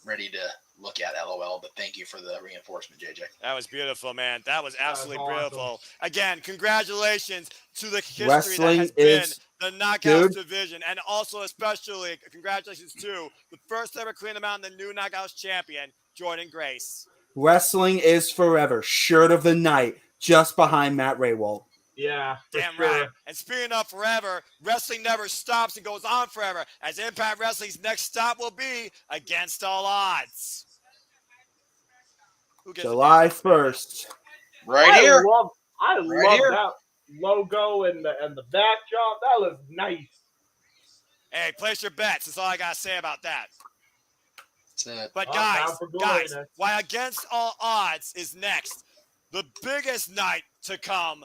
ready to look at. LOL. But thank you for the reinforcement, JJ. That was beautiful, man. That was absolutely awesome. beautiful. Again, congratulations to the history Wrestling that has is been the Knockouts good. division, and also especially congratulations to the first ever Queen of the Mountain, the new Knockouts champion, Jordan Grace. Wrestling is forever. Shirt of the night, just behind Matt Raywald. Yeah, for Damn sure. right. And speaking of forever, wrestling never stops and goes on forever, as Impact Wrestling's next stop will be Against All Odds. Who gets July it? 1st. Right I here. love here. that logo and the backdrop. That looks nice. Hey, place your bets. That's all I got to say about that. That's it. But Oh, guys, time for glory guys, then. why Against All Odds is next, the biggest night to come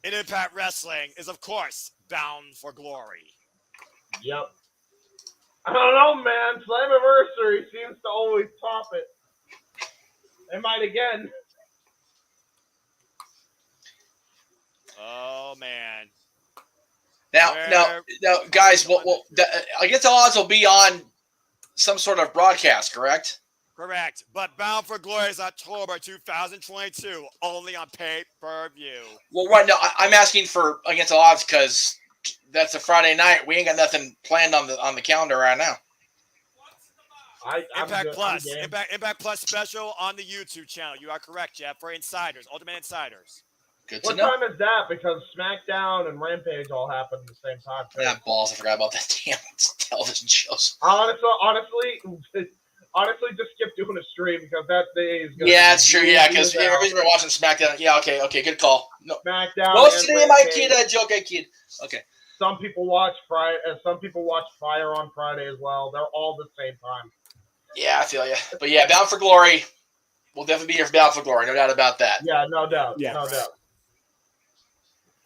in Impact Wrestling is, of course, Bound for Glory. Yep. I don't know, man. Slammiversary seems to always top it. They might again. Oh, man. Now, guys, Against All Odds will be on some sort of broadcast, correct? Correct. But Bound for Glory is October 2022, only on pay-per-view. Well, right now I'm asking for Against All Odds because that's a Friday night. We ain't got nothing planned on the calendar right now. Impact Plus. Impact Plus special on the YouTube channel. You are correct, Jeff, for insiders, Ultimate Insiders. Good to What know. time is that? Because SmackDown and Rampage all happen at the same time. Yeah, balls. I forgot about that damn television shows. Honestly, honestly, just skip doing a stream because that day is going to Yeah, it's true. Yeah, because everybody's been watching SmackDown. Yeah, okay, good call. No, SmackDown. what's today, my kid? Joke, kid. Okay. Some people watch Friday, and some people watch Fire on Friday as well. They're all the same time. Yeah, I feel you. But yeah, Bound for Glory. We'll definitely be here for Bound for Glory. No doubt about that. Yeah, no doubt. Yeah. No doubt.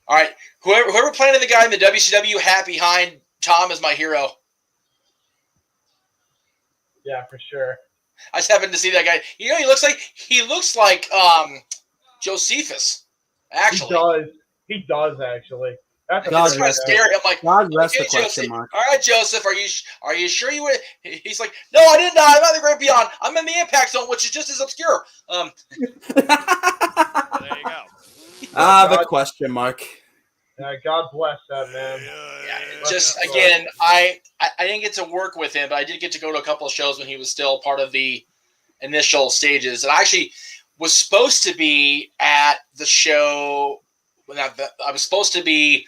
All right. Whoever planted the guy in the WCW hat behind Tom is my hero. Yeah, for sure. I just happened to see that guy. You know, he looks like Josephus. Actually, He does actually. That's God it's kind of scary. I'm like, God rest okay, the question Joseph. mark. All right, Joseph, are you sure you would? He's like, no, I didn't. I'm not the Great Beyond. I'm in the Impact Zone, which is just as obscure. There you go. The question mark. Yeah, God bless that man. Just again, I didn't get to work with him, but I did get to go to a couple of shows when he was still part of the initial stages. And I actually was supposed to be at the show. I was supposed to be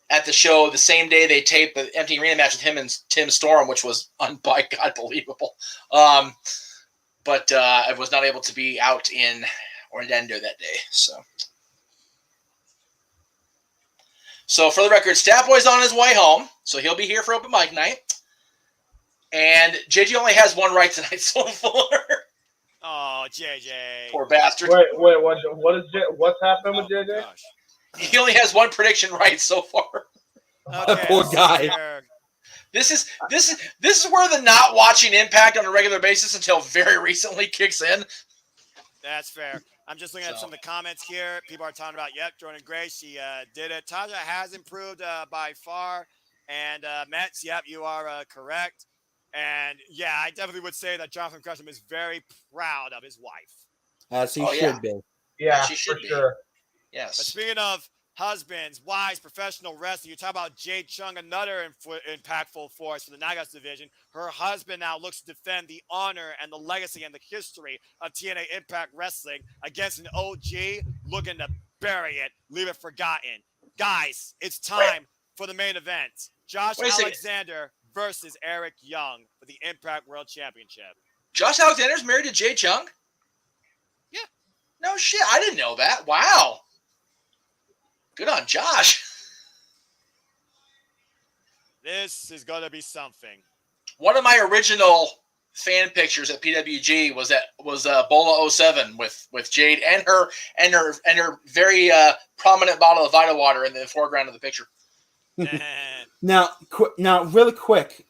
at the show the same day they taped the Empty Arena match with him and Tim Storm, which was by God believable. But I was not able to be out in Orlando that day. So for the record, Stat Boy's on his way home, so he'll be here for open mic night. And JJ only has one right tonight so far. Oh, JJ. Poor bastard. Wait, what's happening with JJ? Gosh. He only has one prediction right so far. Okay, Poor guy. This is where the not watching Impact on a regular basis until very recently kicks in. That's fair. I'm just looking at some of the comments here. People are talking about, Jordan Grace, she did it. Taja has improved by far. And Mets, you are correct. And yeah, I definitely would say that Jonathan Gresham is very proud of his wife. As he should be. Yeah, She should for be. sure. Yes. But speaking of husbands, wives, professional wrestling, you talk about Jade Chung, another impactful force for the Nagas division. Her husband now looks to defend the honor and the legacy and the history of TNA Impact Wrestling against an OG looking to bury it, leave it forgotten. Guys, it's time for the main event. Josh Alexander versus Eric Young for the Impact World Championship. Josh Alexander's married to Jay Chung? Yeah. No shit. I didn't know that. Wow. Good on Josh. This is going to be something. One of my original fan pictures at PWG was Bola 07 with Jade and her very prominent bottle of Vita water in the foreground of the picture. Now, really quick,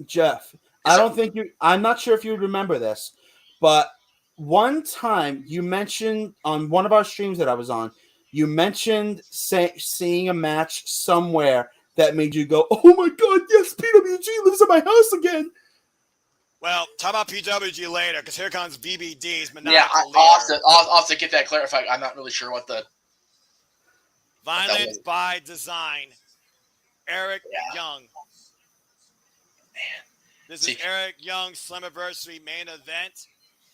Jeff. I'm not sure if you remember this, but one time you mentioned on one of our streams that I was on, you mentioned seeing a match somewhere that made you go, "Oh my God, yes, PWG lives in my house again." Well, talk about PWG later, because here comes VBD's maniacal Yeah, I'll have to get that clarified. I'm not really sure what the Violence by Design. Eric Young. This is Eric Young's SLAMMIVERSARY main event.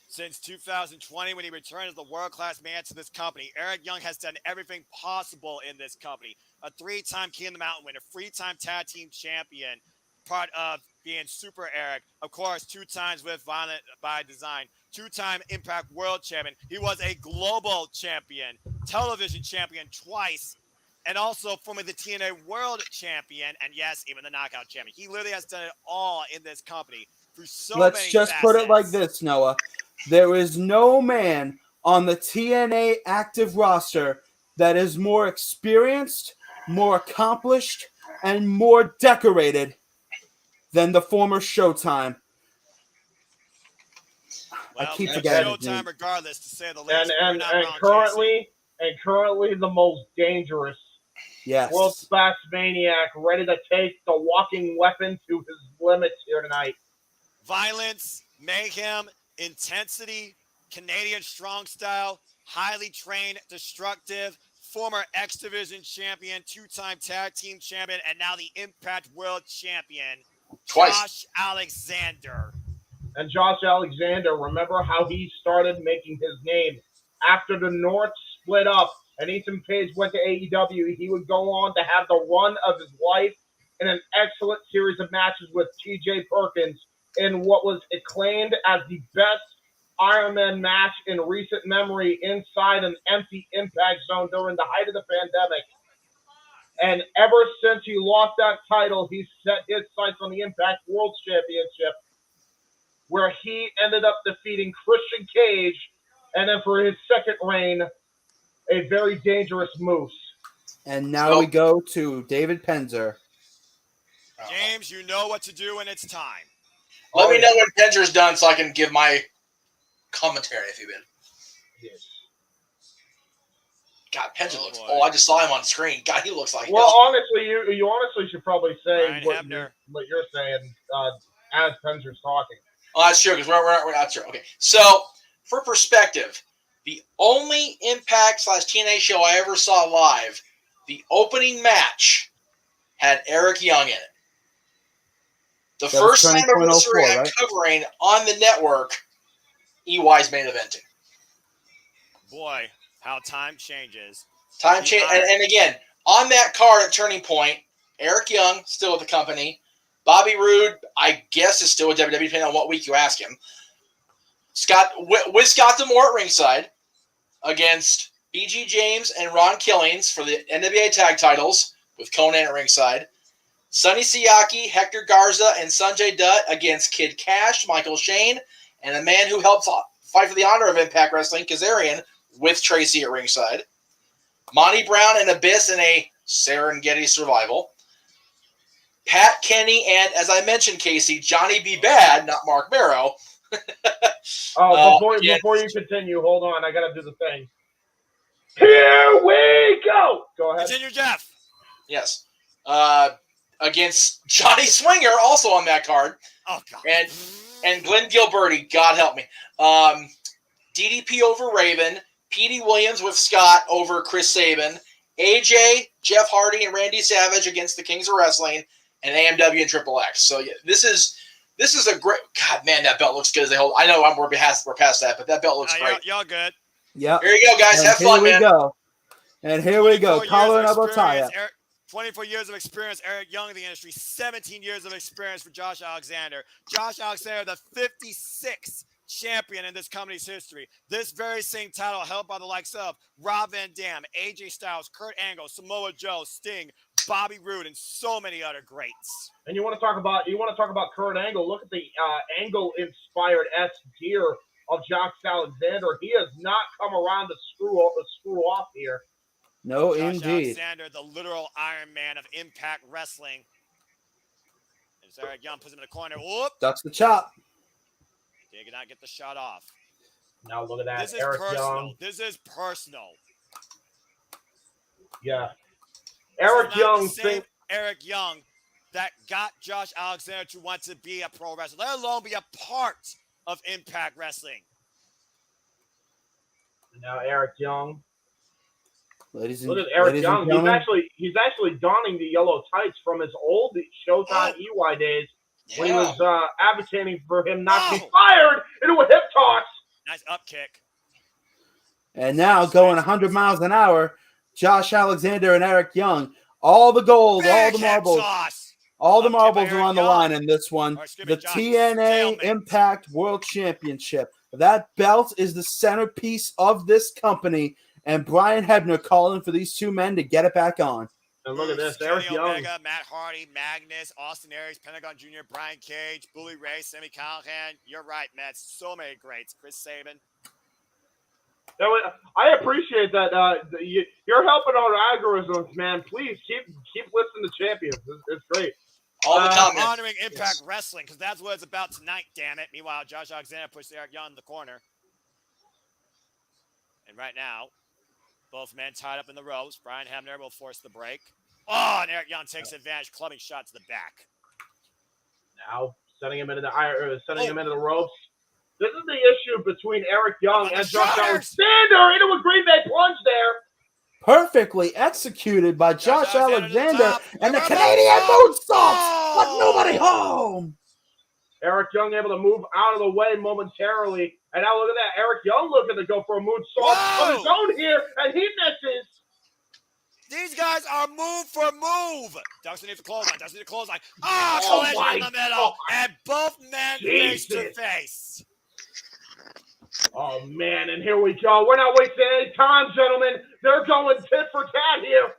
Since 2020, when he returned as the world-class man to this company, Eric Young has done everything possible in this company. A 3-time King of the Mountain winner, 3-time tag team champion, part of being Super Eric. Of course, 2 times with Violent by Design, 2-time Impact World Champion. He was a global champion, television champion twice, and also formerly the TNA World Champion, and yes, even the Knockout Champion. He literally has done it all in this company through so many Let's just put it like this, Noah. There is no man on the TNA active roster that is more experienced, more accomplished, and more decorated than the former Showtime. Well, I keep forgetting his Showtime, name. regardless, to say the least. And currently the most dangerous world-class maniac, ready to take the walking weapon to his limits here tonight. Violence, mayhem, intensity, Canadian strong style, highly trained, destructive, former X Division champion, 2-time tag team champion, and now the Impact World Champion, twice. Josh Alexander. And Josh Alexander, remember how he started making his name after the North split up and Ethan Page went to AEW. He would go on to have the run of his life in an excellent series of matches with TJ Perkins, in what was acclaimed as the best Iron Man match in recent memory inside an empty Impact Zone during the height of the pandemic. And ever since he lost that title, he set his sights on the Impact World Championship, where he ended up defeating Christian Cage, and then for his second reign, a very dangerous Moose. And now we go to David Penzer. James, you know what to do when it's time. Let me know when Penzer's done so I can give my commentary if you've been. Yes. God, Penzer looks. Oh, I just saw him on screen. God, he looks like. Well, honestly, you honestly should probably say what you're saying as Penzer's talking. Oh, that's true because we're not sure. Okay, so for perspective, the only Impact / TNA show I ever saw live, the opening match had Eric Young in it. The first time anniversary I'm covering on the network, EY's main eventing. Boy, how time changes. Time change, and again, on that card at Turning Point, Eric Young, still with the company. Bobby Roode, I guess, is still with WWE, depending on what week you ask him. Scott D'Amore at ringside against BG James and Ron Killings for the NWA tag titles with Conan at ringside. Sonny Siaki, Hector Garza, and Sanjay Dutt against Kid Cash, Michael Shane, and a man who helped fight for the honor of Impact Wrestling, Kazarian, with Tracy at ringside. Monty Brown and Abyss in a Serengeti survival. Pat Kenny and, as I mentioned, Casey, Johnny B. Bad, not Mark Barrow. Before you continue, hold on. I got to do the thing. Here we go. Go ahead. Continue, Jeff. Yes. Against Johnny Swinger, also on that card. Oh, God. And Glenn Gilberti, God help me. DDP over Raven. Petey Williams with Scott over Chris Sabin. AJ, Jeff Hardy, and Randy Savage against the Kings of Wrestling. And AMW and Triple X. So yeah, this is a great. God, man, that belt looks good as they hold. I know we're past that, but that belt looks great. Y'all good? Yeah. Here you go, guys. And have fun, man. And here we go. Collar and elbow tie-up. 24 years of experience, Eric Young in the industry. 17 years of experience for Josh Alexander. Josh Alexander, the 56th champion in this company's history. This very same title held by the likes of Rob Van Dam, AJ Styles, Kurt Angle, Samoa Joe, Sting, Bobby Roode, and so many other greats. And you want to talk about Kurt Angle? Look at the Angle-inspired gear of Josh Alexander. He has not come around to screw off here. No, Josh indeed. Alexander, the literal Iron Man of Impact Wrestling. As Eric Young puts him in the corner. Whoop! Ducks the chop. They cannot get the shot off. Now look at that. This is Eric personal. Young. This is personal. Yeah. Eric Young. Eric Young that got Josh Alexander to want to be a pro wrestler, let alone be a part of Impact Wrestling. Now Eric Young. Look at Eric Young. He's actually donning the yellow tights from his old Showtime EY days when he was advocating for him not to be fired into a hip toss. Nice up kick. And now going 100 miles an hour, Josh Alexander and Eric Young. All the gold, all the marbles. All the marbles are on the line in this one. The TNA Impact World Championship. That belt is the centerpiece of this company. And Brian Hebner calling for these two men to get it back on. And look at this. Eric Young. Omega, Matt Hardy, Magnus, Austin Aries, Pentagon Jr., Brian Cage, Bully Ray, Sammy Callahan. You're right, Matt. So many greats. Chris Sabin. I appreciate that. You're helping our algorithms, man. Please keep listening to champions. It's great. All the comments. Honoring Impact Wrestling, because that's what it's about tonight, damn it. Meanwhile, Josh Alexander pushes Eric Young in the corner. And right now, both men tied up in the ropes. Brian Hebner will force the break. Oh, and Eric Young takes advantage, clubbing shot to the back. Now, sending him into the ropes. This is the issue between Eric Young and Josh Alexander into a Green Bay plunge there. Perfectly executed by Josh Alexander and the Canadian moonsault, but nobody home. Eric Young able to move out of the way momentarily. And now look at that. Eric Young looking to go for a moonsault on his own here, and he misses. These guys are move for move. Dustin needs a clothesline. Oh Collision my in the middle. And both men face to Jesus. face. Oh, man, and here we go. We're not wasting any time, gentlemen. They're going tit for tat here.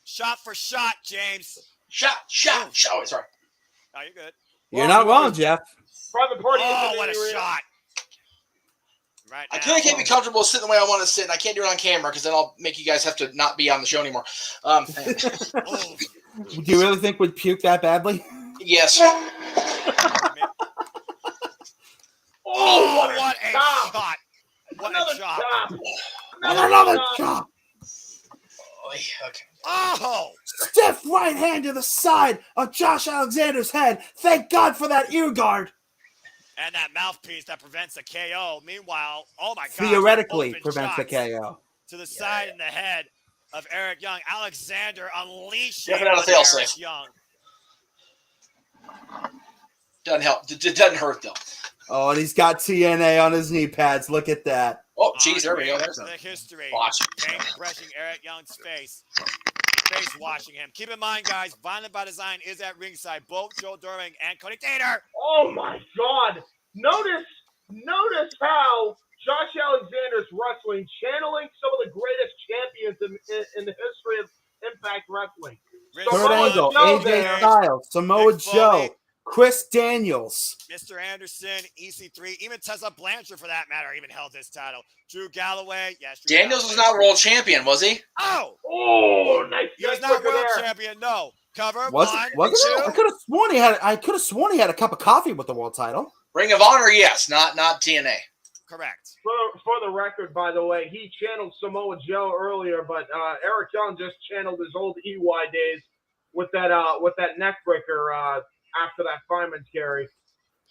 Shot for shot, James. Shot. Oh, sorry. Oh, you're good. You're not wrong, Jeff. Private Party. Oh, what a shot. Right now. I can't be comfortable sitting the way I want to sit, and I can't do it on camera because then I'll make you guys have to not be on the show anymore. Do you really think we'd puke that badly? Yes. Oh, what a shot. What a shot. Another chop. Okay. Oh! Stiff right hand to the side of Josh Alexander's head. Thank God for that ear guard. And that mouthpiece that prevents a KO. Meanwhile, oh my God. Theoretically prevents a KO. To the side and the head of Eric Young. Alexander unleashing Eric Young. Doesn't help. It doesn't hurt, though. Oh, and he's got TNA on his knee pads. Look at that. Oh, geez, there we go. There's the history. Watch. Paint brushing Eric Young's face. Face washing him. Keep in mind, guys, Violent by Design is at ringside. Both Joe Doring and Cody Tater. Oh, my God. Notice how Josh Alexander's wrestling, channeling some of the greatest champions in the history of Impact Wrestling. Kurt Angle, AJ Styles, Samoa Joe, Chris Daniels, Mr. Anderson, EC3, even Tessa Blanchard, for that matter, even held this title. Drew Galloway, yes. Daniels was not world champion, was he? Oh, nice. He was not world champion. No. Cover. Wasn't it? I could have sworn he had a cup of coffee with the world title. Ring of Honor, yes, not TNA. Correct. For the record, by the way, he channeled Samoa Joe earlier, but Eric Young just channeled his old EY days with that neck breaker after that fireman's carry.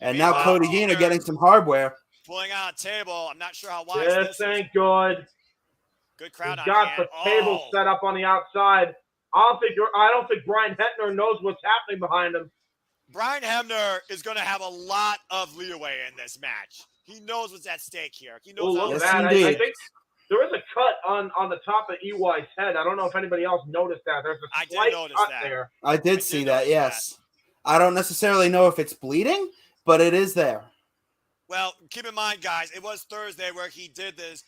And now Cody Dean are getting some hardware. Pulling out a table. I'm not sure how wise this ain't good. Good crowd on got hand. the table set up on the outside. I don't think Brian Hebner knows what's happening behind him. Brian Hebner is going to have a lot of leeway in this match. He knows what's at stake here. He knows look at that. I think there is a cut on the top of EY's head. I don't know if anybody else noticed that. There's a slight cut there. I did see that, yes. I don't necessarily know if it's bleeding, but it is there. Well, keep in mind, guys, it was Thursday where he did this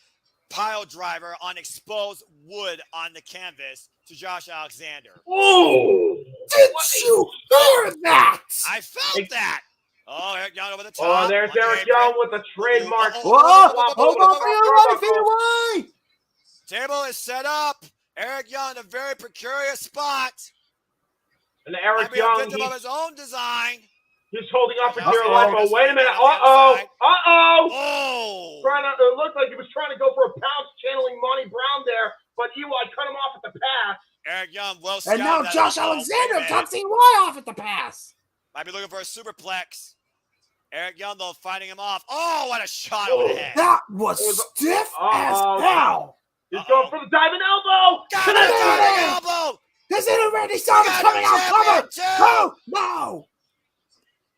pile driver on exposed wood on the canvas to Josh Alexander. Oh! Did you hear that? I felt that. Oh, Eric Young over the top. Oh, there's Eric Young with the trademark. Whoa! Hold on, fade away. Table is set up. Eric Young in a very precarious spot. And Eric Young, victim of his own design. He's holding up for dear life. Oh, wait a minute. Uh-oh. Oh. It looked like he was trying to go for a pounce, channeling Monty Brown there, but EY cut him off at the pass. Eric Young, well and now Josh Alexander cuts EY off at the pass. Might be looking for a superplex. Eric Young, though, fighting him off. Oh, what a shot over the head. That was stiff as hell. He's going for the diving elbow. Got a diving elbow. His already started coming out covered. Oh, no.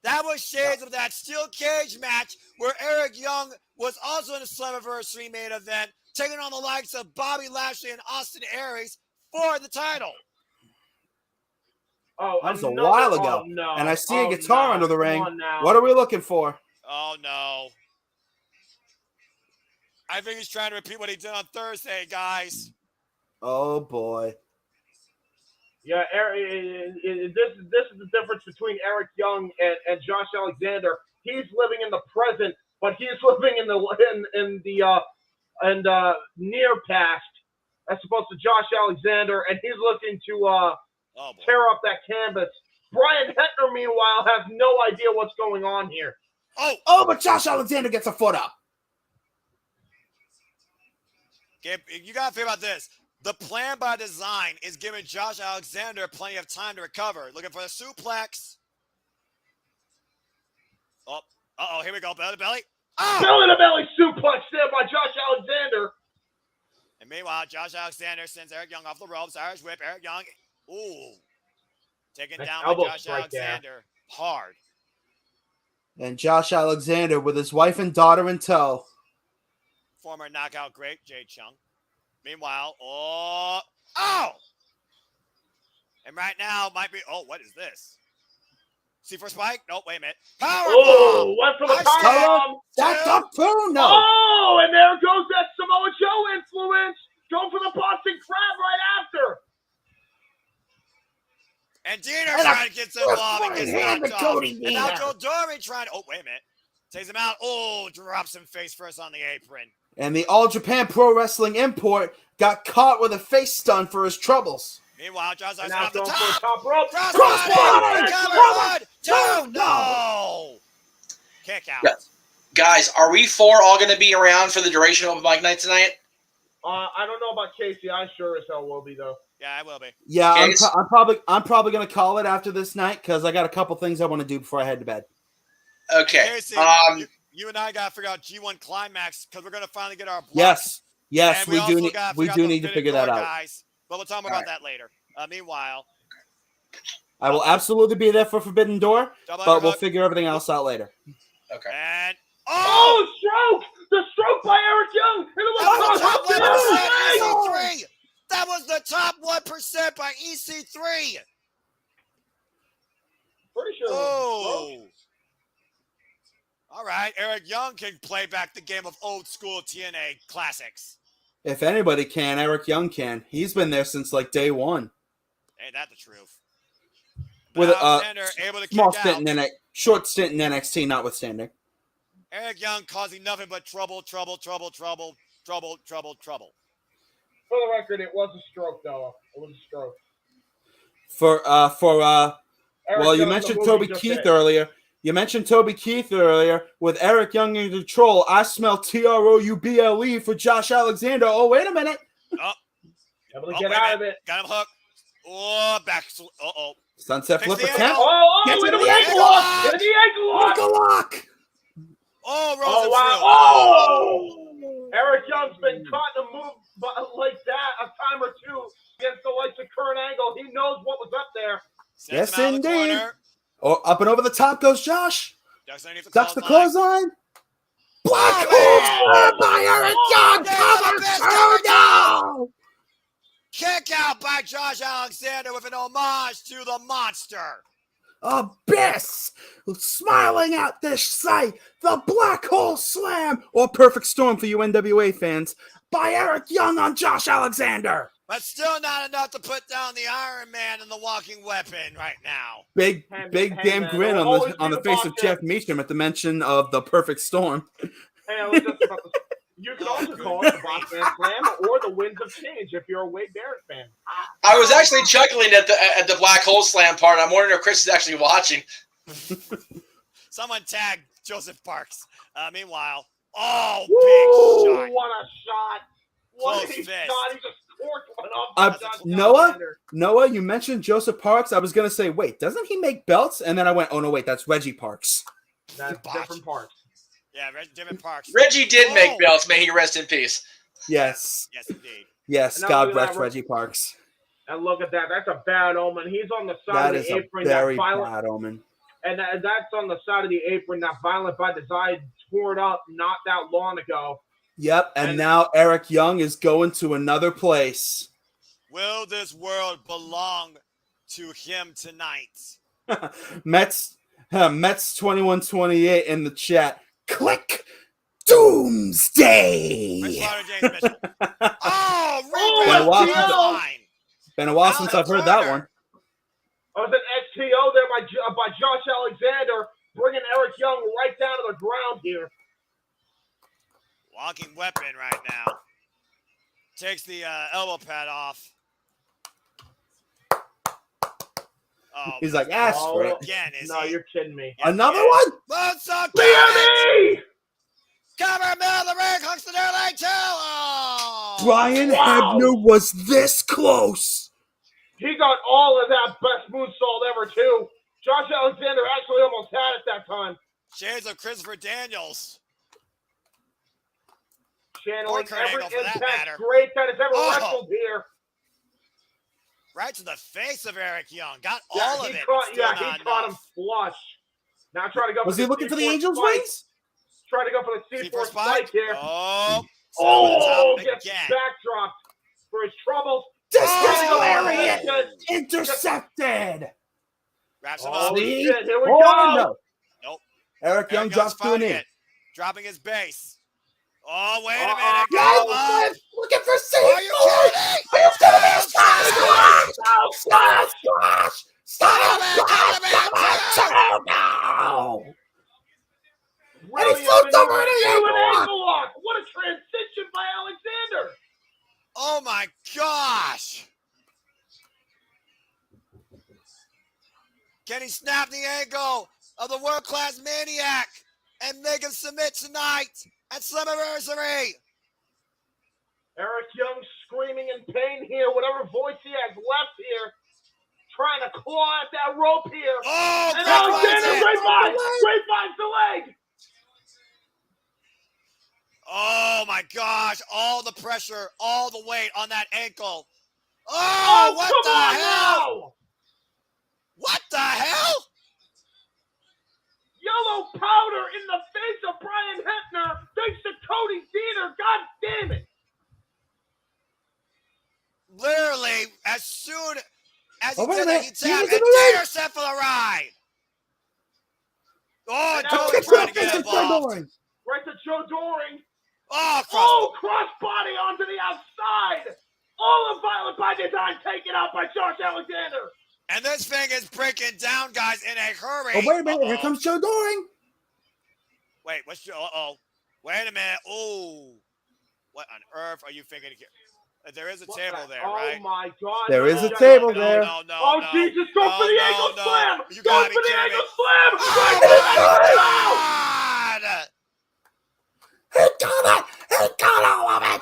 That was shades of that steel cage match where Eric Young was also in a Slammiversary main event, taking on the likes of Bobby Lashley and Austin Aries for the title. Oh, that was a while ago. Oh, no. And I see a guitar under the ring. What are we looking for? Oh, no. I think he's trying to repeat what he did on Thursday, guys. Oh, boy. Yeah, this is the difference between Eric Young and Josh Alexander. He's living in the present, but he's living in the near past, as opposed to Josh Alexander, and he's looking to tear up that canvas. Brian Hebner, meanwhile, has no idea what's going on here. Oh, but Josh Alexander gets a foot up. You got to think about this. The plan by design is giving Josh Alexander plenty of time to recover. Looking for the suplex. Oh, here we go. Belly to belly. Oh! Belly to belly suplex there by Josh Alexander. And meanwhile, Josh Alexander sends Eric Young off the ropes. Irish whip. Eric Young. Ooh. Taken down by Josh Alexander. Hard. And Josh Alexander with his wife and daughter in tow. Former knockout great Jay Chung. Meanwhile, Oh! And right now might be. Oh, what is this? C4 spike? No, wait a minute. Powerbomb! Oh, went for the powerbomb. That's up too. No. Oh, and there goes that Samoa Joe influence. Going for the Boston Crab right after. And Diener trying to get some love and gets knocked off. And now Joe Dory trying to. Oh, wait a minute. Takes him out. Oh, drops him face first on the apron. And the All Japan Pro Wrestling import got caught with a face stun for his troubles. Meanwhile, John's And now off the going for top. the top rope. Crossbody! Cover! 2! No! Kick out. Yeah. Guys, are we four all going to be around for the duration of Mike Night tonight? I don't know about Casey. I sure as hell will be, though. Yeah, I will be. Yeah, I'm probably gonna call it after this night because I got a couple things I want to do before I head to bed. Okay. Casey, you and I got to figure out G1 Climax because we're going to finally get our block. Yes, we do need to figure that out. Guys. But we'll talk more about that later. Meanwhile, I will absolutely be there for Forbidden Door, but we'll underhook. figure everything else out later. Okay. And Oh, stroke! The stroke by Eric Young. And it was EC3. That was the top 1% by EC3. Pretty sure. Oh. All right, Eric Young can play back the game of old school TNA classics. If anybody can, Eric Young can. He's been there since like day one. Ain't that the truth? With Alexander able to small kick stint out. short stint in NXT, notwithstanding. Eric Young causing nothing but trouble. For the record, it was a stroke, though. It was a stroke. Well, you mentioned Toby Keith earlier. With Eric Young in control. I smell TROUBLE for Josh Alexander. Oh, wait a minute. Able to get out of it. Got him hooked. Oh, back. Uh-oh. Sunset flip Fix the attempt. Get to the ankle lock. Get to the ankle lock. Lock. Oh, Rosen Oh, wow. Oh! Eric Young's been caught in a move like that a time or two against the likes of Kurt Angle. He knows what was up there. Sends Yes, him out of the indeed. corner. Oh, up and over the top goes Josh. Ducks the clothesline. clothesline. Black hole by Eric Young. Cover. No. Kick out by Josh Alexander with an homage to the monster. Abyss smiling at this sight. The Black Hole Slam, or Perfect Storm for you NWA fans, by Eric Young on Josh Alexander. But still not enough to put down the Iron Man and the Walking Weapon right now. Big damn grin on the face of Jeff Meacham at the mention of the Perfect Storm. Hey, I was just about to, you can also call it the Boss Man Slam or the Winds of Change if you're a Wade Barrett fan. I was actually chuckling at the Black Hole Slam part. I'm wondering if Chris is actually watching. Someone tagged Joseph Parks. Meanwhile, big shot. What a shot. What a Close shot. fist. He just corked one off. Noah, you mentioned Joseph Parks. I was going to say, wait, doesn't he make belts? And then I went, oh, no, wait, that's Reggie Parks. That's different Parks. Yeah, different Parks. Reggie did make belts. May he rest in peace. Yes. Yes, indeed. Yes, God rest Reggie Parks. And look at that. That's a bad omen. He's on the side That of is the a apron. very that violent, bad omen. And that's on the side of the apron that Violent by Design tore it up not that long ago. Yep, and now Eric Young is going to another place. Will this world belong to him tonight? Mets 2128 in the chat. Click Doomsday. Been a while since I've heard that one. Oh, it's an XTO there by Josh Alexander, bringing Eric Young right down to the ground here. Walking Weapon right now. Takes the elbow pad off. Oh, he's like, ask for it. Again, you're kidding me. Another one? BME! Cover middle of the ring, hooks the near leg too. Oh. Brian Hebner was this close. He got all of that best moonsault ever, too. Josh Alexander actually almost had it that time. Shades of Christopher Daniels. Channeling every impact great that has ever wrestled here. Right to the face of Eric Young. Got all of it. He caught him flush. Now try to go. Was he looking for the Angel's Wings? Try to go for the C4 spike here. Oh, gets backdropped for his troubles. Discus Lariat! intercepted. Wraps him Oh, up. shit. Here we Oh, go. no. Nope. Eric Young Young's drops to a fighting knee. it. Dropping his base. Oh, wait a Uh-oh. minute. Yes, Go up. Cliff, looking for C4. Are you kidding? Are you kidding me? Splash! Splash! Splash! Stop! Spider-Man, Spider-Man 2! No! And he Brilliant floats over maneuver the into an ankle. ankle lock. What a transition by Alexander. Oh my gosh! Can he snap the ankle of the world-class maniac and make him submit tonight at SLAMMIVERSARY? Eric Young screaming in pain here, whatever voice he has left here, trying to claw at that rope here. Oh, And Alexander, grapevine the leg. Oh my gosh, all the pressure, all the weight on that ankle. Oh, what come the on hell? now. What the hell? Yellow powder in the face of Brian Hebner thanks to Cody Deaner. God damn it. Literally, as soon as he Oh, wait a did that, minute. he He tapped was and in the ring. Deaner set for the ride. Oh, And Joey Alex trying to Young get involved. Right to Joe Doring. Oh, crossbody onto the outside. All of Violent by Design taken out by Josh Alexander. And this thing is breaking down, guys, in a hurry. Oh, wait a minute. Here comes Joe Doring. Wait, what's Joe? Uh-oh. Wait a minute. Oh. What on earth are you thinking? There is a table there, right? Oh, my God. There is a table there. No. Oh, Jesus. Go for the ankle slam. You Go gotta for be the kidding me. ankle slam. Oh, Right my God! He got it. He got all of it.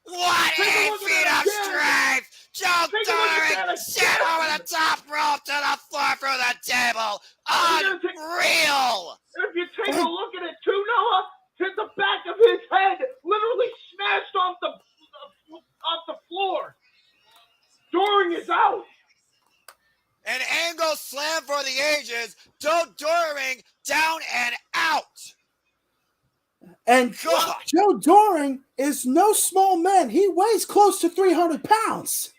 What Take a 8 look at feet that of again. strength! Joe Take a look at Doring that shit again. over the top rope to the floor through the table! Unreal! If you take a look at it too, Noah, hit the back of his head literally smashed off the floor. Doring is out. An angle slam for the ages. Joe Doring down and out. And God. Joe Doring is no small man. He weighs close to 300 pounds.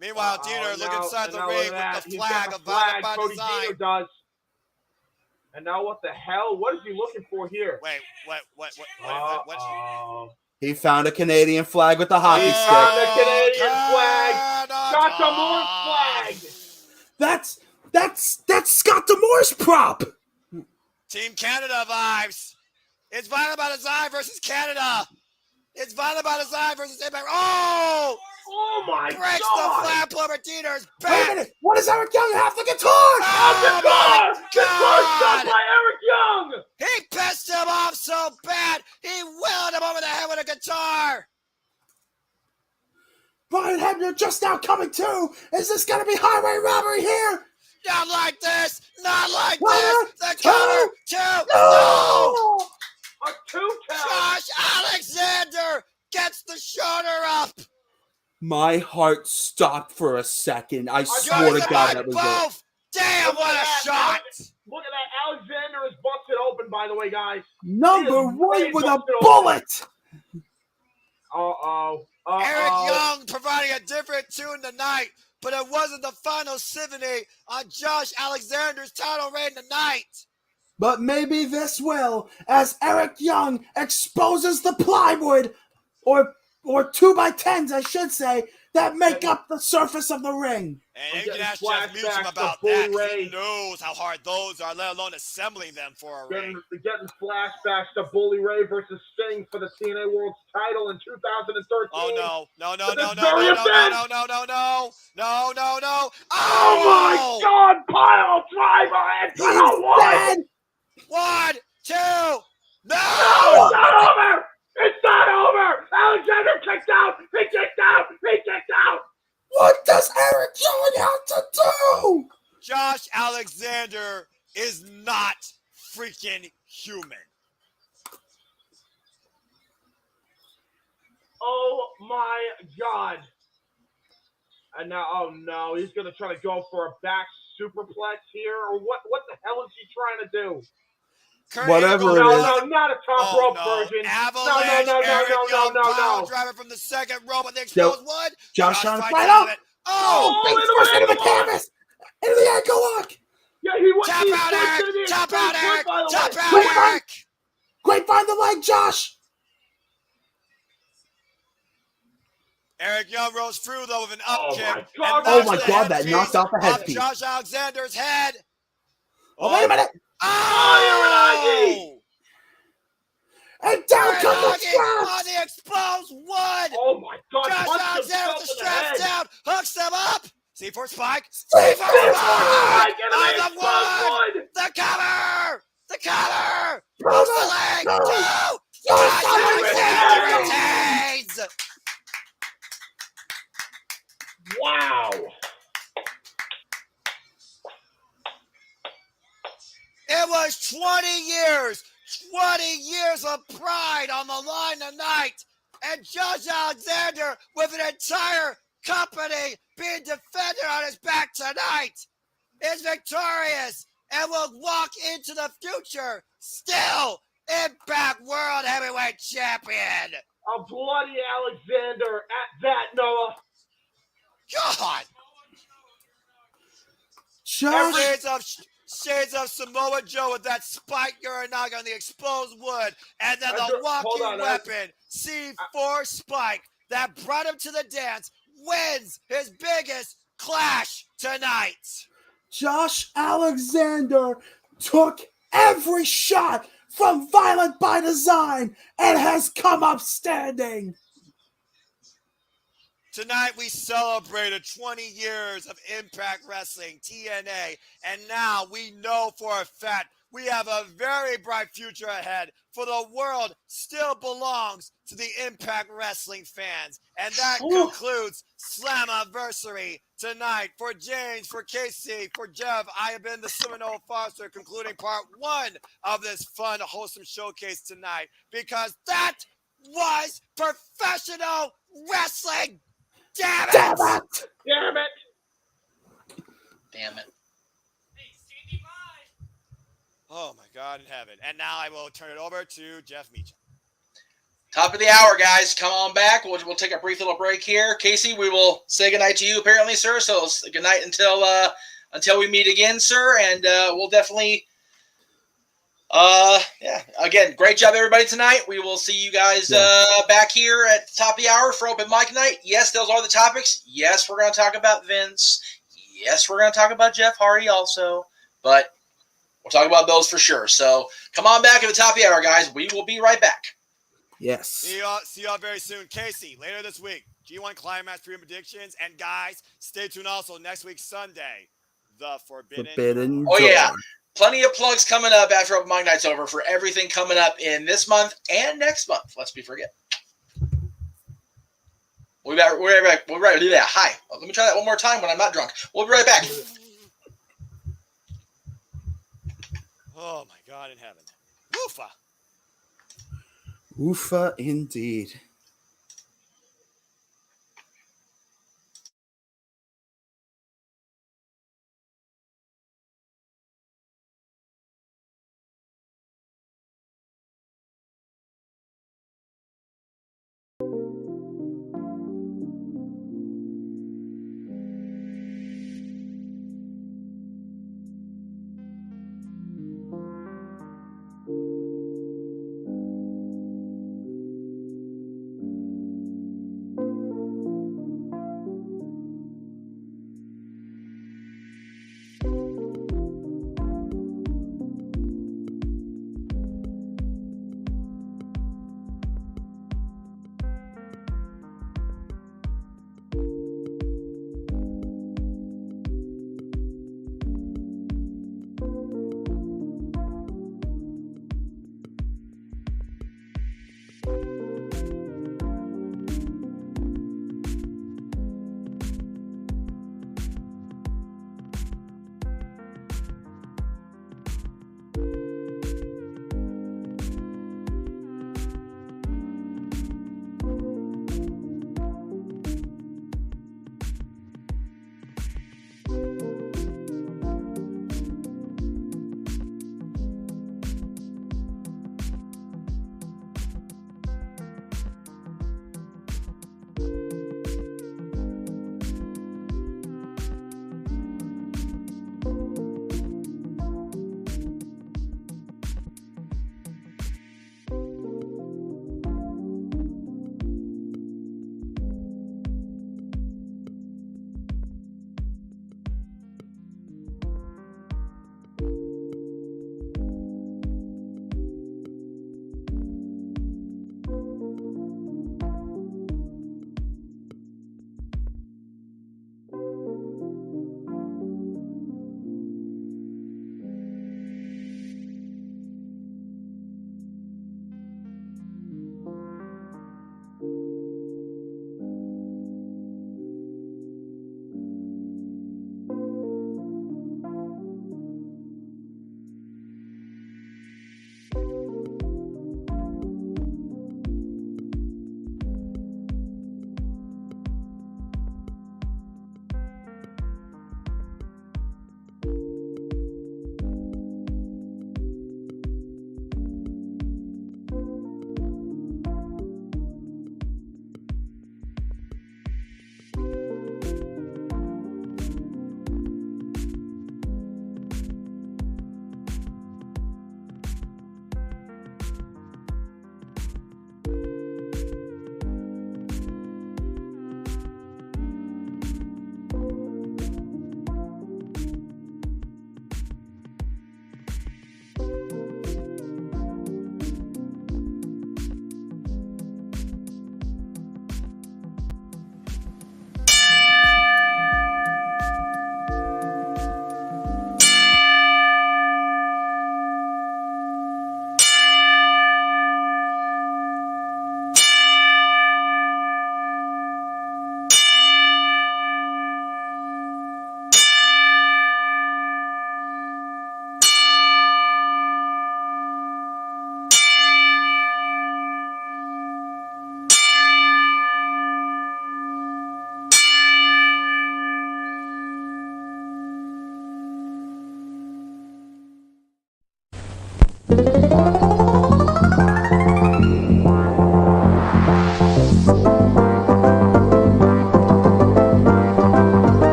Meanwhile, Deaner looking inside the ring with the flag of Violent by Cody Design. Deaner does. And now what the hell? What is he looking for here? Wait. He found a Canadian flag with a hockey stick. Found the Canadian flag. Scott D'Amore's flag. That's Scott D'Amore's prop. Team Canada vibes. It's Violent by Design versus Canada. It's Violent by Design versus Impact. Oh! Oh my Breaks God! the flat plumber Deaner's Wait a back. minute. What does Eric Young have the guitar? Oh my Guitar shot God! by Eric Young. He pissed him off so bad, he wheeled him over the head with a guitar. Brian Hebner just now coming to. Is this going to be highway robbery here? Not like this. Not like One, this. The counter. Two. No! A 2 count. Josh Alexander gets the shoulder up. My heart stopped for a second. I swear to God that was it. both. Damn, what a shot. Look at that. Alexander is busted open, by the way, guys. Number He is one way with a busted open. bullet. Eric Young providing a different tune tonight, but it wasn't the final symphony on Josh Alexander's title reign tonight. But maybe this will, as Eric Young exposes the plywood, or 2x10s, I should say, that make up the surface of the ring. And you can ask Jeff Mutum about that. He knows how hard those are, let alone assembling them for a ring. Getting flashbacks to Bully Ray versus Sting for the TNA World title in 2013. Oh no. Oh my God, pile driver into the one. 1, 2, no! It's not over! It's not over! Alexander kicked out! He kicked out! He kicked out! What does Eric Young have to do? Josh Alexander is not freaking human. Oh my God. And now, oh no, he's going to try to go for a back superplex here? Or what the hell is he trying to do? Whatever it is. No, not a top rope version. Avalanche, No, Eric Young, pile no. driver from the second rope on the exposed wood. Josh on fights right out out. of it. Oh, into the canvas. Into the ankle lock. Yeah, he went tap out, Eric. Tap out, Eric. Tap out, Eric. Grapevine the leg, Josh. Eric Young rose through, though, with an up kick. Oh, my God, that knocked off the headpiece. Josh Alexander's head. Oh, wait a minute. Oh! And down comes the straps. On the exposed wood. Oh, my God. Josh Alexander with the straps down. Hooks him up. C4 spike. C4 spike. On the wood. The cover. The cover. Brother. Hooks the leg. No. Two. Josh Alexander retains. Wow. It was 20 years of pride on the line tonight. And Josh Alexander, with an entire company being defended on his back tonight, is victorious and will walk into the future still Impact World Heavyweight Champion. A bloody Alexander at that, Noah. God. Josh. Shades of Samoa Joe with that spike Uranage on the exposed wood, and then the walking weapon, C4 spike, that brought him to the dance, wins his biggest clash tonight. Josh Alexander took every shot from Violent by Design and has come up standing. Tonight we celebrated 20 years of Impact Wrestling, TNA, and now we know for a fact we have a very bright future ahead, for the world still belongs to the Impact Wrestling fans. And that concludes Slammiversary tonight. For James, for Casey, for Jeff, I have been the Seminole Foster, concluding part 1 of this fun, wholesome showcase tonight, because that was professional wrestling. Damn it! Damn it! Damn it. Oh, my God in heaven. And now I will turn it over to Jeff Meacham. Top of the hour, guys. Come on back. We'll take a brief little break here. Casey, we will say goodnight to you, apparently, sir. So goodnight until we meet again, sir. And we'll definitely... again, great job, everybody, tonight. We will see you guys back here at the top of the hour for open mic night. Yes, those are the topics. Yes, we're going to talk about Vince. Yes, we're going to talk about Jeff Hardy also. But we'll talk about those for sure. So come on back at the top of the hour, guys. We will be right back. Yes. See y'all very soon. Casey, later this week, G1 Climax 3 predictions. And guys, stay tuned also next week, Sunday, the Forbidden Oh, yeah. Plenty of plugs coming up after Open Mic Night's over for everything coming up in this month and next month. Lest we forget. We'll be right back. Hi. Let me try that one more time when I'm not drunk. We'll be right back. Oh, my God in heaven. Woofa. Woofa indeed.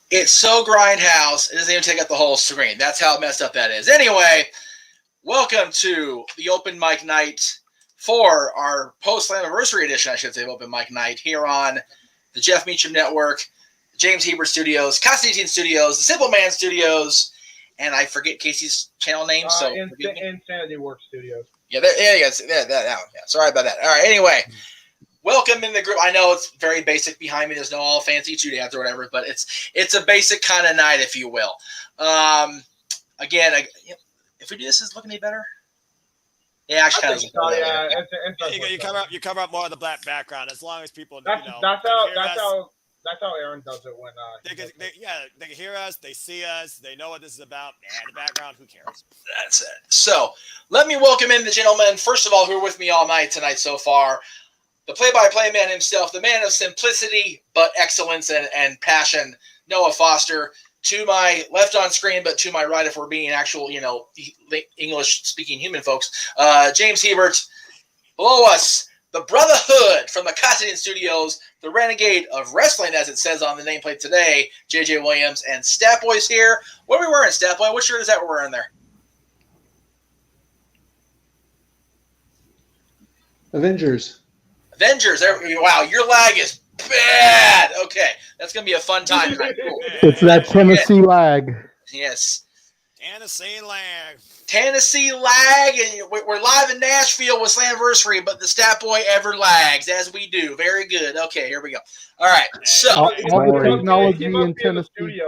It's so grindhouse, it doesn't even take up the whole screen. That's how messed up that is. Anyway, welcome to the Open Mic Night for our post-Slammiversary edition, I should say, of Open Mic Night here on the Jeff Meacham Network, the James Hebert Studios, Constantine Studios, the Simple Man Studios, and I forget Casey's channel name. So Insanity Works Studios. Yeah, that one. Yeah, sorry about that. All right, anyway. Welcome in the group. I know it's very basic behind me. There's no all fancy doodads or whatever, but it's a basic kind of night, if you will. Again, if we do this, is it looking any better? Yeah, actually, kind of. You cover up more of the black background as long as people. That's how Aaron does it when they can hear us, they see us, they know what this is about. And the background, who cares? That's it. So let me welcome in the gentlemen. First of all, who are with me all night tonight so far. The play-by-play man himself, the man of simplicity but excellence and passion, Noah Foster. To my left on screen, but to my right, if we're being actual, English-speaking human folks, James Hebert. Below us, the Brotherhood from the Constantine Studios, the Renegade of Wrestling, as it says on the nameplate today, JJ Williams, and Stat Boy's here. What are we wearing, Stat Boy? What shirt is that we're wearing there? Avengers. Wow, your lag is bad. Okay, that's going to be a fun time. Cool. It's that Tennessee lag. Yes. Tennessee lag. And we're live in Nashville with Slammiversary, but the Stat Boy ever lags, as we do. Very good. Okay, here we go. All right, so. All the technology in Tennessee.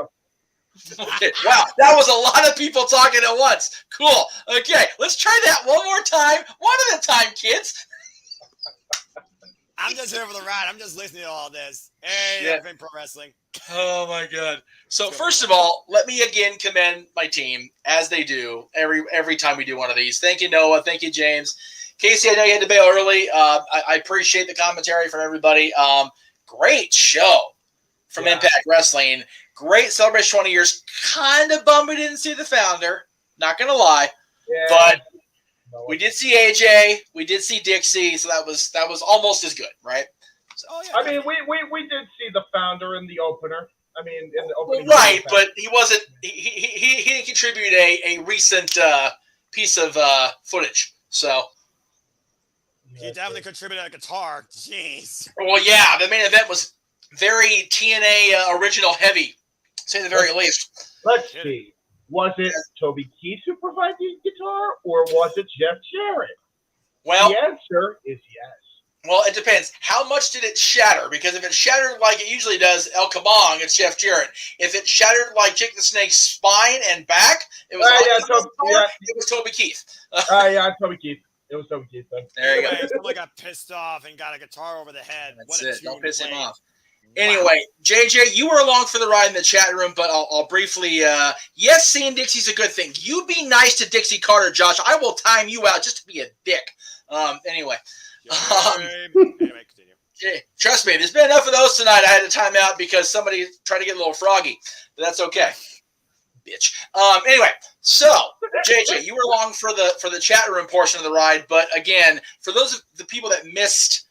Okay. Wow, that was a lot of people talking at once. Cool. Okay, let's try that one more time. One at a time, kids. I'm just here for the ride. I'm just listening to all this. Hey, I've been pro wrestling. Oh my God. So first of all, let me again commend my team, as they do every time we do one of these. Thank you, Noah. Thank you, James. Casey, I know you had to bail early. I appreciate the commentary from everybody. Great show from Impact Wrestling. Great celebration 20 years. Kind of bummed we didn't see the founder. Not going to lie. Yeah. But we did see AJ. We did see Dixie. So that was almost as good, right? So, I mean, we did see the founder in the opener. I mean, in the opening. Right, but he wasn't. He didn't contribute a recent piece of footage. So he definitely contributed a guitar. Jeez. Well, yeah, the main event was very TNA original heavy, to say the very least. Let's see. Was it Toby Keith who provided the guitar, or was it Jeff Jarrett? Well, the answer is yes. Well, it depends. How much did it shatter? Because if it shattered like it usually does, El Kabong, it's Jeff Jarrett. If it shattered like Jake the Snake's spine and back, it was it was Toby Keith. Toby Keith. It was Toby Keith. Then. There you go. Someone got pissed off and got a guitar over the head. That's it. Don't piss him off. Anyway, JJ, you were along for the ride in the chat room, but I'll briefly, yes, seeing Dixie's a good thing. You be nice to Dixie Carter, Josh. I will time you out just to be a dick. Anyway, continue. Trust me, there's been enough of those tonight. I had to time out because somebody tried to get a little froggy, but that's okay. Bitch. Anyway, so JJ, you were along for the chat room portion of the ride, but again, for those of the people that missed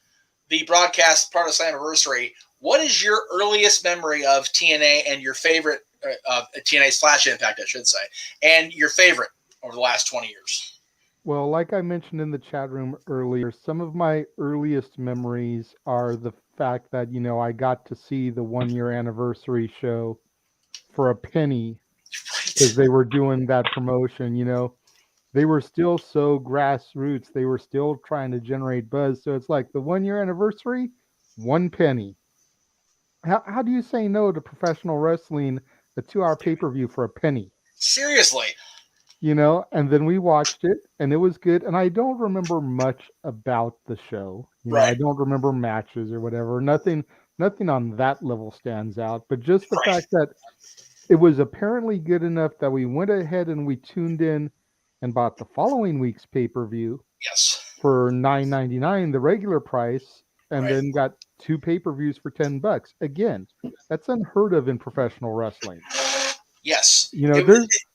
the broadcast part of Slammiversary, what is your earliest memory of TNA and your favorite TNA / Impact, I should say, and your favorite over the last 20 years? Well, like I mentioned in the chat room earlier, some of my earliest memories are the fact that, I got to see the 1-year anniversary show for a penny because they were doing that promotion, They were still so grassroots. They were still trying to generate buzz. So it's like the 1-year anniversary, 1 penny. How do you say no to professional wrestling, a 2-hour pay-per-view for a penny? Seriously. And then we watched it, and it was good. And I don't remember much about the show. I don't remember matches or whatever. Nothing on that level stands out. But just the fact that it was apparently good enough that we went ahead and we tuned in and bought the following week's pay-per-view. Yes. For $9.99, the regular price, and then got 2 pay-per-views for $10. Again, that's unheard of in professional wrestling. Yes.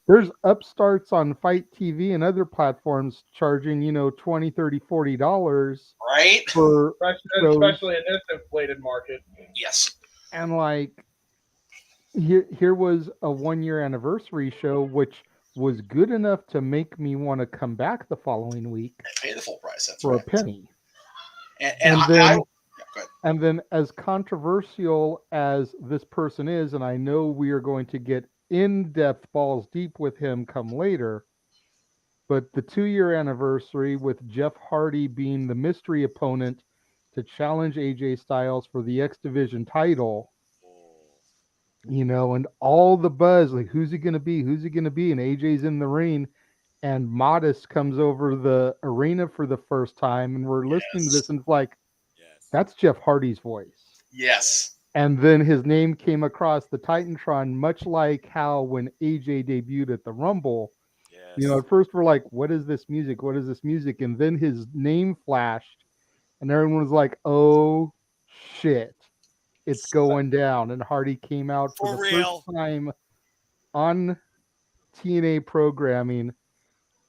There's upstarts on Fight TV and other platforms charging, $20, $30, $40. Right. Especially in this inflated market. Yes. And here was a 1-year anniversary show, which was good enough to make me want to come back the following week. Pay the full price. That's for right. a penny. And then, as controversial as this person is, and I know we are going to get in-depth balls deep with him come later, but the 2-year anniversary with Jeff Hardy being the mystery opponent to challenge AJ Styles for the X Division title, and all the buzz, like, who's he going to be? Who's he going to be? And AJ's in the ring, and Modest comes over the arena for the first time, and we're listening to this, and it's like, that's Jeff Hardy's voice. Yes. And then his name came across the Titantron, much like how when AJ debuted at the Rumble, at first we're like, what is this music? What is this music? And then his name flashed, and everyone was like, oh, shit. It's going down. And Hardy came out for the first time on TNA programming.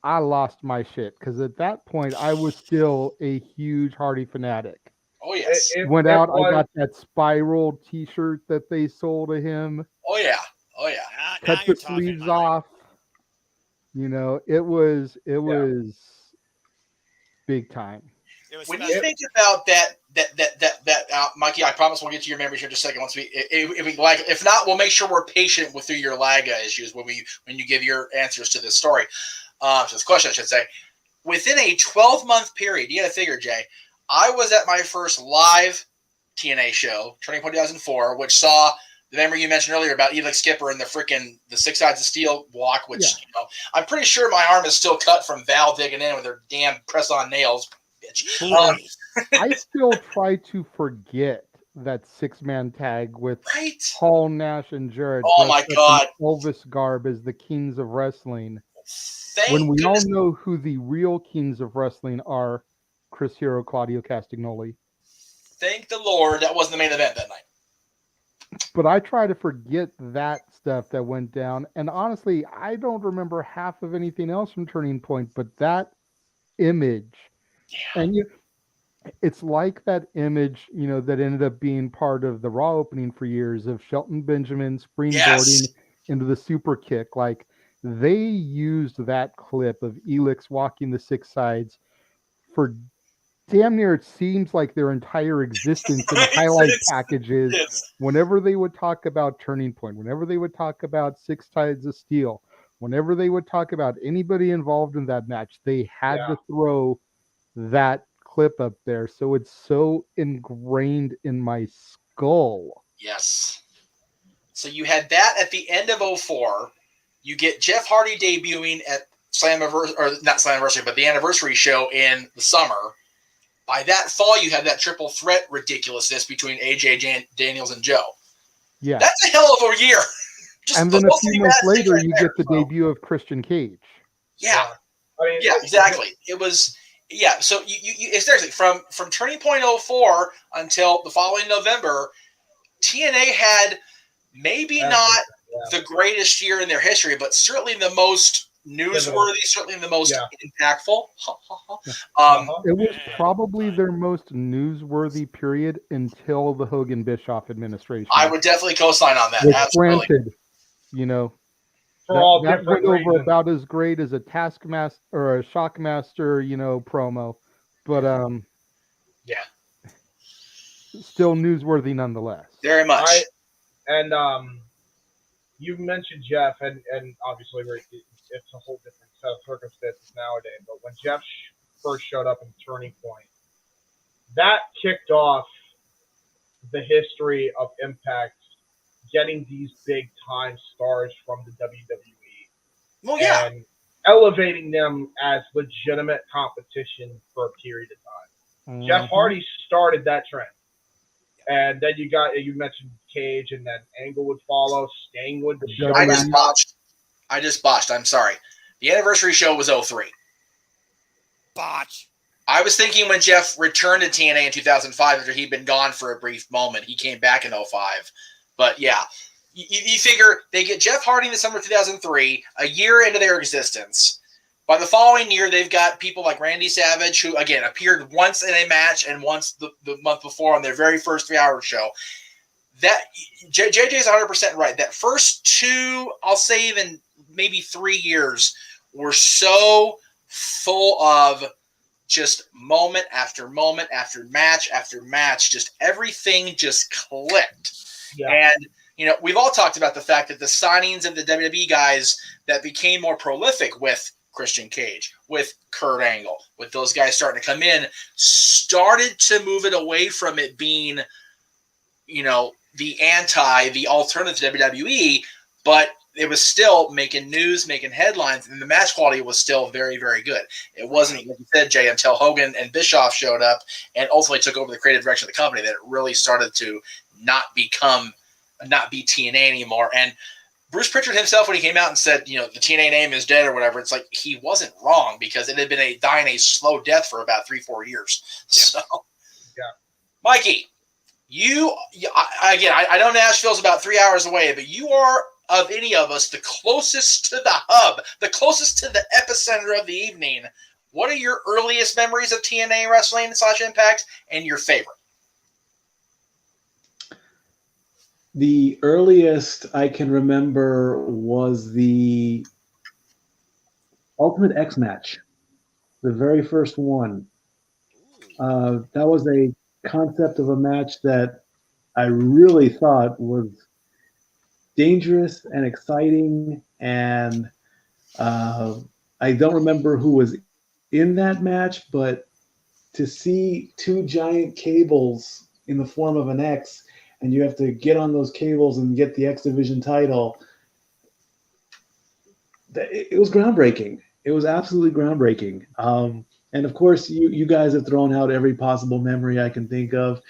I lost my shit because at that point I was still a huge Hardy fanatic. Oh yes. Went out. I got that Spiral T-shirt that they sold to him. Oh yeah. Oh yeah. Cut the sleeves off. It was big time. When you think about that, Mikey, I promise we'll get to your memories here in just a second. Once if not, we'll make sure we're patient with through your lag issues when you give your answers to this story. So this question, I should say, within a 12-month period, you got to figure, Jay. I was at my first live TNA show, Turning Point 2004, which saw the memory you mentioned earlier about Elix Skipper and the Six Sides of Steel walk, which I'm pretty sure my arm is still cut from Val digging in with her damn press-on nails. I still try to forget that 6-man tag with Paul, Nash, and Jarrett. Oh my God! Elvis garb as the Kings of Wrestling. When we all know who the real Kings of Wrestling are, Chris Hero, Claudio Castagnoli. Thank the Lord that wasn't the main event that night. But I try to forget that stuff that went down, and honestly, I don't remember half of anything else from Turning Point. But that image. And it's like that image, that ended up being part of the Raw opening for years of Shelton Benjamin springboarding into the super kick. Like, they used that clip of Elix walking the Six Sides for damn near, it seems like, their entire existence in highlight packages. Whenever they would talk about Turning Point, whenever they would talk about Six Sides of Steel, whenever they would talk about anybody involved in that match, they had to throw that clip up there. So it's so ingrained in my skull. Yes. So you had that at the end of 2004. You get Jeff Hardy debuting at Slammiversary, or not Slammiversary, but the anniversary show in the summer. By that fall, you had that triple threat ridiculousness between AJ, Daniels, and Joe. Yeah. That's a hell of a year. And then a few months later, you get the debut of Christian Cage. Yeah. Exactly. It was... Yeah, so you seriously, from Turning Point 04 until the following November, TNA had maybe not the greatest year in their history, but certainly the most newsworthy, certainly the most impactful. It was probably their most newsworthy period until the Hogan Bischoff administration. I would definitely co-sign on that. Which, absolutely. Granted, for all that different went over reasons. about as great as a Taskmaster or a Shockmaster, promo, but still newsworthy nonetheless. Very much. You mentioned Jeff, and obviously it's a whole different set of circumstances nowadays. But when Jeff first showed up in Turning Point, that kicked off the history of Impact getting these big time stars from the WWE. Well, yeah. And elevating them as legitimate competition for a period of time. Mm-hmm. Jeff Hardy started that trend. And then you mentioned Cage, and then Angle would follow, Sting would. I just botched. I'm sorry. The anniversary show was 2003. Botch. I was thinking when Jeff returned to TNA in 2005 after he'd been gone for a brief moment. He came back in 2005. But yeah, you figure they get Jeff Hardy in the summer of 2003, a year into their existence. By the following year, they've got people like Randy Savage, who, again, appeared once in a match and once the month before on their very first 3-hour show. that JJ's 100% right. That first 2, I'll say even maybe 3 years were so full of just moment after moment after match after match. Just everything just clicked. Yeah. And, you know, we've all talked about the fact that the signings of the WWE guys that became more prolific with Christian Cage, with Kurt Angle, with those guys starting to come in, started to move it away from it being, you know, the alternative to WWE, but it was still making news, making headlines, and the match quality was still very, very good. It wasn't, like you said, Jay, until Hogan and Bischoff showed up and ultimately took over the creative direction of the company that it really started to not be TNA anymore. And Bruce Pritchard himself, when he came out and said, you know, the TNA name is dead or whatever, it's like he wasn't wrong, because it had been dying a slow death for about 3-4 years. Yeah. So, yeah, Mikey, I know Nashville's about 3 hours away, but you are, of any of us, the closest to the hub, the closest to the epicenter of the evening. What are your earliest memories of TNA wrestling / Impact, and your favorite? The earliest I can remember was the Ultimate X match, the very first one. That was a concept of a match that I really thought was dangerous and exciting, and I don't remember who was in that match, but to see 2 giant cables in the form of an X, and you have to get on those cables and get the X Division title, it was groundbreaking. It was absolutely groundbreaking. And of course, you guys have thrown out every possible memory I can think of.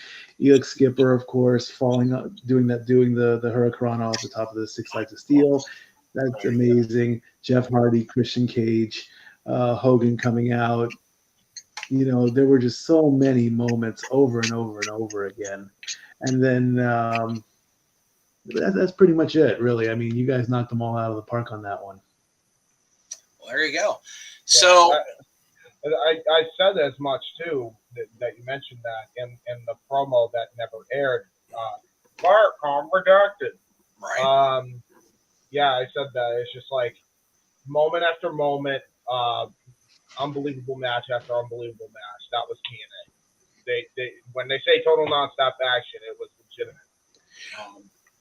Elix Skipper, of course, falling up, doing the Hurricanrana off the top of the 6 Lights of Steel. That's amazing. Jeff Hardy, Christian Cage, Hogan coming out. You know, there were just so many moments over and over and over again. And then that's pretty much it, really. I mean, you guys knocked them all out of the park on that one. Well, there you go. So I said as much too, that you mentioned that in the promo that never aired. Mark, redacted. Right. Yeah, I said that. It's just like moment after moment, unbelievable match after unbelievable match. That was TNA. They when they say total nonstop action, it was legitimate.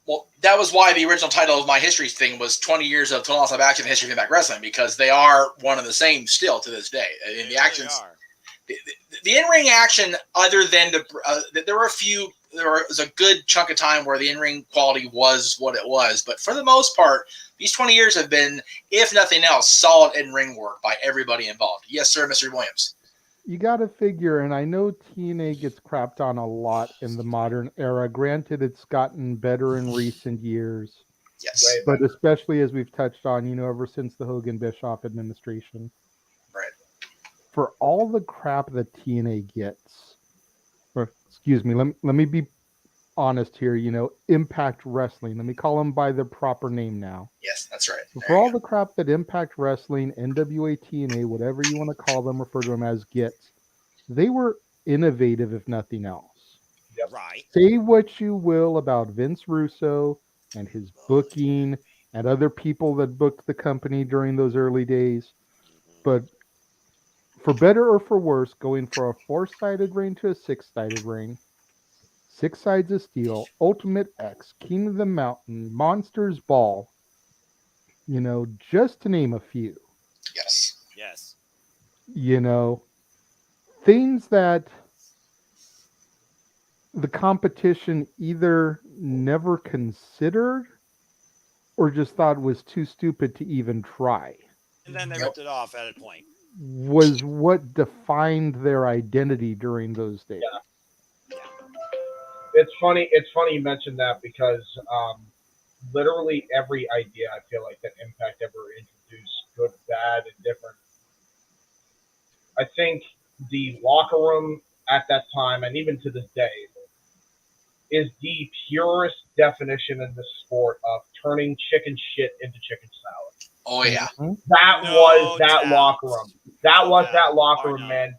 Well, that was why the original title of my history thing was 20 years of total nonstop action in the history of Impact Wrestling, because they are one and the same still to this day. In the actions, the in-ring action, other than there was a good chunk of time where the in-ring quality was what it was, but for the most part, these 20 years have been, if nothing else, solid in-ring work by everybody involved. Yes, sir, Mr. Williams. You got to figure, and I know TNA gets crapped on a lot in the modern era. Granted, it's gotten better in recent years. Yes. But especially as we've touched on, you know, ever since the Hogan-Bischoff administration. Right. For all the crap that TNA gets, or excuse me, let me be honest here, you know, Impact Wrestling. Let me call them by their proper name now. Yes, that's right. For all the crap that Impact Wrestling, NWA, TNA, whatever you want to call them, refer to them as, gets, they were innovative, if nothing else. Yeah, right. Say what you will about Vince Russo and his booking and other people that booked the company during those early days, but for better or for worse, going for a 4-sided ring to a 6-sided ring, 6 Sides of Steel, Ultimate X, King of the Mountain, Monsters Ball, you know, just to name a few. Yes. Yes. You know, things that the competition either never considered or just thought was too stupid to even try. And then they ripped it off at a point. Was what defined their identity during those days. Yeah. It's funny you mentioned that, because literally every idea I feel like that Impact ever introduced, good, bad, and different. I think the locker room at that time, and even to this day, is the purest definition in the sport of turning chicken shit into chicken salad. Oh yeah. That was that locker room. That was that locker room, man.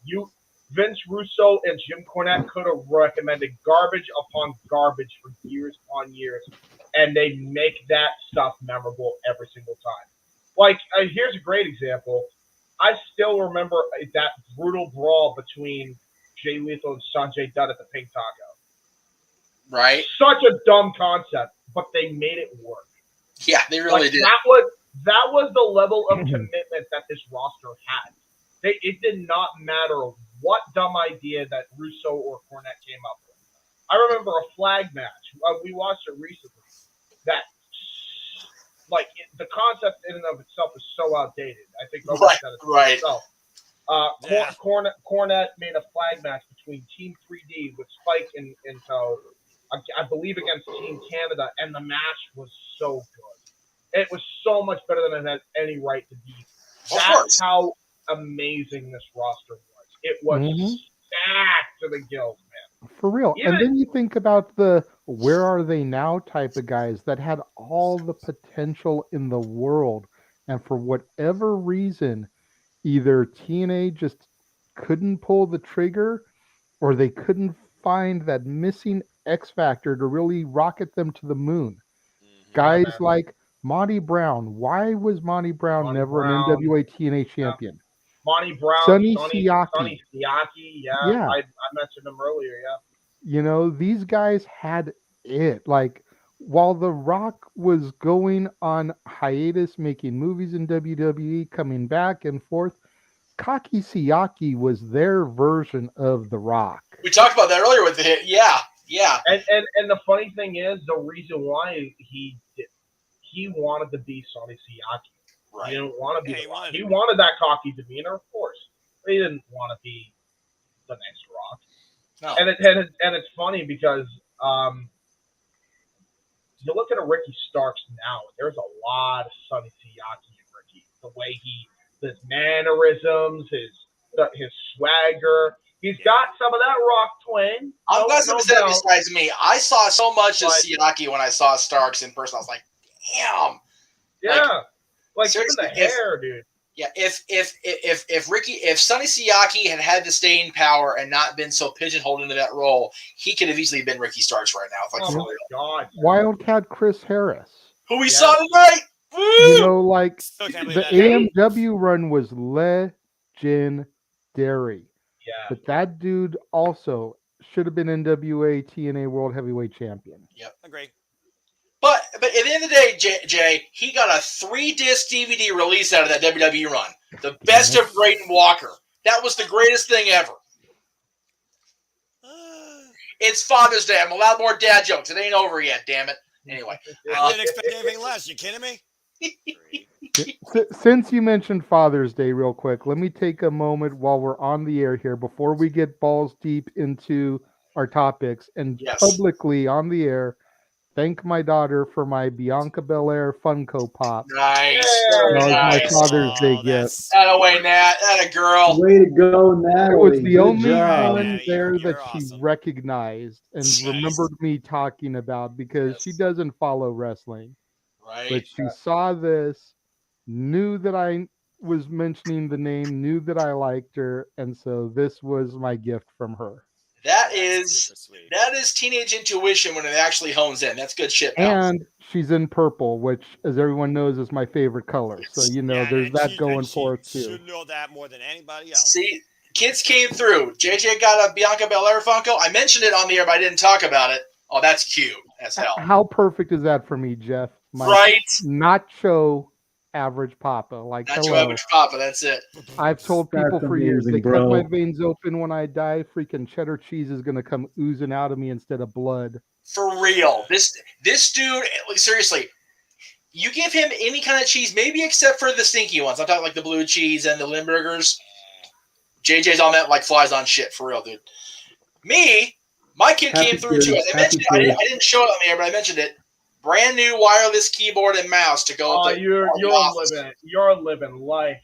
Vince Russo and Jim Cornette could have recommended garbage upon garbage for years upon years, and they make that stuff memorable every single time. Like, here's a great example. I still remember that brutal brawl between Jay Lethal and Sanjay Dutt at the Pink Taco. Right. Such a dumb concept, but they made it work. Yeah, they really did. That was the level of commitment that this roster had. It did not matter what dumb idea that Russo or Cornette came up with. I remember a flag match. We watched it recently. That, like, the concept in and of itself is so outdated. I think nobody said it itself. Cornette made a flag match between Team 3D with Spike in tow, I believe against Team Canada, and the match was so good. It was so much better than it had any right to be. That's how amazing this roster was. It was stacked to the gills, man. For real. And then you think about the where are they now type of guys that had all the potential in the world. And for whatever reason, either TNA just couldn't pull the trigger or they couldn't find that missing X factor to really rocket them to the moon. Guys like Monty Brown. Why was Monty Brown never an NWA TNA champion? Monty Brown, Sonny Siaki. Yeah. I mentioned him earlier, You know, these guys had it. Like, while The Rock was going on hiatus, making movies in WWE, coming back and forth, Kaki Siaki was their version of The Rock. We talked about that earlier with the hit. Yeah. And the funny thing is, the reason why he wanted to be Sonny Siaki. Right. He didn't want to be. He wanted that cocky demeanor, of course. But he didn't want to be the next Rock. No. And it's funny because you look at a Ricky Starks now. There's a lot of Sonny Siaki in Ricky. The way his mannerisms, his swagger. He's got some of that Rock twang. I'm glad somebody said it besides me. I saw so much of Siaki when I saw Starks in person. I was like, damn. Yeah. Like even the hair, dude. Yeah, if Sonny Siaki had the staying power and not been so pigeonholed into that role, he could have easily been Ricky Starks right now. Like, oh my God. Wildcat Chris Harris. Who we saw tonight. Woo! You know, like the AMW run was legendary. Yeah. But that dude also should have been NWA TNA World Heavyweight Champion. Yep. Agree. But at the end of the day, Jay, he got a 3-disc DVD release out of that WWE run. The best of Braden Walker. That was the greatest thing ever. It's Father's Day. I'm allowed more dad jokes. It ain't over yet, damn it. Anyway. I didn't expect anything less. You kidding me? Since you mentioned Father's Day real quick, let me take a moment while we're on the air here before we get balls deep into our topics and publicly on the air thank my daughter for my Bianca Belair Funko Pop. Nice. That was my Father's Day gift. Atta Nat. Atta girl. Way to go, Natalie. It was the only job. one there that she recognized and remembered me talking about because she doesn't follow wrestling. Right. But she saw this, knew that I was mentioning the name, knew that I liked her, and so this was my gift from her. That is teenage intuition when it actually hones in. That's good shit, pal. And she's in purple, which, as everyone knows, is my favorite color. So, you know, there's that going for her, too. You know that more than anybody else. See, kids came through. JJ got a Bianca Belair Funko. I mentioned it on the air, but I didn't talk about it. Oh, that's cute as hell. How perfect is that for me, Jeff? Right? Nacho average papa. Like, Nacho average papa, that's it. I've told people That's for years, they amazing, cut bro. my veins open when I die. Freaking cheddar cheese is going to come oozing out of me instead of blood. For real. This dude, like, seriously, you give him any kind of cheese, maybe except for the stinky ones. I'm talking like the blue cheese and the Limburgers. JJ's on that like flies on shit, for real, dude. Me, my kid came through too. As I mentioned it, I didn't show it on the air, but I mentioned it. Brand new wireless keyboard and mouse to go with you're living life.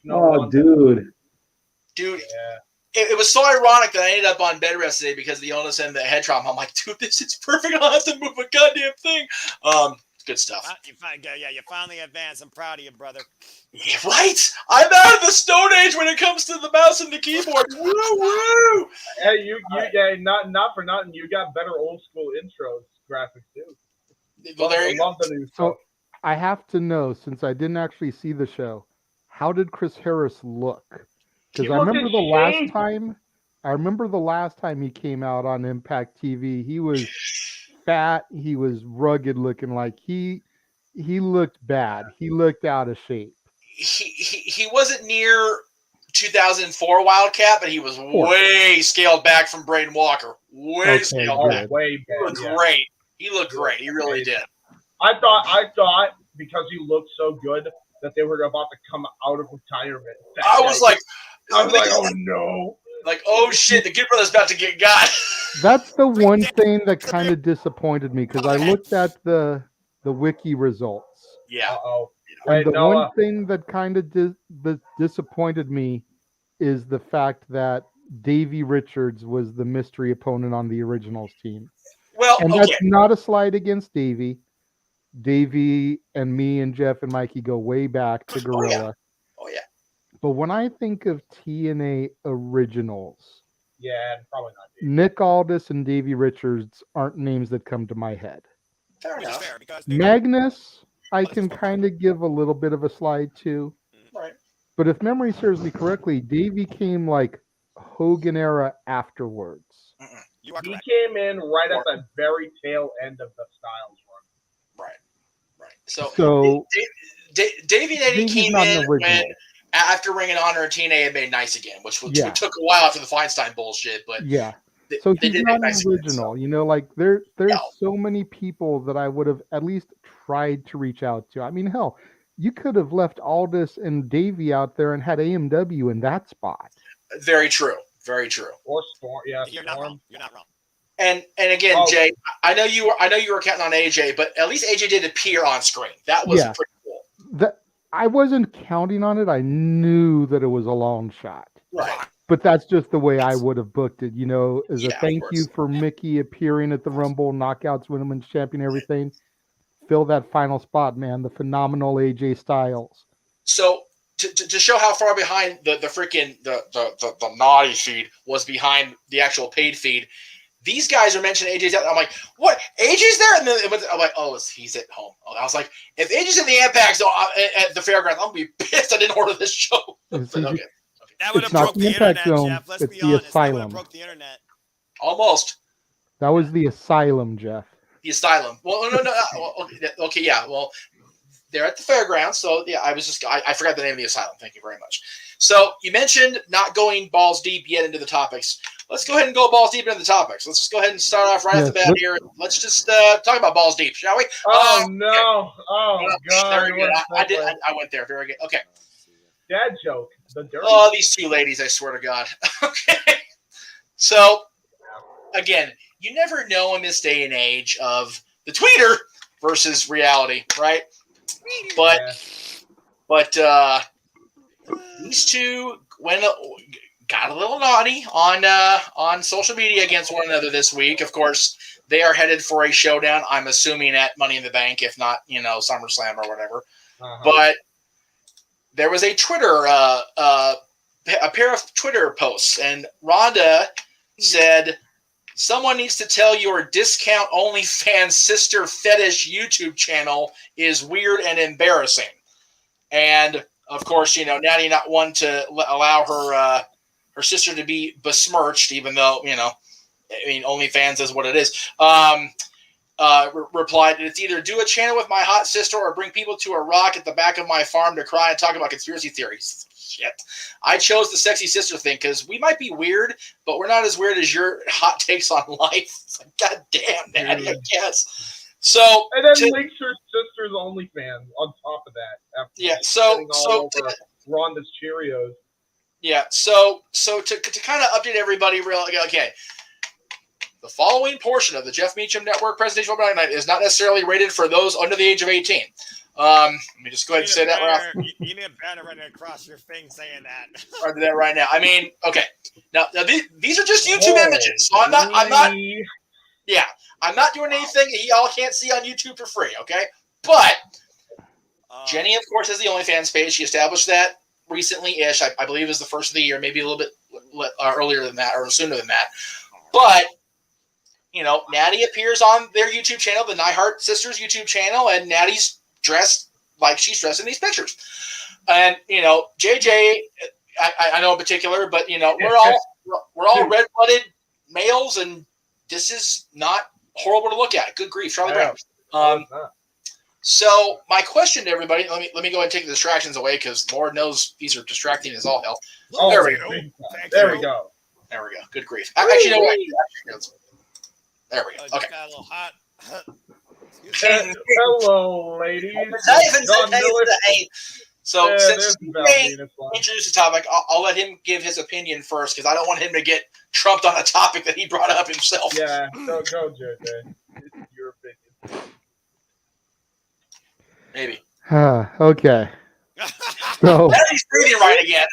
Dude. Dude, it was so ironic that I ended up on bed rest today because of the illness and the head trauma. I'm like, dude, this is perfect. I don't have to move a goddamn thing. Good stuff. You finally advanced. I'm proud of you, brother. Yeah, right? I'm out of the Stone Age when it comes to the mouse and the keyboard. Woo woo! Hey, not for nothing. You got better old school intros graphics too. Well, there you love go. the new stuff. So I have to know, since I didn't actually see the show, how did Chris Harris look? Because I remember the last time he came out on Impact TV, he was fat, he was rugged looking, like he looked bad. He looked out of shape. He wasn't near 2004 Wildcat, but he was way scaled back from Braden Walker. Scaled back. Way back. He looked great. He looked great. He really did. I thought because he looked so good that they were about to come out of retirement. I was like, oh no. Like, oh shit, the Good Brother's about to get got. That's the one thing that kind of disappointed me, because I looked at the wiki results. Yeah. And the one thing that kind of disappointed me is the fact that Davey Richards was the mystery opponent on the Originals team. Well, and that's not a slight against Davey. Davey and me and Jeff and Mikey go way back to Gorilla. Oh yeah. But when I think of TNA Originals, probably not Davey. Nick Aldis and Davey Richards aren't names that come to my head. Fair enough. Magnus, I can kind of give a little bit of a slide to. Right. But if memory serves me correctly, Davey came like Hogan era afterwards. He came in right at the very tail end of the Styles run. Right. So Davey and Eddie Davey's came not an in original. when after Ring of Honor and TNA had made nice again, which took a while after the Feinstein bullshit, but so they he's did not make nice an original. again, You know, like there's so many people that I would have at least tried to reach out to. I mean, hell, you could have left Aldis and Davey out there and had AMW in that spot. Very true. Very true. Or Storm. Yeah, You're not wrong. You're not wrong. And again, Jay, I know you were counting on AJ, but at least AJ did appear on screen. That was pretty cool. I wasn't counting on it. I knew that it was a long shot. Right. But that's just the way I would have booked it, you know, as a thank you for Mickey appearing at the Rumble, Knockouts, Women's Champion, everything. Fill that final spot, man. The phenomenal AJ Styles. So to show how far behind the freaking the naughty feed was behind the actual paid feed, these guys are mentioning AJ's out. I'm like, what? AJ's there? And then I'm like, he's at home. I was like, if AJ's in the Impact at the fairgrounds, I'm going to be pissed I didn't order this show. Okay. That would have broke the internet, Jeff. Let's be honest. That would have broke the internet. Almost. That was the Asylum, Jeff. The Asylum. Well, no. Okay, yeah. Well, they're at the fairgrounds, so yeah, I forgot the name of the Asylum. Thank you very much. So you mentioned not going balls deep yet into the topics. Let's go ahead and go balls deep into the topics. Let's just go ahead and start off right off the bat here. Let's just talk about balls deep, shall we? Oh no! Oh god! Very good. I went there. Very good. Okay. Dad joke. The dirty. Oh, these two ladies! I swear to God. Okay. So again, you never know in this day and age of the tweeter versus reality, right? But these two got a little naughty on social media against one another this week. Of course, they are headed for a showdown. I'm assuming at Money in the Bank, if not, SummerSlam or whatever. But there was a Twitter, a pair of Twitter posts, and Rhonda said, "Someone needs to tell your discount OnlyFans sister fetish YouTube channel is weird and embarrassing." And of course, Natty not one to allow her sister to be besmirched, even though OnlyFans is what it is. Replied, "It's either do a channel with my hot sister or bring people to a rock at the back of my farm to cry and talk about conspiracy theories." Shit. I chose the sexy sister thing because we might be weird, but we're not as weird as your hot takes on life. It's like, God damn, Natty, I guess. So, and then links her sister's OnlyFans on top of that. So over Rhonda's Cheerios. Yeah. So to kind of update everybody, okay. The following portion of the Jeff Meacham Network Presentation Open Night is not necessarily rated for those under the age of 18. Let me just go ahead and say that right off. You need a banner running across your thing saying that. I'll do that right now. I mean, okay. Now these are just YouTube images, so I'm not doing anything that y'all can't see on YouTube for free. Okay. But Jenny, of course, has the OnlyFans page. She established that recently-ish. I believe it was the first of the year, maybe a little bit earlier than that or sooner than that. But, Natty appears on their YouTube channel, the Nyhart Sisters YouTube channel, and Natty's dressed like she's dressed in these pictures. And, JJ, I know in particular, but, we're all red-blooded males, and this is not horrible to look at. Good grief, Charlie Brown. So my question to everybody, let me go ahead and take the distractions away because Lord knows these are distracting as all hell. There we go. There we go. There we go. Good grief. Actually, no way. There we go. Okay. Got a little hot. Hello, ladies. So since he introduced the topic, I'll let him give his opinion first because I don't want him to get trumped on a topic that he brought up himself. Yeah, go, JJ. It's your opinion. Maybe. Okay. So he's breathing right again.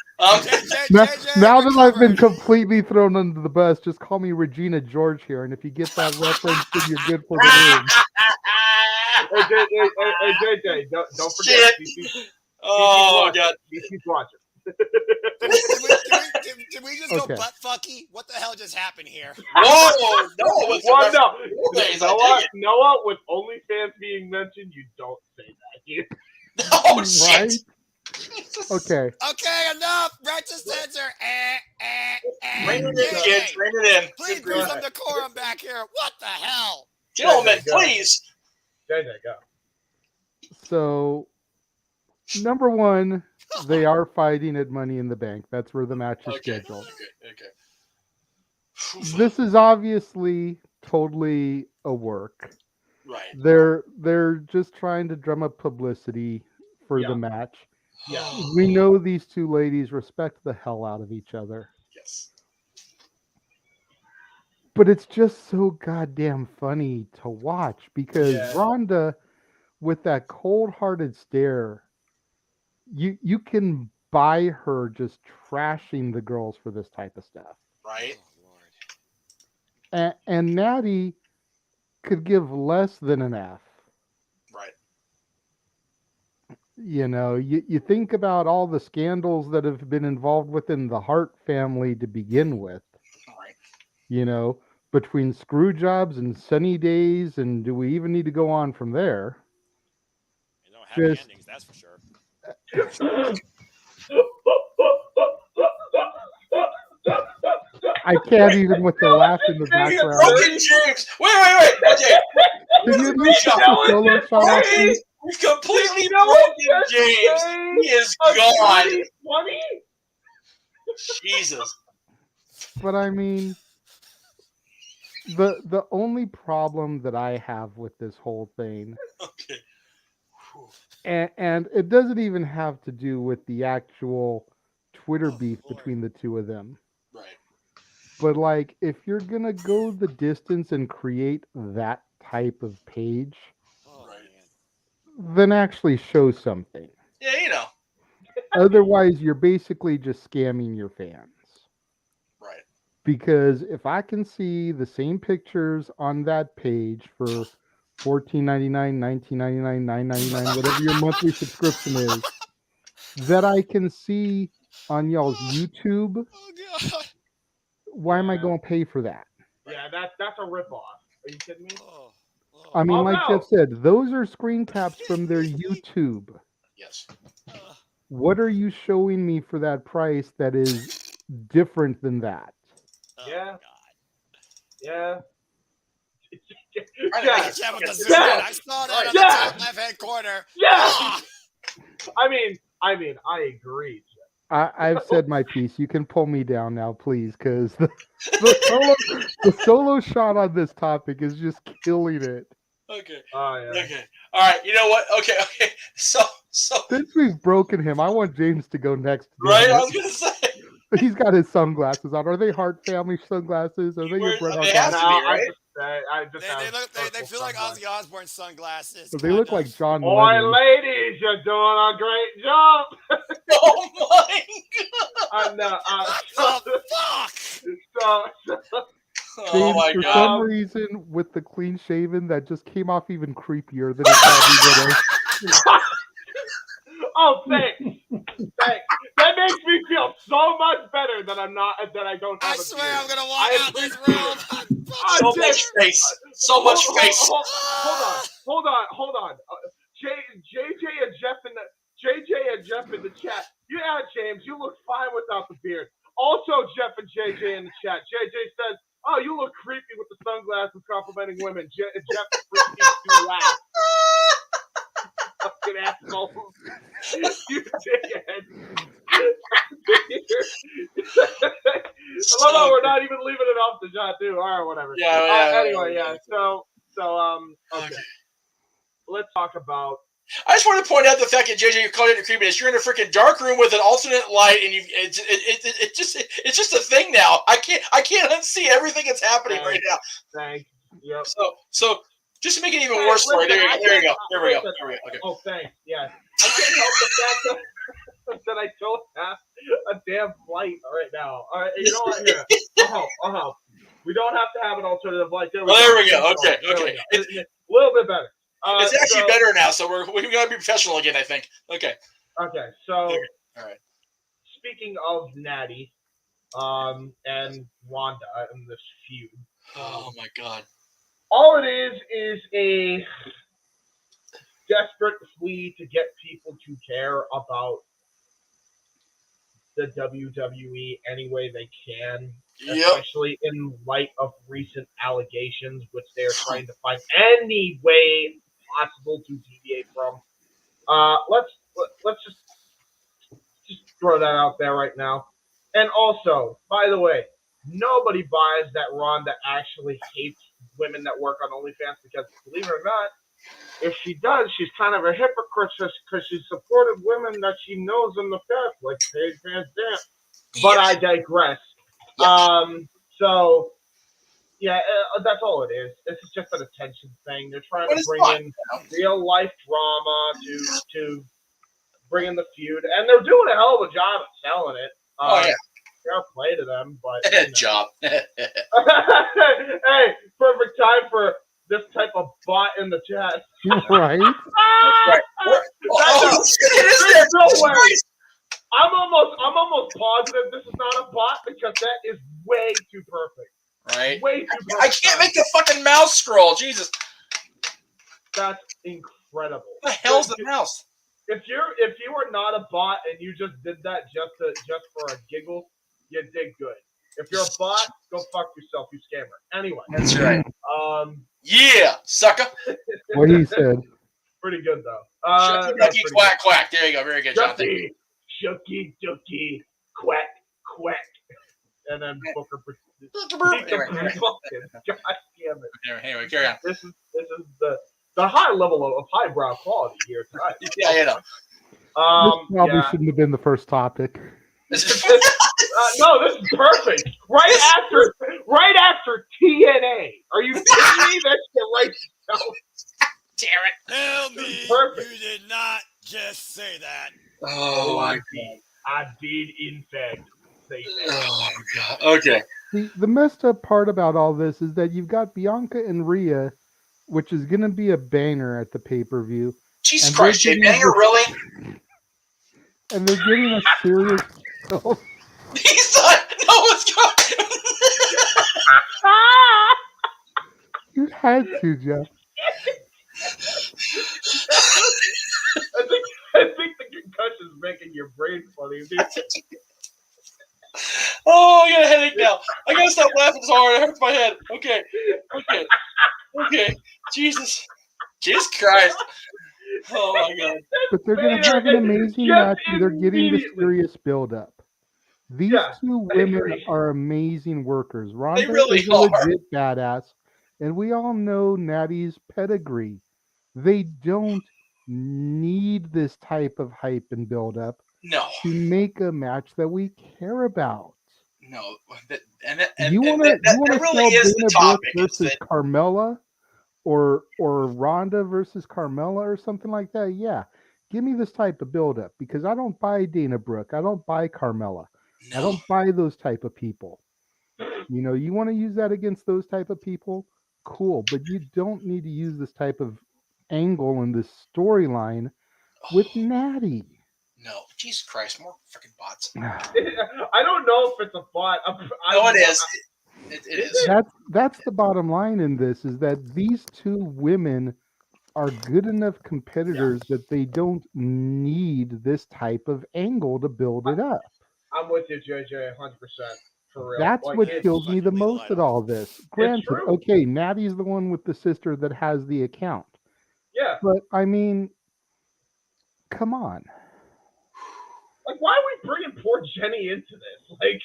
Now that I've been completely thrown under the bus, just call me Regina George here, and if you get that reference, then you're good for the room. Hey, JJ, don't forget. Oh, God. He's watching. Did we just go butt fucky? What the hell just happened here? Whoa! Noah, with OnlyFans being mentioned, you don't say that here. Oh, shit! Right? Okay. Okay, enough! Right to censor. Bring it in, kids. Bring it in. Please bring some decorum back here. What the hell? Gentlemen, please. JJ, go. So, number one, they are fighting at Money in the Bank. That's where the match is scheduled. Okay. This is obviously totally a work. Right. They're just trying to drum up publicity for the match. Yeah. We know these two ladies respect the hell out of each other. Yes. But it's just so goddamn funny to watch because Rhonda, with that cold-hearted stare, you can buy her just trashing the girls for this type of stuff. Right. And Natty could give less than an F. Right. You think about all the scandals that have been involved within the Hart family to begin with. Right. Between screw jobs and sunny days, and do we even need to go on from there? Happy endings, that's for sure. I can't even with the laugh in the background. Broken James! Wait! Okay. Can you leave the solo shot off, please? We've completely broken James. He is gone. Jesus. But I mean, the only problem that I have with this whole thing, and it doesn't even have to do with the actual Twitter beef between the two of them. Right. But like, if you're gonna go the distance and create that type of page, then actually show something. Yeah, Otherwise, you're basically just scamming your fans. Right. Because if I can see the same pictures on that page for $14.99, $19.99, $9.99, whatever your monthly subscription is, that I can see on y'all's YouTube, why am I going to pay for that? Yeah, that's a ripoff. Are you kidding me? I mean, like Jeff said, those are screen caps from their YouTube. Yes. What are you showing me for that price that is different than that? Yeah. Yeah. I saw that on the top left-hand corner. Yeah. I mean, I agree. I've said my piece. You can pull me down now, please, because the solo shot on this topic is just killing it. Okay. Oh, yeah. Okay. All right. You know what? Okay. So since we've broken him, I want James to go next. Right. I was gonna say. He's got his sunglasses on. Are they Hart family sunglasses? Are they your Bret Hart glasses? They feel like Ozzy Osbourne sunglasses. So they look like John Boy, Lennon. ladies, you're doing a great job. Oh my God! What the fuck? James, my for God. some reason, with the clean shaven, that just came off even creepier than it probably would have. Oh, thanks. Thanks. That makes me feel so much better that I don't have I a swear beard. I'm gonna walk out this room. So much face. So much face. Hold on. JJ and Jeff in the chat. Yeah, James, you look fine without the beard. Also, Jeff and JJ in the chat. JJ says, "Oh, you look creepy with the sunglasses complimenting women." Jeff proceeds to laugh. Fucking assholes. You dickhead. I love how we're not even leaving it off the shot, too. All right, whatever. Anyway, yeah. So, okay. Let's talk about. I just want to point out the fact that JJ called it a creepiness. You're in a freaking dark room with an alternate light, and it's just a thing now. I can't unsee everything that's happening right now. Thanks. Yep. So just to make it even worse for you, there we go. Okay. Oh, thanks. Yeah. I can't help the fact that I don't have a damn light right now. All right, you know what? Here, I'll help. We don't have to have an alternative light. There we go. Okay. It's a little bit better. It's actually better now, so we're going to be professional again, I think. Okay. So, all right. Speaking of Natty, and Wanda and this feud. Oh my God. All it is a desperate plea to get people to care about the WWE any way they can, especially in light of recent allegations, which they're trying to find any way possible to deviate from. Let's just throw that out there right now. And also, by the way, nobody buys that Ronda actually hates women that work on OnlyFans because, believe it or not, if she does, she's kind of a hypocrite because she supported women that she knows in the past, like Paige Van Dam. But I digress. So, yeah, that's all it is. This is just an attention thing. They're trying to bring in real life drama to bring in the feud, and they're doing a hell of a job at selling it. Fair play to them, but job. Hey, perfect time for this type of bot in the chat. Right. There's no way. I'm almost positive this is not a bot because that is way too perfect. Right. Way too perfect. I can't make the fucking mouse scroll. Jesus. That's incredible. What the hell's the mouse? If you were not a bot and you just did that just for a giggle, you did good. If you're a bot, go fuck yourself, you scammer. Anyway. That's right. Yeah, sucker. What he said. Pretty good though. Shucky ducky quack quack. There you go. Very good, Jonathan. Shucky ducky quack quack. And then Booker. Anyway, God damn it. Anyway, carry on. This is the high level of highbrow quality here tonight. Yeah, you know. This probably shouldn't have been the first topic. No, this is perfect. Right after TNA. Are you kidding me? That's the right show. Damn it. Tell me Perfect. you did not just say that. Oh, I did in fact say that. Oh, God. Okay. The messed up part about all this is that you've got Bianca and Rhea, which is going to be a banger at the pay-per-view. Jesus Christ, Jay Banger, really? And they're getting a serious kill. He's not. No one's going. You had to, Jeff. I think the concussion is making your brain funny, dude. Oh, I got a headache now. I gotta stop laughing so hard. It hurts my head. Okay. Jesus Christ. Oh my God. But they're going to have an amazing match, and they're getting the serious build-up. These two women are amazing workers. Ronda really is a legit badass, and we all know Natty's pedigree. They don't need this type of hype and build-up to make a match that we care about. No, You want to really sell is Dana the topic Brooke versus Carmella, or Ronda versus Carmella, or something like that? Yeah, give me this type of build-up, because I don't buy Dana Brooke. I don't buy Carmella. I don't buy those type of people. You know, you want to use that against those type of people, cool, but you don't need to use this type of angle in this storyline with Natty. No, Jesus Christ, more freaking bots. I don't know if it's a bot. No, it is. It is. That's the bottom line in this, is that these two women are good enough competitors that they don't need this type of angle to build it up. I'm with you, JJ, 100%. For real. That's what kills me the most at all this. Granted, true. okay, Natty's the one with the sister that has the account. Yeah. But, I mean, come on. Like, why are we bringing poor Jenny into this? Like,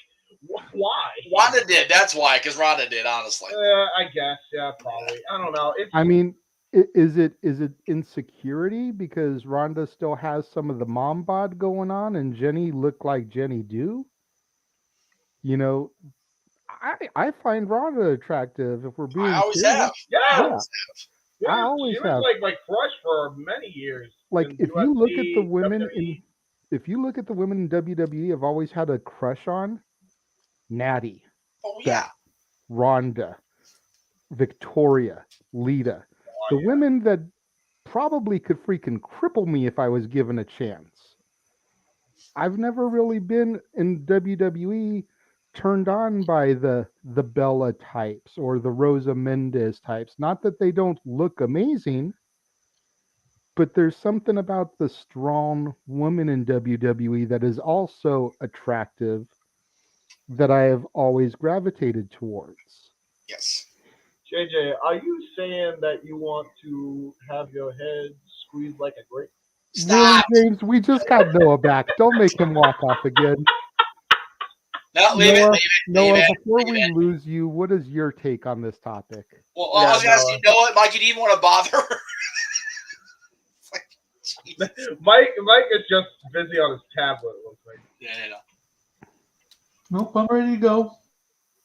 why? Rhonda did. That's why, because Rhonda did, honestly. I guess. Yeah, probably. I don't know. I mean, is it insecurity because Rhonda still has some of the mom bod going on and Jenny look like Jenny do? You know, I find Rhonda attractive, if we're being I always serious. have. Yeah. I always she have. was like crush for many years. Like, in if you look at the UFC, women WWE. if you look at the women in WWE, I've always had a crush on Natty, Oh, yeah. Rhonda, Victoria, Lita. The women that probably could freaking cripple me if I was given a chance. I've never really been in WWE turned on by the Bella types or the Rosa Mendez types. Not that they don't look amazing, but there's something about the strong woman in WWE that is also attractive that I have always gravitated towards. Yes. JJ, are you saying that you want to have your head squeezed like a grape? Stop. Really, James, we just got Noah back. Don't make him walk off again. No, leave Noah, it. Noah, Leave it. before Leave we it. lose you, what is your take on this topic? Well, I was going to ask you, Noah, Mike, you didn't even want to bother. Mike is just busy on his tablet, it looks like. Yeah. Nope, I'm ready to go.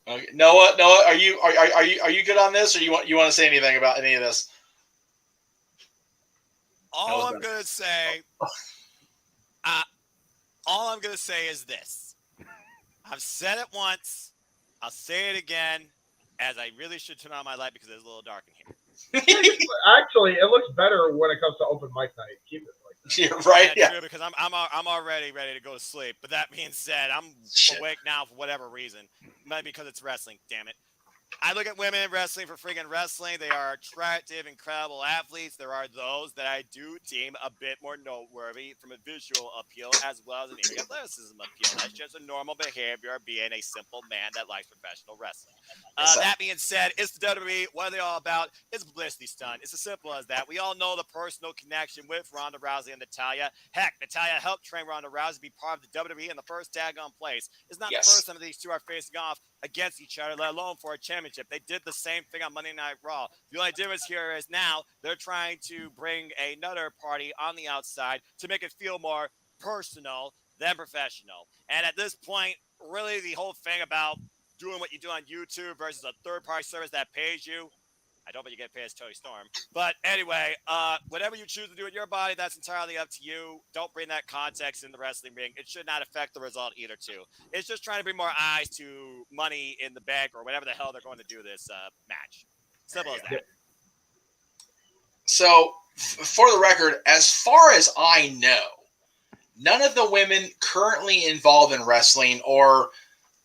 Okay. Noah, are you good on this, or you want to say anything about any of this? All I'm gonna say is this. I've said it once. I'll say it again, as I really should turn on my light because it's a little dark in here. Actually, it looks better when it comes to open mic night. Keep it like that. Yeah, right. Yeah, true, because I'm already ready to go to sleep. But that being said, I'm awake now for whatever reason. Maybe because it's wrestling. Damn it. I look at women in wrestling for freaking wrestling. They are attractive, incredible athletes. There are those that I do deem a bit more noteworthy from a visual appeal as well as an athleticism appeal. That's just a normal behavior of being a simple man that likes professional wrestling. That being said, it's the WWE. What are they all about? It's a publicity stunt. It's as simple as that. We all know the personal connection with Ronda Rousey and Natalya. Heck, Natalya helped train Ronda Rousey be part of the WWE in the first tag-on place. It's not the first time these two are facing off against each other, let alone for a championship. They did the same thing on Monday Night Raw. The only difference here is now they're trying to bring another party on the outside to make it feel more personal than professional. And at this point, really the whole thing about doing what you do on YouTube versus a third-party service that pays you, I don't think you get paid as Tony Storm. But anyway, whatever you choose to do with your body, that's entirely up to you. Don't bring that context in the wrestling ring. It should not affect the result either, too. It's just trying to bring more eyes to Money in the Bank or whatever the hell they're going to do this match. Simple as that. So, for the record, as far as I know, none of the women currently involved in wrestling or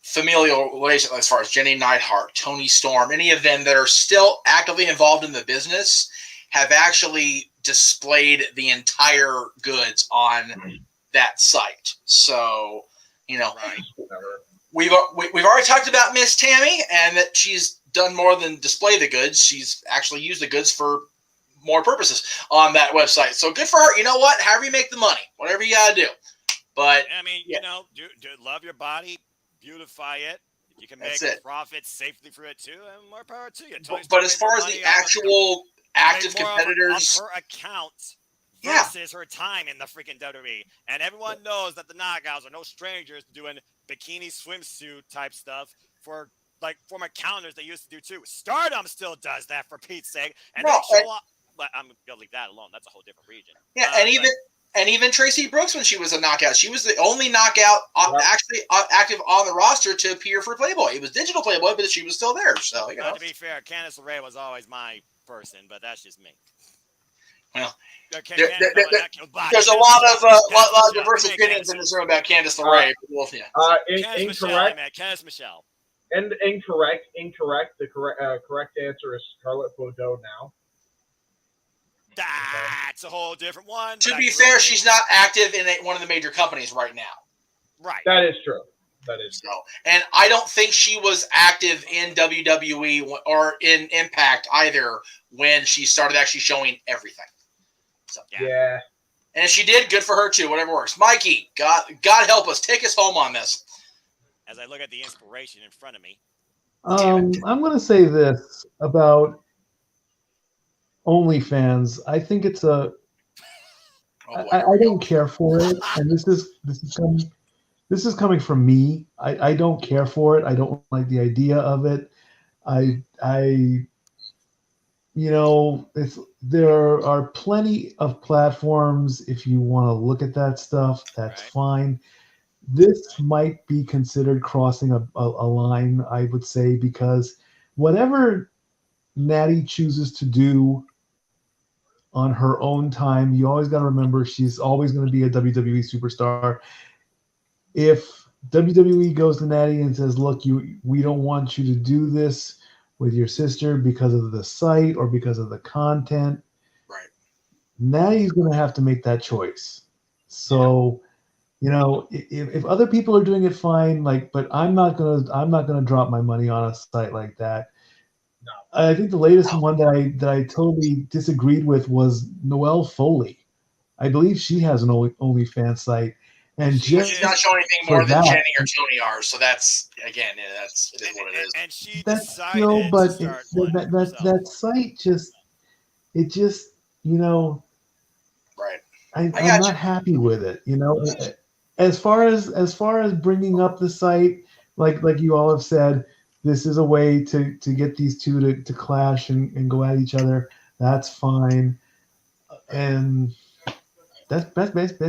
familial relations, as far as Jenny Neidhart, Tony Storm, any of them that are still actively involved in the business, have actually displayed the entire goods on that site. So, you know, we've already talked about Miss Tammy and that she's done more than display the goods. She's actually used the goods for more purposes on that website. So good for her. You know what? However you make the money, whatever you gotta do. But I mean, you know, do love your body. Beautify it. If you can make profits safely for it too, and more power to you. But as far as the actual active competitors, her account versus her time in the freaking WWE, and everyone knows that the knockouts are no strangers to doing bikini swimsuit type stuff for like former calendars they used to do too. Stardom still does that for Pete's sake, and they show up. But I'm gonna leave that alone. That's a whole different region. Yeah, and And even Tracy Brooks, when she was a knockout, she was the only knockout actually active on the roster to appear for Playboy. It was digital Playboy, but she was still there. So, you know. To be fair, Candice LeRae was always my person, but that's just me. Well, there's a lot of diverse opinions in this room about Candice LeRae. Incorrect. Candice Michelle. And incorrect. The correct answer is Scarlett Bordeaux now. That's a whole different one. To be fair, she's not active in one of the major companies right now. Right. That is true. So, and I don't think she was active in WWE or in Impact either when she started actually showing everything. So, yeah. And if she did, good for her too. Whatever works. Mikey, God help us. Take us home on this. As I look at the inspiration in front of me. I'm going to say this about OnlyFans. I think it's I don't care for it, and this is coming from me. I don't care for it. I don't like the idea of it. There are plenty of platforms. If you want to look at that stuff, that's fine. This might be considered crossing a line, I would say, because whatever Natty chooses to do on her own time, you always got to remember she's always going to be a WWE superstar. If WWE goes to Natty and says, look, we don't want you to do this with your sister because of the site or because of the content, right? Natty's going to have to make that choice. So, if other people are doing it, fine. But I'm not gonna drop my money on a site like that. No. I think the latest one that I totally disagreed with was Noelle Foley. I believe she has an OnlyFans site, and she's not showing anything more than Jenny or Tony are. So that's it is what it is. And she decided to start that site just right. I'm not happy with it. As far as bringing up the site, like you all have said, this is a way to get these two to clash and go at each other. That's fine, and that's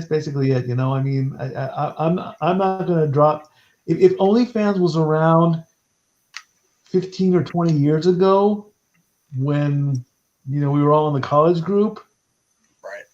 basically it. I mean, I'm not gonna drop. If OnlyFans was around 15 or 20 years ago, when we were all in the college group, right,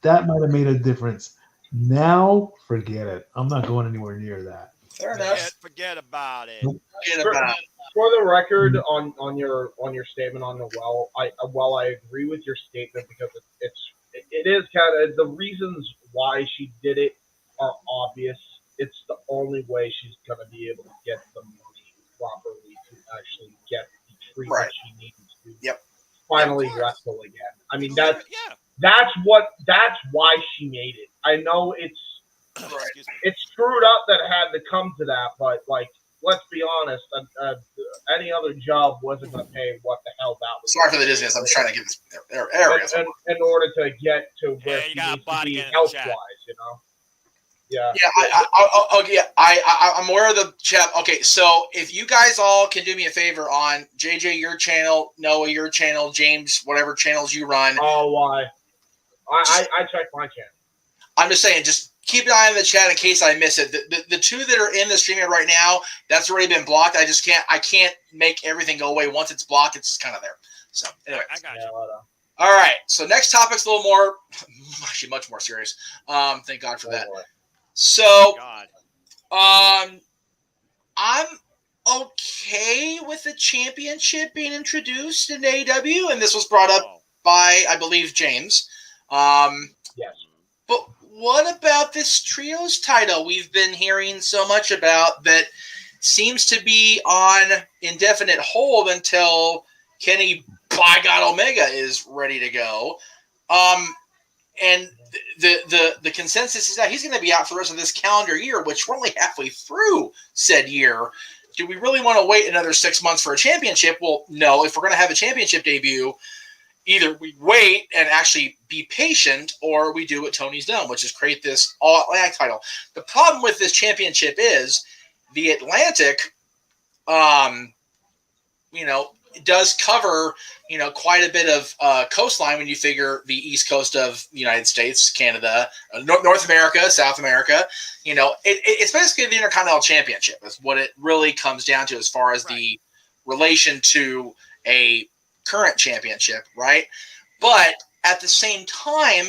that might have made a difference. Now, forget it. I'm not going anywhere near that. Fair enough. Forget about it. For the record, on your statement on Noelle, while I agree with your statement because it is kind of the reasons why she did it are obvious. It's the only way she's gonna be able to get the money properly to actually get the treatment she needs to finally wrestle again. I mean that's why she made it. I know it's screwed up that it had to come to that, but let's be honest, any other job wasn't going to pay what the hell that was. Sorry for the dizziness. I'm just trying to get this in order to get to where you needs to be health-wise, Yeah. Yeah. I'm aware of the chat. Okay, so if you guys all can do me a favor on JJ, your channel, Noah, your channel, James, whatever channels you run. Oh, why? I check my channel. I'm just saying, just keep an eye on the chat in case I miss it. The two that are in the streaming right now, that's already been blocked. I can't make everything go away. Once it's blocked, it's just kind of there. So anyway. I got you. All right. So next topic's a little more, actually much more serious. Thank God for that. So, I'm okay with the championship being introduced in AEW, and this was brought up by, I believe, James. Yes. But what about this trios title we've been hearing so much about that seems to be on indefinite hold until Kenny by God Omega is ready to go? And the consensus is that he's going to be out for the rest of this calendar year, which we're only halfway through said year. Do we really want to wait another 6 months for a championship? Well, no. If we're going to have a championship debut, either we wait and actually be patient, or we do what Tony's done, which is create this All-Atlantic title. The problem with this championship is the Atlantic, does cover, quite a bit of coastline when you figure the east coast of the United States, Canada, North America, South America. It's basically the Intercontinental Championship is what it really comes down to as far as the relation to a current championship, right? But at the same time,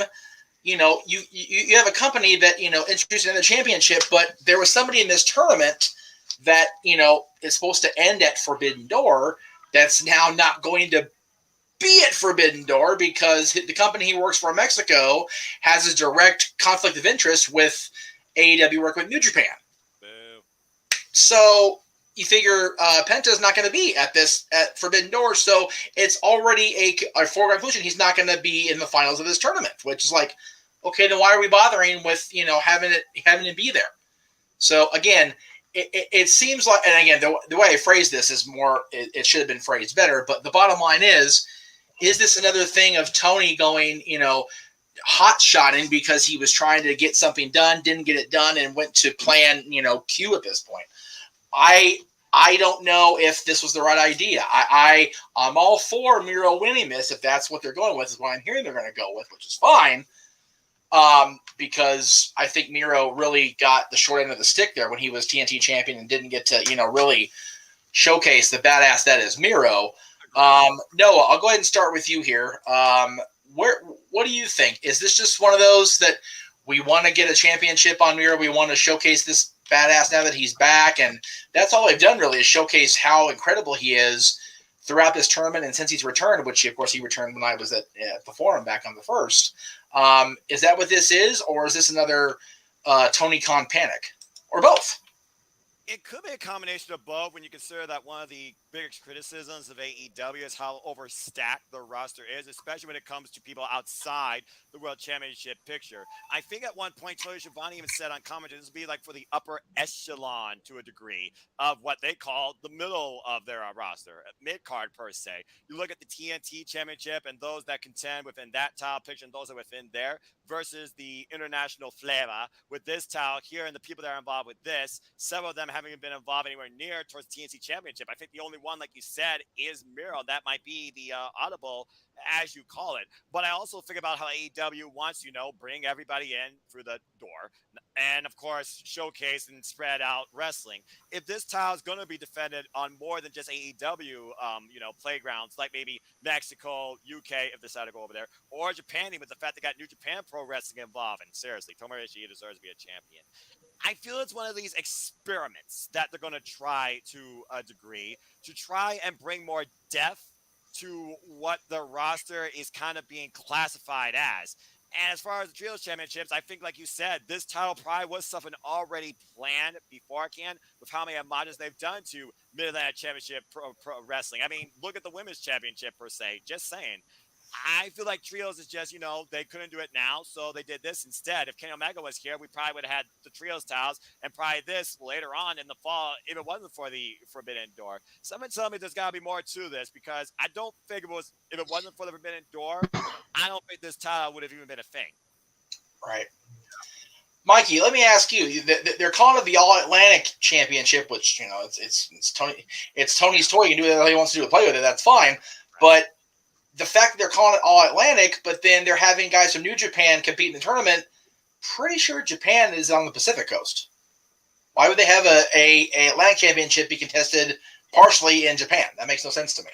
you have a company that, introduced another championship, but there was somebody in this tournament that, is supposed to end at Forbidden Door that's now not going to be at Forbidden Door because the company he works for in Mexico has a direct conflict of interest with AEW working with New Japan. Boo. So you figure Penta's not going to be at Forbidden Door, so it's already a foregone conclusion he's not going to be in the finals of this tournament, which is like, okay, then why are we bothering with having it be there? So again, it seems like, and again, the way I phrase this is more, it should have been phrased better, but the bottom line is this another thing of Tony going, hot-shotting because he was trying to get something done, didn't get it done, and went to plan, Q at this point? I don't know if this was the right idea. I'm all for Miro winning this if that's what they're going with, is what I'm hearing they're going to go with, which is fine. Because I think Miro really got the short end of the stick there when he was TNT champion and didn't get to, really showcase the badass that is Miro. Noah, I'll go ahead and start with you here. What do you think? Is this just one of those that we want to get a championship on Miro? We want to showcase this badass now that he's back, and that's all they've done really is showcase how incredible he is throughout this tournament and since he's returned, which of course he returned when I was at the forum back on the 1st. Is that what this is, or is this another Tony Khan panic, or both? It could be a combination of both when you consider that one of the biggest criticisms of AEW is how overstacked the roster is, especially when it comes to people outside the World Championship picture. I think at one point, Tony Schiavone even said on commentary, this would be like for the upper echelon to a degree of what they call the middle of their roster, mid-card per se. You look at the TNT Championship and those that contend within that tile picture and those that are within there versus the international flavor with this tile here and the people that are involved with this, several of them haven't been involved anywhere near towards TNT Championship. I think the only one, like you said, is Miro. That might be the audible, as you call it. But I also think about how AEW wants to, bring everybody in through the door and, of course, showcase and spread out wrestling. If this tile is going to be defended on more than just AEW, playgrounds, like maybe Mexico, UK, if they decide to go over there, or Japan, with the fact they got New Japan Pro Wrestling involved. And seriously, Tomohiro Ishii deserves to be a champion. I feel it's one of these experiments that they're going to try to a degree to try and bring more depth to what the roster is kind of being classified as. And as far as the Trios Championships, I think, like you said, this title probably was something already planned beforehand with how many homages they've done to Mid-Atlantic Championship pro Wrestling. I mean, look at the Women's Championship, per se. Just saying. I feel like Trios is just, they couldn't do it now, so they did this instead. If Kenny Omega was here, we probably would have had the Trios titles and probably this later on in the fall if it wasn't for the Forbidden Door. Someone tell me there's got to be more to this because I don't think if it wasn't for the Forbidden Door, I don't think this title would have even been a thing. Right. Mikey, let me ask you. They're calling it the All Atlantic Championship, which, it's Tony's toy. He can do whatever he wants to do to play with it. That's fine. But the fact that they're calling it All Atlantic, but then they're having guys from New Japan compete in the tournament, pretty sure Japan is on the Pacific Coast. Why would they have a Atlantic Championship be contested partially in Japan? That makes no sense to me.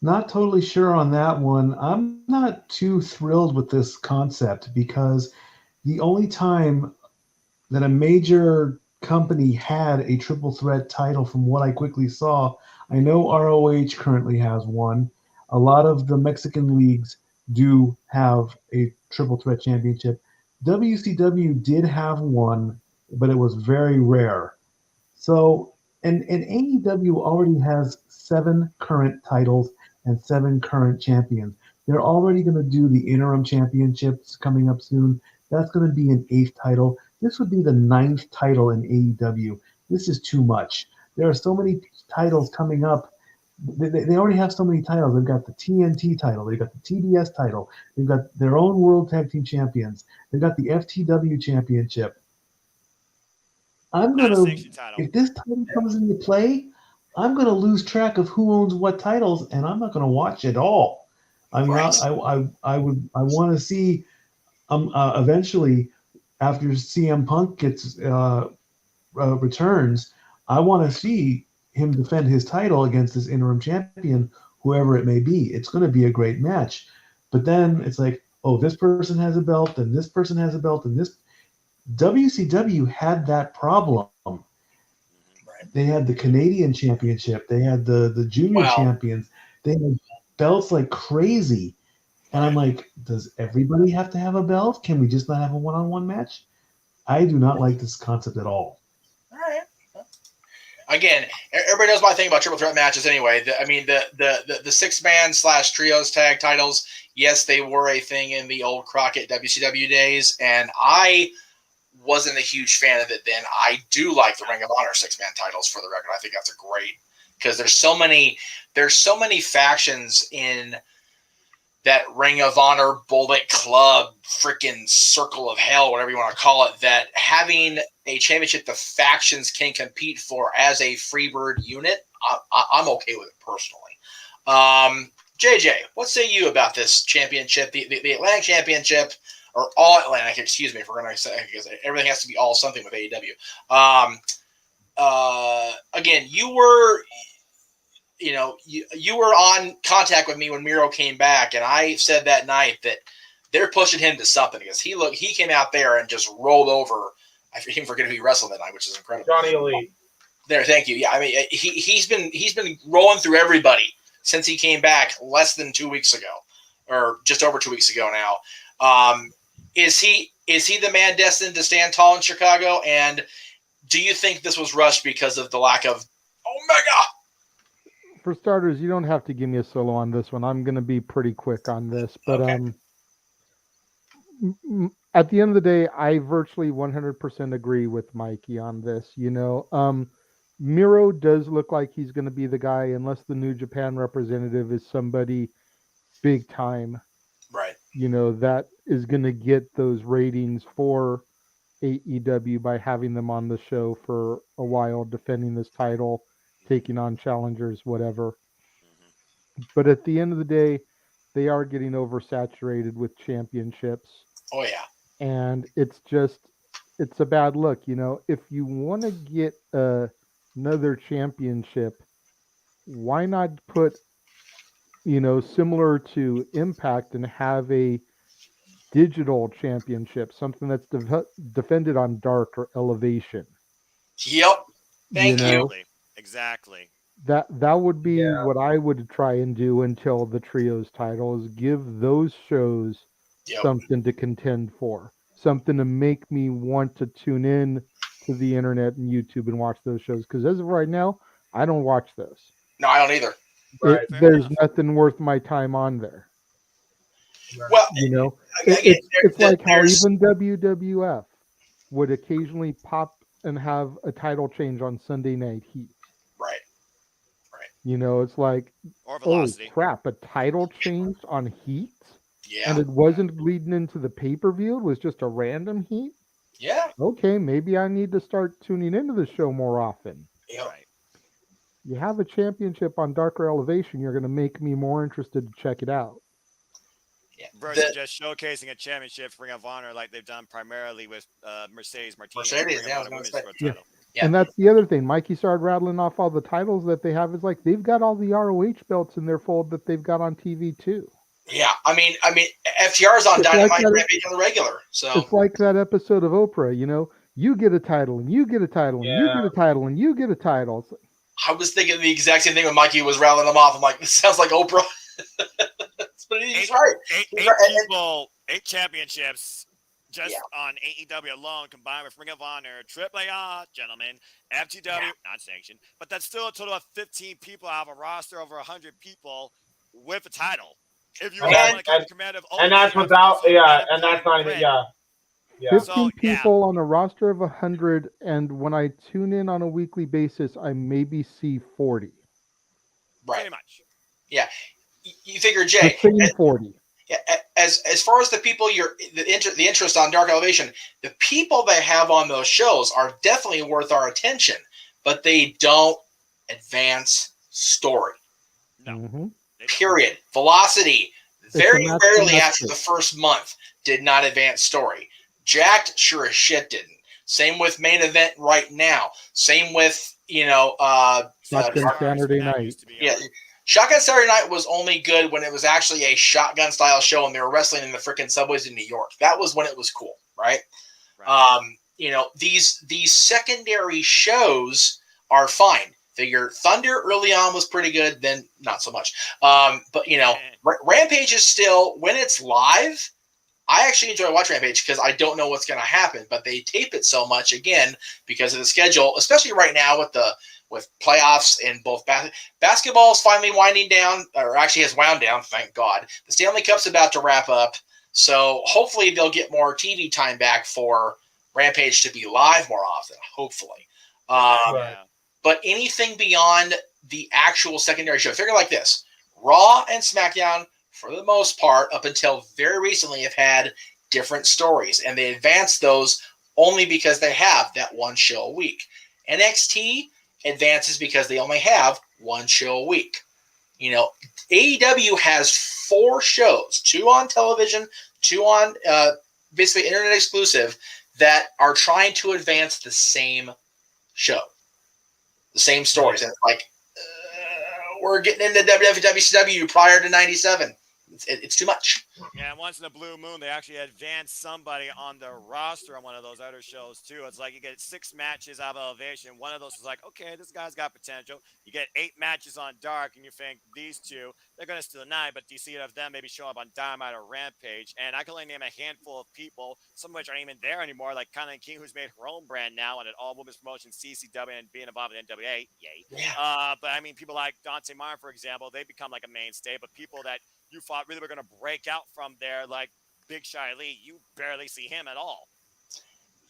Not totally sure on that one. I'm not too thrilled with this concept because the only time that a major company had a triple threat title, from what I quickly saw, I know ROH currently has one. A lot of the Mexican leagues do have a triple threat championship. WCW did have one, but it was very rare. So, and AEW already has 7 current titles and 7 current champions. They're already going to do the interim championships coming up soon. That's going to be an 8th title. This would be the 9th title in AEW. This is too much. There are so many titles coming up. They already have so many titles. They've got the TNT title. They've got the TBS title. They've got their own World Tag Team Champions. They've got the FTW Championship. If this title comes into play, I'm going to lose track of who owns what titles, and I'm not going to watch it all. I mean, Right. I want to see eventually after CM Punk gets returns, I want to see him defend his title against this interim champion, whoever it may be. It's going to be a great match. But then it's like, oh, this person has a belt, and this person has a belt, and this. WCW had that problem. They had the Canadian Championship. They had the junior champions. They had belts like crazy. And I'm like, does everybody have to have a belt? Can we just not have a one-on-one match? I do not like this concept at all. All right. Again, everybody knows my thing about triple threat matches anyway. The 6-man / trios tag titles, yes, they were a thing in the old Crockett WCW days, and I wasn't a huge fan of it then. I do like the Ring of Honor 6-man titles, for the record. I think that's a great, because there's so many factions in that Ring of Honor, Bullet Club, freaking Circle of Hell, whatever you want to call it, that having a championship the factions can compete for as a Freebird unit, I'm okay with it personally. JJ, what say you about this championship, the Atlantic Championship, or All Atlantic, excuse me, if we're going to say, because everything has to be all something with AEW. Again, you were on contact with me when Miro came back, and I said that night that they're pushing him to something, because he came out there and just rolled over. I even forget who he wrestled that night, which is incredible. Johnny Elite. There, thank you. Yeah, I mean, he's been rolling through everybody since he came back less than 2 weeks ago, or just over 2 weeks ago now. Is he the man destined to stand tall in Chicago? And do you think this was rushed because of the lack of Omega? For starters, you don't have to give me a solo on this one. I'm going to be pretty quick on this, but okay. At the end of the day, I virtually 100% agree with Mikey on this. Miro does look like he's going to be the guy, unless the New Japan representative is somebody big time. Right. That is going to get those ratings for AEW by having them on the show for a while, defending this title, taking on challengers, whatever. But at the end of the day, they are getting oversaturated with championships. Oh, yeah. And it's a bad look. If you want to get another championship, why not put, similar to Impact, and have a digital championship, something that's defended on Dark or Elevation? Yep. Thank you. Exactly. That would be what I would try and do until the trios title, is give those shows something to contend for, something to make me want to tune in to the internet and YouTube and watch those shows. Because as of right now, I don't watch those. No, I don't either. There's nothing worth my time on there. Well, it's like how even WWF would occasionally pop and have a title change on Sunday Night Heat. Right. It's like, oh crap, a title change on Heat? Yeah. And it wasn't leading into the pay-per-view, it was just a random Heat? Yeah. Okay, maybe I need to start tuning into the show more often. Yeah. Right. You have a championship on Darker Elevation, you're going to make me more interested to check it out. Yeah. Versus just showcasing a championship for Ring of Honor like they've done primarily with Mercedes Martinez. Yeah. And that's the other thing. Mikey started rattling off all the titles that they have. Is like they've got all the ROH belts in their fold that they've got on TV too. Yeah, I mean, FTR's on Dynamite on the regular. So it's like that episode of Oprah. You get a title, and you get a title, and you get a title, and you get a title. I was thinking the exact same thing when Mikey was rattling them off. I'm like, this sounds like Oprah. But he's right. Eight championships. Just on AEW alone, combined with Ring of Honor, AAA, gentlemen, FTW, not sanctioned, but that's still a total of 15 people out of a roster over 100 people with a title. If you want to get command of, and that's without, and that's not even, 15 people on a roster of 100, and when I tune in on a weekly basis, I maybe see 40. Right. Pretty much. Yeah. You figure, Jay. 40. As far as the people the interest on Dark Elevation, the people they have on those shows are definitely worth our attention, but they don't advance story. No. Mm-hmm. Period. Velocity, very match rarely match after fit. the first month, did not advance story. Jacked, sure as shit didn't. Same with main event right now. Same with, Shotgun Saturday Night. Yeah. Shotgun Saturday Night was only good when it was actually a shotgun style show and they were wrestling in the freaking subways in New York. That was when it was cool, right? These secondary shows are fine. Figure Thunder early on was pretty good, then not so much. But Rampage is still, when it's live, I actually enjoy watching Rampage because I don't know what's going to happen, but they tape it so much again because of the schedule, especially right now with playoffs and both basketball is finally winding down, or actually has wound down, thank God. The Stanley Cup's about to wrap up, so hopefully they'll get more TV time back for Rampage to be live more often, hopefully. But anything beyond the actual secondary show, figure like this: Raw and SmackDown, for the most part, up until very recently, have had different stories, and they advance those only because they have that one show a week. NXT advances because they only have one show a week. AEW has 4 shows, 2 on television, 2 on basically internet exclusive, that are trying to advance the same show, the same stories. And it's like, we're getting into WCW prior to 97. It's too much. Yeah, and once in a blue moon, they actually advance somebody on the roster on one of those other shows, too. It's like you get 6 matches out of Elevation. One of those is like, okay, this guy's got potential. You get 8 matches on Dark, and you think these 2, they're going to steal the night, but do you see of them maybe show up on Dynamite or Rampage? And I can only name a handful of people, some of which aren't even there anymore, like Connie King, who's made her own brand now and an all-women's promotion, CCW, and being involved in NWA. Yay. Yeah. But, I mean, people like Dante Martin, for example, they become like a mainstay, but people that you thought really were going to break out from there, like Big Shy Lee, you barely see him at all.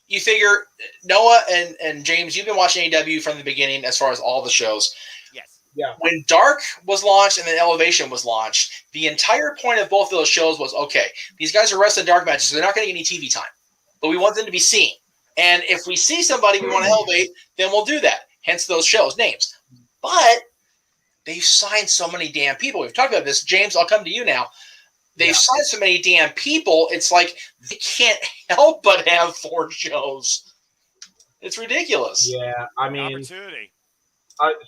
You figure, Noah and James, you've been watching AEW from the beginning as far as all the shows. Yes. Yeah. When Dark was launched and then Elevation was launched, the entire point of both of those shows was, okay, these guys are wrestling dark matches, so they're not going to get any TV time. But we want them to be seen. And if we see somebody we want to elevate, then we'll do that. Hence those shows' names. But they've signed so many damn people. We've talked about this. James, I'll come to you now. They've signed so many damn people, it's like they can't help but have 4 shows. It's ridiculous. Yeah, I mean, opportunity.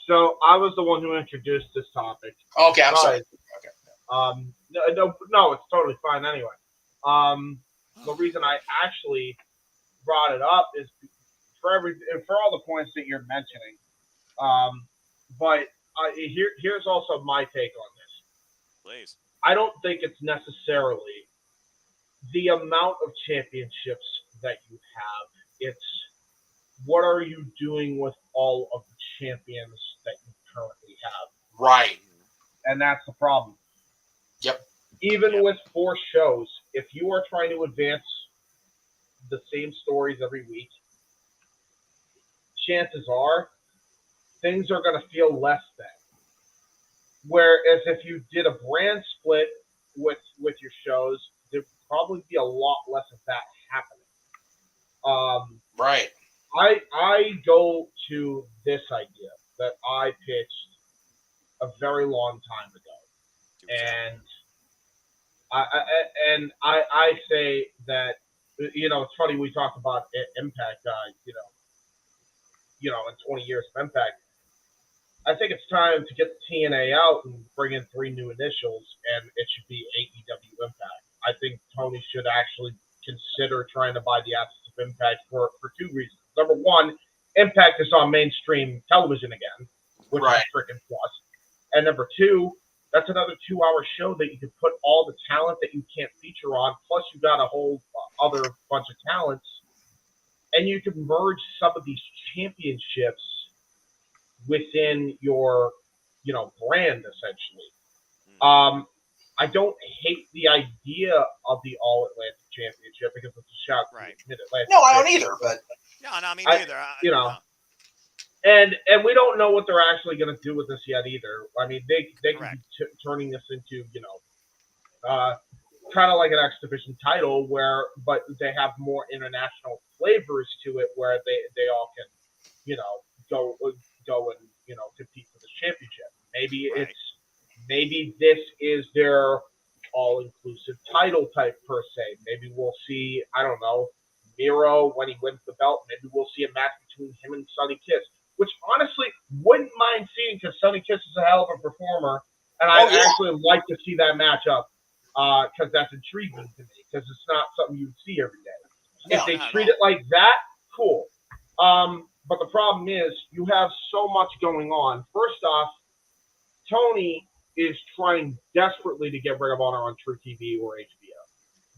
So I was the one who introduced this topic. Okay, I'm sorry. Okay. No, it's totally fine anyway. The reason I actually brought it up is for all the points that you're mentioning. But here's also my take on this. Please. I don't think it's necessarily the amount of championships that you have. It's what are you doing with all of the champions that you currently have. Right. And that's the problem. Yep. Even with 4 shows, if you are trying to advance the same stories every week, chances are things are going to feel less than. Whereas if you did a brand split with your shows, there'd probably be a lot less of that happening. Right. I go to this idea that I pitched a very long time ago, and I say that it's funny we talked about Impact. In 20 years of Impact. I think it's time to get the TNA out and bring in 3 new initials, and it should be AEW Impact. I think Tony should actually consider trying to buy the assets of Impact for 2 reasons. Number 1, Impact is on mainstream television again, which is a freaking plus. And number 2, that's another 2-hour show that you can put all the talent that you can't feature on, plus you got a whole other bunch of talents, and you can merge some of these championships within your, brand, essentially. I don't hate the idea of the All Atlantic Championship because it's a shot to Mid-Atlantic. No, I don't either, but... No, me neither. And we don't know what they're actually going to do with this yet either. I mean, they could be turning this into, kind of like an X Division title but they have more international flavors to it where they all can, go and compete for this championship. Maybe this is their all-inclusive title type per se. Maybe we'll see, I don't know, Miro when he wins the belt. Maybe we'll see a match between him and Sonny Kiss, which honestly wouldn't mind seeing because Sonny Kiss is a hell of a performer, and I'd actually like to see that matchup because that's intriguing to me because it's not something you would see every day. If they treat it like that, cool. But the problem is you have so much going on. First off, Tony is trying desperately to get Ring of Honor on True TV or HBO.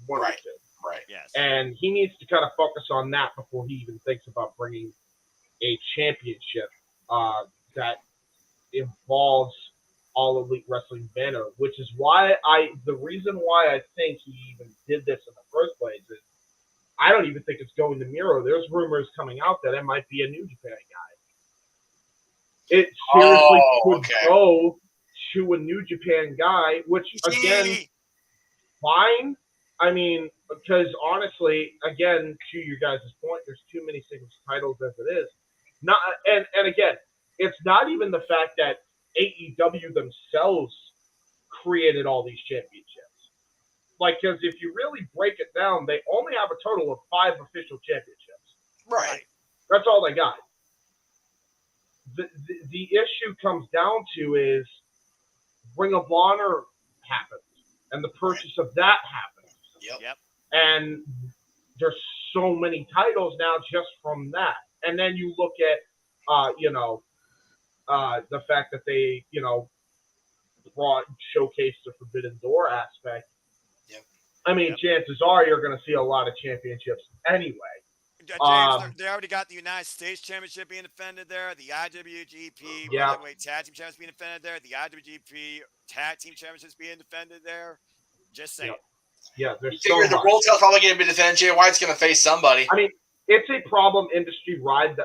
Right. Yes. And he needs to kind of focus on that before he even thinks about bringing a championship that involves All Elite Wrestling banner, which is why the reason why I think he even did this in the first place is I don't even think it's going to Miro. There's rumors coming out that it might be a New Japan guy. It seriously could go to a New Japan guy, which again, fine. I mean, because honestly, again, to you guys' point, there's too many singles titles as it is. Not and again, it's not even the fact that AEW themselves created all these championships. Like, because if you really break it down, they only have a total of 5 official championships. Right. That's all they got. The issue comes down to is Ring of Honor happens, and the purchase of that happens. Yep. And there's so many titles now just from that. And then you look at, the fact that they, showcased the Forbidden Door aspect. I mean, chances are you're going to see a lot of championships anyway. James, they already got the United States Championship being defended there, the IWGP Heavyweight Tag Team Championships being defended there, the IWGP Tag Team Championships being defended there. Just saying. Yeah, there's you figure the World Title's probably going to be defended. Jay White's going to face somebody. I mean, it's a problem industry-wide,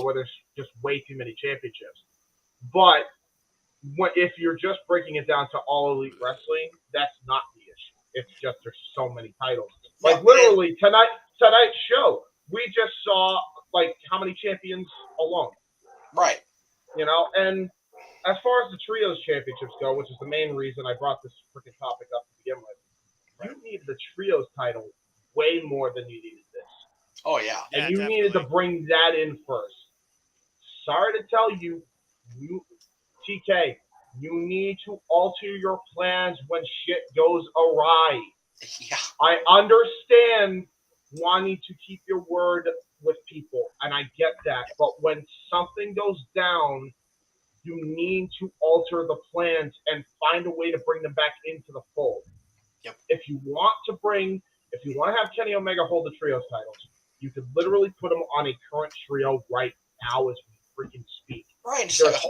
where there's just way too many championships. But if you're just breaking it down to All Elite Wrestling, that's not the issue. It's just there's so many titles. Like literally tonight's show, we just saw like how many champions alone. Right. And as far as the trios championships go, which is the main reason I brought this freaking topic up to begin with, you need the trios title way more than you needed this. Oh yeah. And you needed to bring that in first. Sorry to tell you, TK, you need to alter your plans when shit goes awry. Yeah. I understand wanting to keep your word with people, and I get that. But when something goes down, you need to alter the plans and find a way to bring them back into the fold. Yep. If you want to have Kenny Omega hold the trios titles, you could literally put him on a current trio right now as we freaking speak. Right. There's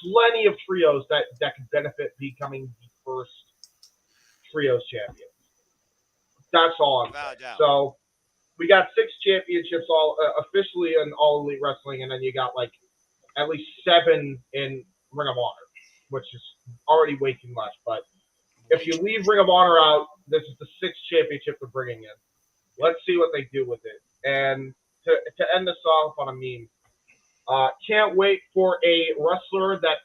plenty of trios that could benefit becoming the first trios champion. That's all I'm saying. So we got 6 championships all officially in All Elite Wrestling, and then you got like at least 7 in Ring of Honor, which is already way too much. But if you leave Ring of Honor out, this is the 6th championship they're bringing in. Let's see what they do with it. And to end this off on a meme, can't wait for a wrestler that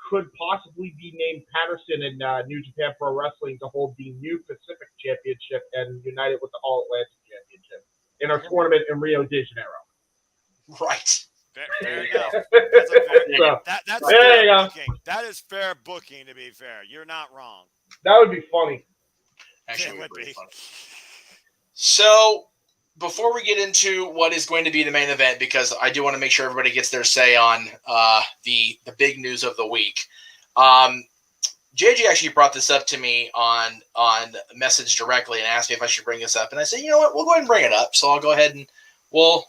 could possibly be named Patterson in New Japan Pro Wrestling to hold the new Pacific Championship and unite it with the All Atlantic Championship in our tournament in Rio de Janeiro. Right. There you go. That's fair booking. That is fair booking, to be fair. You're not wrong. That would be funny. Actually, it would be funny. So, before we get into what is going to be the main event, because I do want to make sure everybody gets their say on the big news of the week. JJ actually brought this up to me on message directly and asked me if I should bring this up. And I said, you know what, we'll go ahead and bring it up. So I'll go ahead and we'll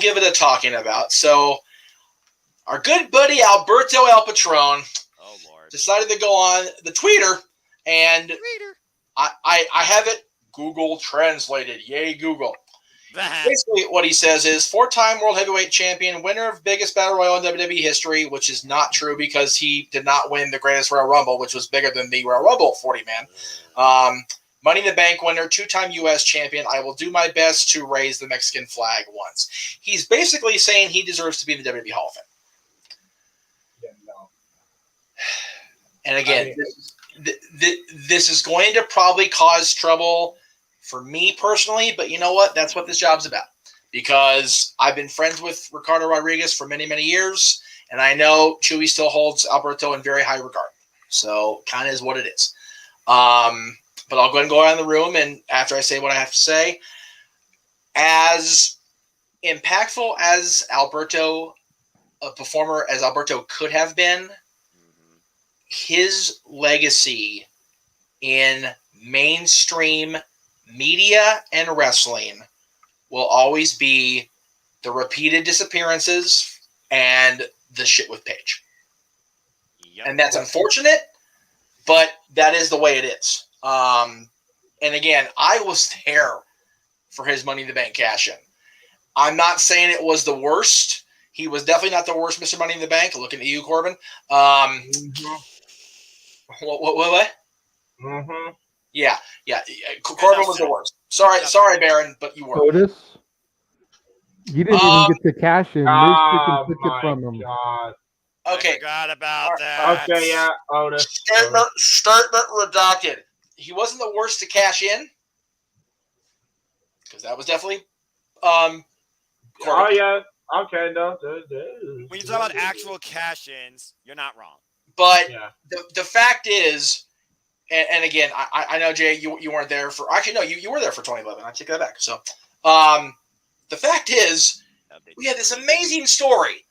give it a talking about. So our good buddy Alberto El Patron decided to go on the Twitter, and I have it Google translated. Yay, Google. Basically, what he says is 4-time World Heavyweight Champion, winner of biggest Battle Royal in WWE history, which is not true because he did not win the Greatest Royal Rumble, which was bigger than the Royal Rumble 40-man. Money in the Bank winner, 2-time U.S. champion. I will do my best to raise the Mexican flag once. He's basically saying he deserves to be in the WWE Hall of Fame. Yeah, no. And again, this is going to probably cause trouble for me personally, but you know what? That's what this job's about. Because I've been friends with Ricardo Rodriguez for many, many years, and I know Chewy still holds Alberto in very high regard. So kind of is what it is. But I'll go ahead and go around the room, and after I say what I have to say, as impactful as Alberto, a performer as Alberto could have been, his legacy in mainstream media and wrestling will always be the repeated disappearances and the shit with Paige. Yep. And that's unfortunate, but that is the way it is. And again, I was there for his Money in the Bank cash-in. I'm not saying it was the worst. He was definitely not the worst Mr. Money in the Bank. Looking at you, Corbin. What? Mm-hmm. Yeah. Corbin was the worst. Sorry, Baron, but you were. Otis, you didn't even get the cash in. Miz took it from him. God. Okay. I forgot about that. Okay, yeah, Otis. Statement redacted. He wasn't the worst to cash in, because that was definitely Corbin. Oh yeah. Okay, no. When you talk about actual cash-ins, you're not wrong. But the fact is, and again, I know, Jay, you weren't there for. Actually, no, you were there for 2011. I take that back. So, the fact is, we had this amazing story.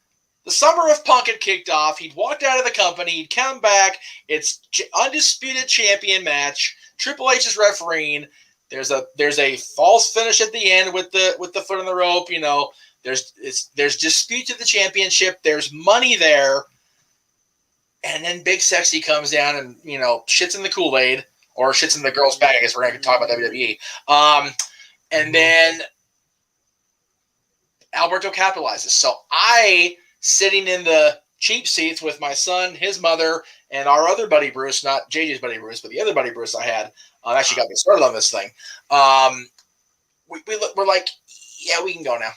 The summer of Punk had kicked off. He'd walked out of the company. He'd come back. It's undisputed champion match. Triple H is refereeing. There's a false finish at the end with the foot on the rope. You know, there's dispute to the championship. There's money there. And then Big Sexy comes down and, you know, shits in the Kool-Aid, or shits in the girl's bag. I guess we're going to talk about WWE. And then Alberto capitalizes. So I, sitting in the cheap seats with my son, his mother, and our other buddy Bruce, not JJ's buddy Bruce, but the other buddy Bruce I had, actually got me started on this thing. We're like, yeah, we can go now.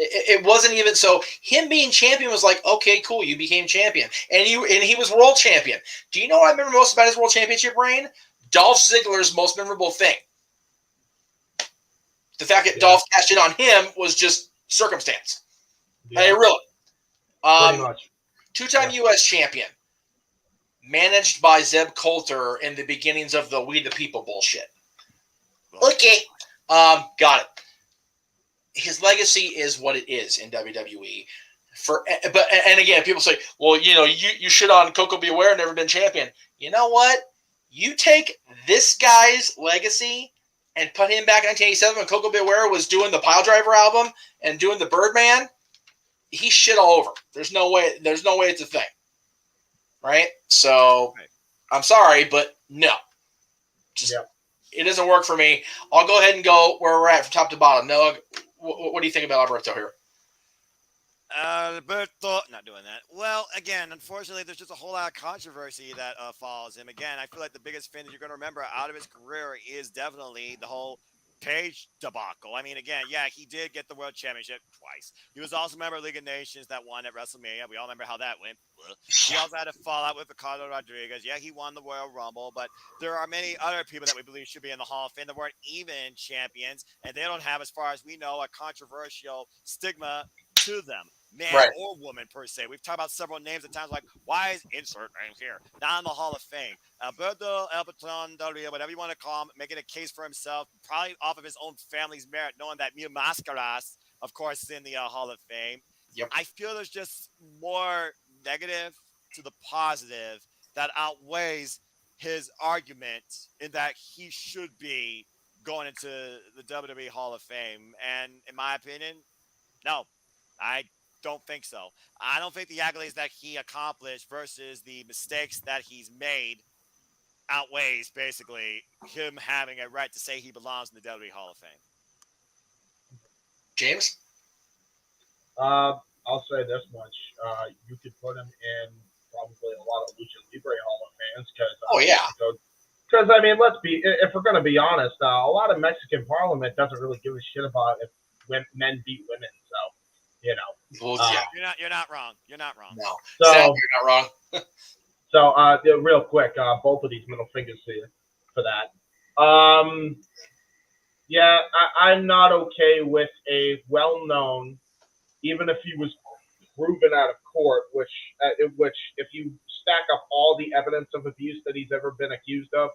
It wasn't even so. Him being champion was like, okay, cool, you became champion, and he was world champion. Do you know what I remember most about his world championship reign? Dolph Ziggler's most memorable thing. The fact that Dolph cashed in on him was just circumstance. Yeah. Hey, really. Pretty much. 2-time U.S. champion, managed by Zeb Coulter in the beginnings of the We the People bullshit. Okay, got it. His legacy is what it is in WWE. And again, people say, well, you know, you shit on Coco Beware, never been champion. You know what? You take this guy's legacy and put him back in 1987 when Coco Beware was doing the Piledriver album and doing the Birdman. He shit all over. There's no way it's a thing. Right? So I'm sorry, but no. It doesn't work for me. I'll go ahead and go where we're at from top to bottom. Noah, what do you think about Alberto here? Alberto, not doing that. Well, again, unfortunately, there's just a whole lot of controversy that follows him. Again, I feel like the biggest thing that you're going to remember out of his career is definitely the whole Page debacle. I mean, again, yeah, he did get the World Championship twice. He was also a member of League of Nations that won at WrestleMania. We all remember how that went. He also had a fallout with Ricardo Rodriguez. Yeah, he won the Royal Rumble, but there are many other people that we believe should be in the Hall of Fame that weren't even champions, and they don't have, as far as we know, a controversial stigma to them. Man or woman, per se. We've talked about several names at times, like, why is insert names here? Not in the Hall of Fame. Alberto, whatever you want to call him, making a case for himself, probably off of his own family's merit, knowing that Mil Mascaras, of course, is in the Hall of Fame. Yep. I feel there's just more negative to the positive that outweighs his argument in that he should be going into the WWE Hall of Fame. And in my opinion, no, I don't think so. I don't think the accolades that he accomplished versus the mistakes that he's made outweighs basically him having a right to say he belongs in the WWE Hall of Fame. James? I'll say this much. You could put him in probably a lot of Lucha Libre Hall of Fames because Because I mean, if we're gonna be honest, a lot of Mexican Parliament doesn't really give a shit about if men beat women. So, you know. Well, yeah. You're not wrong. You're not wrong. No. So Sadly, you're not wrong. So, real quick, both of these middle fingers to you for that. Yeah, I'm not okay with a well-known, even if he was proven out of court, which if you stack up all the evidence of abuse that he's ever been accused of,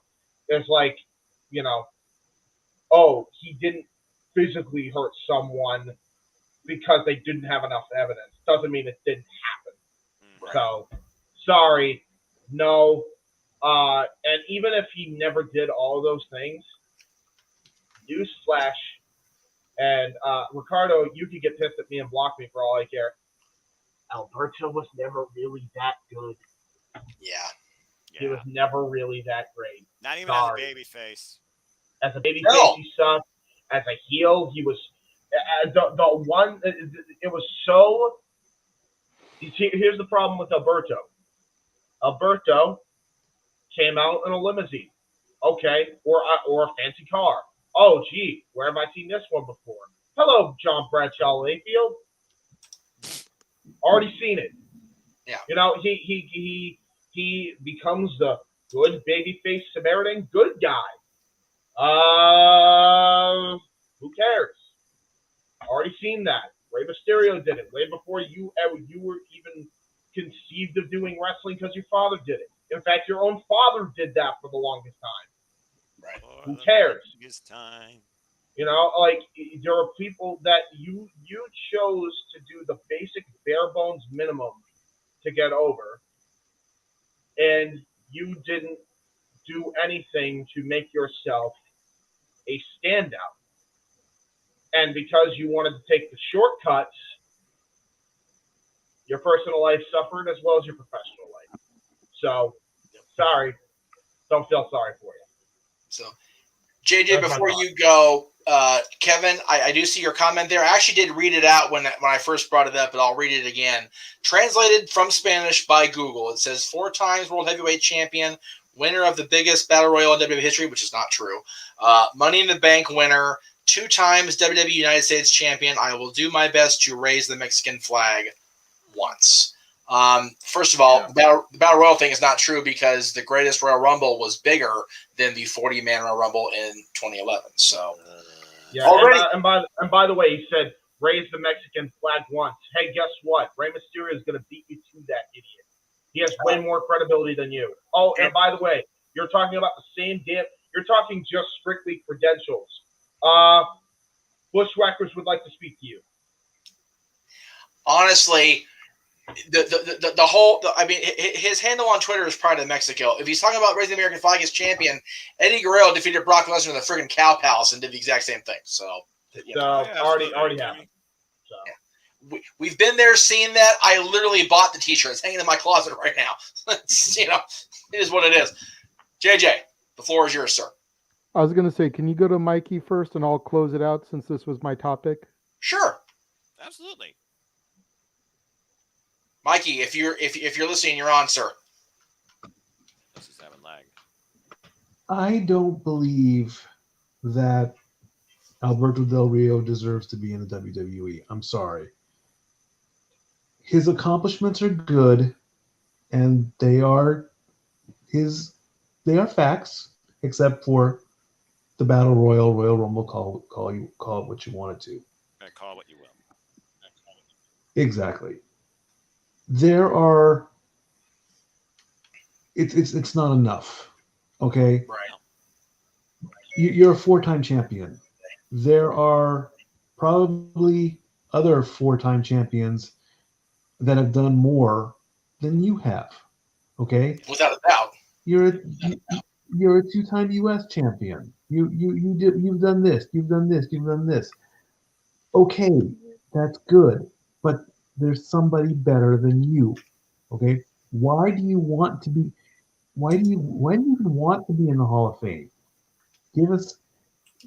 it's like, you know, oh, he didn't physically hurt someone because they didn't have enough evidence. Doesn't mean it didn't happen. Right. So, sorry, no. And even if he never did all of those things, newsflash, and Ricardo, you can get pissed at me and block me for all I care. Alberto was never really that good. Yeah. He was never really that great. Not even as a baby face. As a baby face, he sucked. As a heel, he was the one. It was so. Here's the problem with Alberto. Alberto came out in a limousine, okay, or a fancy car. Oh, gee, where have I seen this one before? Hello, John Bradshaw Layfield. Already seen it. Yeah. You know, he becomes the good babyface Samaritan good guy. Who cares? Already seen that. Rey Mysterio did it way before you were even conceived of doing wrestling because your father did it. In fact, your own father did that for the longest time. Right. Who cares? Time. You know, like, there are people that you chose to do the basic bare bones minimum to get over, and you didn't do anything to make yourself a standout. And because you wanted to take the shortcuts, your personal life suffered as well as your professional life. So, sorry. Don't feel sorry for you. So, JJ, before you go, Kevin, I do see your comment there. I actually did read it out when I first brought it up, but I'll read it again. Translated from Spanish by Google, it says 4 times World Heavyweight Champion, winner of the biggest Battle Royal in WWE history, which is not true. Money in the Bank winner, 2 times WWE United States Champion. I will do my best to raise the Mexican flag once. First of all, the Battle Royal thing is not true because the greatest Royal Rumble was bigger than the 40-man Royal Rumble in 2011. So, yeah. Already, and by the way, he said raise the Mexican flag once. Hey, guess what? Rey Mysterio is going to beat you to that idiot. He has way more credibility than you. Oh, and by the way, you're talking about the same damn. You're talking just strictly credentials. Bushwhackers would like to speak to you. Honestly, the whole, I mean, his handle on Twitter is Pride of Mexico. If he's talking about raising the American flag as champion, Eddie Guerrero defeated Brock Lesnar in the friggin' Cow Palace and did the exact same thing. So, you know, already happened. So. Yeah. We've been there, seen that. I literally bought the T-shirt. It's hanging in my closet right now. You know, it is what it is. JJ, the floor is yours, sir. I was going to say, can you go to Mikey first and I'll close it out since this was my topic? Sure. Absolutely. Mikey, if you're listening, you're on, sir. This is having lag. I don't believe that Alberto Del Rio deserves to be in the WWE. I'm sorry. His accomplishments are good, and they are facts, except for the Battle Royal, Royal Rumble. Call it what you wanted to. Call it what you will. Exactly. There are. It's not enough. Okay. Right. You're a 4-time champion. There are probably other 4-time champions that have done more than you have. Okay. Without a doubt. You're a 2-time U.S. champion. You've done this. You've done this. You've done this. Okay, that's good, but there's somebody better than you. Okay. Why do you even want to be in the Hall of Fame? Give us,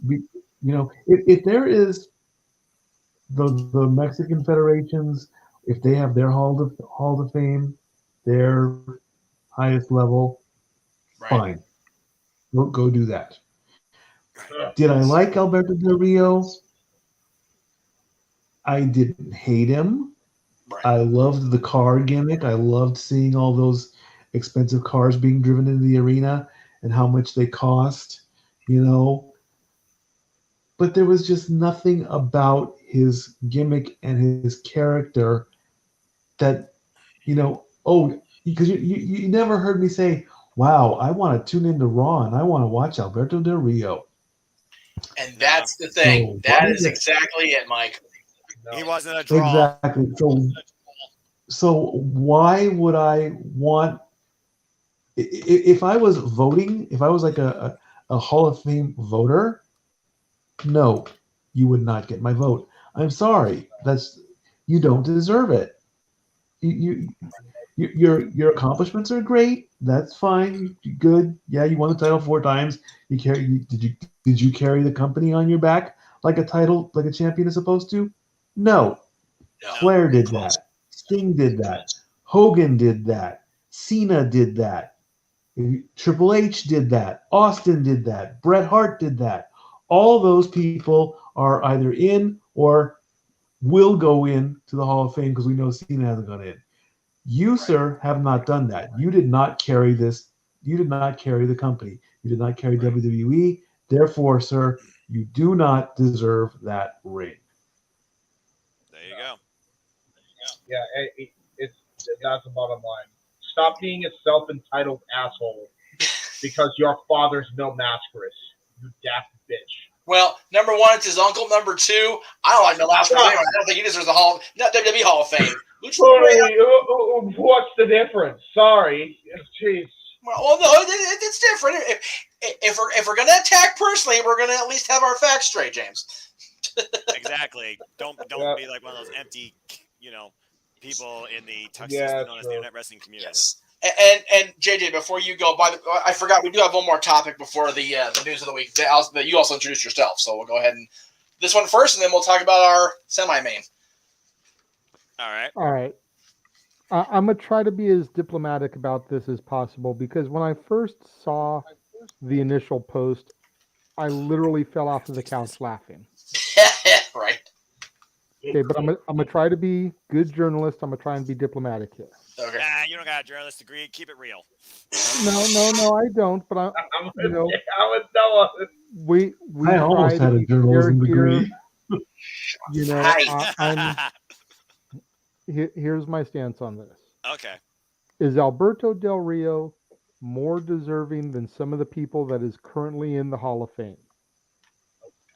if there is the Mexican federations, if they have their Hall of Fame, their highest level, right. Fine. Go do that. Did I like Alberto Del Rio? I didn't hate him. Right. I loved the car gimmick. I loved seeing all those expensive cars being driven into the arena and how much they cost, you know. But there was just nothing about his gimmick and his character that, because you never heard me say, wow, I want to tune into Raw and I want to watch Alberto Del Rio. And that's the thing. So, that is exactly it, Mike. He wasn't a draw. Exactly. So why would I want, if I was voting, if I was like a Hall of Fame voter, no, you would not get my vote. I'm sorry. You don't deserve it. Your accomplishments are great. That's fine. Good. Yeah, you won the title 4 times. Did you carry the company on your back like a champion is supposed to? No. Flair did that. Sting did that. Hogan did that. Cena did that. Triple H did that. Austin did that. Bret Hart did that. All those people are either in or will go in to the Hall of Fame because we know Cena hasn't gone in. You, sir, have not done that. You did not carry this. You did not carry the company. You did not carry WWE. Therefore, sir, you do not deserve that ring. There you go. Yeah, that's the bottom line. Stop being a self-entitled asshole because your father's no masquerade. You daft bitch. Well, number one, it's his uncle. Number two, I don't like the last one anyway. I don't think he deserves the WWE Hall of Fame. What's the difference? Sorry. Jeez. Well, no, it's different. If we're going to attack personally, we're going to at least have our facts straight, James. Exactly. Don't be like one of those empty, people in the toxic known as the internet wrestling community. Yes. And JJ, before you go, I forgot we do have one more topic before the news of the week that you also introduced yourself. So we'll go ahead and this one first, and then we'll talk about our semi-main. All right. I'm going to try to be as diplomatic about this as possible because when I first saw the initial post, I literally fell off of the couch laughing. Right. Okay, but I'm gonna try to be good journalist. I'm gonna try and be diplomatic here. Okay. You don't got a journalist degree. Keep it real. No, I don't. But we I almost had a journalism degree. Here's my stance on this. Okay. Is Alberto Del Rio more deserving than some of the people that is currently in the Hall of Fame?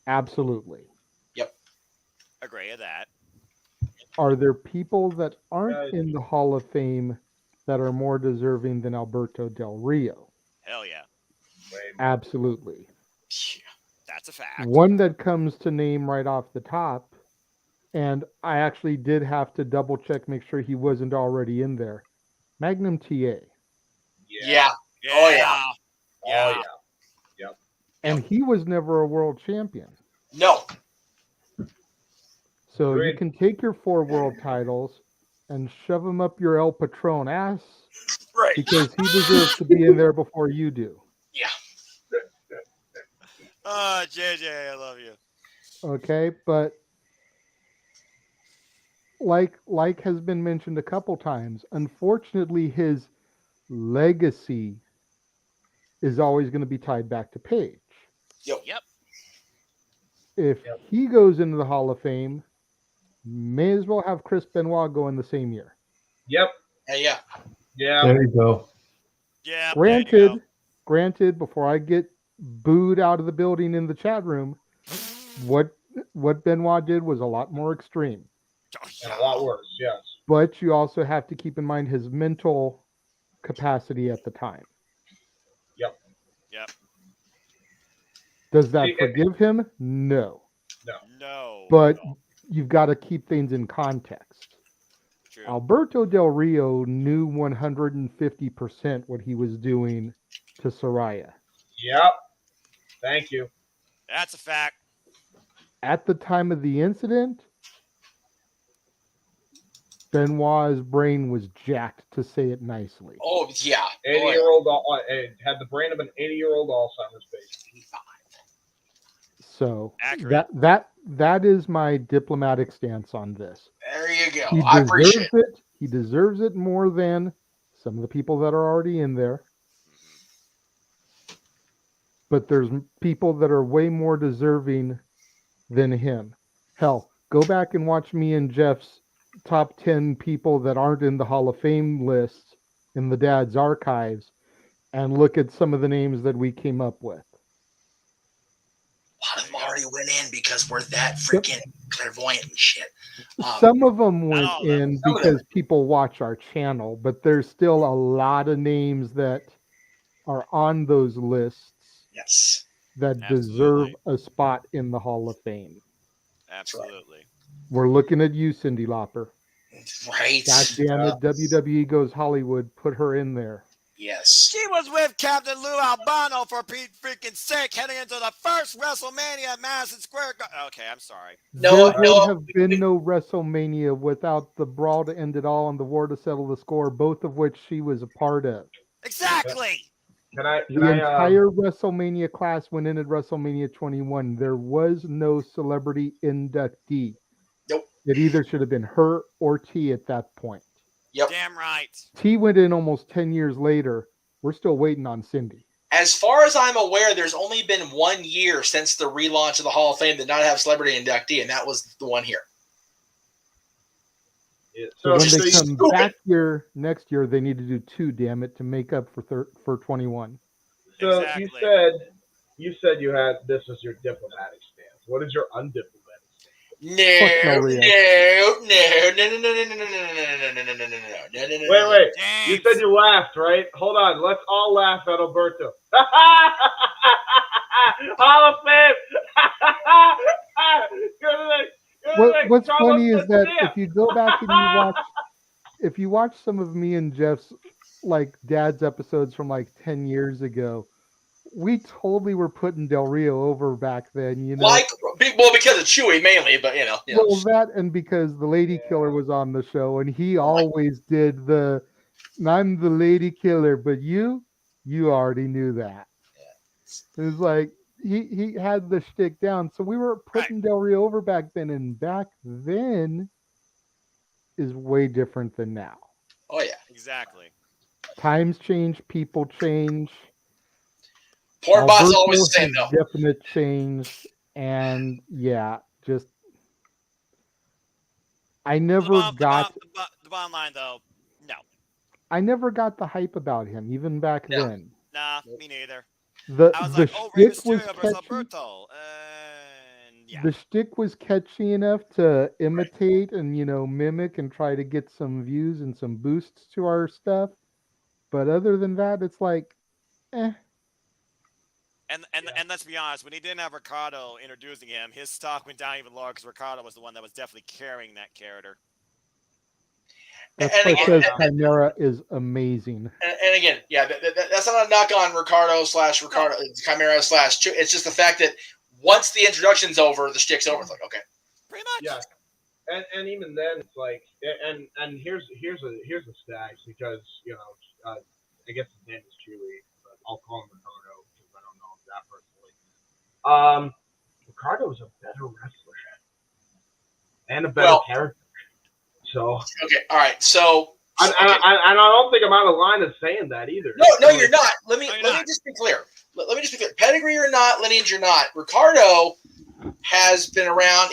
Absolutely. Yep. Agree with that. Are there people that aren't in the Hall of Fame that are more deserving than Alberto Del Rio? Hell yeah. Absolutely. That's a fact. One that comes to name right off the top, and I actually did have to double check, make sure he wasn't already in there. Magnum TA. Yeah. Oh yeah. Yep. And he was never a world champion. No. So you can take your 4 world titles and shove them up your El Patron ass, right? Because he deserves to be in there before you do. Yeah. Oh, JJ, I love you. Okay, but like has been mentioned a couple times, unfortunately, his legacy is always going to be tied back to Paige. Yep. If he goes into the Hall of Fame, may as well have Chris Benoit go in the same year. Yep. Yeah. There you go. Yeah. Granted, before I get booed out of the building in the chat room, what Benoit did was a lot more extreme. And a lot worse, yes. But you also have to keep in mind his mental capacity at the time. Yep. Does that forgive him? No. But you've got to keep things in context. True. Alberto Del Rio knew 150% what he was doing to Saraya. Yep. Thank you. That's a fact. At the time of the incident, Benoit's brain was jacked, to say it nicely. Oh, yeah. 80-year-old. It had the brain of an 80-year-old Alzheimer's patient. So Accurate. that is my diplomatic stance on this. There you go. He I appreciate deserves it. He deserves it more than some of the people that are already in there. But there's people that are way more deserving than him. Hell, go back and watch me and Jeff's top 10 people that aren't in the Hall of Fame list in the Dad's archives and look at some of the names that we came up with. A lot of them already went in because we're that freaking clairvoyant and shit. Some of them went all of them. in Some of because people watch our channel, but there's still a lot of names that are on those lists Yes. that deserve a spot in the Hall of Fame. Absolutely. We're looking at you, Cyndi Lauper. Right. God damn it, WWE goes Hollywood. Put her in there. Yes. She was with Captain Lou Albano for Pete freaking sake, heading into the first WrestleMania at Madison Square Garden. Okay, I'm sorry. There would have been no WrestleMania without the Brawl to End It All and the War to Settle the Score, both of which she was a part of. Exactly. The entire WrestleMania class went in at WrestleMania 21. There was no celebrity inductee. Nope. It either should have been her or T at that point. Yep. Damn right. T went in almost 10 years later. We're still waiting on Cyndi. As far as I'm aware, there's only been 1 year since the relaunch of the Hall of Fame that not have celebrity inductee, and that was the one here. Yeah, So when Just they come stupid. back here next year, they need to do 2, damn it, to make up for 21. So Exactly. you said you had this as your diplomatic stance. What is your undiplomatic? No, Fuck no no, reaction. no. Wait. James. You said you laughed, right? Hold on. Let's all laugh at Alberto. Hall of Fame. What's funny is that if you go back and you watch some of me and Jeff's like Dad's episodes from like 10 years ago, we totally were putting Del Rio over back then, you know. Because of Chewy mainly, but you know. Well, that and because the Lady Killer was on the show, and he always did the "I'm the Lady Killer," but you already knew that. It was like he had the shtick down, so we were putting Del Rio over back then, and back then is way different than now. Oh yeah, exactly. Times change, people change. Porn bots is always the same though. Definite change, and yeah, just I never got the bottom line though. No. I never got the hype about him, even back then. Nah, me neither. I was like, Rey shtick was Mysterio versus catchy. Alberto. Yeah. The shtick was catchy enough to imitate and mimic and try to get some views and some boosts to our stuff. But other than that, it's like, eh. And let's be honest, when he didn't have Ricardo introducing him, his stock went down even lower because Ricardo was the one that was definitely carrying that character. That's why I says Chimera is amazing. And again, yeah, that's not a knock on Chimera / it's just the fact that once the introduction's over, the shtick's over. It's like, okay. Pretty much. Yeah. And even then, it's like, and here's a stacks because I guess his name is Chewy, but I'll call him Ricardo because I don't know him that personally. Ricardo is a better wrestler and a better character. So okay, all right. So and I don't think I'm out of line of saying that either. No, you're not. Let me just be clear. Let me just be clear. Pedigree or not, lineage or not, Ricardo has been around.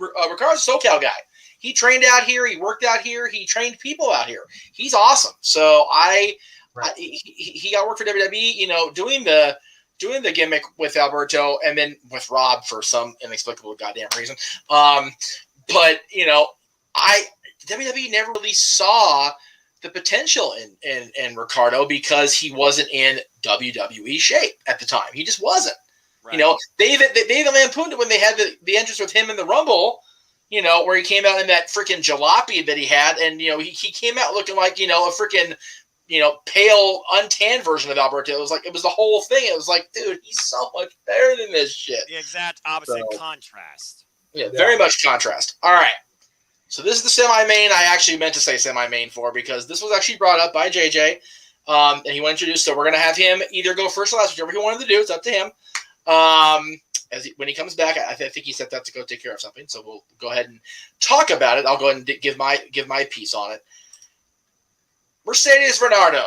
Ricardo's a SoCal guy. He trained out here. He worked out here. He trained people out here. He's awesome. So he got work for WWE. Doing the gimmick with Alberto and then with Rob for some inexplicable goddamn reason. But WWE never really saw the potential in Ricardo because he wasn't in WWE shape at the time. He just wasn't. Right. They even lampooned it when they had the entrance with him in the Rumble. Where he came out in that freaking jalopy that he had, and he came out looking like a freaking pale, untanned version of Alberto. It was the whole thing. It was like, dude, he's so much better than this shit. The exact opposite contrast. Yeah, very much contrast. All right. So this is the semi-main I actually meant to say semi-main for, because this was actually brought up by JJ, and he wanted to introduce. So we're going to have him either go first or last, whichever he wanted to do. It's up to him. When he comes back, I think he said that to go take care of something. So we'll go ahead and talk about it. I'll go ahead and give my piece on it. Mercedes Bernardo.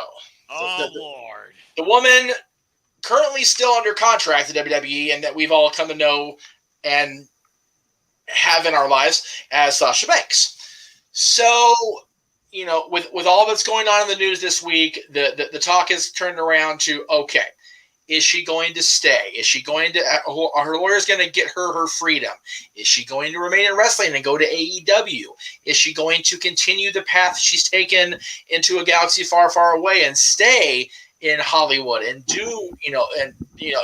Lord. The woman currently still under contract at WWE, and that we've all come to know and have in our lives as Sasha Banks. So, with all that's going on in the news this week, the talk has turned around to, okay, is she going to stay? Is she going to, her lawyer's going to get her freedom? Is she going to remain in wrestling and go to AEW? Is she going to continue the path she's taken into a galaxy far, far away and stay in Hollywood and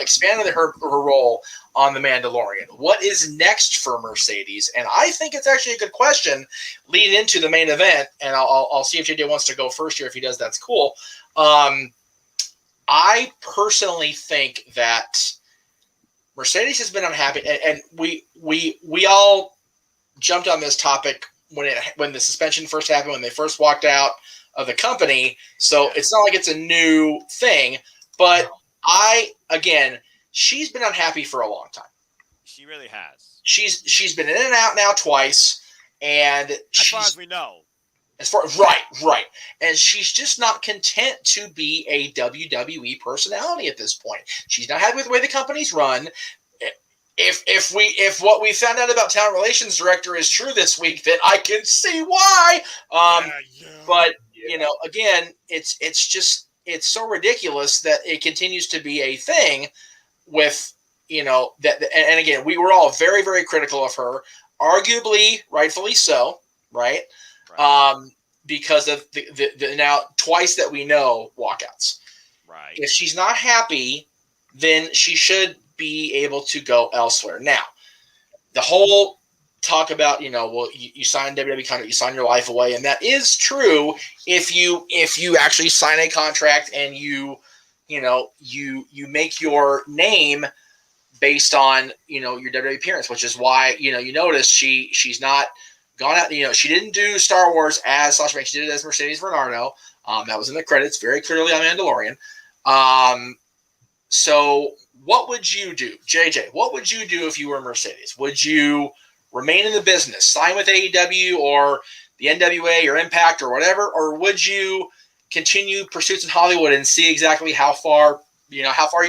expand her role on The Mandalorian? What is next for Mercedes? And I think it's actually a good question leading into the main event. And I'll see if JJ wants to go first here. If he does, that's cool. I personally think that Mercedes has been unhappy, and we all jumped on this topic when the suspension first happened, when they first walked out of the company. So it's not like it's a new thing, but she's been unhappy for a long time. She really has. She's been in and out now twice, and as far as we know. Right. And she's just not content to be a WWE personality at this point. She's not happy with the way the company's run. If what we found out about talent relations director is true this week, then I can see why. But again, it's so ridiculous that it continues to be a thing with that. And again, we were all very, very critical of her, arguably rightfully so, right? Because of the now twice that we know walkouts. Right. If she's not happy, then she should be able to go elsewhere. Now, the whole talk about, you sign WWE contract, you sign your life away, and that is true if you actually sign a contract and you make your name based on your WWE appearance, which is why you notice she's not gone out. She didn't do Star Wars as Sasha Banks. She did it as Mercedes Bernardo. That was in the credits very clearly on Mandalorian. So what would you do, JJ? What would you do if you were Mercedes? Would you remain in the business, sign with AEW or the NWA or Impact or whatever, or would you continue pursuits in Hollywood and see exactly how far you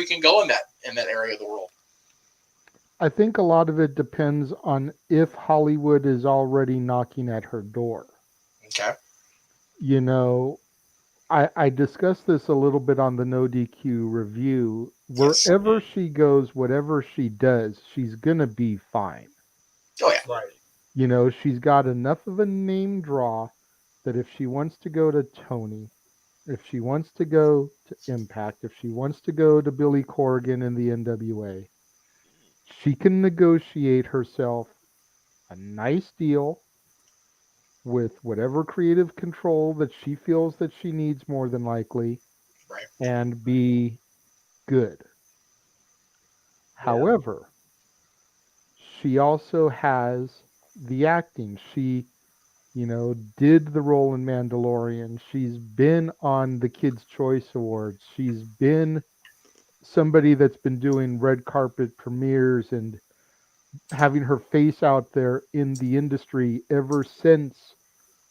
can go in that area of the world? I think a lot of it depends on if Hollywood is already knocking at her door. Okay. I discussed this a little bit on the No DQ review. Wherever she goes, whatever she does, she's going to be fine. Oh, yeah. Right. She's got enough of a name draw that if she wants to go to Tony, if she wants to go to Impact, if she wants to go to Billy Corgan in the NWA, she can negotiate herself a nice deal with whatever creative control that she feels that she needs, more than likely, right, and be good. Yeah. However, she also has the acting. She, did the role in Mandalorian. She's been on the Kids' Choice Awards. She's been somebody that's been doing red carpet premieres and having her face out there in the industry ever since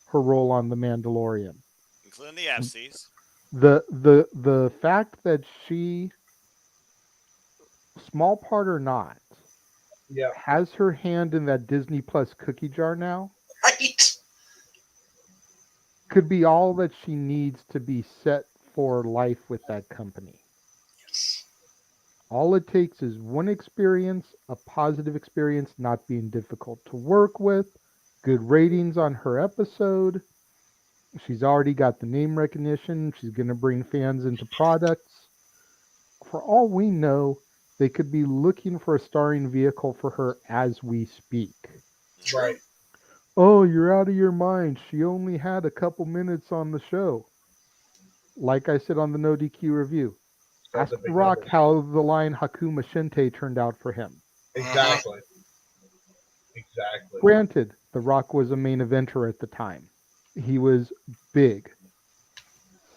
her role on The Mandalorian, including the FCs. The fact that she, small part or not, has her hand in that Disney Plus cookie jar now, right, could be all that she needs to be set for life with that company. Yes. All it takes is one experience, a positive experience, not being difficult to work with, good ratings on her episode. She's already got the name recognition. She's going to bring fans into products. For all we know, they could be looking for a starring vehicle for her as we speak. Right. Oh, you're out of your mind. She only had a couple minutes on the show. Like I said on the No DQ review, ask The Rock how the line Hakuma Shinte turned out for him. Exactly. Granted, The Rock was a main eventer at the time. He was big.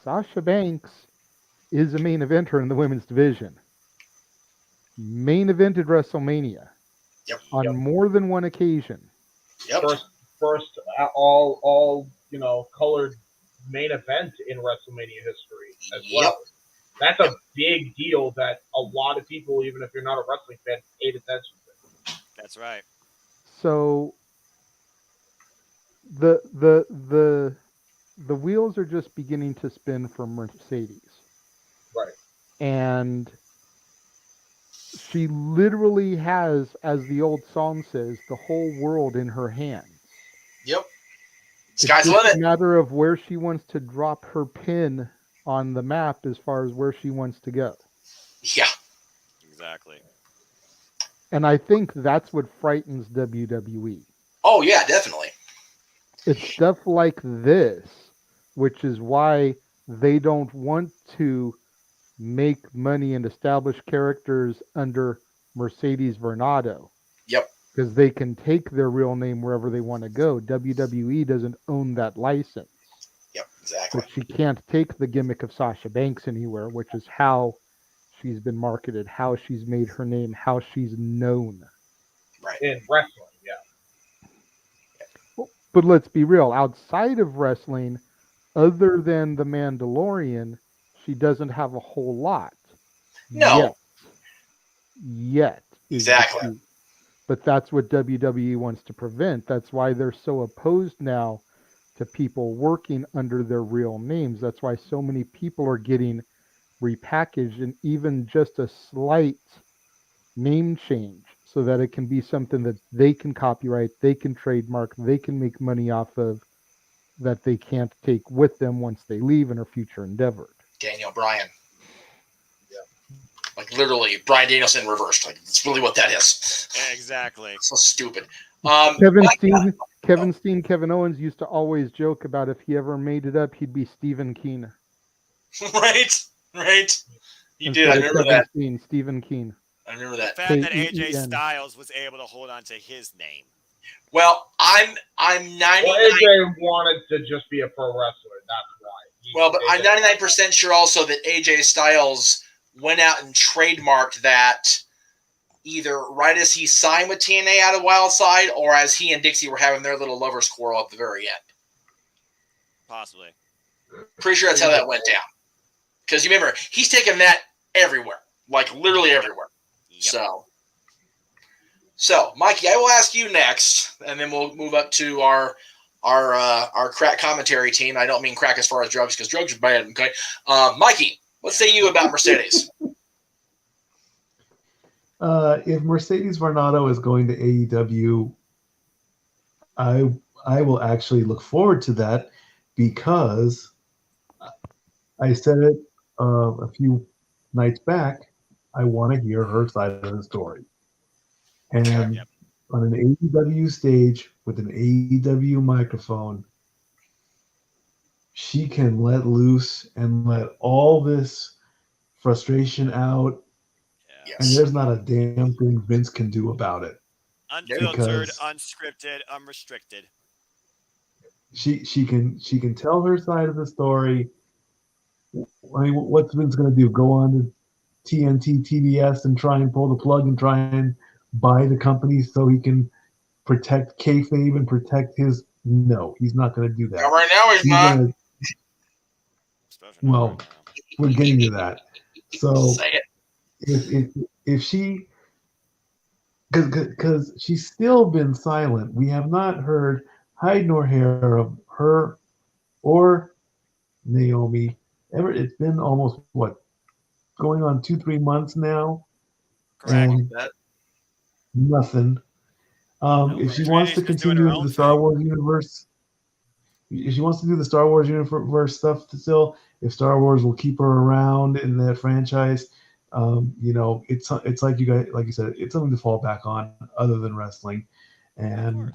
Sasha Banks is a main eventer in the women's division. Main evented WrestleMania. Yep. On more than one occasion. Yep. First all colored main event in WrestleMania history as well. That's a big deal that a lot of people, even if you're not a wrestling fan, paid attention to. That's right. So the wheels are just beginning to spin for Mercedes. Right. And she literally has, as the old song says, the whole world in her hands. Yep. Sky's the limit. It's a matter of where she wants to drop her pin on the map as far as where she wants to go. Yeah. Exactly. And I think that's what frightens WWE. Oh, yeah, definitely. It's stuff like this, which is why they don't want to make money and establish characters under Mercedes Varnado. Yep. Because they can take their real name wherever they want to go. WWE doesn't own that license. Yep, exactly. But she can't take the gimmick of Sasha Banks anywhere, which is how she's been marketed, how she's made her name, how she's known. Right. In wrestling, yeah. But let's be real, outside of wrestling, other than The Mandalorian, she doesn't have a whole lot. No. Yet. Exactly. But that's what WWE wants to prevent. That's why they're so opposed now to people working under their real names. That's why so many people are getting repackaged, and even just a slight name change so that it can be something that they can copyright, they can trademark, they can make money off of, that they can't take with them once they leave in their future endeavor. Daniel Bryan. Yeah. Like literally Bryan Danielson reversed. Like it's really what that is. Exactly. So stupid. Kevin Steen, Kevin Owens used to always joke about if he ever made it up, he'd be Stephen Keen. Right. You did. I remember that. Stephen Keen. I remember that. The fact that AJ Styles was able to hold on to his name. Well, I'm 99. Well, AJ wanted to just be a pro wrestler. That's why. Well, but I'm 99% sure also that AJ Styles went out and trademarked that either right as he signed with TNA out of Wildside or as he and Dixie were having their little lovers quarrel at the very end. Possibly. Pretty sure that's how that went down. Because you remember, he's taken that everywhere. Like literally everywhere. Yep. So, Mikey, I will ask you next, and then we'll move up to our crack commentary team. I don't mean crack as far as drugs, because drugs are bad. Okay, Mikey, what say you about Mercedes? If Mercedes Varnado is going to AEW, I will actually look forward to that, because I said it a few nights back. I want to hear her side of the story. And on an AEW stage with an AEW microphone, she can let loose and let all this frustration out. Yes. And there's not a damn thing Vince can do about it. Unfiltered, unscripted, unrestricted. She can tell her side of the story. I mean, what's Vince going to do? Go on to TNT, TBS, and try and pull the plug and try and buy the company so he can protect kayfabe and protect his? No, he's not going to do that. Yeah, right now he's not. Well, we're getting to that. So if she, because she's still been silent, we have not heard hide nor hair of her or Naomi ever. It's been almost going on 2-3 months now. Correct. Nothing. If she wants to continue the Star Wars universe, if she wants to do the Star Wars universe stuff still, if Star Wars will keep her around in that franchise, it's like you guys, like you said, it's something to fall back on other than wrestling, and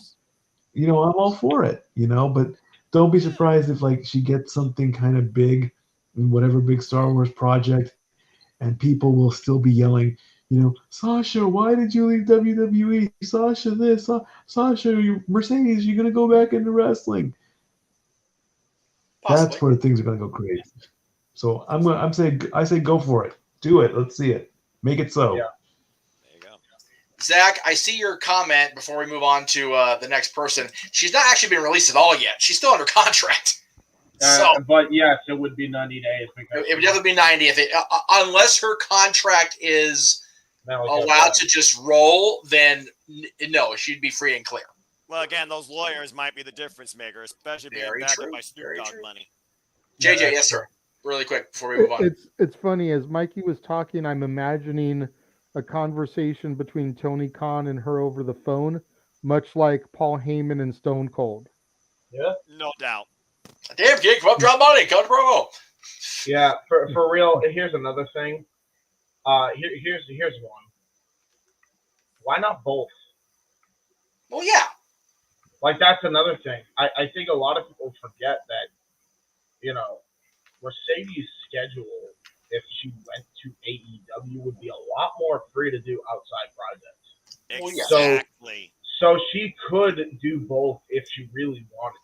I'm all for it, but don't be surprised if she gets something kind of big in whatever big Star Wars project, and people will still be yelling, Sasha, why did you leave WWE? Sasha, this, Sasha, Mercedes, you're gonna go back into wrestling. Possibly. That's where things are gonna go crazy. So I say go for it. Do it. Let's see it. Make it so. Yeah. There you go. Zach, I see your comment before we move on to the next person. She's not actually been released at all yet. She's still under contract. But yes, it would be 90 days. It would definitely be 90 if unless her contract is allowed to just roll, then no, she'd be free and clear. Well, again, those lawyers might be the difference maker, especially being backed by Snoop Dogg money. JJ, yes, sir. Really quick before we move on. It's funny, as Mikey was talking, I'm imagining a conversation between Tony Khan and her over the phone, much like Paul Heyman and Stone Cold. Yeah, no doubt. Damn, kid, come up, drop money, come to promo. Yeah, for real. Here's another thing. Here's one. Why not both? Well, yeah. Like, that's another thing. I think a lot of people forget that, Mercedes' schedule, if she went to AEW, would be a lot more free to do outside projects. Exactly. So she could do both if she really wanted to.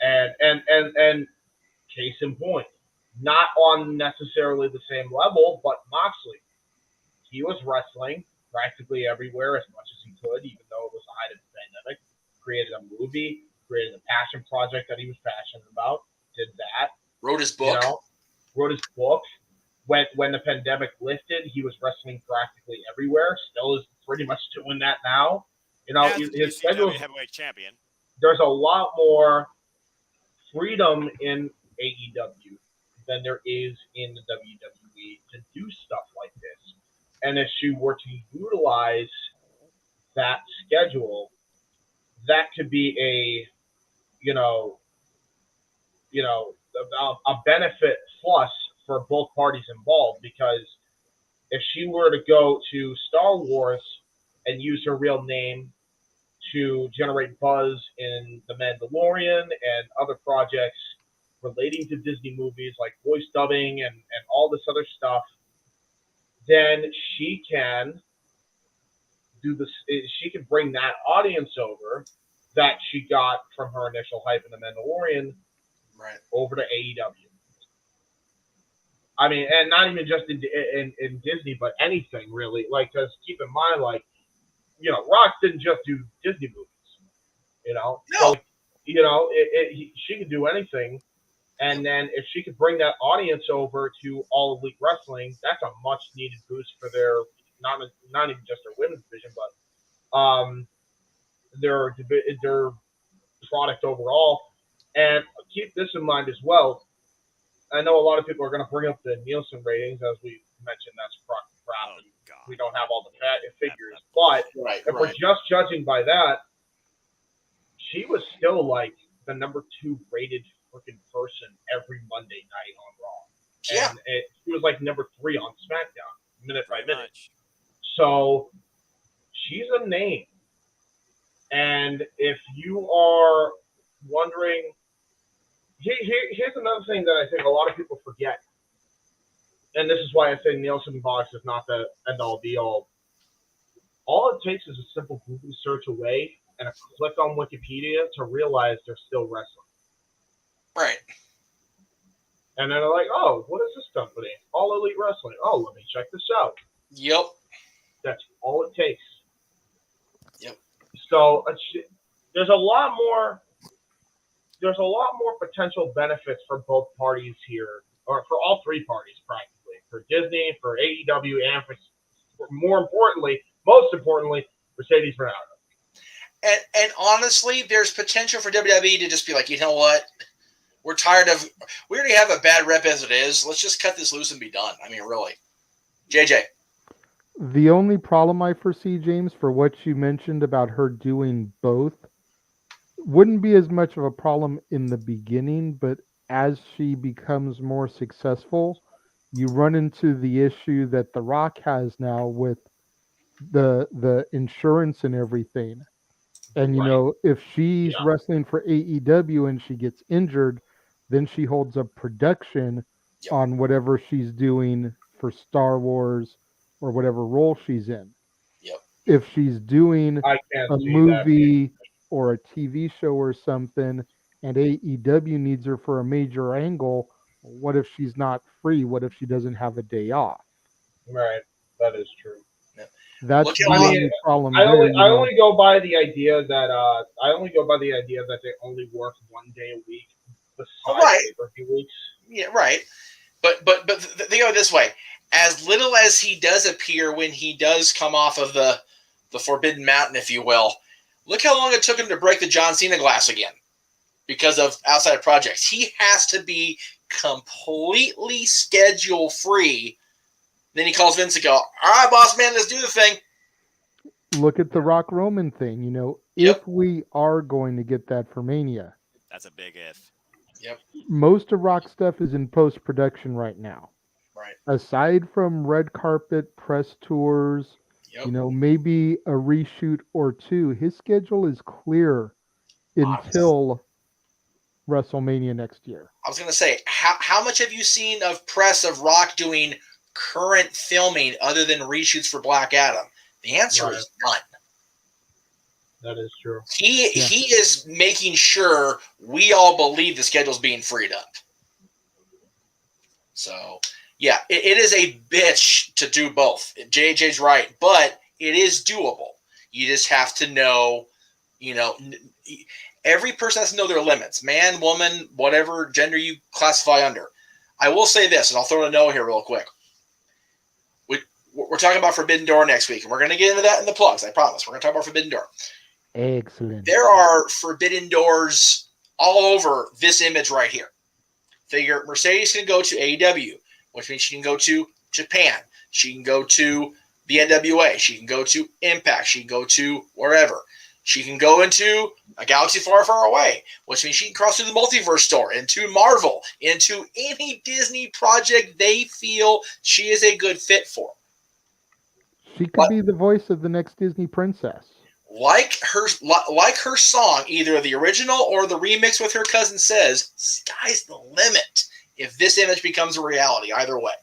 And case in point, not on necessarily the same level, but Moxley. He was wrestling practically everywhere as much as he could, even though it was the height of the pandemic. Created a movie, created a passion project that he was passionate about, did that. Wrote his book. Wrote his book. When the pandemic lifted, he was wrestling practically everywhere. Still is pretty much doing that now. His schedule. Heavyweight champion. There's a lot more freedom in AEW than there is in the WWE to do stuff like this. And if she were to utilize that schedule, that could be a benefit plus for both parties involved, because if she were to go to Star Wars and use her real name to generate buzz in The Mandalorian and other projects relating to Disney movies like voice dubbing and all this other stuff, then she can do this. She can bring that audience over that she got from her initial hype in The Mandalorian over to AEW. I mean, and not even just in Disney, but anything really. Like, because keep in mind, like, Rock didn't just do Disney movies. No. So, she could do anything. And then if she could bring that audience over to All Elite Wrestling, that's a much needed boost for their not even just their women's division, but their product overall. And keep this in mind as well. I know a lot of people are going to bring up the Nielsen ratings, as we mentioned. That's crap. We don't have all the figures, but if we're just judging by that, she was still like the number 2 rated freaking person every Monday night on Raw. Yeah. And she was like number 3 on SmackDown, minute by minute. So she's a name. And if you are wondering, here's another thing that I think a lot of people forget. And this is why I say Nielsen box is not the end-all, be-all. All it takes is a simple Google search away and a click on Wikipedia to realize they're still wrestling. Right. And then they're like, oh, what is this company? All Elite Wrestling. Oh, let me check this out. Yep. That's all it takes. Yep. So there's a lot more potential benefits for both parties here, or for all 3 parties practically. For Disney, for AEW, and for most importantly, Mercedes Bernardo. And honestly, there's potential for WWE to just be like, you know what? We already have a bad rep as it is. Let's just cut this loose and be done. I mean, really. JJ. The only problem I foresee, James, for what you mentioned about her doing both, wouldn't be as much of a problem in the beginning, but as she becomes more successful, you run into the issue that The Rock has now with the insurance and everything. And, if she's wrestling for AEW and she gets injured, then she holds up production on whatever she's doing for Star Wars or whatever role she's in. Yep. If she's doing I can't a see movie or a TV show or something, and AEW needs her for a major angle, what if she's not free? What if she doesn't have a day off? that. Right. That is true. That's Look the at only problem I there. only go by the idea that they only work one day a week besides Right. pay-per-view weeks. Yeah, right. But think of it this way: as little as he does appear when he does come off of the Forbidden Mountain, if you will, look how long it took him to break the John Cena glass again because of outside projects. He has to be completely schedule free. Then he calls Vince and go, "All right, boss man, let's do the thing." Look at the Rock Roman thing. If we are going to get that for Mania, That's a big if. Yep. most of Rock stuff is in post production right now. Right. Aside from red carpet press tours, Yep. maybe a reshoot or two, his schedule is clear until WrestleMania next year. I was going to say, how much have you seen of press of Rock doing current filming other than reshoots for Black Adam? The answer is none. That is true. He is making sure we all believe the schedule's being freed up. So, yeah, it is a bitch to do both. JJ's right, but it is doable. You just have to know, every person has to know their limits. Man, woman, whatever gender you classify under. I will say this, and I'll throw a note here real quick. We're talking about Forbidden Door next week, and we're going to get into that in the plugs, I promise. We're going to talk about Forbidden Door. Excellent. There are Forbidden Doors all over this image right here. Figure Mercedes can go to AEW, which means she can go to Japan. She can go to the NWA. She can go to Impact. She can go to wherever. She can go into a galaxy far, far away, which means she can cross through the multiverse store, into Marvel, into any Disney project they feel she is a good fit for. She could be the voice of the next Disney princess. Like her song, either the original or the remix with her cousin says, sky's the limit if this image becomes a reality, either way.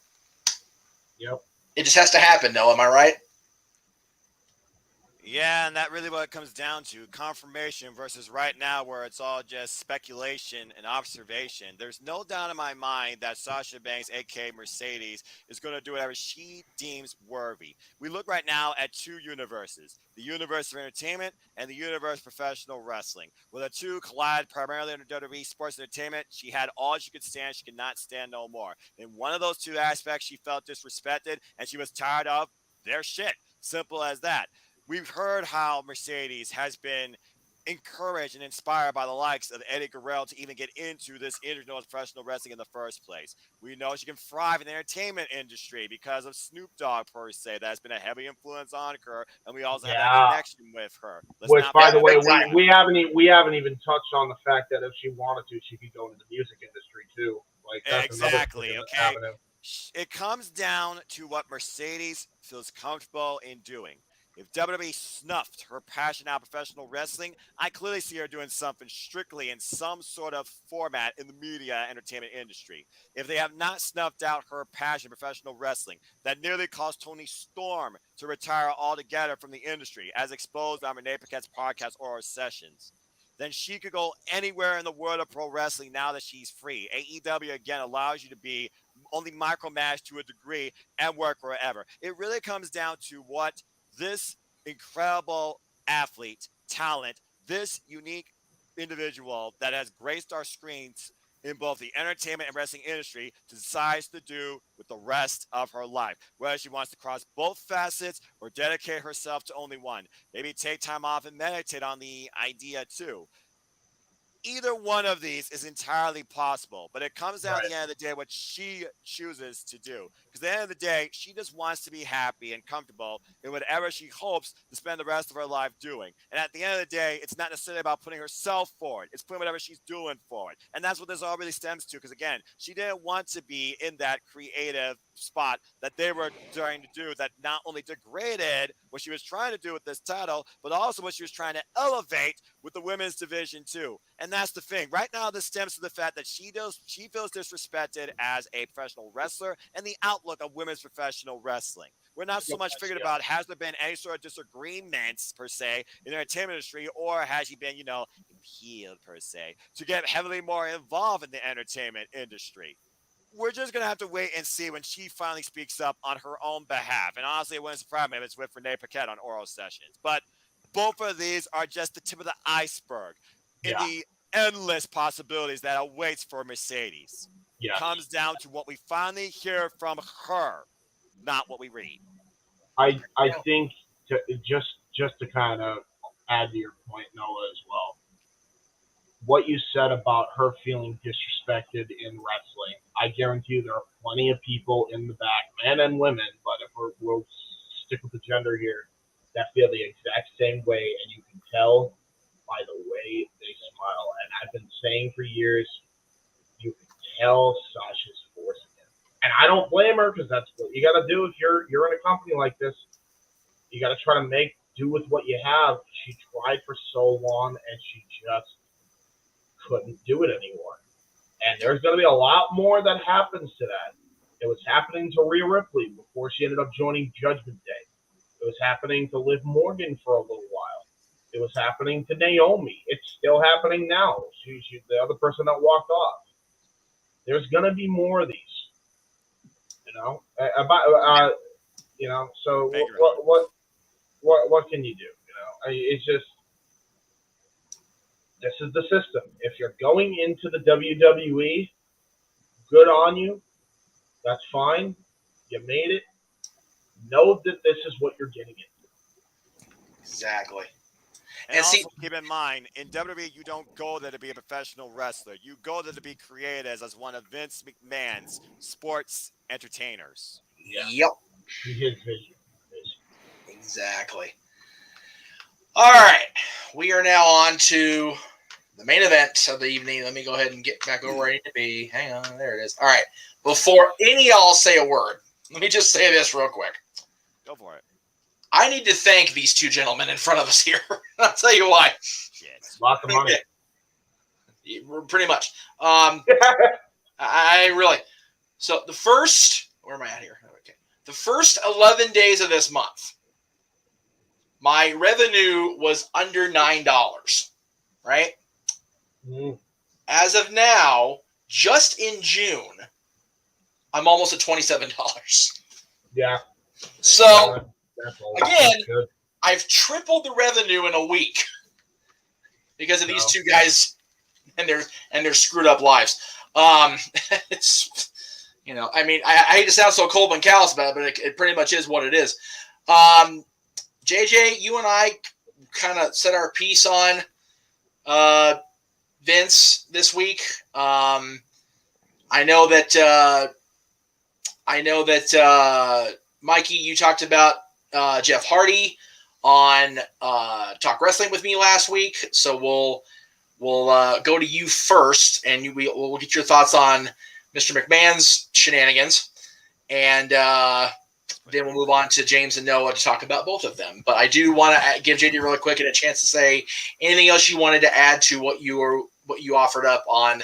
Yep. It just has to happen, though, am I right? Yeah, and that really what it comes down to, confirmation versus right now where it's all just speculation and observation. There's no doubt in my mind that Sasha Banks, aka Mercedes, is going to do whatever she deems worthy. We look right now at two universes, the universe of entertainment and the universe of professional wrestling. Where the two collide primarily under WWE Sports Entertainment, she had all she could stand, she could not stand no more. In one of those two aspects, she felt disrespected and she was tired of their shit. Simple as that. We've heard how Mercedes has been encouraged and inspired by the likes of Eddie Guerrero to even get into this industry of professional wrestling in the first place. We know she can thrive in the entertainment industry because of Snoop Dogg, per se. That's been a heavy influence on her, and we also have that connection with her. Which, by the way, we haven't even touched on the fact that if she wanted to, she could go into the music industry too. Like that's exactly. Another Okay. avenue. It comes down to what Mercedes feels comfortable in doing. If WWE snuffed her passion out of professional wrestling, I clearly see her doing something strictly in some sort of format in the media entertainment industry. If they have not snuffed out her passion in professional wrestling, that nearly caused Tony Storm to retire altogether from the industry, as exposed on Renee Paquette's podcast or her sessions, then she could go anywhere in the world of pro wrestling now that she's free. AEW, again, allows you to be only micromanaged to a degree and work wherever. It really comes down to what this incredible athlete, talent, this unique individual that has graced our screens in both the entertainment and wrestling industry decides to do with the rest of her life. Whether she wants to cross both facets or dedicate herself to only one. Maybe take time off and meditate on the idea too. Either one of these is entirely possible, but it comes down at the end of the day what she chooses to do. Because at the end of the day, she just wants to be happy and comfortable in whatever she hopes to spend the rest of her life doing. And at the end of the day, it's not necessarily about putting herself forward. It's putting whatever she's doing forward. And that's what this all really stems to. Because again, she didn't want to be in that creative spot that they were trying to do that not only degraded what she was trying to do with this title, but also what she was trying to elevate with the women's division too. And that's the thing. Right now, this stems to the fact that she feels disrespected as a professional wrestler and the outlook of women's professional wrestling. We're not so much figured about, has there been any sort of disagreements per se in the entertainment industry, or has she been, appealed per se to get heavily more involved in the entertainment industry? We're just going to have to wait and see when she finally speaks up on her own behalf. And honestly, it wouldn't surprise me if it's with Renee Paquette on Oral Sessions. But both of these are just the tip of the iceberg in the endless possibilities that awaits for Mercedes. Yeah. Comes down to what we finally hear from her, not what we read. I think just to kind of add to your point, Noah, as well. What you said about her feeling disrespected in wrestling, I guarantee you there are plenty of people in the back, men and women, but if we'll stick with the gender here, that feel the exact same way, and you can tell by the way they smile. And I've been saying for years, you can tell Sasha's forcing it. And I don't blame her, because that's what you got to do if you're in a company like this. You got to try to do with what you have. She tried for so long, and she just couldn't do it anymore. And there's going to be a lot more that happens to that. It was happening to Rhea Ripley before she ended up joining Judgment Day. It was happening to Liv Morgan for a little while. It was happening to Naomi. It's still happening now. She's the other person that walked off. There's going to be more of these. So what can you do? It's just, this is the system. If you're going into the WWE, good on you. That's fine. You made it. Know that this is what you're getting into. Exactly. And also keep in mind, in WWE, you don't go there to be a professional wrestler. You go there to be created as one of Vince McMahon's sports entertainers. Yeah. Yep. His vision. Exactly. All right. We are now on to the main event of the evening. Let me go ahead and get back over where I need to be. Hang on. There it is. All right. Before any of y'all say a word, let me just say this real quick. Go for it. I need to thank these two gentlemen in front of us here. I'll tell you why. Shit. Lots of money. Pretty much. I really. So the first, where am I at here? Okay. The first 11 days of this month, my revenue was under $9, right? Mm. As of now, just in June, I'm almost at $27. Yeah. So, again, I've tripled the revenue in a week because of these two guys and their screwed up lives. It's, I mean, I hate to sound so cold and callous about it, but it pretty much is what it is. JJ, you and I kind of said our piece on Vince this week. I know that Mikey, you talked about Jeff Hardy on Talk Wrestling with me last week, so we'll go to you first, and we'll get your thoughts on Mr. McMahon's shenanigans, and then we'll move on to James and Noah to talk about both of them. But I do want to give JD really quick and a chance to say anything else you wanted to add to what you offered up on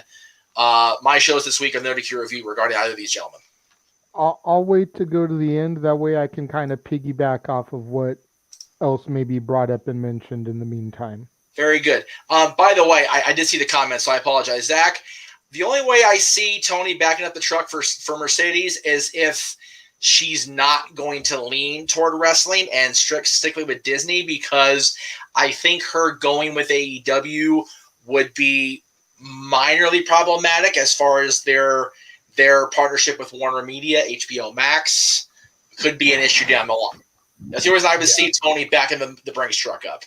my shows this week on the NotiQ Review regarding either of these gentlemen. I'll wait to go to the end. That way I can kind of piggyback off of what else may be brought up and mentioned in the meantime. Very good. By the way, I did see the comments, so I apologize. Zach, the only way I see Tony backing up the truck for Mercedes is if she's not going to lean toward wrestling and strictly with Disney, because I think her going with AEW would be minorly problematic as far as their partnership with Warner Media. HBO Max could be an issue down the line. That's the reason I would see Tony backing the Brinks truck up.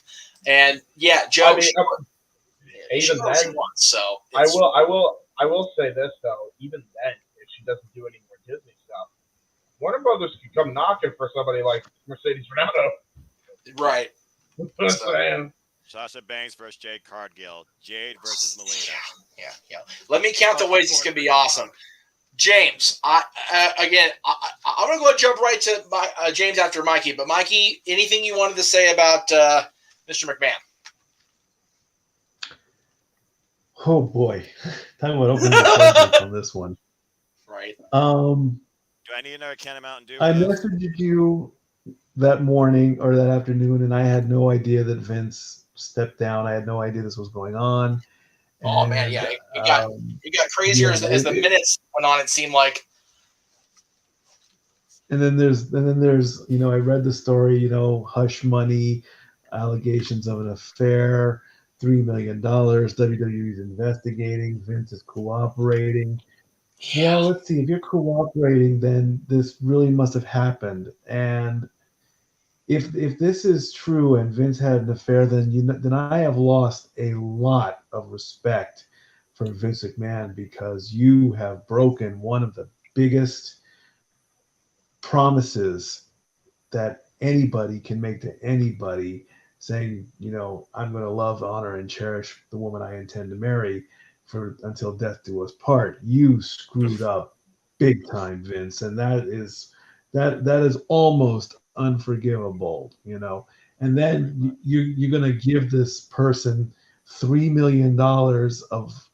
And yeah, Joe, even then, so I will say this though. Even then, if she doesn't do any more Disney stuff, Warner Brothers could come knocking for somebody like Mercedes Renato. Right. Sasha Banks versus Jade Cargill. Jade versus Melina. Yeah. Let me count the ways this could be awesome. James, I'm going to go ahead and jump right to James after Mikey. But Mikey, anything you wanted to say about Mr. McMahon? Oh boy, talking about opening the floodgates on this one. Right. Do I need another can of Mountain Dew? I messaged you that morning or that afternoon, and I had no idea that Vince stepped down. I had no idea this was going on. Oh man, yeah, it got crazier as the minutes went on. It seemed like. And then there's I read the story, hush money, allegations of an affair, $3 million. WWE's investigating. Vince is cooperating. Yeah. Well, let's see. If you're cooperating, then this really must have happened. And if this is true and Vince had an affair, then I have lost a lot of respect for Vince McMahon, because you have broken one of the biggest promises that anybody can make to anybody, saying, I'm going to love, honor, and cherish the woman I intend to marry for until death do us part. You screwed up big time, Vince, and that is almost unforgivable, And then you're going to give this person $3 million of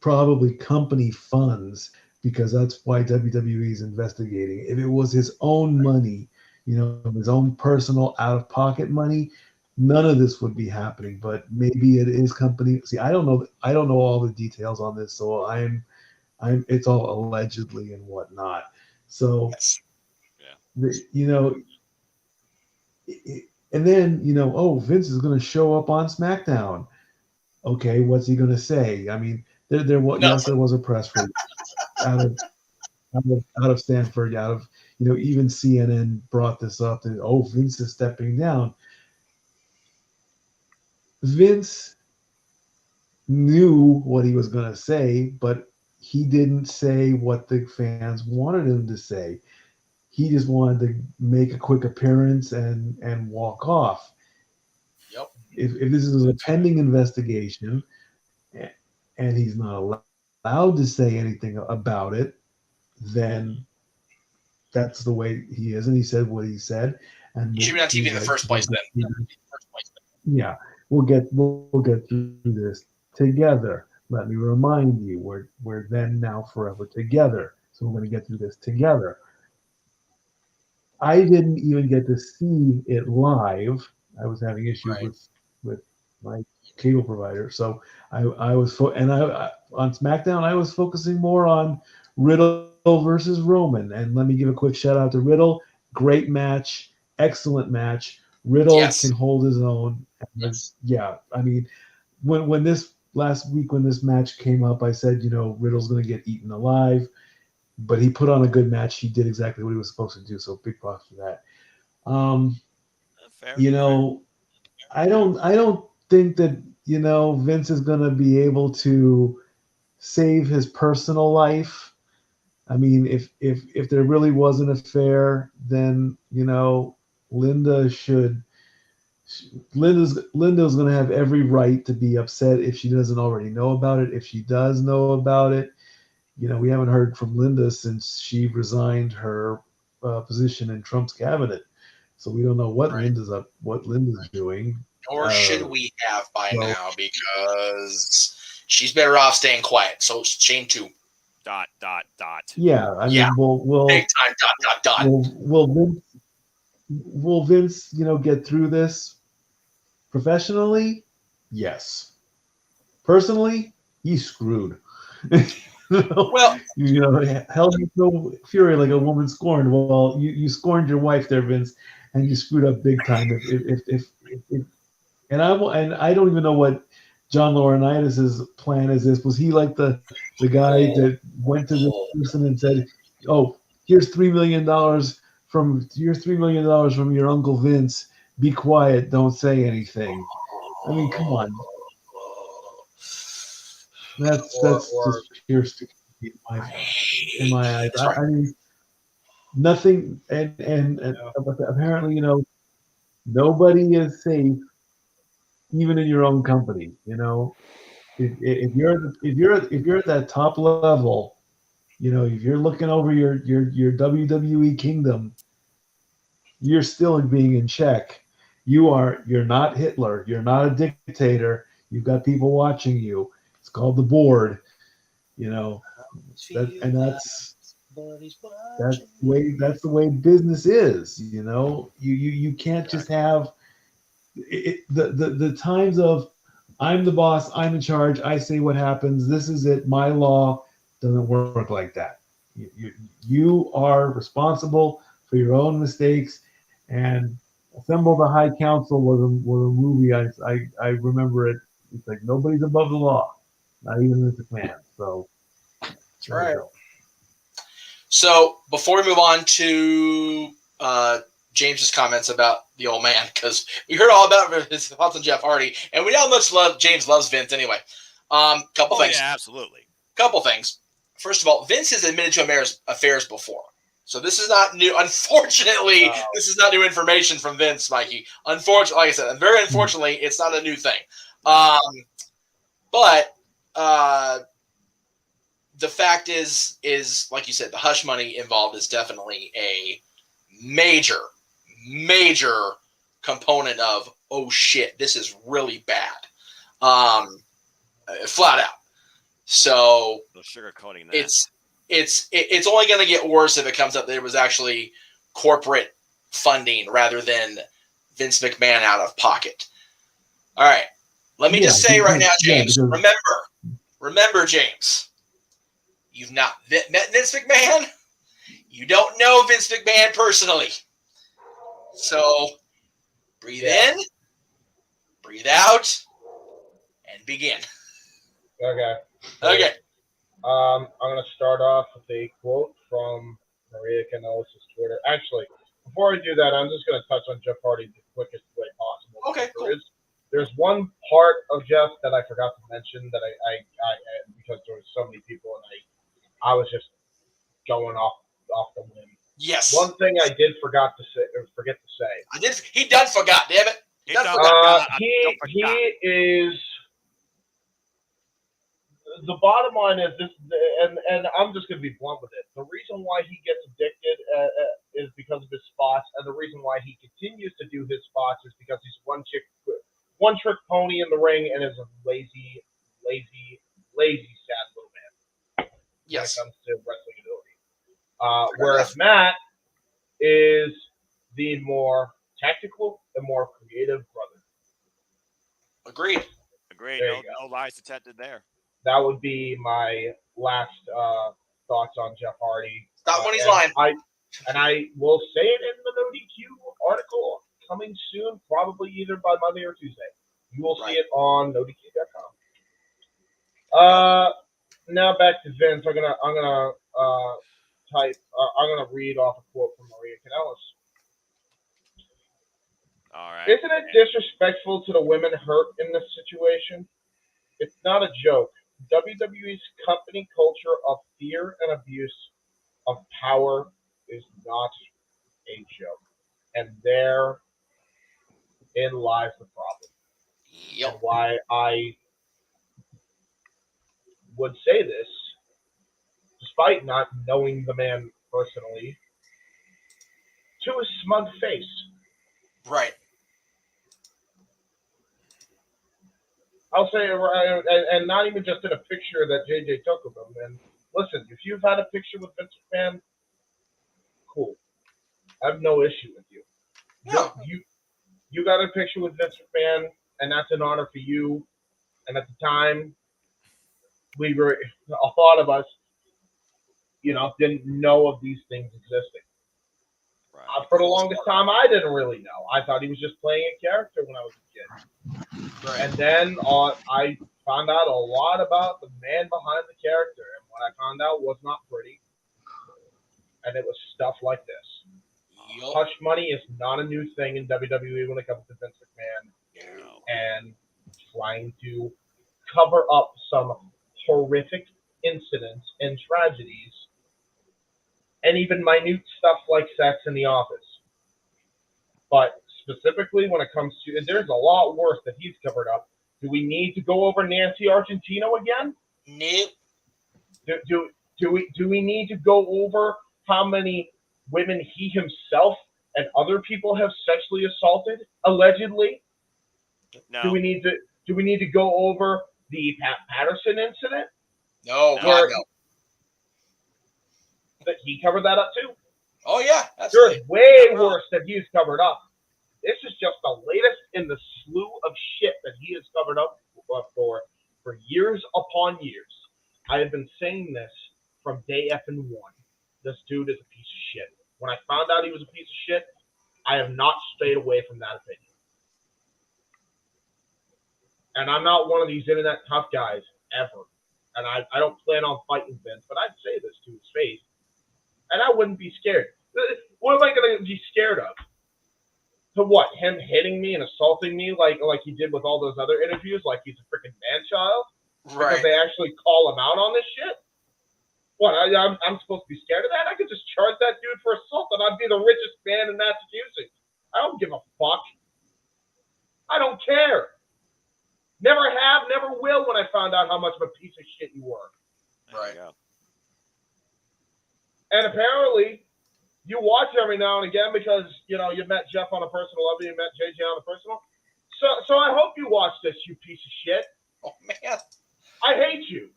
probably company funds, because that's why WWE is investigating. If it was his own money, his own personal out-of-pocket money, none of this would be happening. But maybe it is company. See, I don't know all the details on this, so it's all allegedly and whatnot. So, and then Vince is going to show up on SmackDown. Okay, what's he going to say? I mean, there was a press release out of Stanford, even CNN brought this up, that Vince is stepping down. Vince knew what he was going to say, but he didn't say what the fans wanted him to say. He just wanted to make a quick appearance and walk off. Yep. If this is a pending investigation and he's not allowed to say anything about it, then that's the way he is. And he said what he said. And he should be on TV in the first place then. Yeah, we'll get through this together. Let me remind you, we're then now forever together. So we're going to get through this together. I didn't even get to see it live. I was having issues with my cable provider, so I was on SmackDown. I was focusing more on Riddle versus Roman, and let me give a quick shout out to Riddle. Great match, excellent match. Riddle can hold his own. Yeah, I mean, when this last week when this match came up, I said, Riddle's going to get eaten alive. But he put on a good match. He did exactly what he was supposed to do. So big props for that. Fair. I don't think that Vince is going to be able to save his personal life. I mean, if there really was an affair, then Linda's going to have every right to be upset if she doesn't already know about it. If she does know about it, we haven't heard from Linda since she resigned her position in Trump's cabinet, so we don't know what Linda's doing. Or should we have by now, because she's better off staying quiet. So shame too. ... Yeah, I mean, we'll big time ... Will Vince, get through this professionally? Yes. Personally, he's screwed. Well, hell, you no fury like a woman scorned. Well, you scorned your wife there, Vince, and you screwed up big time. If I don't even know what John Laurinaitis' plan is. Was he like the guy that went to this person and said, "Oh, here's $3 million from your Uncle Vince. Be quiet, don't say anything." I mean, come on. That's just pure stupidity in my eyes. I mean, nothing, and apparently, nobody is safe, even in your own company. If you're at that top level, You know, if you're looking over your WWE kingdom, you're still being in check. You're not Hitler. You're not a dictator. You've got people watching you. It's called the board. You know, that's the way business is. You know, you can't just have the times of I'm the boss, I'm in charge, I say what happens, this is it, my law doesn't work like that. You are responsible for your own mistakes. And Assemble the High Council was a movie I remember it. It's like nobody's above the law, not even Mr. McMahon. So that's right. So before we move on to James's comments about the old man, because we heard all about his thoughts on Jeff Hardy, and we know how much James loves Vince anyway. Couple things. Yeah, absolutely. Couple things. First of all, Vince has admitted to affairs before. So this is not new. Unfortunately, this is not new information from Vince, Mikey. Unfortunately, like I said, very unfortunately, it's not a new thing. But the fact is like you said, the hush money involved is definitely a major component of, oh shit, this is really bad. Flat out. So no sugarcoating that. It's only going to get worse if it comes up that it was actually corporate funding rather than Vince McMahon out of pocket. All right. Let me just say right now, James, remember, James, you've not met Vince McMahon. You don't know Vince McMahon personally. So breathe in, breathe out, and begin. Okay. I'm going to start off with a quote from Maria Kanellis' Twitter. Actually, before I do that, I'm just going to touch on Jeff Hardy the quickest way possible. Okay, cool. There's one part of Jeff that I forgot to mention that I because there was so many people and I was just going off the limb. Yes. One thing I did forget to say. He done forgot, damn it. He is. The bottom line is this, and I'm just going to be blunt with it. The reason why he gets addicted is because of his spots, and the reason why he continues to do his spots is because he's one trick pony in the ring and is a lazy, sad little man. Yes. When it comes to wrestling ability. Whereas Matt is the more tactical and more creative brother. Agreed. No lies detected there. That would be my last thoughts on Jeff Hardy. Stop when he's lying. I will say it in the No DQ article coming soon, probably either by Monday or Tuesday. You will see it on NoDQ.com. Now back to Vince. I'm gonna read off a quote from Maria Kanellis. All right. Isn't it disrespectful to the women hurt in this situation? It's not a joke. WWE's company culture of fear and abuse of power is not a joke. And therein lies the problem. Yep. And why I would say this, despite not knowing the man personally, to his smug face. Right. I'll say, and not even just in a picture that JJ took of him. And listen, if you've had a picture with Vince McMahon, cool. I have no issue with you. No. You got a picture with Vince McMahon, and that's an honor for you. And at the time, a lot of us, didn't know of these things existing. Right. For the longest time, I didn't really know. I thought he was just playing a character when I was a kid. Right. And then I found out a lot about the man behind the character. And what I found out was not pretty. And it was stuff like this. Yep. Hush money is not a new thing in WWE when it comes to Vince McMahon. No. And trying to cover up some horrific incidents and tragedies. And even minute stuff like sex in the office. But specifically when it comes to, there's a lot worse that he's covered up. Do we need to go over Nancy Argentino again? Nope. Do we need to go over how many women he himself and other people have sexually assaulted, allegedly? No. Do we need to go over the Pat Patterson incident? No, God, no. That he covered that up too? Oh yeah, absolutely. There's way worse that he's covered up. This is just the latest in the slew of shit that he has covered up for years upon years. I have been saying this from day effing one. This dude is a piece of shit. When I found out he was a piece of shit, I have not stayed away from that opinion. And I'm not one of these internet tough guys ever. And I don't plan on fighting Vince, but I'd say this to his face. And I wouldn't be scared. What am I going to be scared of? To what? Him hitting me and assaulting me like he did with all those other interviews, like he's a freaking man-child? Right. Because they actually call him out on this shit? What, I'm supposed to be scared of that? I could just charge that dude for assault and I'd be the richest man in Massachusetts. I don't give a fuck. I don't care. Never have, never will when I found out how much of a piece of shit you were. Right. And apparently, you watch every now and again because, you met Jeff on a personal level, you met JJ on a personal. So I hope you watch this, you piece of shit. Oh, man. I hate you.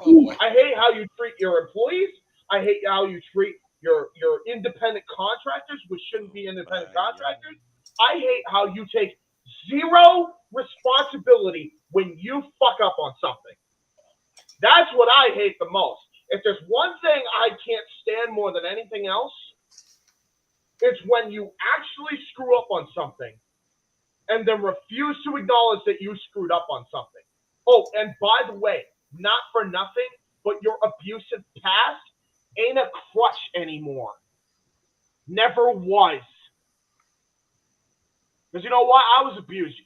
Oh, I hate how you treat your employees. I hate how you treat your independent contractors, which shouldn't be independent contractors. I hate how you take zero responsibility when you fuck up on something. That's what I hate the most. If there's one thing I can't stand more than anything else, it's when you actually screw up on something and then refuse to acknowledge that you screwed up on something. Oh, and by the way, not for nothing, but your abusive past ain't a crutch anymore. Never was. Because you know what? I was abused.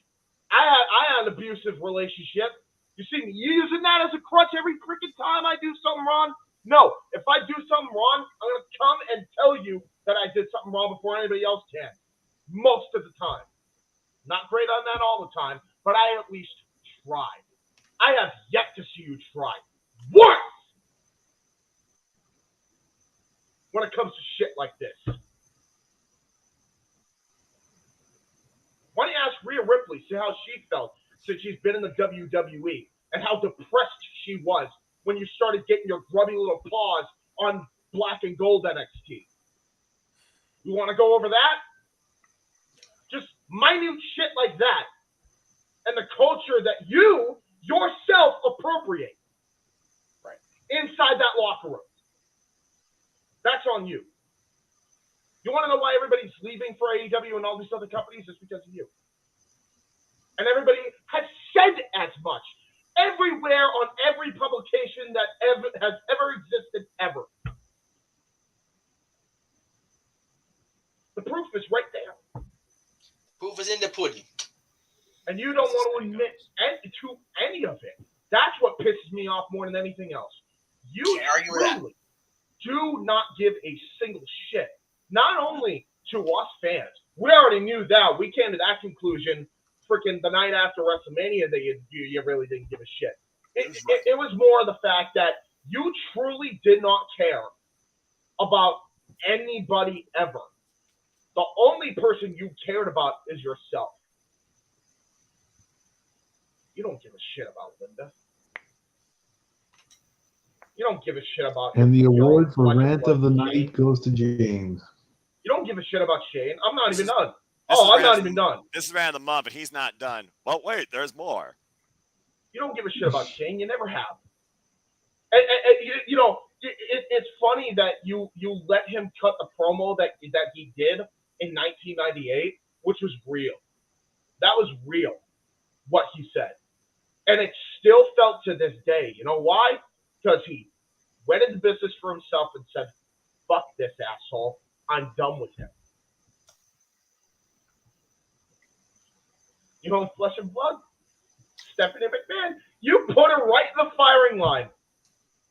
I had an abusive relationship. You see me using that as a crutch every freaking time I do something wrong? No. If I do something wrong, I'm going to come and tell you that I did something wrong before anybody else can. Most of the time. Not great on that all the time, but I at least tried. I have yet to see you try. Once! When it comes to shit like this. Why don't you ask Rhea Ripley, see how she felt since she's been in the WWE and how depressed she was when you started getting your grubby little paws on Black and Gold NXT. You want to go over that? Just minute shit like that. And the culture that you yourself appropriate. Right. Inside that locker room. That's on you. You want to know why everybody's leaving for AEW and all these other companies? It's because of you. And everybody has said as much. Everywhere on every publication that has ever existed ever. The proof is right there. Proof is in the pudding. And you don't want to admit to any of it. That's what pisses me off more than anything else. You truly do not give a single shit. Not only to us fans. We already knew that. We came to that conclusion freaking the night after WrestleMania that you really didn't give a shit. It was more the fact that you truly did not care about anybody ever. The only person you cared about is yourself. You don't give a shit about Linda. You don't give a shit about... And the award for Rant of the Night goes to James. You don't give a shit about Shane. I'm not even done. I'm not even done. This is Rant of the Month, but he's not done. Well, wait, there's more. You don't give a shit about Shane. You never have. And it's funny that you let him cut the promo that he did in 1998, which was real. That was real, what he said. And it still felt to this day. You know why? Because he went into business for himself and said, fuck this asshole. I'm done with him. You know, flesh and blood, Stephanie McMahon, you put her right in the firing line.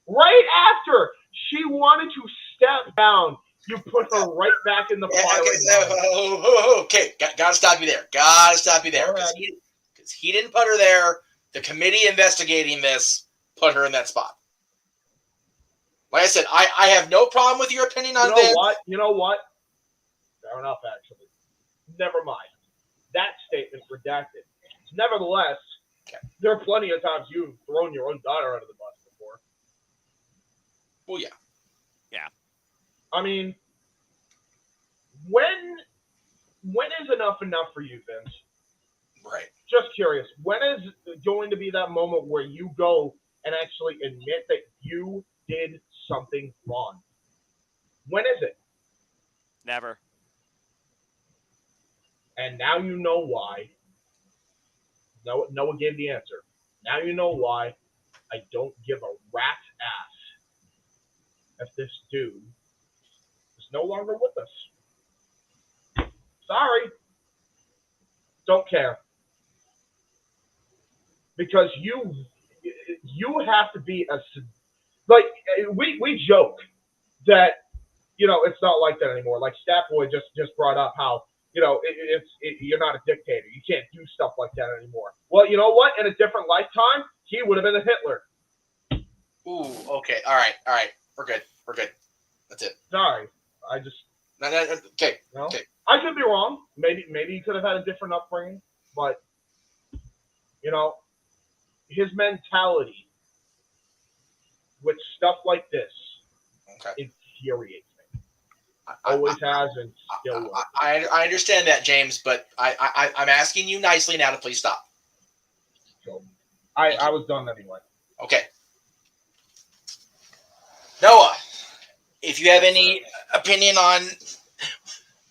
Right after she wanted to step down, you put her right back in the firing line. Okay, gotta stop you there. Because he didn't put her there. The committee investigating this put her in that spot. Like I said, I have no problem with your opinion on Vince. Vince. You know what? Fair enough, actually. Never mind. That statement redacted. Nevertheless, there are plenty of times you've thrown your own daughter under the bus before. Well, yeah. Yeah. I mean, when is enough for you, Vince? Right. Just curious. When is going to be that moment where you go and actually admit that you did something wrong? When is it? Never. And now you know why. Noah gave the answer. Now you know why I don't give a rat's ass if this dude is no longer with us. Sorry. Don't care. Because you have to be like we joke that it's not like that anymore. Like Statboy just brought up how you're not a dictator. You can't do stuff like that anymore. Well, you know what? In a different lifetime, he would have been a Hitler. Ooh, okay. All right. We're good. That's it. Sorry. I just... Okay. No? Okay. I could be wrong. Maybe he could have had a different upbringing. But, his mentality with stuff like this infuriates me. Always has and still will. I understand that, James, but I'm asking you nicely now to please stop. So, I was done anyway. Okay. Noah, if you have any opinion on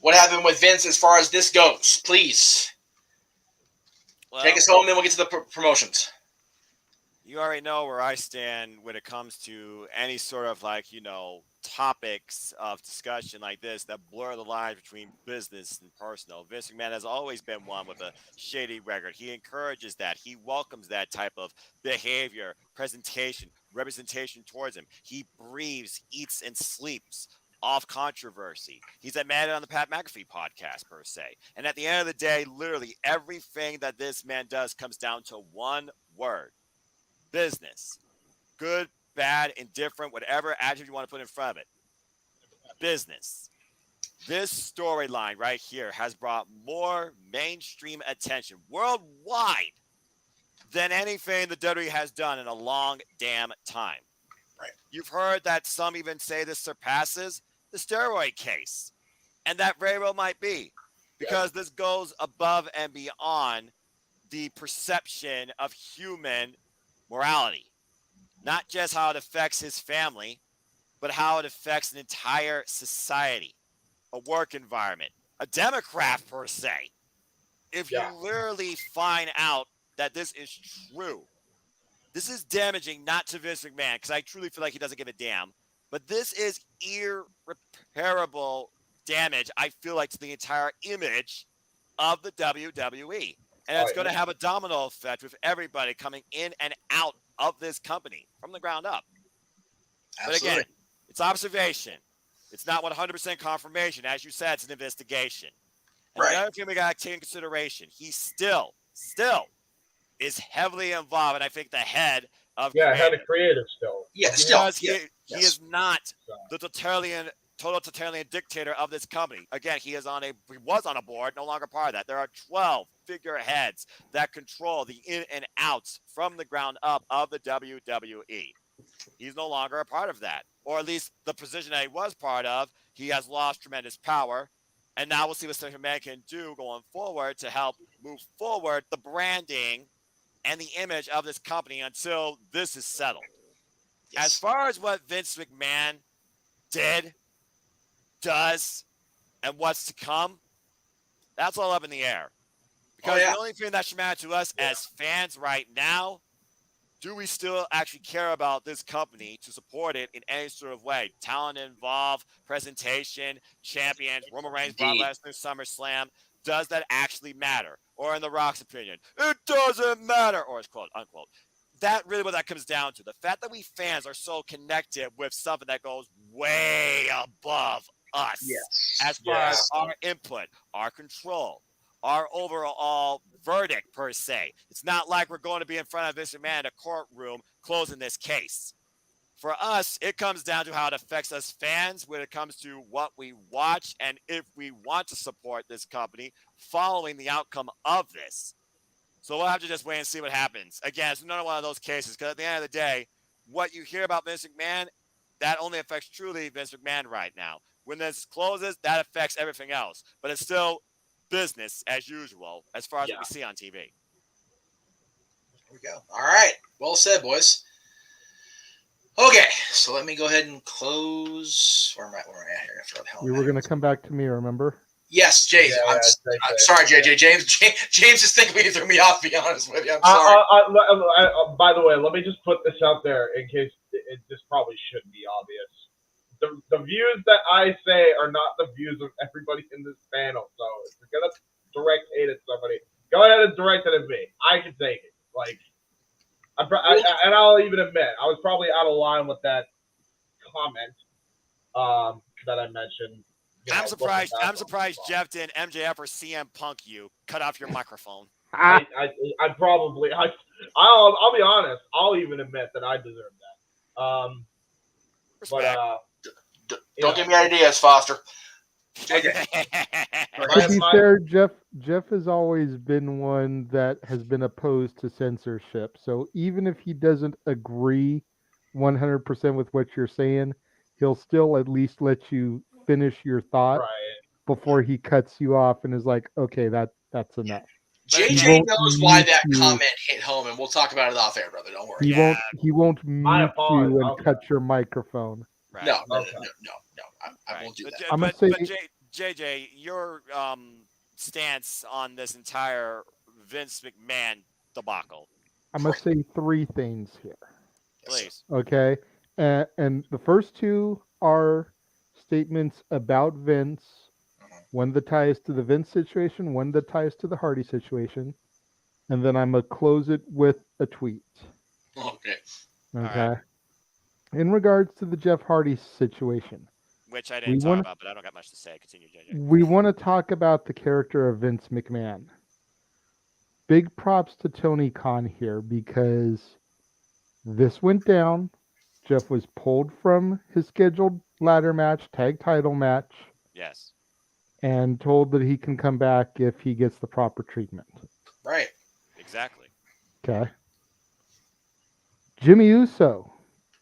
what happened with Vince as far as this goes, please take us home, then we'll get to the promotions. You already know where I stand when it comes to any sort of topics of discussion like this that blur the lines between business and personal. Vince McMahon has always been one with a shady record. He encourages that. He welcomes that type of behavior, presentation, representation towards him. He breathes, eats, and sleeps off controversy. He's admitted on the Pat McAfee podcast, per se. And at the end of the day, literally everything that this man does comes down to one word: business. Good, bad, indifferent, whatever adjective you want to put in front of it. Business. This storyline right here has brought more mainstream attention worldwide than anything the WWE has done in a long damn time. Right. You've heard that some even say this surpasses the steroid case. And that very well might be, because this goes above and beyond the perception of human morality. Not just how it affects his family, but how it affects an entire society, a work environment, a Democrat per se. If you literally find out that this is true, this is damaging not to Vince McMahon, because I truly feel like he doesn't give a damn, but this is irreparable damage, I feel like, to the entire image of the WWE. And it's going to have a domino effect with everybody coming in and out of this company from the ground up. Absolutely. But again, it's observation. It's not 100% confirmation. As you said, it's an investigation. And the other thing we got to take in consideration, he still is heavily involved, and I think the head of head of creative still. Yeah, still. Because he is not the total totalitarian dictator of this company. Again, he was on a board, no longer part of that. There are 12 figureheads that control the in and outs from the ground up of the WWE. He's no longer a part of that, or at least the position that he was part of. He has lost tremendous power, and now we'll see what Stephanie McMahon can do going forward to help move forward the branding and the image of this company until this is settled. Yes. As far as what Vince McMahon did, does, and what's to come, that's all up in the air. Because the only thing that should matter to us as fans right now, do we still actually care about this company to support it in any sort of way? Talent involved, presentation, champions, Roman Reigns, Brock Lesnar, SummerSlam. Does that actually matter? Or in The Rock's opinion, it doesn't matter, or it's quote unquote. That really what that comes down to. The fact that we fans are so connected with something that goes way above us as far as our input, our control, our overall verdict per se. It's not like we're going to be in front of Vince McMahon in a courtroom closing this case. For us, it comes down to how it affects us fans when it comes to what we watch and if we want to support this company following the outcome of this. So we'll have to just wait and see what happens. Again, it's another one of those cases because at the end of the day, what you hear about Vince McMahon, that only affects truly Vince McMahon right now. When this closes, that affects everything else. But it's still business as usual as far as what we see on TV. There we go. All right. Well said, boys. Okay, so let me go ahead and close. Where am I at here? You were going to come back to me, remember? Yes, Jay. I'm sorry, JJ. James is thinking you threw me off, to be honest with you. I'm sorry. By the way, let me just put this out there in case this probably shouldn't be obvious. The views that I say are not the views of everybody in this panel. So if you're going to direct hate at somebody, go ahead and direct it at me. I can take it. Like, and I'll even admit, I was probably out of line with that comment that I mentioned. I'm surprised Jeff didn't MJF or CM Punk you. Cut off your microphone. I'll be honest. I'll even admit that I deserve that. Respect. Don't give me ideas, Foster. To be fair, Jeff has always been one that has been opposed to censorship. So even if he doesn't agree 100% with what you're saying, he'll still at least let you finish your thought before he cuts you off and is like, okay, that's enough. JJ knows why that comment hit home, and we'll talk about it off air, brother. Don't worry. He won't mute you and cut your microphone. Right. No. I won't do that. But JJ, your stance on this entire Vince McMahon debacle. I'm going to say three things here. Please. Okay. And the first two are statements about Vince. One that ties to the Vince situation, one that ties to the Hardy situation. And then I'm going to close it with a tweet. Okay. Right. In regards to the Jeff Hardy situation, which I didn't talk about, but I don't got much to say. Continue, JJ. We want to talk about the character of Vince McMahon. Big props to Tony Khan here because this went down. Jeff was pulled from his scheduled ladder match, tag title match. Yes. And told that he can come back if he gets the proper treatment. Right. Exactly. Okay. Jimmy Uso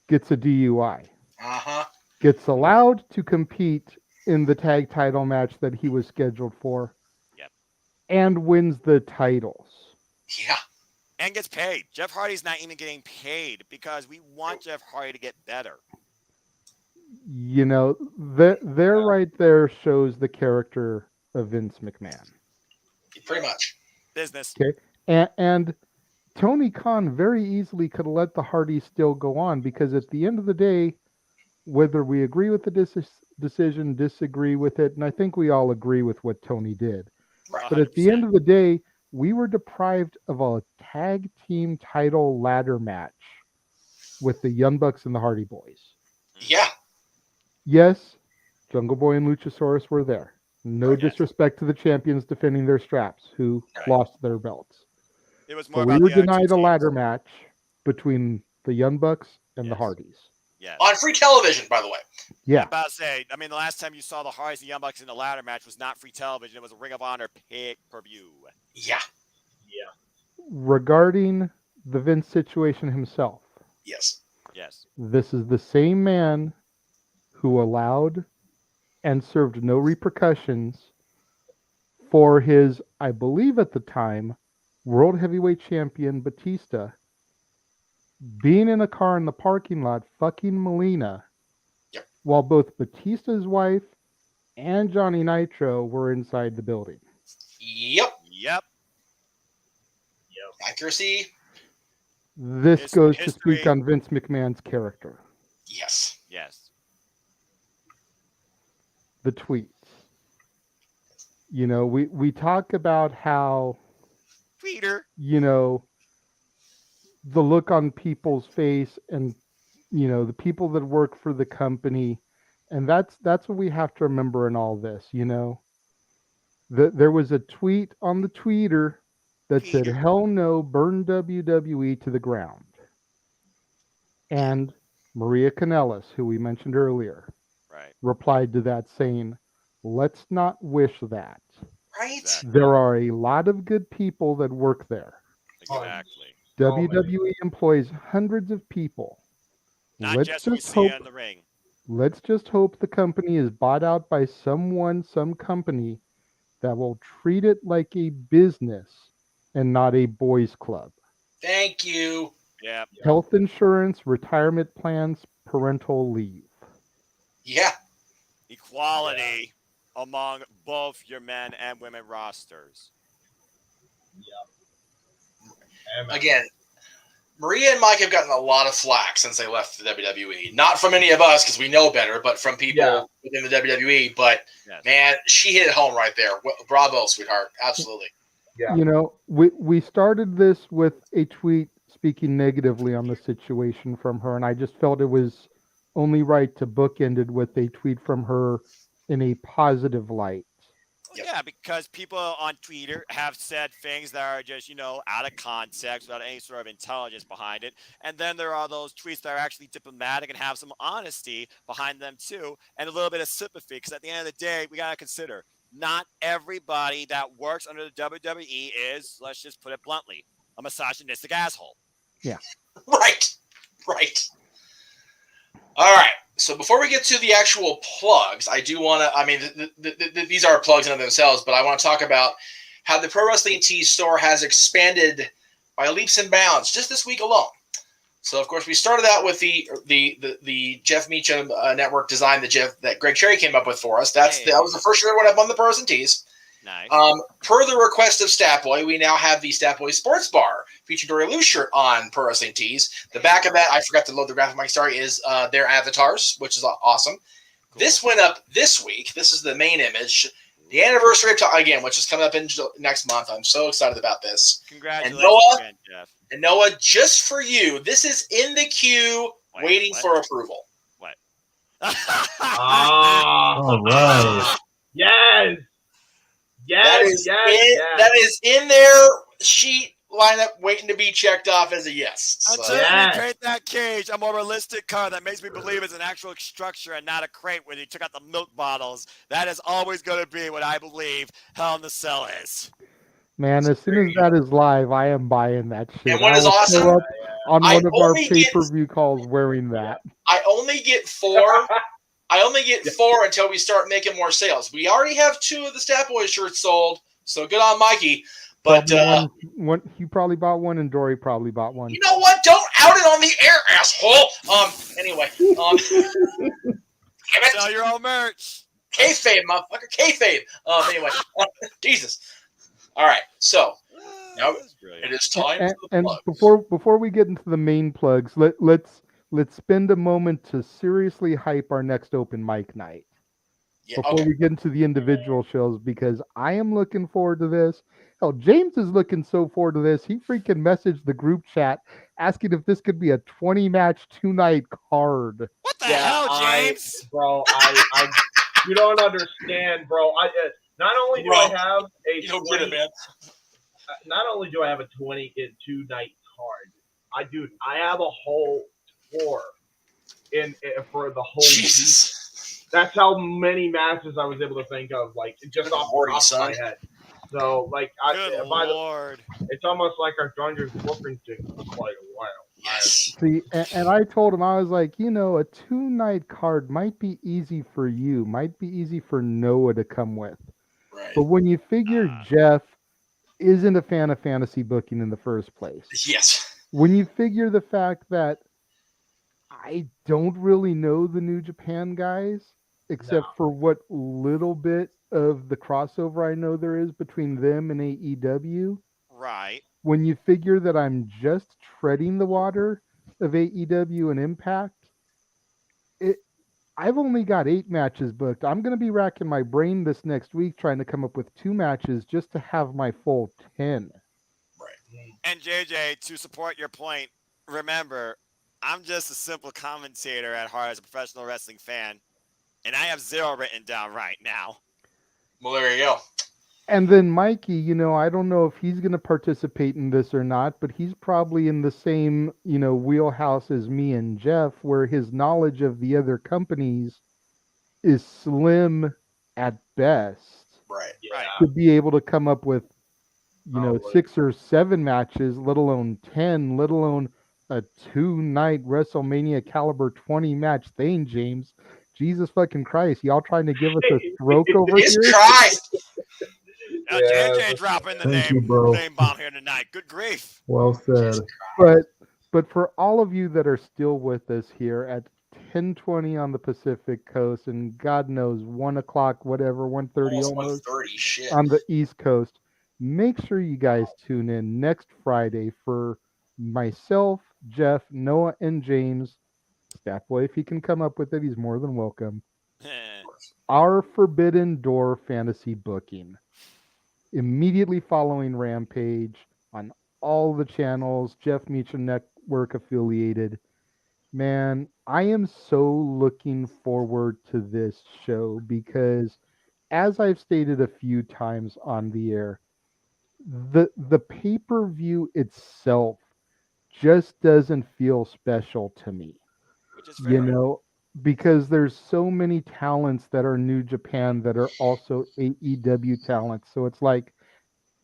gets a DUI. Gets allowed to compete in the tag title match that he was scheduled for. Yep. And wins the titles. Yeah. And gets paid. Jeff Hardy's not even getting paid because we want Jeff Hardy to get better. You know, there right there shows the character of Vince McMahon. Pretty much. Business. Okay. And Tony Khan very easily could have let the Hardys still go on because at the end of the day, whether we agree with the decision, disagree with it, and I think we all agree with what Tony did. Right. But at the end of the day, we were deprived of a tag team title ladder match with the Young Bucks and the Hardy Boys. Yeah. Yes, Jungle Boy and Luchasaurus were there. No disrespect to the champions defending their straps who lost their belts. It was more but about we were the denied a ladder match between the Young Bucks and the Hardys. Yes. On free television, by the way. Yeah. I'm about to say, I mean, the last time you saw the Hardys and Young Bucks in the ladder match was not free television. It was a Ring of Honor pay-per-view. Yeah. Regarding the Vince situation himself. Yes. This is the same man who allowed and served no repercussions for his, I believe at the time, World Heavyweight Champion Batista being in a car in the parking lot fucking Melina while both Batista's wife and Johnny Nitro were inside the building. Yep. Accuracy. This goes to speak on Vince McMahon's character. Yes. The tweets. You know, we talk about how you know, the look on people's face and, you know, the people that work for the company. And that's what we have to remember in all this, you know. There was a tweet on the tweeter that said, hell no, burn WWE to the ground. And Maria Kanellis, who we mentioned earlier, replied to that saying, let's not wish that. Right? Exactly. There are a lot of good people that work there. Exactly. WWE employs hundreds of people. Not just who you see in the ring. Let's just hope the company is bought out by some company that will treat it like a business and not a boys club. Thank you. Yeah. Health insurance, retirement plans, parental leave. Yeah. Equality among both your men and women rosters. Again, Maria and Mike have gotten a lot of flack since they left the WWE. Not from any of us because we know better, but from people within the WWE. But man, she hit it home right there. Bravo, sweetheart. Absolutely. Yeah. You know, we started this with a tweet speaking negatively on the situation from her, and I just felt it was only right to bookend it with a tweet from her in a positive light. Yeah, because people on Twitter have said things that are just, out of context without any sort of intelligence behind it. And then there are those tweets that are actually diplomatic and have some honesty behind them too, and a little bit of sympathy. Because at the end of the day, we got to consider not everybody that works under the WWE is, let's just put it bluntly, a misogynistic asshole. Yeah. Right. All right. So before we get to the actual plugs, I do want to, these are plugs in of themselves, but I want to talk about how the Pro Wrestling Tees store has expanded by leaps and bounds just this week alone. So, of course, we started out with the Jeff Meacham network design that Greg Cherry came up with for us. That was the first year when I won the Pro Wrestling Tees. Nice. Per the request of Statboy, we now have the Statboy Sports Bar featured Dory Lou shirt on Pro Wrestling Tees. The back of that, I forgot to load the graphic, Mike. Sorry, is their avatars, which is awesome. Cool. This went up this week. This is the main image. The anniversary of again, which is coming up in next month. I'm so excited about this. Congratulations, again, Jeff. And Noah, just for you, this is in the queue, waiting for approval. What? All right. Yes. That is in their sheet lineup waiting to be checked off as a yes. Until you paint that cage, a more realistic car that makes me believe it's an actual structure and not a crate where you took out the milk bottles. That is always going to be what I believe Hell in the Cell is. Man, as soon as that is live, I am buying that shit. And what is awesome? Up on one of our pay-per-view calls wearing that. I only get 4. I only get 4 until we start making more sales. We already have 2 of the Stat Boys shirts sold, so good on Mikey. But you probably bought one, and Dory probably bought one. You know what? Don't out it on the air, asshole. Anyway, sell your own merch. Kayfabe, motherfucker, kayfabe. Anyway, Jesus. All right, so now it is time for the and plugs. before we get into the main plugs, let's spend a moment to seriously hype our next open mic night. Yeah, before we get into the individual shows, because I am looking forward to this. Hell, James is looking so forward to this. He freaking messaged the group chat asking if this could be a 20-match 2-night card. What the hell, James? I you don't understand, bro. Not only do I have a 20, not only do I have a 2-night card, I have a whole tour for the whole week. That's how many matches I was able to think of, like just off the top of my head. So, like, it's almost like I've done your booking thing for quite a while. Yes. See, and I told him, I was like, a 2-night card might be easy for you, might be easy for Noah to come with. Right. But when you figure Jeff isn't a fan of fantasy booking in the first place. Yes. When you figure the fact that I don't really know the New Japan guys, except for what little bit of the crossover I know there is between them and AEW. Right. When you figure that I'm just treading the water of AEW and Impact, I've only got 8 matches booked. I'm going to be racking my brain this next week trying to come up with 2 matches just to have my full 10. Right. And JJ, to support your point, remember, I'm just a simple commentator at heart as a professional wrestling fan, and I have 0 written down right now. Well, there you go. And then Mikey, I don't know if he's going to participate in this or not, but he's probably in the same, wheelhouse as me and Jeff, where his knowledge of the other companies is slim at best. Right. To be able to come up with, 6 or 7 matches, let alone 10, let alone a 2-night WrestleMania caliber 20 match thing, James. Jesus fucking Christ. Y'all trying to give us a stroke over Jesus here? Christ! JJ dropping the Thank name, you, bro. name bomb here tonight. Good grief. Well said. But for all of you that are still with us here at 10:20 on the Pacific Coast and God knows 1 o'clock, whatever, 1:30 almost 1:30, shit. on the East Coast, make sure you guys tune in next Friday for myself, Jeff, Noah, and James. Staffboy, if he can come up with it, he's more than welcome. Our Forbidden Door fantasy booking. Immediately following Rampage on all the channels, Jeff Meacham Network affiliated. Man, I am so looking forward to this show because, as I've stated a few times on the air, the pay-per-view itself just doesn't feel special to me. Which is fair. Because there's so many talents that are New Japan that are also AEW talents. So it's like,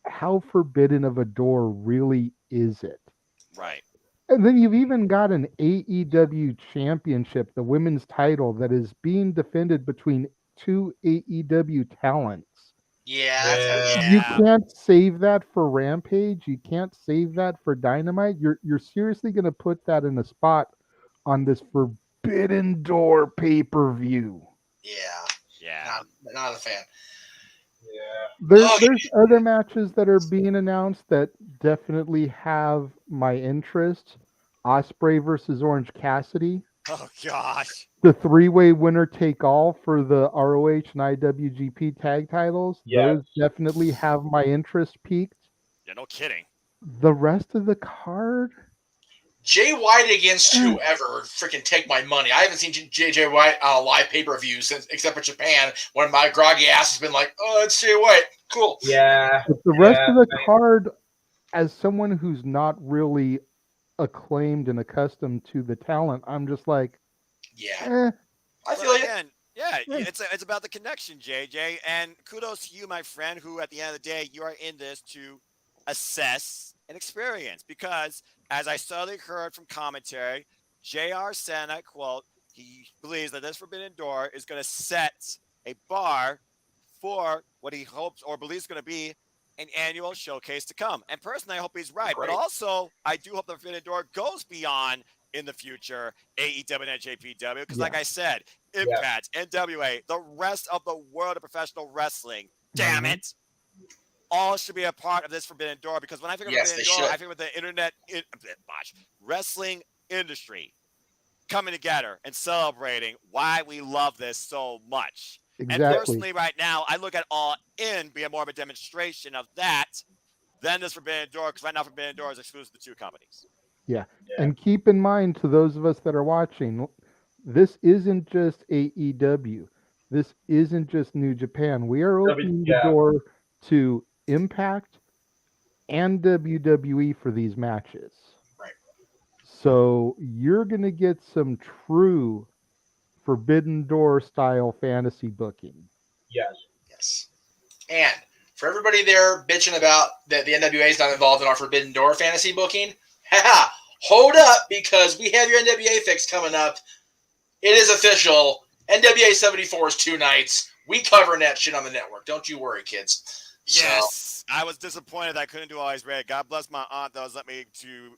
how forbidden of a door really is it? Right. And then you've even got an AEW championship, the women's title, that is being defended between 2 AEW talents. Yeah. You can't save that for Rampage. You can't save that for Dynamite. You're seriously going to put that in a spot on this Forbidden Door pay-per-view. Yeah. Not a fan. There's other matches that are being announced that definitely have my interest. Osprey versus Orange Cassidy. Oh gosh. The 3-way winner take all for the ROH and IWGP tag titles. Yes. Those definitely have my interest peaked. Yeah, no kidding. The rest of the card, Jay White against whoever, freaking take my money. I haven't seen JJ White on a live pay-per-view since, except for Japan, when my groggy ass has been like, oh, it's Jay White. Cool. Yeah. but the rest of the card, as someone who's not really acclaimed and accustomed to the talent, I'm just like, I feel you. Again, yeah, it's about the connection, JJ. And kudos to you, my friend, who at the end of the day, you are in this to assess and experience. Because as I subtly heard from commentary, JR said, I quote, he believes that this Forbidden Door is going to set a bar for what he hopes or believes is going to be an annual showcase to come. And personally, I hope he's right. But also, I do hope the Forbidden Door goes beyond in the future AEW and JPW. Because like I said, Impact, NWA, the rest of the world of professional wrestling, damn it, all should be a part of this Forbidden Door. Because when I think of Forbidden Door, I think of the internet, wrestling industry coming together and celebrating why we love this so much. Exactly. And personally, right now, I look at All In being more of a demonstration of that than this Forbidden Door, because right now Forbidden Door is exclusive to 2 companies. Yeah. And keep in mind, to those of us that are watching, this isn't just AEW. This isn't just New Japan. We are opening the door to Impact and WWE for these matches. Right. So you're going to get some true Forbidden Door style fantasy booking. Yes. And for everybody there bitching about that the NWA is not involved in our Forbidden Door fantasy booking, hold up, because we have your NWA fix coming up. It is official. NWA 74 is 2 nights. We covering that shit on the network. Don't you worry, kids. Yes. I was disappointed I couldn't do Always Red. God bless my aunt that was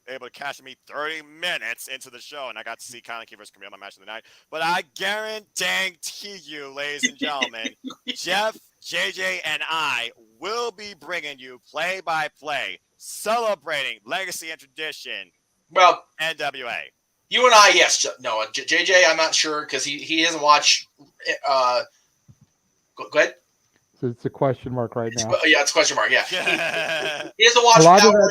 able to cash me 30 minutes into the show, and I got to see Connie versus Camille, my match of the night. But I guarantee you, ladies and gentlemen, Jeff, JJ, and I will be bringing you play-by-play, celebrating legacy and tradition. Well, NWA. You and I, yes. No, JJ, I'm not sure because he doesn't watch. Go ahead. So it's a question mark right now. It's a question mark. Yeah. He doesn't watch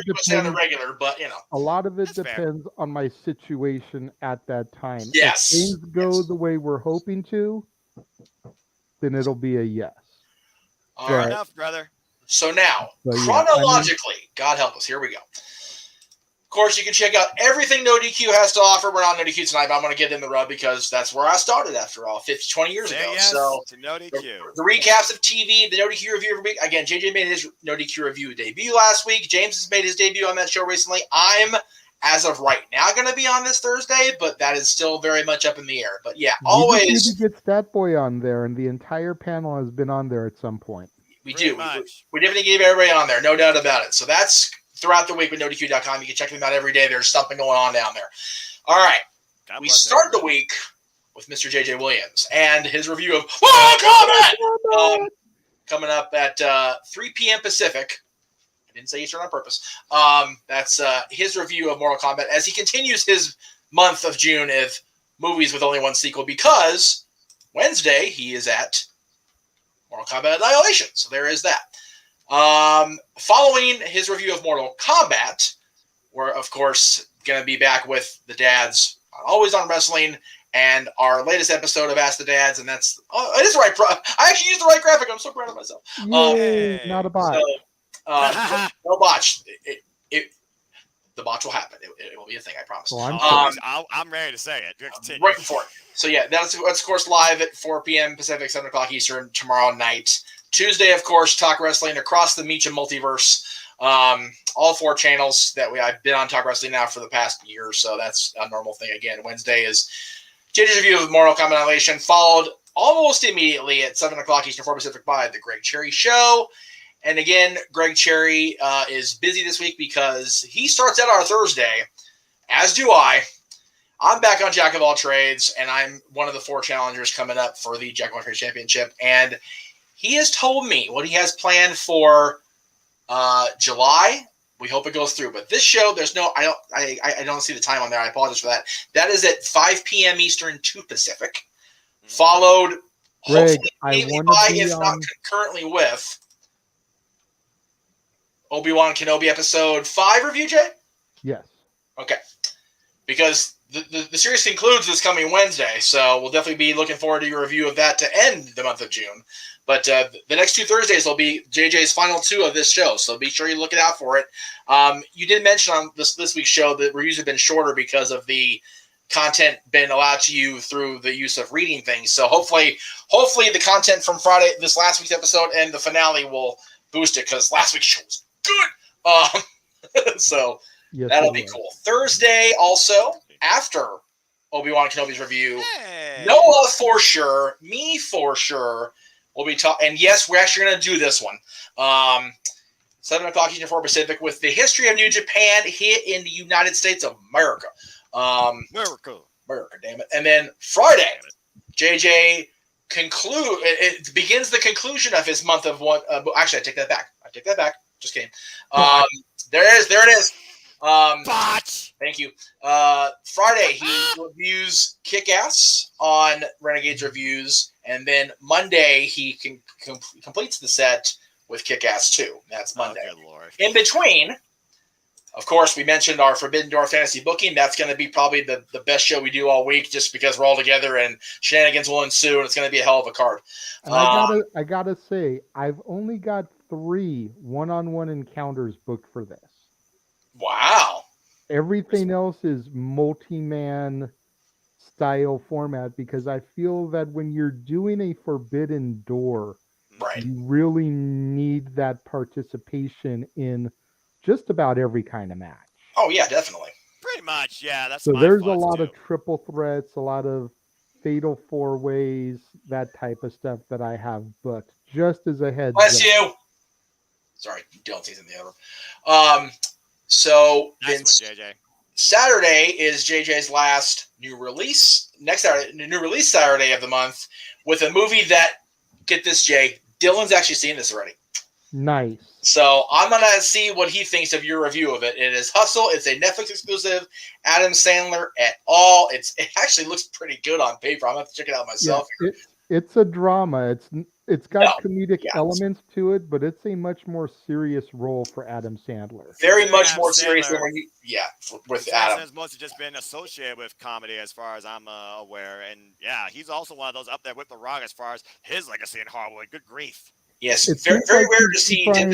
USA on the regular, but a lot of it depends on my situation at that time. Yes. If things go the way we're hoping to, then it'll be a yes. Fair enough, brother. So now, But yeah, chronologically, God help us, here we go. Of course, you can check out everything No DQ has to offer. We're not No DQ tonight, but I'm going to get in the rub because that's where I started after all, 20 years ago. Yes so to No DQ. the recaps of TV, the No DQ review every week. Again, JJ made his No DQ review debut last week. James has made his debut on that show recently. I'm, as of right now, going to be on this Thursday, but that is still very much up in the air. But yeah, always. We just need to get Stat Boy on there, and the entire panel has been on there at some point. We do. We definitely gave everybody on there, no doubt about it. So that's throughout the week with NoDQ.com. You can check them out every day. There's something going on down there. All right. We start the week with Mr. JJ Williams and his review of Mortal Kombat coming up at 3 p.m. Pacific. I didn't say Eastern on purpose. That's his review of Mortal Kombat as he continues his month of June of movies with only one sequel because Wednesday he is at Mortal Kombat Annihilation. So there is that. Following his review of Mortal Kombat, we're, of course, going to be back with the dads always on wrestling and our latest episode of Ask the Dads. And that's, it is the right, I actually used the right graphic. I'm so proud of myself. Yay, not a bot. So, no botch. The botch will happen. It will be a thing, I promise. I'm ready to say it. Right before it. So, yeah, that's of course, live at 4 p.m. Pacific, 7 o'clock Eastern tomorrow night. Tuesday, of course, Talk Wrestling across the Meech and Multiverse. All 4 channels that I've been on Talk Wrestling now for the past year, so that's a normal thing. Again, Wednesday is JJ's review of Mortal Kombat Annihilation, followed almost immediately at 7 o'clock Eastern 4 Pacific by The Greg Cherry Show. And again, Greg Cherry is busy this week because he starts out our Thursday, as do I. I'm back on Jack of All Trades, and I'm one of the 4 challengers coming up for the Jack of All Trades Championship. And he has told me what he has planned for July. We hope it goes through. But this show, there's no, I don't see the time on there. I apologize for that. That is at 5 p.m. Eastern, 2 Pacific. Followed, Greg, hopefully, by, if not concurrently with, Obi-Wan Kenobi Episode 5 review, Jay? Yes. Okay. Because the series concludes this coming Wednesday, so we'll definitely be looking forward to your review of that to end the month of June. But the next 2 Thursdays will be JJ's final 2 of this show, so be sure you look it out for it. You did mention on this week's show that reviews have been shorter because of the content been allowed to you through the use of reading things. So hopefully the content from Friday, this last week's episode, and the finale will boost it because last week's show was good. So yes, that'll be cool. Thursday also, after Obi-Wan Kenobi's review, Noah for sure, me for sure, we'll be talking. And yes, we're actually going to do this one. 7 o'clock Eastern 4 Pacific with the history of New Japan hit in the United States of America. America, damn it. And then Friday, JJ it begins the conclusion of his month of one. Actually, I take that back. Just kidding. There it is. Botch. Thank you. Friday, he reviews Kick-Ass on Renegades Reviews, and then Monday he completes the set with Kick-Ass 2. That's Monday. Oh, good Lord. In between, of course, we mentioned our Forbidden Door fantasy booking. That's going to be probably the best show we do all week, just because we're all together and shenanigans will ensue, and it's going to be a hell of a card. And I gotta say, I've only got 3 one-on-one encounters booked for this. Wow. Everything else is multi-man style format because I feel that when you're doing a Forbidden Door, you really need that participation in just about every kind of match. Oh yeah, definitely. Pretty much, yeah. That's so there's a lot of triple threats, a lot of fatal 4-ways, that type of stuff that I have booked. Just as a heads Bless you. Sorry, don't see in the other. So nice one, JJ. Saturday is JJ's last new release. Next Saturday, new release Saturday of the month with a movie that, get this, Jay, Dylan's actually seen this already. Nice. So I'm going to see what he thinks of your review of it. It is Hustle. It's a Netflix exclusive. Adam Sandler et al. It actually looks pretty good on paper. I'm going to have to check it out myself. Yeah, it's a drama. It's got comedic elements to it, but it's a much more serious role for Adam Sandler. Very much more serious than when with Adam. Has mostly just been associated with comedy as far as I'm aware. And yeah, he's also one of those up there with The Rock as far as his legacy in Hollywood. Good grief. Yes, It very, seems very like rare he's to see trying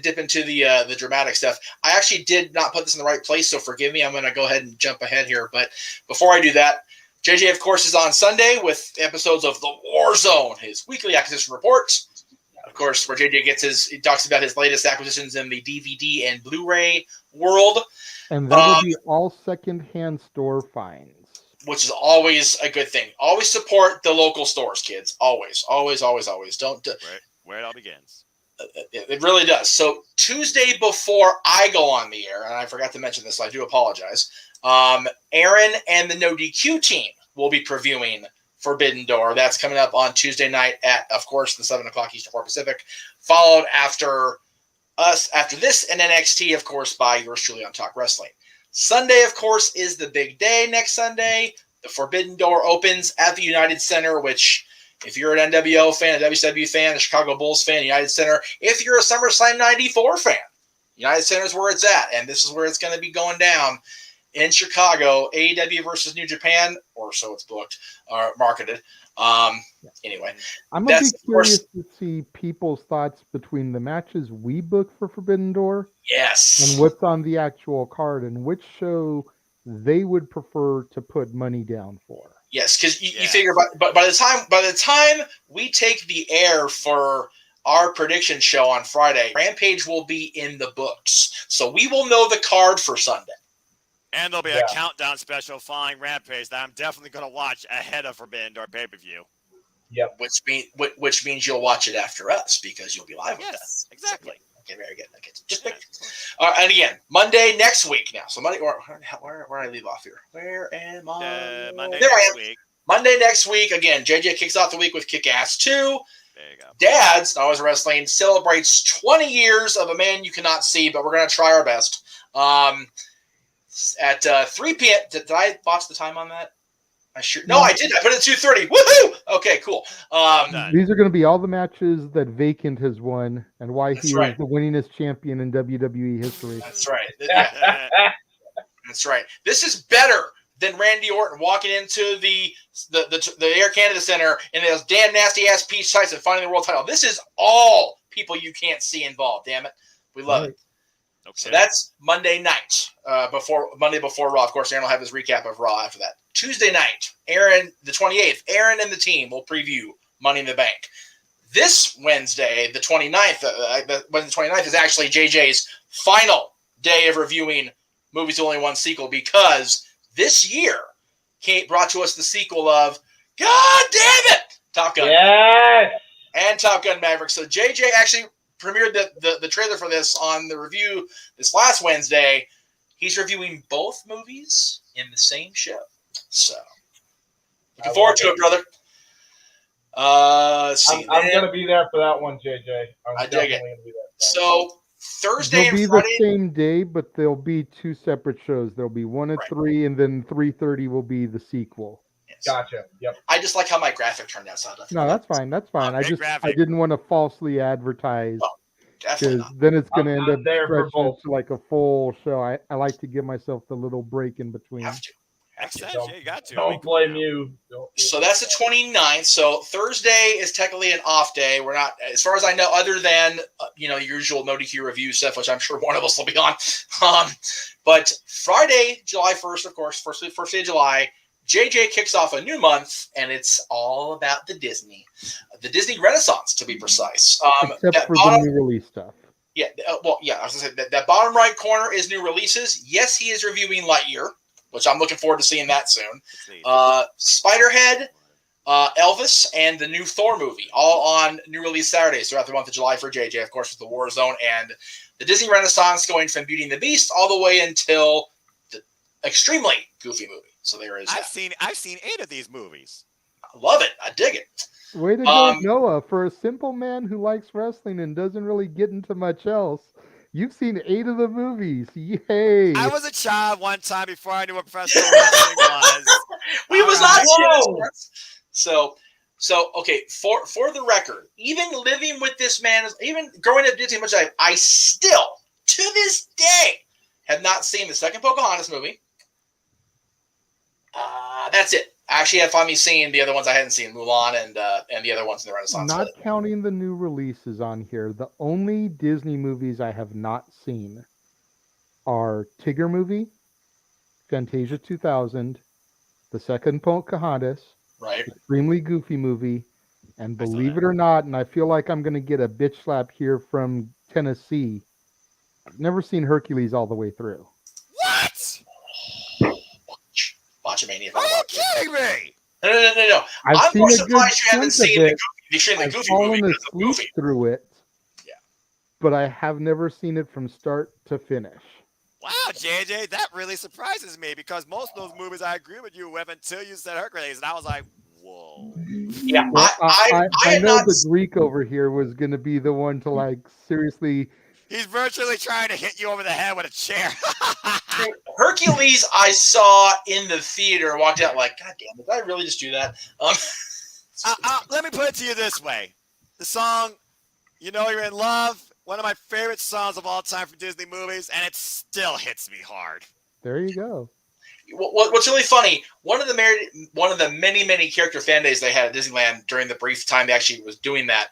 dip into the dramatic stuff. I actually did not put this in the right place, so forgive me. I'm going to go ahead and jump ahead here. But before I do that, JJ, of course, is on Sunday with episodes of The War Zone, his weekly acquisition reports. Of course, where JJ he talks about his latest acquisitions in the DVD and Blu-ray world. And that will be all secondhand store finds. Which is always a good thing. Always support the local stores, kids. Always, always, always, always. Don't. Where it all begins. It really does. So Tuesday before I go on the air, and I forgot to mention this, so I do apologize. Aaron and the No DQ team will be previewing Forbidden Door. That's coming up on Tuesday night at, of course, the 7 o'clock Eastern 4 Pacific. Followed after this, and NXT, of course, by yours truly on Talk Wrestling. Sunday, of course, is the big day next Sunday. The Forbidden Door opens at the United Center, which, if you're an NWO fan, a WCW fan, a Chicago Bulls fan, United Center, if you're a SummerSlam 94 fan, United Center is where it's at, and this is where it's going to be going down in Chicago. AEW versus New Japan, or so it's booked, or marketed. Anyway, I'm going to be curious to see people's thoughts between the matches we booked for Forbidden Door. Yes. And what's on the actual card and which show they would prefer to put money down for. Yes, because you figure by the time we take the air for our prediction show on Friday, Rampage will be in the books. So we will know the card for Sunday. And there'll be a countdown special following Rampage that I'm definitely going to watch ahead of Forbidden Door pay-per-view. Yep. Which means you'll watch it after us because you'll be live with us. Exactly. Okay, very good. Okay, just and again, Monday next week now. So Monday, where I leave off here? Where am I? Monday there next I am. week. Monday next week. Again, JJ kicks off the week with Kick-Ass 2. There you go. Dad's Not Always Wrestling celebrates 20 years of a man you cannot see, but we're going to try our best. At 3 p.m. Did I botch the time on that? No, I did. I put it at 2:30. Woohoo! Okay, cool. These are going to be all the matches that Vacant has won and why he is right. the winningest champion in WWE history. That's right. That's right. This is better than Randy Orton walking into the Air Canada Center in those damn nasty ass peach tights and finding the world title. This is all people you can't see involved. Damn it, we love it. Okay. So that's Monday night before Raw. Of course, Aaron will have his recap of Raw after that. Tuesday night, Aaron, the 28th, Aaron and the team will preview Money in the Bank. This Wednesday, the 29th, is actually JJ's final day of reviewing Movies Only One sequel because this year brought to us the sequel of God damn it, Top Gun. Yes! And Top Gun Maverick. So JJ actually premiered the trailer for this on the review this last Wednesday. He's reviewing both movies in the same show. So looking forward to it, brother. Let's see. I'm going to be there for that one, JJ. I dig it. So Thursday They'll be and Friday. the same day, but there'll be two separate shows. There'll be one at 3, and then 3:30 will be the sequel. Yes. Gotcha. Yep. I just like how my graphic turned out. So No, that's fine. That's fine. I didn't want to falsely advertise because then it's going to end up stretching to like a full show. I like to give myself the little break in between. Have to. You got to. Don't blame you. So that's the 29th. So Thursday is technically an off day. We're not, as far as I know, other than your usual No DQ review stuff, which I'm sure one of us will be on. But Friday, July 1st, of course, first day of July, JJ kicks off a new month, and it's all about the Disney Renaissance, to be precise. Except for the new release stuff. Yeah, I was going to say that bottom right corner is new releases. Yes, he is reviewing Lightyear, which I'm looking forward to seeing that soon. Spiderhead, Elvis, and the new Thor movie, all on new release Saturdays throughout the month of July for JJ, of course, with the War Zone and the Disney Renaissance going from Beauty and the Beast all the way until the extremely goofy movie. So there is I've seen 8 of these movies. I love it. I dig it. Way to go, Noah. For a simple man who likes wrestling and doesn't really get into much else, you've seen 8 of the movies. Yay. I was a child one time before I knew what professional wrestling was. We was not kids. So okay, for the record, even living with this man, even growing up Disney much I still, to this day, have not seen the second Pocahontas movie. That's it. actually had finally seen the other ones I hadn't seen, Mulan and the other ones in the Renaissance. Not counting the new releases on here, the only Disney movies I have not seen are Tigger movie, Fantasia 2000, the second Pocahontas, right? Extremely Goofy movie, and believe it or not, and I feel like I'm going to get a bitch slap here from Tennessee, I've never seen Hercules all the way through. What? Watchamania. Are you kidding me? No. I'm more surprised you haven't seen the Goofy movie because of Goofy. Through it. Yeah. But I have never seen it from start to finish. Wow, JJ, that really surprises me because most of those movies I agree with you with until you said Hercules, and I was like, whoa. Yeah, well, I know not... the Greek over here was going to be the one to like seriously. He's virtually trying to hit you over the head with a chair. Hercules, I saw in the theater, walked out like, God damn, did I really just do that? Let me put it to you this way. The song, You Know You're in Love, one of my favorite songs of all time from Disney movies, and it still hits me hard. There you go. What's really funny, one of the many character fan days they had at Disneyland during the brief time they actually was doing that,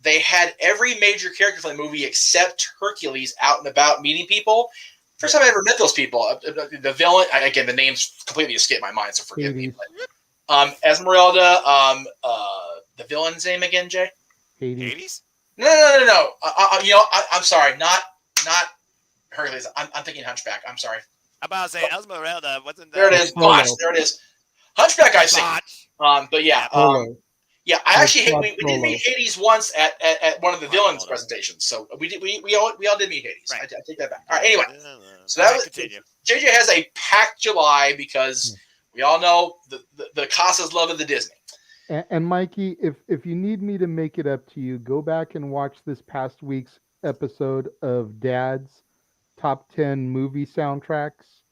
they had every major character from the movie except Hercules out and about meeting people. First time I ever met those people. The villain, again, the names completely escaped my mind, so forgive me. But, Esmeralda, the villain's name again, Jay? Hades? No. I'm sorry, not Hercules. I'm thinking Hunchback. I'm sorry. I'm about to say Esmeralda. Wasn't that? There it is. Botch. There it is. Hunchback, I see. But yeah, yeah. I actually we did meet Hades once at one of the villains presentations. So we all did meet Hades. Right. I take that back. All right. Anyway, so that was continue. JJ has a packed July because we all know the Casa's love of the Disney. And Mikey, if you need me to make it up to you, go back and watch this past week's episode of Dad's Top 10 movie soundtracks.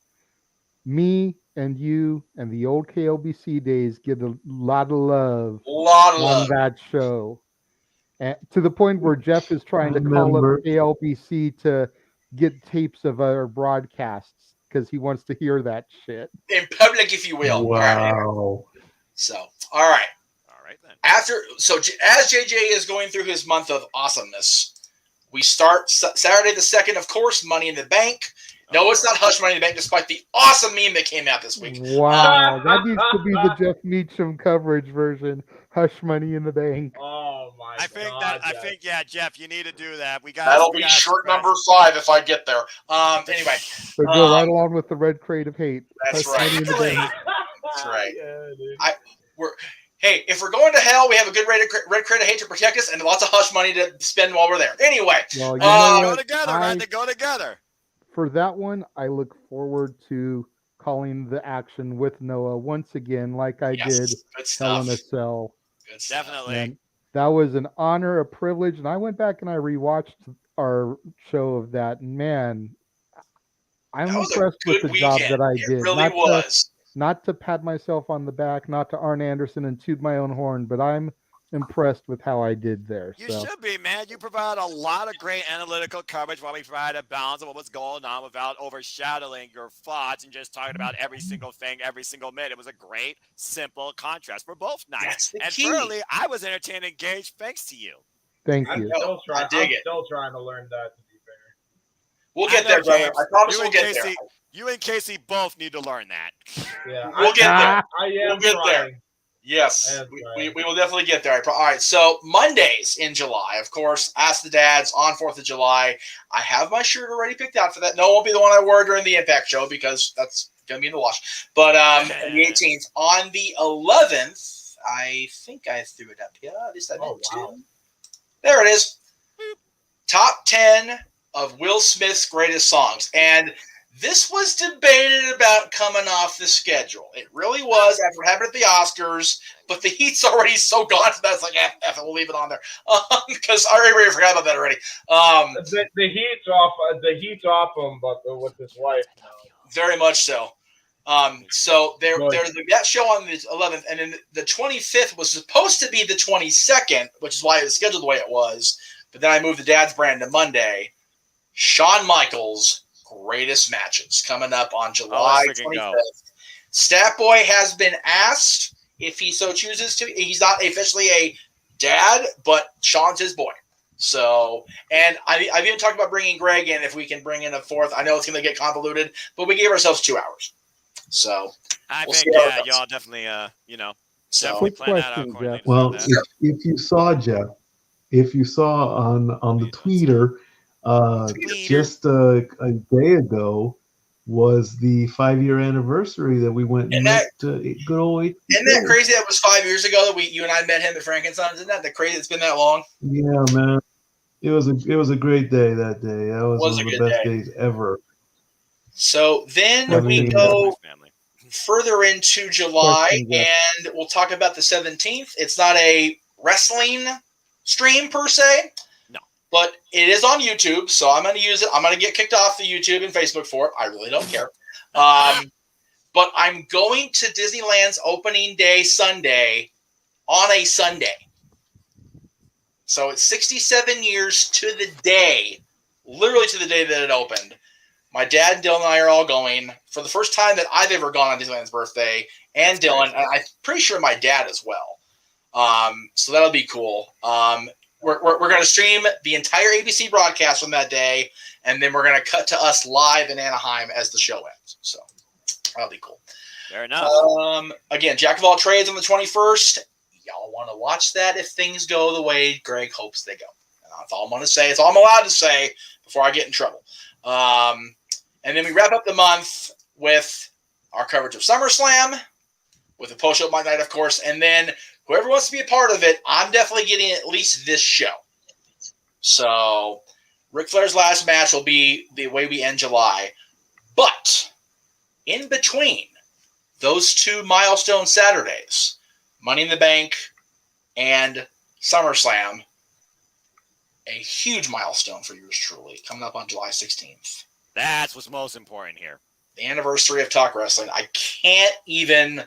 Me and you and the old KLBC days get a lot of love on that show. And to the point where Jeff is trying to call up KLBC to get tapes of our broadcasts because he wants to hear that shit. In public, if you will. Wow. So, all right then. As JJ is going through his month of awesomeness, we start Saturday the 2nd, of course, Money in the Bank. No, it's not Hush Money in the Bank, despite the awesome meme that came out this week. Wow, that needs to be the Jeff Meacham coverage version. Hush Money in the Bank. Oh my I think, Jeff, you need to do that. That'll be shirt number 5 if I get there. Anyway, so go right along with the Red Crate of Hate. That's Hush right. Money in the Bank. That's right. Hey, if we're going to hell, we have a good Red Crate of Hate to protect us and lots of hush money to spend while we're there. Anyway. Well, you go together, right? They go together. For that one, I look forward to calling the action with Noah once again, like I did Hell in a Cell. Definitely. And that was an honor, a privilege, and I went back and I rewatched our show of that. Man, I'm impressed with the job that I did. It really was. Not to pat myself on the back, not to Arn Anderson and toot my own horn, but I'm impressed with how I did there. You should be, man. You provide a lot of great analytical coverage while we provide a balance of what was going on without overshadowing your thoughts and just talking about every single thing, every single minute. It was a great, simple contrast for both nights. And thoroughly, I was entertained and engaged thanks to you. Thank you. I'm still trying to learn that, to be fair. We'll get there, brother. I promise we'll get there. You and Casey both need to learn that. Yeah, we'll get there. We'll get there. Yes, we will definitely get there. All right, so Mondays in July, of course, Ask the Dads on 4th of July. I have my shirt already picked out for that. No, it won't be the one I wore during the Impact show because that's going to be in the wash. But the 18th. On the 11th, I think I threw it up here. At least I did too. There it is. Top 10 of Will Smith's greatest songs. And this was debated about coming off the schedule. It really was after what happened at the Oscars, but the heat's already so gone for that. It's like, F it, we'll leave it on there. Because I already forgot about that already. The heat's off him, but with his wife now. Very much so. So there's that show on the 11th, and then the 25th was supposed to be the 22nd, which is why it was scheduled the way it was. But then I moved the Dad's Brand to Monday. Shawn Michaels' greatest matches coming up on July 25th. Stat Boy has been asked if he so chooses to. He's not officially a dad, but Sean's his boy. So, and I've even talked about bringing Greg in if we can bring in a fourth. I know it's going to get convoluted, but we gave ourselves 2 hours. So, I we'll think, see y'all definitely, So, definitely quick plan that out question, accordingly. Jeff. Well, to that. if you saw Jeff, if you saw on the tweeter, just a day ago was the 5-year anniversary that we went and met good old HBK. Isn't that crazy? That was 5 years ago that you and I met him at Frankenstein's. Isn't that the crazy? It's been that long. Yeah, man. It was a great day that day. That was one of the best days ever. So then we go further into July, Question, Jeff. and we'll talk about the 17th. It's not a wrestling stream per se, but it is on YouTube, so I'm going to use it. I'm going to get kicked off the YouTube and Facebook for it. I really don't care. But I'm going to Disneyland's opening day Sunday on a Sunday. So it's 67 years to the day, literally to the day that it opened. My dad and Dylan and I are all going for the first time that I've ever gone on Disneyland's birthday, and Dylan, and I'm pretty sure my dad as well. So that'll be cool. We're going to stream the entire ABC broadcast from that day, and then we're going to cut to us live in Anaheim as the show ends. So that'll be cool. Fair enough. Again, Jack of All Trades on the 21st. Y'all want to watch that if things go the way Greg hopes they go. And that's all I'm going to say. It's all I'm allowed to say before I get in trouble. And then we wrap up the month with our coverage of SummerSlam, with the post-show Monday night, of course, and then whoever wants to be a part of it, I'm definitely getting at least this show. So Ric Flair's last match will be the way we end July. But in between those 2 milestone Saturdays, Money in the Bank and SummerSlam, a huge milestone for yours truly, coming up on July 16th. That's what's most important here. The anniversary of Talk Wrestling. I can't even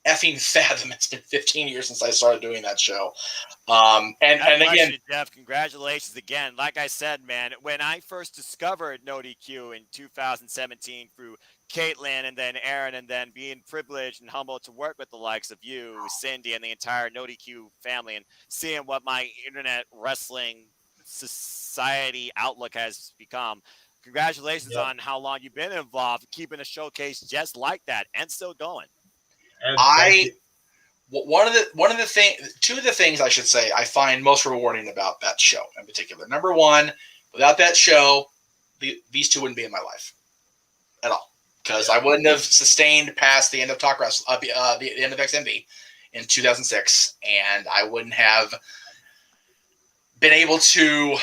effing fathom it's been 15 years since I started doing that show. And again, Jeff, congratulations again. Like I said, man, when I first discovered No DQ in 2017 through Caitlin and then Aaron, and then being privileged and humbled to work with the likes of you, Cindy, and the entire No DQ family, and seeing what my internet wrestling society outlook has become. Congratulations on how long you've been involved, keeping a showcase just like that and still going. Two of the things I should say I find most rewarding about that show in particular. Number one, without that show, these 2 wouldn't be in my life at all, because I wouldn't have sustained past the end of Talk Wrestling, the end of XMV in 2006, and I wouldn't have been able to.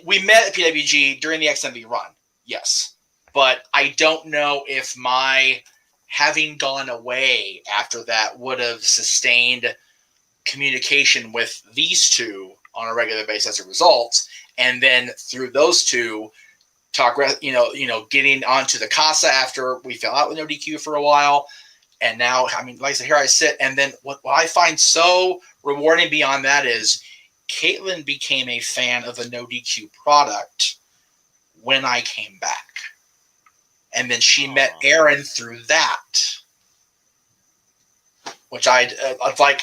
We met at PWG during the XMV run, yes, but I don't know if my having gone away after that would have sustained communication with these 2 on a regular basis as a result. And then through those 2, getting onto the Casa after we fell out with No DQ for a while. And now, like I said, here I sit. And then what I find so rewarding beyond that is Caitlin became a fan of the No DQ product when I came back. And then she met Aaron through that, which I was like,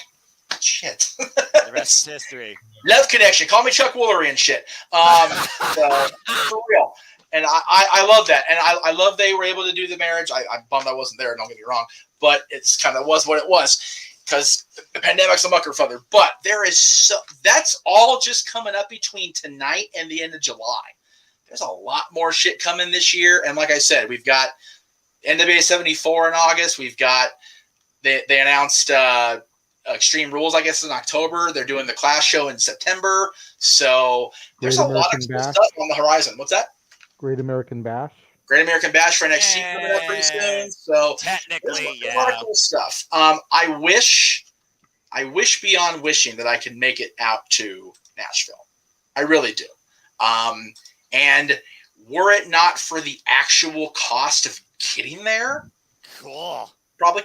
shit. The rest is history. Love connection. Call me Chuck Woolery and shit. For real. And I love that. And I love they were able to do the marriage. I'm bummed I wasn't there, don't get me wrong. But it's kind of was what it was, because the pandemic's a mucker feather. But that's all just coming up between tonight and the end of July. There's a lot more shit coming this year. And like I said, we've got NWA 74 in August. We've got, they announced Extreme Rules, I guess, in October. They're doing the Clash show in September. So there's a lot of cool stuff on the horizon. What's that? Great American Bash. Great American Bash for NXT coming up pretty soon. So technically, there's a lot of cool stuff. I wish beyond wishing that I could make it out to Nashville. I really do. And were it not for the actual cost of getting there, cool. I probably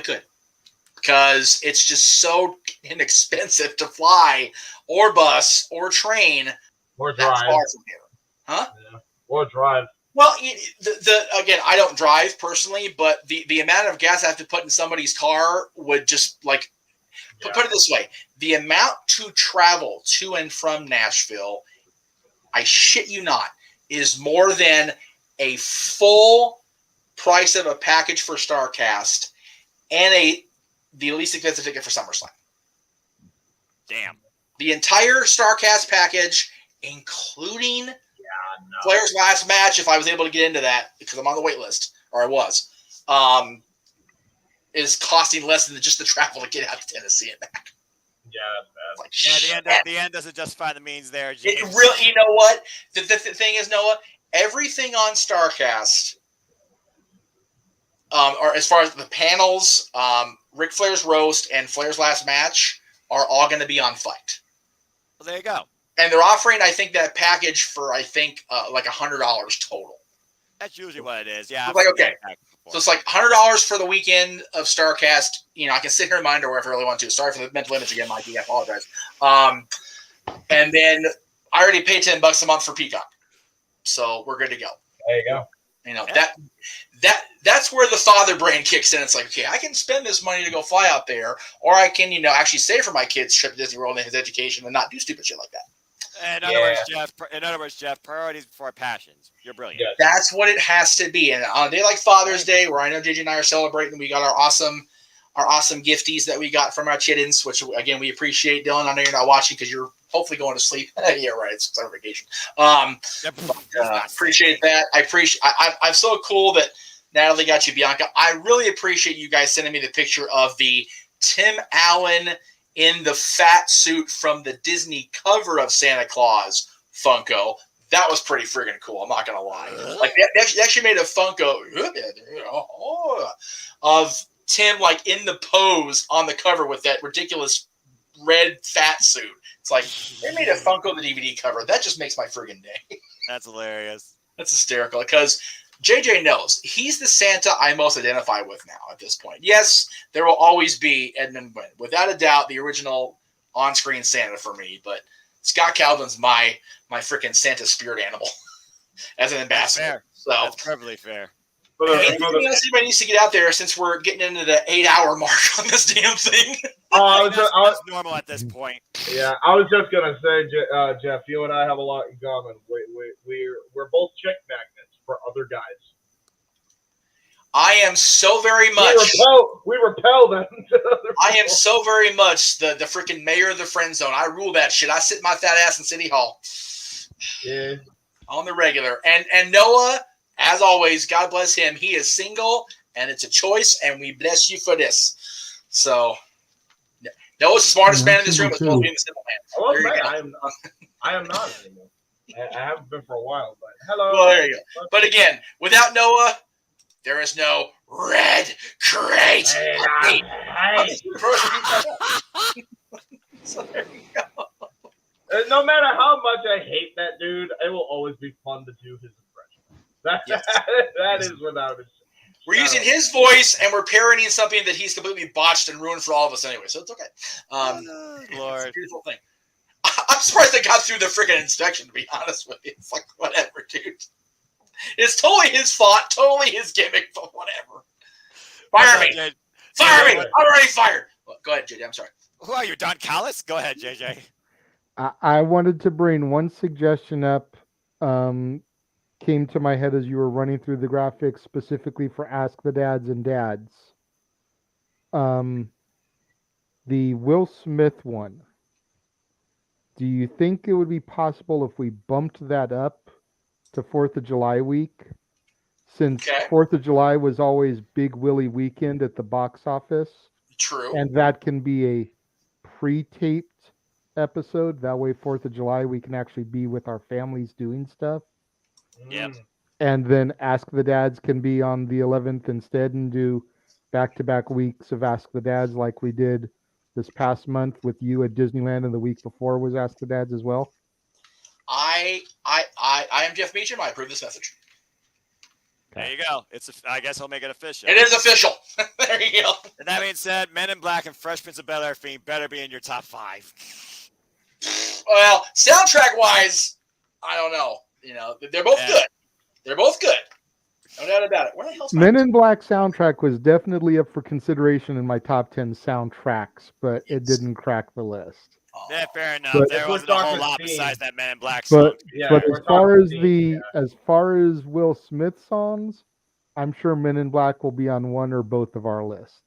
could. Because it's just so inexpensive to fly or bus or train or drive. Far from here. Huh? Yeah. Or drive. Well, again, I don't drive personally, but the amount of gas I have to put in somebody's car would just like put it this way: the amount to travel to and from Nashville, I shit you not, is more than a full price of a package for StarCast and the least expensive ticket for SummerSlam. Damn. The entire StarCast package, including Flair's last match, if I was able to get into that, because I'm on the wait list, or I was, is costing less than just the travel to get out to Tennessee and back. Yeah, Yeah, that's bad. the end doesn't justify the means there. It really, you know what? The thing is, Noah, everything on StarCast, or as far as the panels, Ric Flair's roast and Flair's last match are all going to be on Fight. Well, there you go. And they're offering, I think, that package for, like $100 total. That's usually what it is. Yeah. It's like, okay. So it's like $100 for the weekend of StarCast. You know, I can sit here in my underwear if I really want to. Sorry for the mental image again, Mikey. I apologize. And then I already paid $10 a month for Peacock. So we're good to go. There you go. You know, that's where the father brain kicks in. It's like, okay, I can spend this money to go fly out there, or I can, actually save for my kid's trip to Disney World and his education and not do stupid shit like that. In other words, Jeff, priorities before passions. You're brilliant. Yes. That's what it has to be. And on a day like Father's Day, where I know JJ and I are celebrating, we got our awesome gifties that we got from our chittens, which again we appreciate. Dylan, I know you're not watching because you're hopefully going to sleep. Yeah, right. It's summer vacation. Appreciate that. I'm so cool that Natalie got you, Bianca. I really appreciate you guys sending me the picture of the Tim Allen in the fat suit from the Disney cover of Santa Claus Funko. That was pretty friggin' cool. I'm not gonna lie. Like they actually made a Funko of Tim like in the pose on the cover with that ridiculous red fat suit. It's like they made a Funko the DVD cover. That just makes my friggin' day. That's hilarious. That's hysterical because JJ knows he's the Santa I most identify with now at this point. Yes, there will always be Edmund Wynn, without a doubt, the original on-screen Santa for me. But Scott Calvin's my freaking Santa spirit animal as an ambassador. So that's perfectly fair. Anything else anybody needs to get out there since we're getting into the 8-hour mark on this damn thing? That's normal at this point. Yeah, I was just gonna say, Jeff, you and I have a lot in common. We're both chick magnets for other guys. I am so very much. We repel them. I am so very much the freaking mayor of the friend zone. I rule that shit. I sit my fat ass in City Hall. Yeah. On the regular. And Noah, as always, God bless him. He is single, and it's a choice, and we bless you for this. So, Noah's the smartest man in this room. As well as being the simple man. I am not anymore. I haven't been for a while, but hello. Well, there you go. But again, without Noah, there is no red crate. So there you go. No matter how much I hate that dude, it will always be fun to do his impression. That is without it. We're using his voice, and we're parodying something that he's completely botched and ruined for all of us anyway, so it's okay. Lord. It's a beautiful thing. I'm surprised they got through the freaking inspection, to be honest with you. It's like, whatever, dude. It's totally his fault, totally his gimmick, but whatever. Fire me! Fire me! I'm already fired! Well, go ahead, JJ, I'm sorry. Who are you, Don Callis? Go ahead, JJ. I wanted to bring one suggestion up. Came to my head as you were running through the graphics specifically for Ask the Dads and Dads. The Will Smith one. Do you think it would be possible if we bumped that up to 4th of July week? Since 4th of July was always Big Willie weekend at the box office. True. And that can be a pre-taped episode. That way 4th of July we can actually be with our families doing stuff. Yep. And then Ask the Dads can be on the 11th instead and do back-to-back weeks of Ask the Dads like we did this past month with you at Disneyland, and the week before was Ask the Dads as well. I am Jeff Meacham. I approve this message. There you go. I guess he'll make it official. It is official. There you go. And that being said, Men in Black and Fresh Prince of Bel-Air Fiend better be in your top 5. Well, soundtrack-wise, I don't know. They're both good. They're both good. No doubt about it. Where the hell's Men in Black soundtrack was definitely up for consideration in my top 10 soundtracks, but it didn't crack the list. Yeah, fair enough. But- There If we're wasn't a whole talking lot theme- besides that Men in Black song. But Yeah, but we're as far talking as theme, as far as Will Smith songs, I'm sure Men in Black will be on one or both of our lists.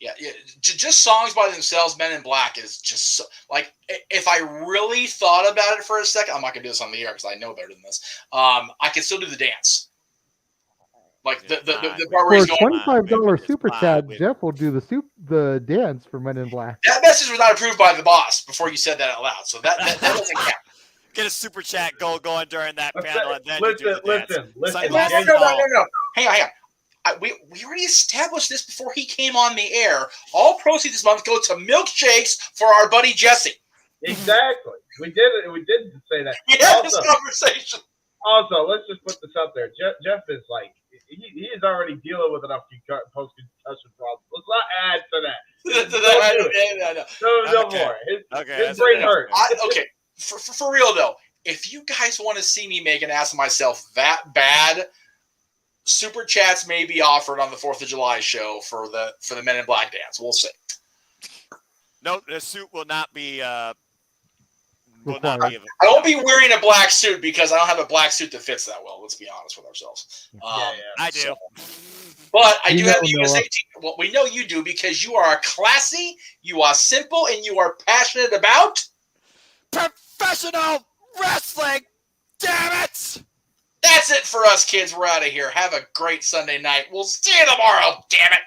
Yeah. Just songs by themselves, Men in Black is just so, like, if I really thought about it for a second, I'm not gonna do this on the air because I know better than this. I can still do the dance, like the part where For he's a going. $25 super chat, Jeff will do the dance for Men in Black. That message was not approved by the boss before you said that out loud, so that doesn't count. Get a super chat goal going during that Let's panel, say- and then you do the dance. listen. No. Hang on. We already established this before he came on the air. All proceeds this month go to milkshakes for our buddy Jesse. Exactly. We did it. We did say that. We had this conversation. Also, let's just put this out there. Jeff is like, he is already dealing with enough post-concussion problems. Let's not add to that. No more. His brain hurts. Okay, for real though, if you guys want to see me make an ass of myself that bad, super chats may be offered on the 4th of July show for the Men in Black dance. We'll see. No, the suit will not be. I won't be wearing a black suit because I don't have a black suit that fits that well. Let's be honest with ourselves. I do. But I do have the USA team. Well, we know you do because you are classy, you are simple, and you are passionate about professional wrestling. Damn it! That's it for us, kids. We're out of here. Have a great Sunday night. We'll see you tomorrow. Damn it.